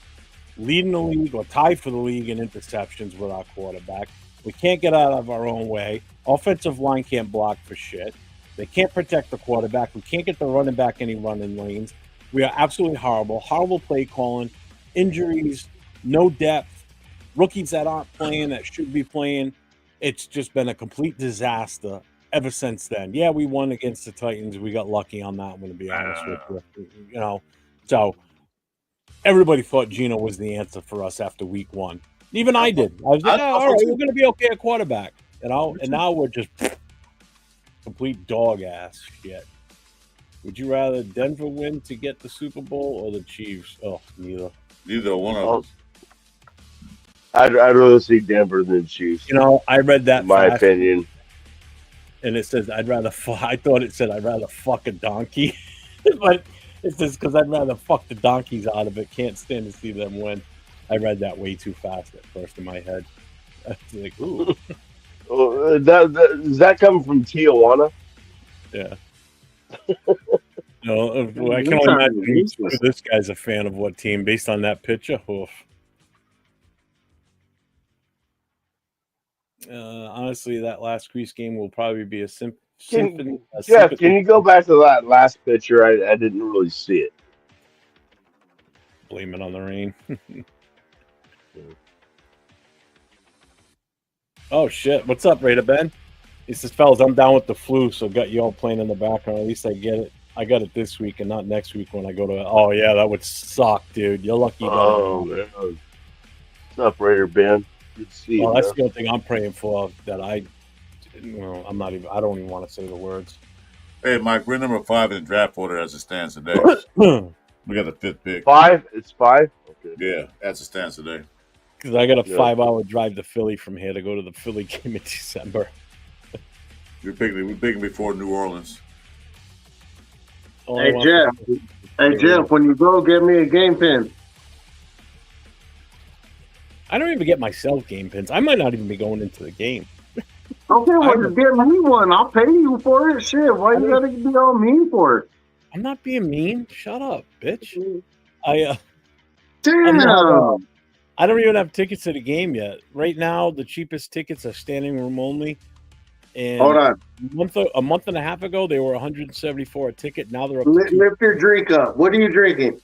Leading the league or tied for the league in interceptions with our quarterback. We can't get out of our own way. Offensive line can't block for shit. They can't protect the quarterback. We can't get the running back any running lanes. We are absolutely horrible. Horrible play calling, injuries, no depth, rookies that aren't playing that should be playing. It's just been a complete disaster ever since then. Yeah, we won against the Titans. We got lucky on that one, to be honest with you. So everybody thought Gino was the answer for us after week 1. Even I did. I was like, all right, we're going to be okay at quarterback. And now we're just complete dog ass shit. Would you rather Denver win to get the Super Bowl or the Chiefs? Oh, neither. Neither one of us. I'd rather see Denver than Chiefs. I read that. In my opinion. And it says I thought it said I'd rather fuck a donkey, but it says because I'd rather fuck the donkeys out of it. Can't stand to see them win. I read that way too fast at first in my head. I was like, ooh. Does that come from Tijuana? Yeah. No, I can only imagine this guy's a fan of what team based on that picture. Oof. Honestly, that last Greece game will probably be a symphony. Jeff, can you go back to that last picture? I didn't really see it. Blame it on the rain. Oh, shit. What's up, Raider Ben? He says, fellas, I'm down with the flu, so got you all playing in the background. At least I get it. I got it this week and not next week when I go to. Oh, yeah, that would suck, dude. You're lucky you got it. Man. What's up, Raider Ben? Good to see you. That's the only thing I'm praying for that I don't even want to say the words. Hey, Mike, we're number 5 in the draft order as it stands today. We got the 5th pick. 5? It's 5? Okay. Yeah, as it stands today. Because I got a 5-hour drive to Philly from here to go to the Philly game in December. We're picking before New Orleans. Hey, Jeff, when you go, get me a game pin. I don't even get myself game pins. I might not even be going into the game. Okay, well, just get me one. I'll pay you for it. Shit, why you gotta be all mean for it? I'm not being mean. Shut up, bitch. Damn. I don't even have tickets to the game yet. Right now, the cheapest tickets are standing room only. And hold on. A month and a half ago, they were $174 a ticket. Now they're up. Lift your drink up. What are you drinking?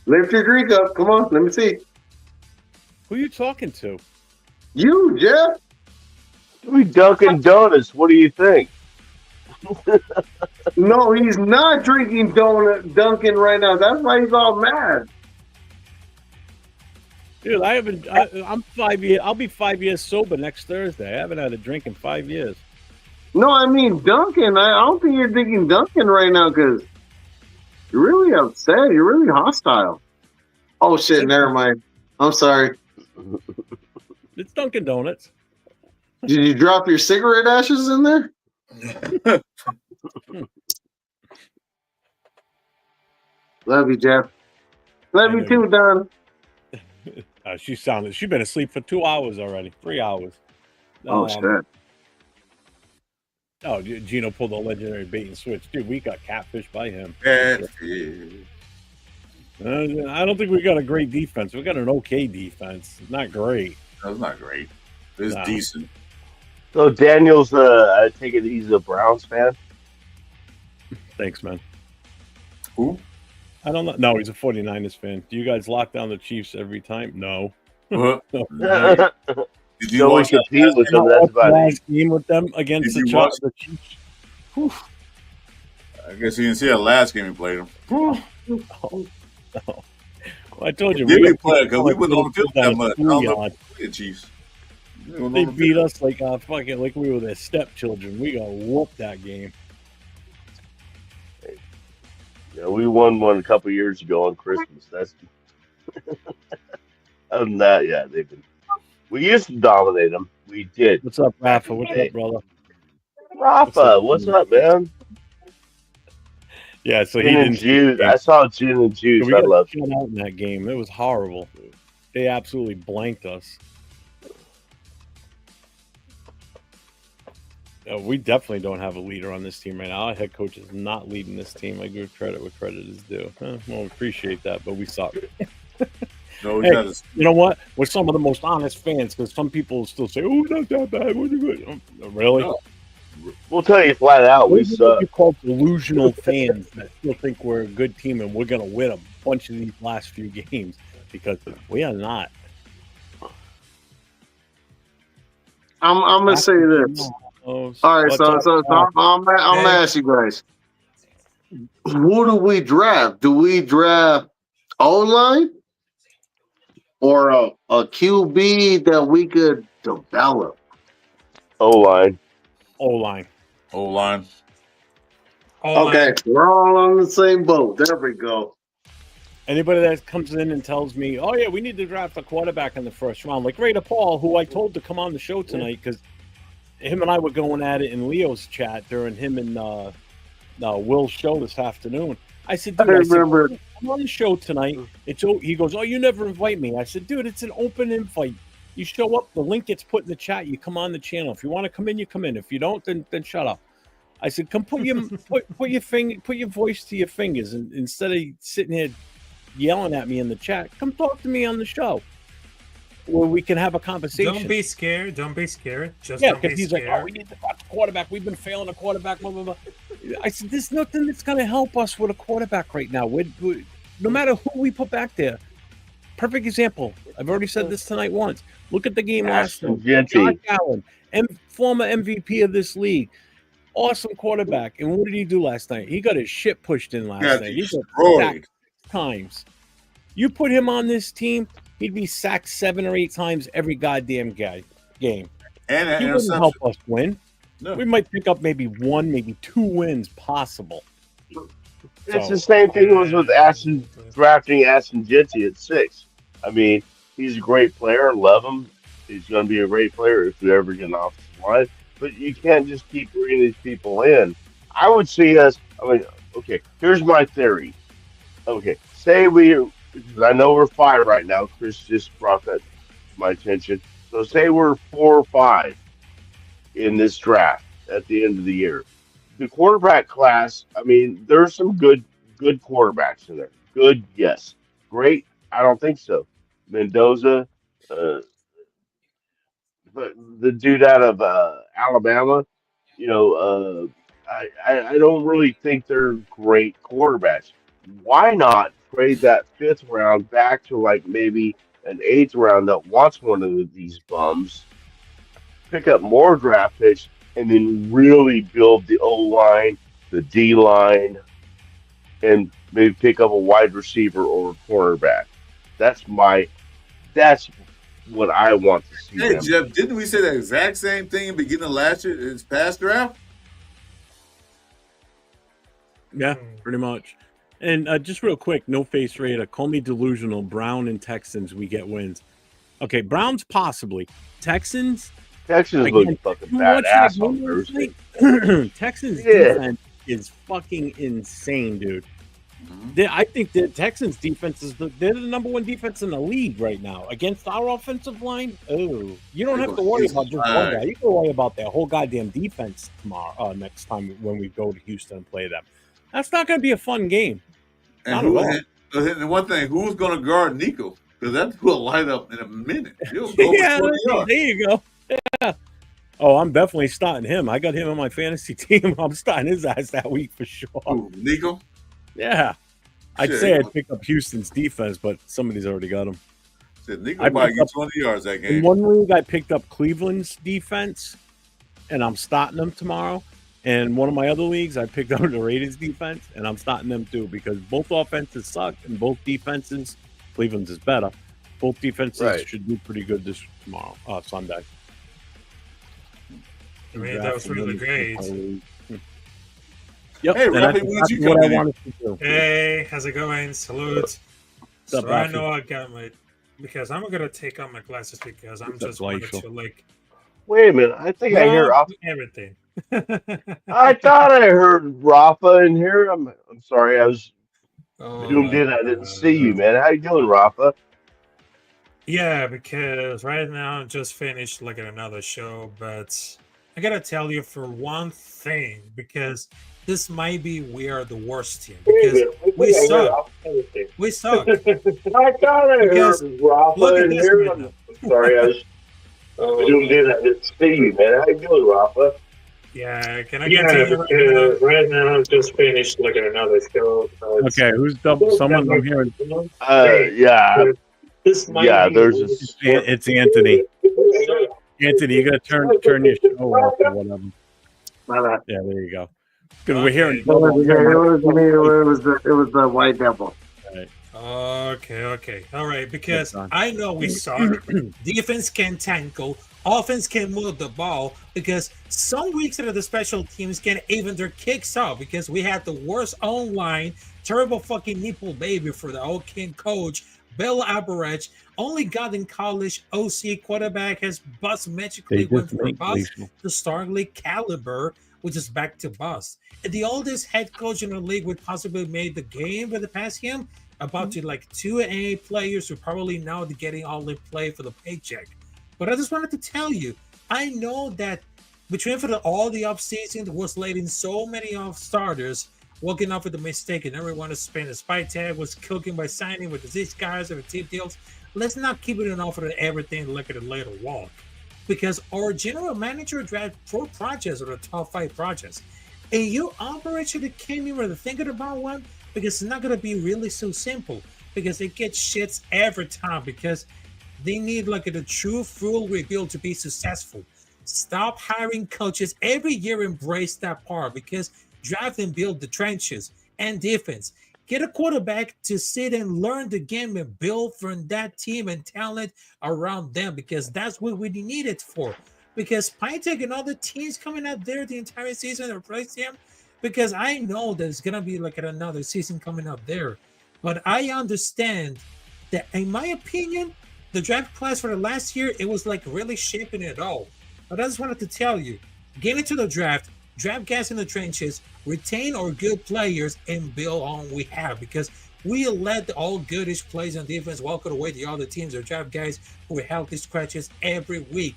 Lift your drink up. Come on, let me see. Who are you talking to? You, Jeff. We Dunkin' Donuts. What do you think? No, he's not drinking Dunkin' right now. That's why he's all mad. Dude, I'm 5 years. I'll be 5 years sober next Thursday. I haven't had a drink in 5 years. No, I mean Dunkin'. I don't think you're drinking Dunkin' right now because you're really upset. You're really hostile. Oh shit! Never mind. I'm sorry. It's Dunkin' Donuts. Did you drop your cigarette ashes in there? Love you, Jeff. Love you too, Don. She's been asleep for 2 hours already. 3 hours. Oh shit. Oh, Gino pulled a legendary bait and switch. Dude, we got catfished by him. I don't think we got a great defense. We got an okay defense. It's not great. No, it's not great. It's decent. So Daniel's, I take it he's a Browns fan? Thanks, man. Who? I don't know. No, he's a 49ers fan. Do you guys lock down the Chiefs every time? No. No. Did you want to compete with them? That's about last game with them against the Chiefs. Whew. I guess you didn't see that last game we played them. No. Well, I told you. We played because we went on the field that much. The Chiefs. They beat us like like we were their stepchildren. We got whooped that game. Yeah, we won one a couple years ago on Christmas. That's other than that, yeah, they've been. We used to dominate them. We did. What's up, Rafa? What's up, brother? Rafa, what's up, man? Yeah, so he Gin and didn't see the juice. game. I saw gin and So juice. we I got love shut out in that game. It was horrible. They absolutely blanked us. We definitely don't have a leader on this team right now. Our head coach is not leading this team. I give credit where credit is due. Well, appreciate that, but we suck. No, Hey, you know what? We're some of the most honest fans because some people still say, "Oh, not that bad." What are you good? Really? No. We'll tell you flat out, we Those are what suck. you call delusional fans that still think we're a good team and we're going to win a bunch of these last few games because we are not. I'm gonna say this. All right, so I'm gonna ask you guys: who do we draft? Do we draft O line or a QB that we could develop? O-line. O-line. O-line. Okay, we're all on the same boat. There we go. Anybody that comes in and tells me, "Oh yeah, we need to draft a quarterback in the first round," like Raider Paul, who I told to come on the show tonight because him and I were going at it in Leo's chat during him and Will's show this afternoon. I said, "Dude, I'm on the show tonight." He goes, "Oh, you never invite me." I said, "Dude, it's an open invite. You show up, the link gets put in the chat. You come on the channel. If you want to come in, you come in. If you don't, then shut up." I said, "Come put your put your voice to your fingers, and instead of sitting here yelling at me in the chat, come talk to me on the show where we can have a conversation." Don't be scared. Don't be scared. Just yeah, don't be because he's scared. like, "Oh, we need to draft a quarterback. We've been failing a quarterback." Blah blah blah. I said, "There's nothing that's going to help us with a quarterback right now. No matter who we put back there." Perfect example. I've already said this tonight once. Look at the game last night. Josh Allen, former MVP of this league. Awesome quarterback. And what did he do last night? He got his shit pushed in last night. He got sacked 6 times. You put him on this team, he'd be sacked 7 or 8 times every goddamn game. And he wouldn't help us win. No. We might pick up maybe 1, maybe 2 wins possible. It's the same thing was with drafting Ashton Jitty at 6. I mean, he's a great player. Love him. He's going to be a great player if we ever get an offensive line. But you can't just keep bringing these people in. I would see us. I mean, okay, here's my theory. Okay, say because I know we're 5 right now. Chris just brought that to my attention. So say we're 4 or 5 in this draft at the end of the year. The quarterback class, I mean, there's some good quarterbacks in there. Good, yes. Great, I don't think so. Mendoza, but the dude out of Alabama, I don't really think they're great quarterbacks. Why not trade that 5th round back to like maybe an 8th round that wants one of these bums, pick up more draft picks, and then really build the O line, the D line, and maybe pick up a wide receiver or a cornerback. That's what I want to see. Hey, Jeff, didn't we say the exact same thing in the beginning of last year? It's past draft. Yeah, pretty much. And just real quick, no face Raider. Call me delusional. Brown and Texans, we get wins. Okay, Browns possibly. Texans look fucking badass on Thursday. Texans defense is fucking insane, dude. I think the Texans defense they're the number 1 defense in the league right now against our offensive line. Oh, you don't have to worry about just one guy. You can worry about their whole goddamn defense tomorrow. Next time when we go to Houston and play them, that's not going to be a fun game. And one thing, who's going to guard Nico? Because that will light up in a minute. He'll go yeah, there you go. Yeah. Oh, I'm definitely starting him. I got him on my fantasy team. I'm starting his ass that week for sure. Who, Nico? Yeah. I'd say I'd pick up Houston's defense, but somebody's already got him. Said Nico might get 20 yards that game. In one league, I picked up Cleveland's defense, and I'm starting them tomorrow. And one of my other leagues, I picked up the Raiders defense, and I'm starting them too because both offenses suck and both defenses, Cleveland's is better. Both defenses should do pretty good this Sunday. I mean, that was really great. Yep. Hey, Rafi, what did you come in? Hey, how's it going? Salute. What's up, I Rafi? know I got because I'm gonna take off my glasses because I'm just wanted to like. Wait a minute, I think I hear everything. I thought I heard Rafa in here. I'm sorry, I was Oh zoomed my in. I didn't see you, god. man. How you doing, Rafa? Yeah, because right now I just finished like another show, but I gotta tell you for one thing, because this might be we are the worst team because we suck. We suck. I thought I Because heard Rafa look at in this here. right I'm now. sorry, I was zoomed in. I didn't see you, man. How you doing, Rafa? Yeah, can I Yeah, continue right now? because right now I just finished like another show. Okay, who's double? Someone I'm hearing. Yeah, This might yeah. be. There's a It's Anthony. Anthony, you gotta turn your show off or whatever. Yeah, there you go. Because we're hearing Okay. double. I'm hearing It was the White Devil. Okay. All right, because done. I know we suck. Defense can tackle, offense can move the ball. Because some weeks that the special teams can even their kicks out. Because we had the worst online, terrible fucking nipple baby for the old king coach, Bill Aberrich. Only God in college OC quarterback has bust magically They went just from make bust glacial. to Starly caliber, which is back to bust. And the oldest head coach in the league would possibly made the game with the past him about to like 2 A players who probably now getting all the play for the paycheck. But I just wanted to tell you, I know that between for all the offseason was laid in so many off starters, walking off with a mistake and everyone to spend a spy tag was cooking by signing with these guys and the team deals. Let's not keep it an offer to everything and look at it later walk. Because our general manager dragged 4 projects or the top 5 projects. And you operate came in with thinking about one because it's not going to be really so simple because they get shits every time because they need like a true full rebuild to be successful. Stop hiring coaches every year. Embrace that part because draft and build the trenches and defense. Get a quarterback to sit and learn the game and build from that team and talent around them because that's what we need it for. Because Pytek and other teams coming out there the entire season to replace him, because I know there's gonna be like another season coming up there. But I understand that, in my opinion, the draft class for the last year it was like really shaping it all. But I just wanted to tell you, get into the draft gas in the trenches, retain our good players, and build on what we have because we let all goodish plays on defense walk away the other teams or draft guys who are healthy scratches every week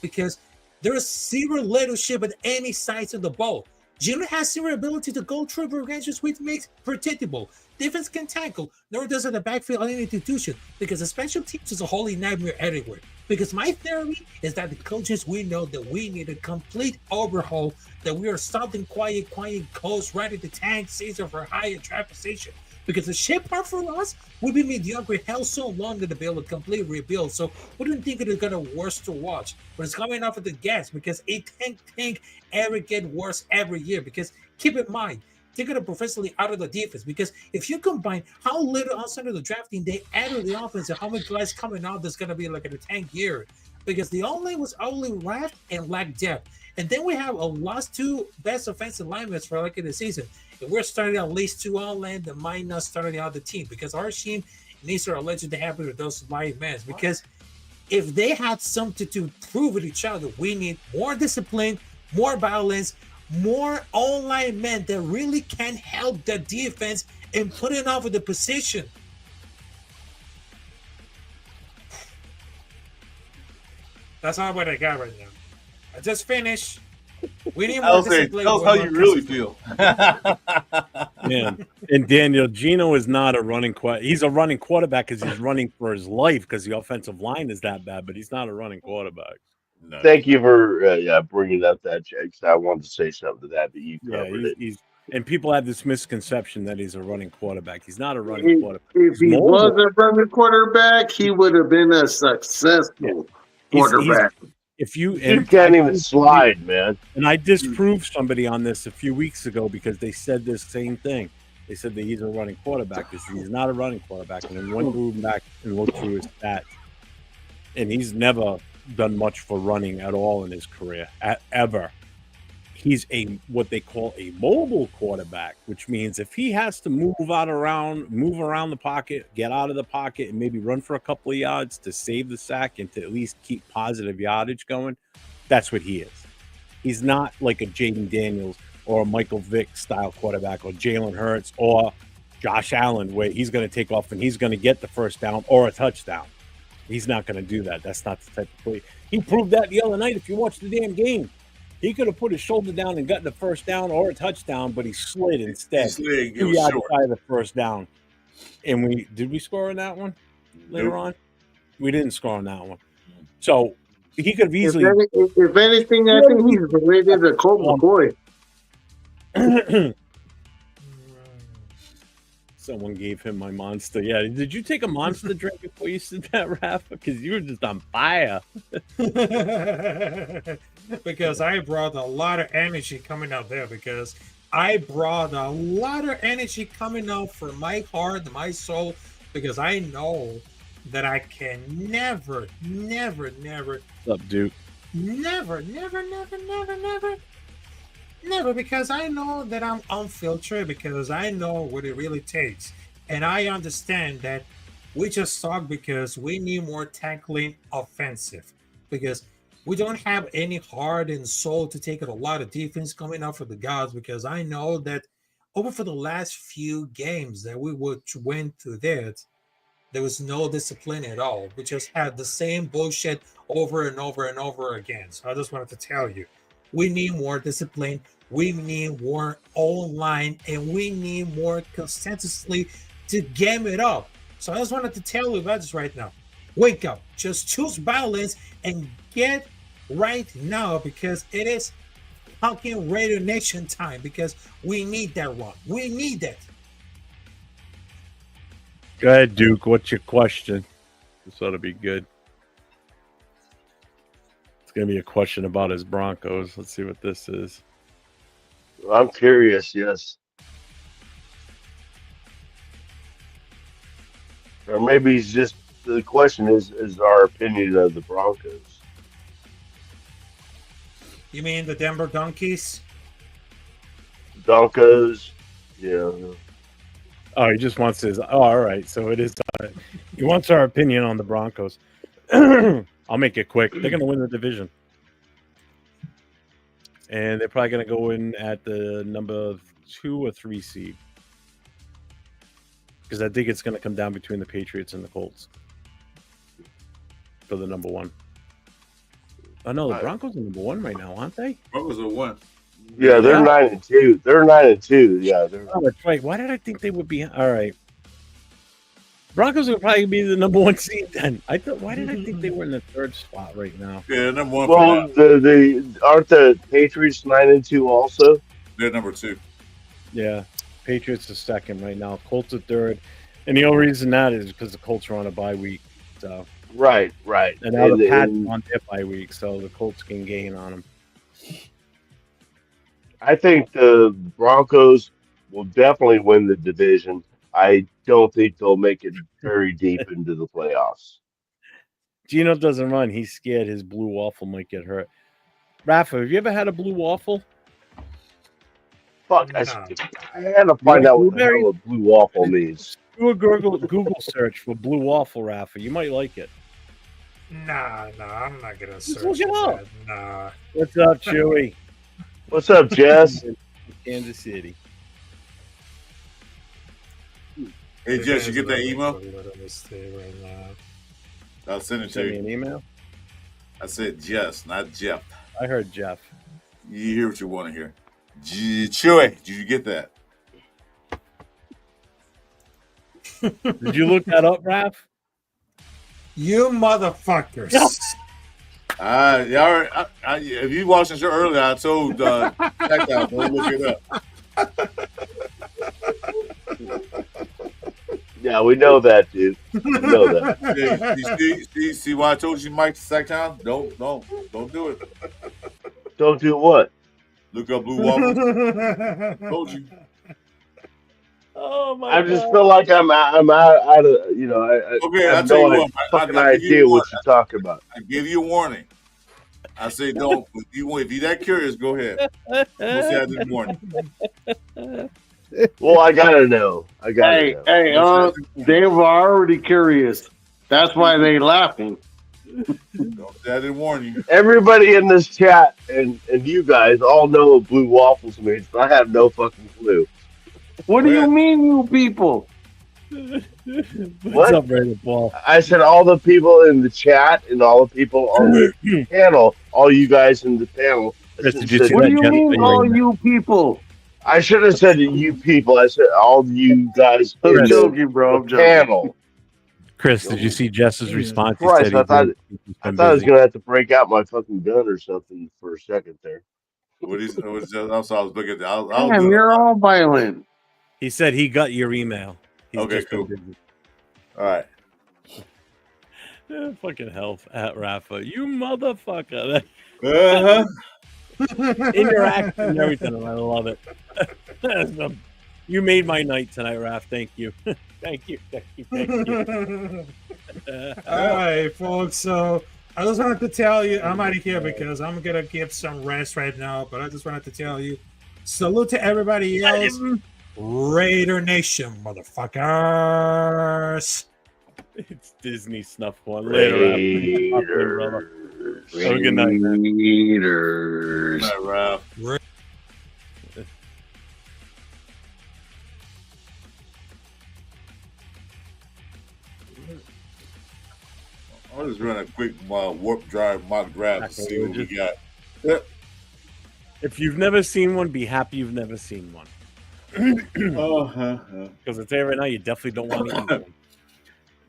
because there is zero leadership at any sides of the ball. Jimmy has zero ability to go through progressions, which makes predictable. Defense can tackle, nor does it the backfield any institution, because the special teams is a holy nightmare everywhere. Because my theory is that the coaches we know that we need a complete overhaul, that we are something quiet, coast, ready to tank season for higher draft position. Because the shit part for us would be mediocre hell so long to build a complete rebuild. So we didn't think it is gonna worse to watch. But it's coming off of the gas because it tank ever get worse every year. Because keep in mind, take it professionally out of the defense. Because if you combine how little outside of the drafting they added the offense and how many guys coming out that's gonna be like a tank year. Because the only was only raft and lack depth. And then we have a lost 2 best offensive linemen for like in the season. And we're starting at least 2 on land that might not start the other team because our team needs to alleged to happen with those live men. Because if they had something to prove with each other, we need more discipline, more balance, more online men that really can help the defense and put it off of the position. That's all what I got right now. I just finished. We need more discipline. Tell us how you really feel. Yeah, and Daniel Gino is not a running he's a running quarterback because he's running for his life because the offensive line is that bad, but he's not a running quarterback. No. Thank you for bringing up that, Jake. I wanted to say something to that, but you covered it. He's and people have this misconception that he's a running quarterback. He's not a running quarterback. If he was a running quarterback, he would have been a successful quarterback. If you can't even slide, man. And I disproved somebody on this a few weeks ago because they said this same thing. They said that he's a running quarterback. He's not a running quarterback. And then went through back and looked through his stats, and he's never done much for running at all in his career, ever. He's what they call a mobile quarterback, which means if he has to move around the pocket, get out of the pocket, and maybe run for a couple of yards to save the sack and to at least keep positive yardage going, that's what he is. He's not like a Jaden Daniels or a Michael Vick style quarterback or Jalen Hurts or Josh Allen, where he's going to take off and he's going to get the first down or a touchdown. He's not going to do that. That's not the type of play. He proved that the other night if you watch the damn game. He could have put his shoulder down and gotten the first down or a touchdown, but he slid instead. 2 yards shy of the first down. And did we score on that one later on? We didn't score on that one. So he could have easily. If anything, I think he's related to Colt McCoy. Someone gave him my Monster. Yeah, did you take a Monster drink before you said that, Rafa? Because you were just on fire. Because I brought a lot of energy coming out there. Because I brought a lot of energy coming out from my heart, my soul. Because I know that I can never. What's up, Duke? Never, because I know that I'm unfiltered, because I know what it really takes. And I understand that we just talk because we need more tackling offensive, because we don't have any heart and soul to take a lot of defense coming out for the guys, because I know that over for the last few games that we went through that, there was no discipline at all. We just had the same bullshit over and over and over again. So I just wanted to tell you, we need more discipline. We need more online, and we need more consistency to game it up. So I just wanted to tell you about this right now. Wake up. Just choose balance and get right now, because it is fucking Radio Nation time, because we need that one. We need that. Go ahead, Duke. What's your question? This ought to be good. It's going to be a question about his Broncos. Let's see what this is. I'm curious, yes. Or maybe it's just the question is our opinion of the Broncos. You mean the Denver Donkeys? Broncos, yeah. Oh, he just wants his. Oh, all right. So it is. He wants our opinion on the Broncos. I'll make it quick. They're going to win the division. And they're probably going to go in at the number 2 or 3 seed. Because I think it's going to come down between the Patriots and the Colts for the number 1. Oh, no, the Broncos are number 1 right now, aren't they? Broncos are 1. Yeah, they're 9-2. They're 9-2. Yeah, oh, that's right. Why did I think they would be? All right. Broncos would probably be the number 1 seed then. Why did I think they were in the 3rd spot right now? Yeah, number 1. Well, aren't the Patriots 9-2 also? They're number 2. Yeah, Patriots are 2nd right now. Colts are 3rd, and the only reason that is because the Colts are on a bye week. So right. And now the Pats are on their bye week, so the Colts can gain on them. I think the Broncos will definitely win the division. I don't think they'll make it very deep into the playoffs. Gino doesn't run. He's scared his blue waffle might get hurt. Rafa, have you ever had a blue waffle? Fuck, I had to find out what the hell a blue waffle means. Do a Google search for blue waffle, Rafa. You might like it. Nah, I'm not going to search look it up. that. Nah. What's up, Chewy? What's up, Jess? Kansas City. Hey, Jess, you get that email? Right, I'll send it to Send me you. an email. I said Jess, not Jeff. I heard Jeff. You hear what you want to hear. Chewy, did you get that? Did you look that up, Raph? You motherfuckers. If you watched the show earlier, I told Jack out, don't look it up. Yeah, we know that, dude. We know that. See why I told you, Mike, Sacktown? Don't do it. Don't do what? Look up Blue Waffle. Told you. Oh my! I just feel like I'm out of I have no fucking idea what you're talking about. I give you a warning. I say don't. If you're that curious, go ahead. We'll see how this morning. Well, I gotta know. Hey, they were already curious. That's why they laughing. I didn't warn you. Everybody in this chat and you guys all know what blue waffles means, but I have no fucking clue. What do you mean, you people? What's up, Brandon Paul? I said all the people in the chat and all the people on the panel, all you guys in the panel. Chris, did you see What that? do you Jeff mean, thing all right now? you people? I should have said you people. I said all you guys in I'm joking, bro. I'm the joking. panel. Chris, did you see Jess's response? He Christ, said I thought I was busy. gonna have to break out my fucking gun or something for a second there. What is? I was looking at that. I'll Damn, do you're it. all violent. He said he got your email. He's Okay, just been cool. busy. All right. Fucking health at Rafa. You motherfucker. Uh-huh. Interaction and everything. I love it. You made my night tonight, Raf. Thank you. Thank you. All right, folks. So I just wanted to tell you, I'm out of here because I'm gonna get some rest right now. But I just wanted to tell you, salute to everybody else, Raider Nation, motherfuckers. It's Disney snuff one. Later, Raf. Have a good night, man. Raiders. All right, Ralph. I'll just run a quick warp drive mock draft to see what we got. Yep. If you've never seen one, be happy you've never seen one. Because I'll tell you right now, you definitely don't want to eat one.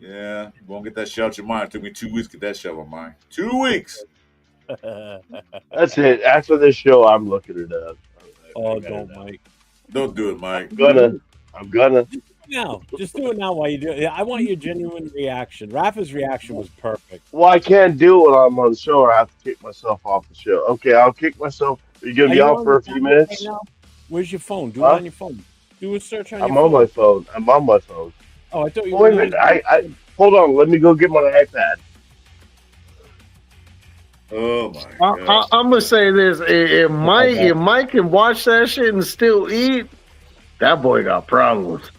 Yeah, you won't get that shit out your mind. It took me 2 weeks to get that shit out of my mind. 2 weeks. That's it. After this show, I'm looking it up. Oh, don't, Mike. Don't do it, Mike. I'm gonna. Now, just do it now while you do it. I want your genuine reaction. Rafa's reaction was perfect. Well, I can't do it when I'm on the show, or I have to kick myself off the show. Okay, I'll kick myself. Are you gonna be out for a few minutes? Right now? Where's your phone? Do it on your phone. Do a search on your phone. I'm on my phone. I'm on my phone. Oh, I thought you Wait were. a minute. I hold on. Let me go get my iPad. Oh my god! I'm gonna say this: if Mike can watch that shit and still eat, that boy got problems.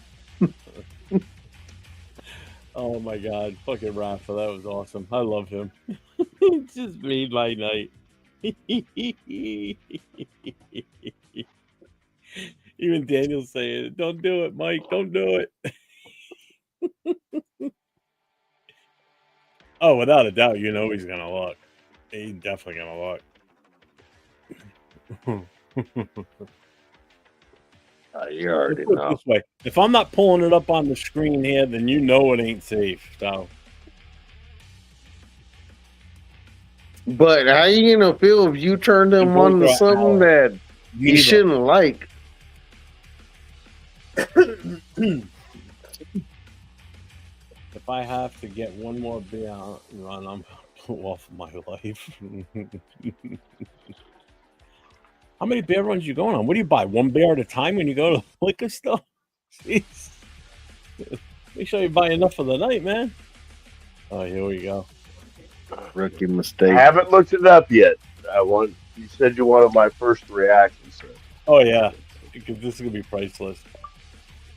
Oh my god, fucking Rafa, that was awesome. I love him. It just made my night. Even Daniel's saying, "Don't do it, Mike. Don't do it." Oh, without a doubt, you know he's gonna look. He's definitely gonna look. You already Let's put it know. this way. If I'm not pulling it up on the screen here, then you know it ain't safe. So, But how you gonna feel if you turn them Go on to for an something hour. that you shouldn't like? If I have to get one more beer run, I'm off my life. How many beer runs you going on? What do you buy? One beer at a time when you go to the liquor store? Jeez. Make sure you buy enough for the night, man. Oh, here we go. Rookie mistake. I haven't looked it up yet. You said you wanted my first reaction. So. Oh yeah, because this is gonna be priceless.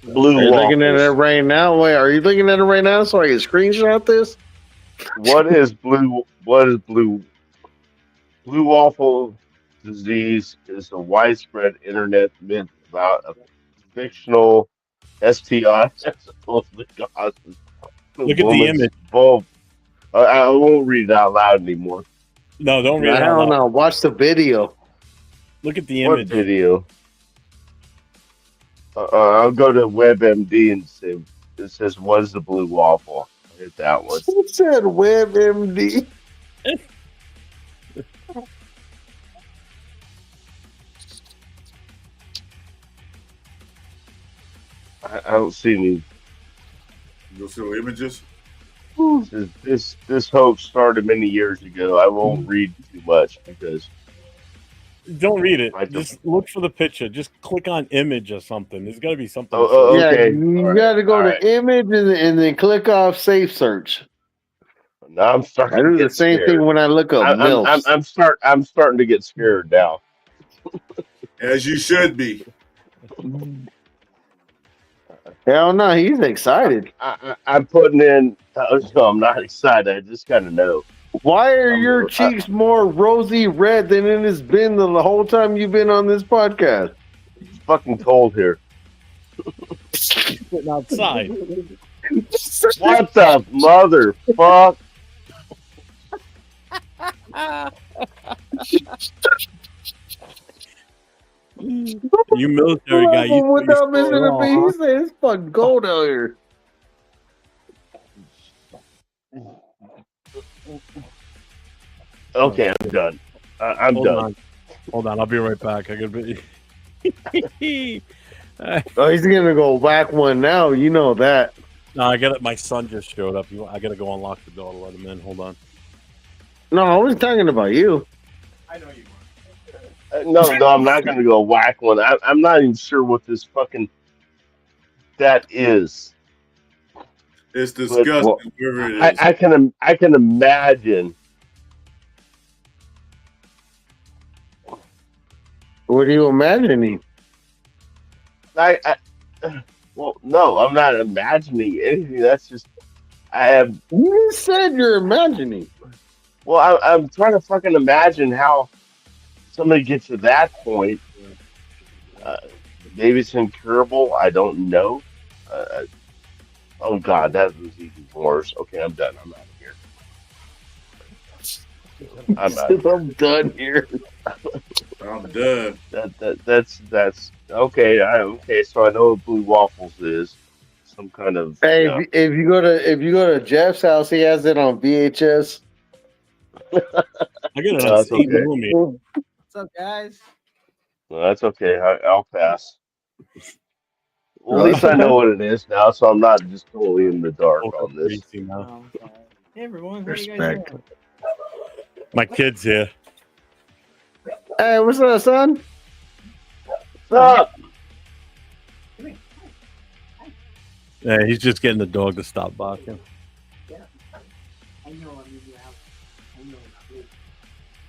Blue Are you waffles. looking at it right now? Wait, are you looking at it right now so I can screenshot this? What is blue? What is blue? Blue waffle disease is a widespread internet myth about a fictional STI that supposedly causes Look at the image. Bulb. I won't read it out loud anymore. No, don't read it I out don't loud. know. Watch the video. Look at the What image. video? I'll go to WebMD and say it says, "What is the blue waffle?" I'll hit that one. Who said WebMD? I don't see any. You see the images? This hoax started many years ago. I won't read too much because Don't read it. I don't- Just look for the picture. Just click on image or something. There's got to be something. Yeah, okay. you got to go All to right. image and then click off safe search. Now I'm starting. I to do get the same scared. thing when I look up MILFs. I'm starting to get scared now. As you should be. Hell no, he's excited. I'm putting in. No, I'm not excited. I just kind of know. Why are your cheeks more rosy red than it has been the whole time you've been on this podcast? It's fucking cold here. Sitting outside. What the motherfuck? You military guy, you without missing a beat, he said it's fucking cold out here. Okay, I'm done. I'm done. Hold on, I'll be right back. I gotta be. Oh, he's gonna go whack one now. You know that. No, I got it. My son just showed up. I gotta go unlock the door to let him in. Hold on. No, I was talking about you. I know you were. No, I'm not gonna go whack one. I'm not even sure what this fucking that is. It's disgusting. Well, wherever it is. I can imagine. What are you imagining? Well, no, I'm not imagining anything. That's just I have. You said you're imagining. Well, I'm trying to fucking imagine how somebody gets to that point. Maybe it's incurable. I don't know. Oh God, that was even worse. Okay, I'm done. I'm out of here. I'm done here. I'm done. That's okay. Okay. So I know what Blue Waffles is. Some kind of. Hey, if you go to Jeff's house, he has it on VHS. I got it on That's okay. What's up, guys? No, that's okay. I'll pass. Well, at least I know what it is now, so I'm not just totally in the dark on this. Hey, everyone. How you guys Respect. doing? My kid's here. Hey, what's up, son? What's up? Yeah, he's just getting the dog to stop barking.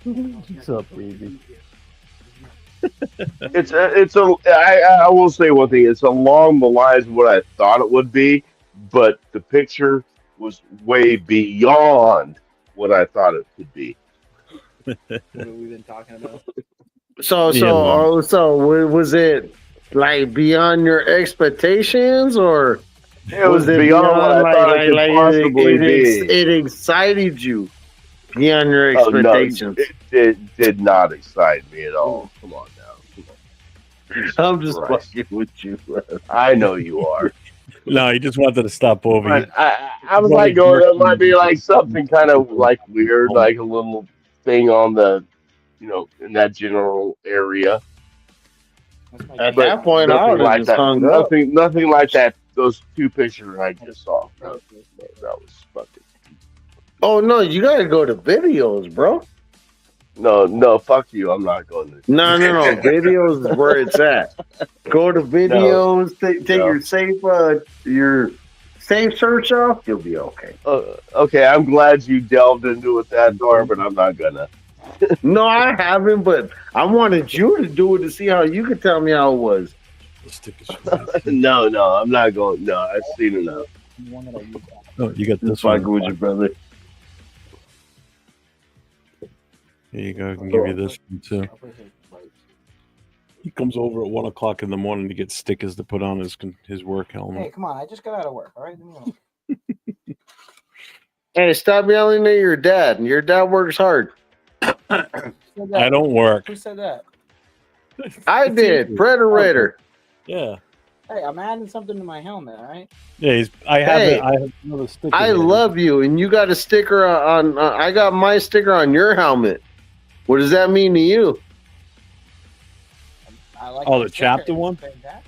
What's up, baby? I will say one thing. It's along the lines of what I thought it would be, but the picture was way beyond what I thought it could be. What have we been talking about? So was it like beyond your expectations, or it was beyond what I thought it could possibly be? It excited you beyond your expectations. Oh, no, it did not excite me at all. Come on now. I'm just fucking with you. I know you are. No, he just wanted to stop over. I was like, going, that might be like something kind of like weird, like a little thing on the, in that general area. At that point, I would have just hung up. Nothing like that. Those two pictures I just saw. That was fucking. Oh no, you gotta go to videos, bro. No, fuck you. I'm not going to. No. Videos is where it's at. Go to videos. Take your safe search off. You'll be okay. Okay, I'm glad you delved into it that far, but I'm not gonna. No, I haven't. But I wanted you to do it to see how you could tell me how it was. No, I'm not going. No, I've seen enough. Oh, you got this one. one. With your brother. Here you go. I can give you this one too. He comes over at 1 o'clock in the morning to get stickers to put on his work helmet. Hey, come on! I just got out of work. All right, leave me alone. Hey, stop yelling at your dad. Your dad works hard. I don't work. Who said that? I did. Predator. Yeah. Hey, I'm adding something to my helmet. All right. Yeah, I have another sticker. I love you, and you got a sticker on. I got my sticker on your helmet. What does that mean to you? I like the chapter one.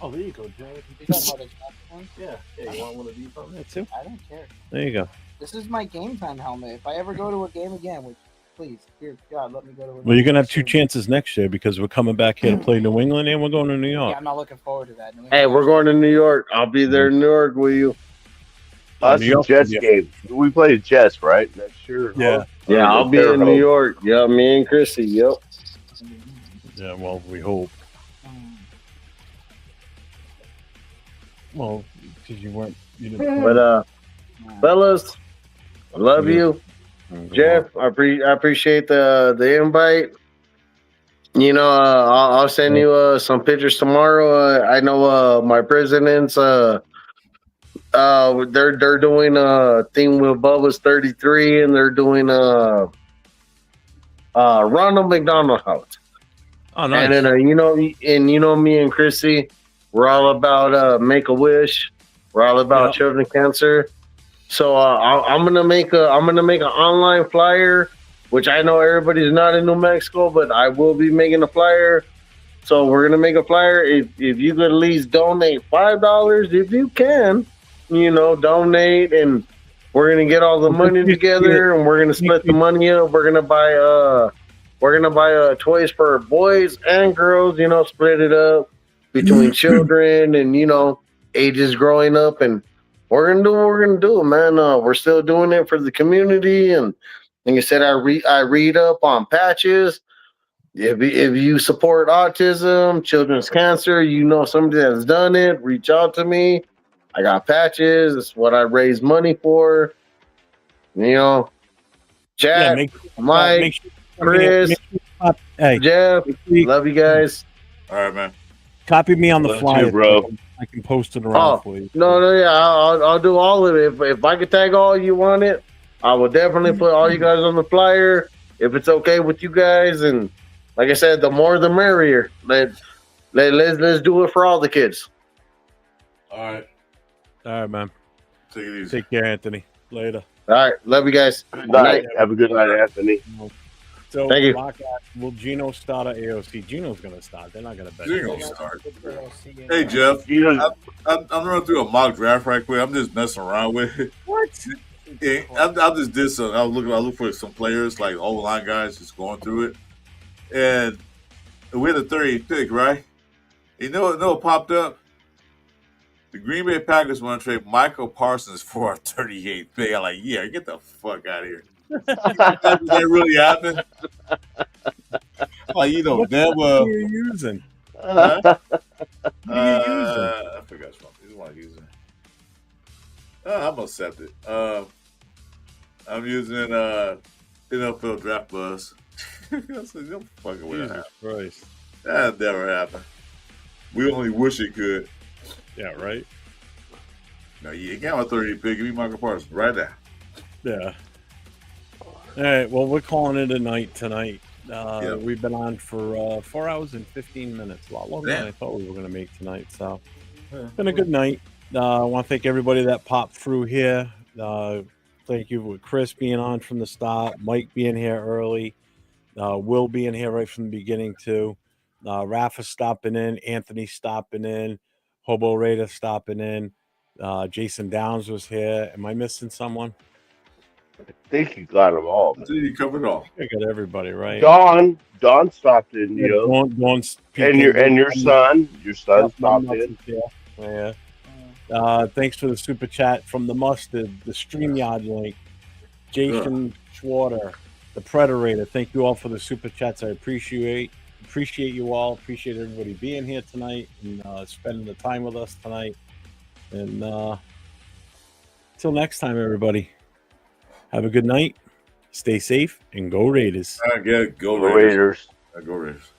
Oh, there you go, Joe. You talking about the chapter one? Yeah. You want one of these on there too? I don't care. There you go. This is my game time helmet. If I ever go to a game again, which please, dear God, let me go to a game. Well, you're gonna have two chances next year because we're coming back here to play New England and we're going to New York. Yeah, I'm not looking forward to that. Hey, we're going to New York. I'll be there in New York with you. That's a Jets game. We played Jets, right? Next year. Yeah. Yeah, I'll be in New York. Yeah, me and Chrissy. Yep. Yeah, well, we hope. Well, because you didn't. But fellas, I love you. Jeff, I appreciate the invite. I'll send you some pictures tomorrow. I know my presidents they're doing a thing with Bubba's 33, and they're doing Ronald McDonald House. Oh, nice. And then me and Chrissy, we're all about Make a Wish. We're all about children cancer. So I'm gonna make an online flyer, which I know everybody's not in New Mexico, but I will be making a flyer. So we're gonna make a flyer. If you could at least donate $5, if you can, donate, and we're gonna get all the money together, and we're gonna split the money up. We're gonna buy toys for boys and girls. Split it up between children and ages growing up, and we're gonna do what we're gonna do, man. We're still doing it for the community, and like I said, I read up on patches. If you support autism, children's cancer, somebody that's done it, reach out to me. I got patches. It's what I raise money for. Chat, Mike, Chris, Jeff, love you guys. All right, man. Copy me on the flyer, bro. I can post it around for you. Yeah, I'll do all of it. If I could tag all you want it, I will definitely put all you guys on the flyer if it's okay with you guys. And like I said, the more the merrier. Let's do it for all the kids. All right, man. Take it easy. Take care, Anthony. Later. All right, love you guys. Good night. Have a good night, Anthony. So, thank you. Will Gino start at AOC? Gino's going to start. They're not going to bet. Gino start. Hey, Jeff. I'm running through a mock draft right quick. I'm just messing around with it. What? Yeah, I just did some. I look for some players, like O-line guys, just going through it. And we're the 30th pick, right? You know what popped up? The Green Bay Packers want to trade Michael Parsons for our 38th pick. I'm like, yeah, get the fuck out of here. That really happened? Like, damn well. What are you using? Huh? What are you using? I forgot something. You want to use it? I'm gonna accept it. I'm using NFL Draft Buzz. Don't fucking with that. Christ. That never happened. We only wish it could. Yeah, right. No, you can't have a 30 pick. Give me Michael Parsons right now. Yeah. All right. Well, we're calling it a night tonight. We've been on for 4 hours and 15 minutes. A lot longer than I thought we were going to make tonight. So it's been a good night. I want to thank everybody that popped through here. Thank you for Chris being on from the start, Mike being here early, Will being here right from the beginning too. Rafa stopping in, Anthony stopping in, Hobo Raider stopping in. Jason Downs was here. Am I missing someone? I think you got them all. Man. You covered it all. I got everybody right. Dawn stopped in, Dawn's and your son stopped in. Yeah. Thanks for the super chat from the Mustard, the StreamYard link, Jason Schwarter, the Predator. Thank you all for the super chats. I appreciate you all. Appreciate everybody being here tonight and spending the time with us tonight. And till next time, everybody. Have a good night. Stay safe and go Raiders. Go Raiders. Go Raiders.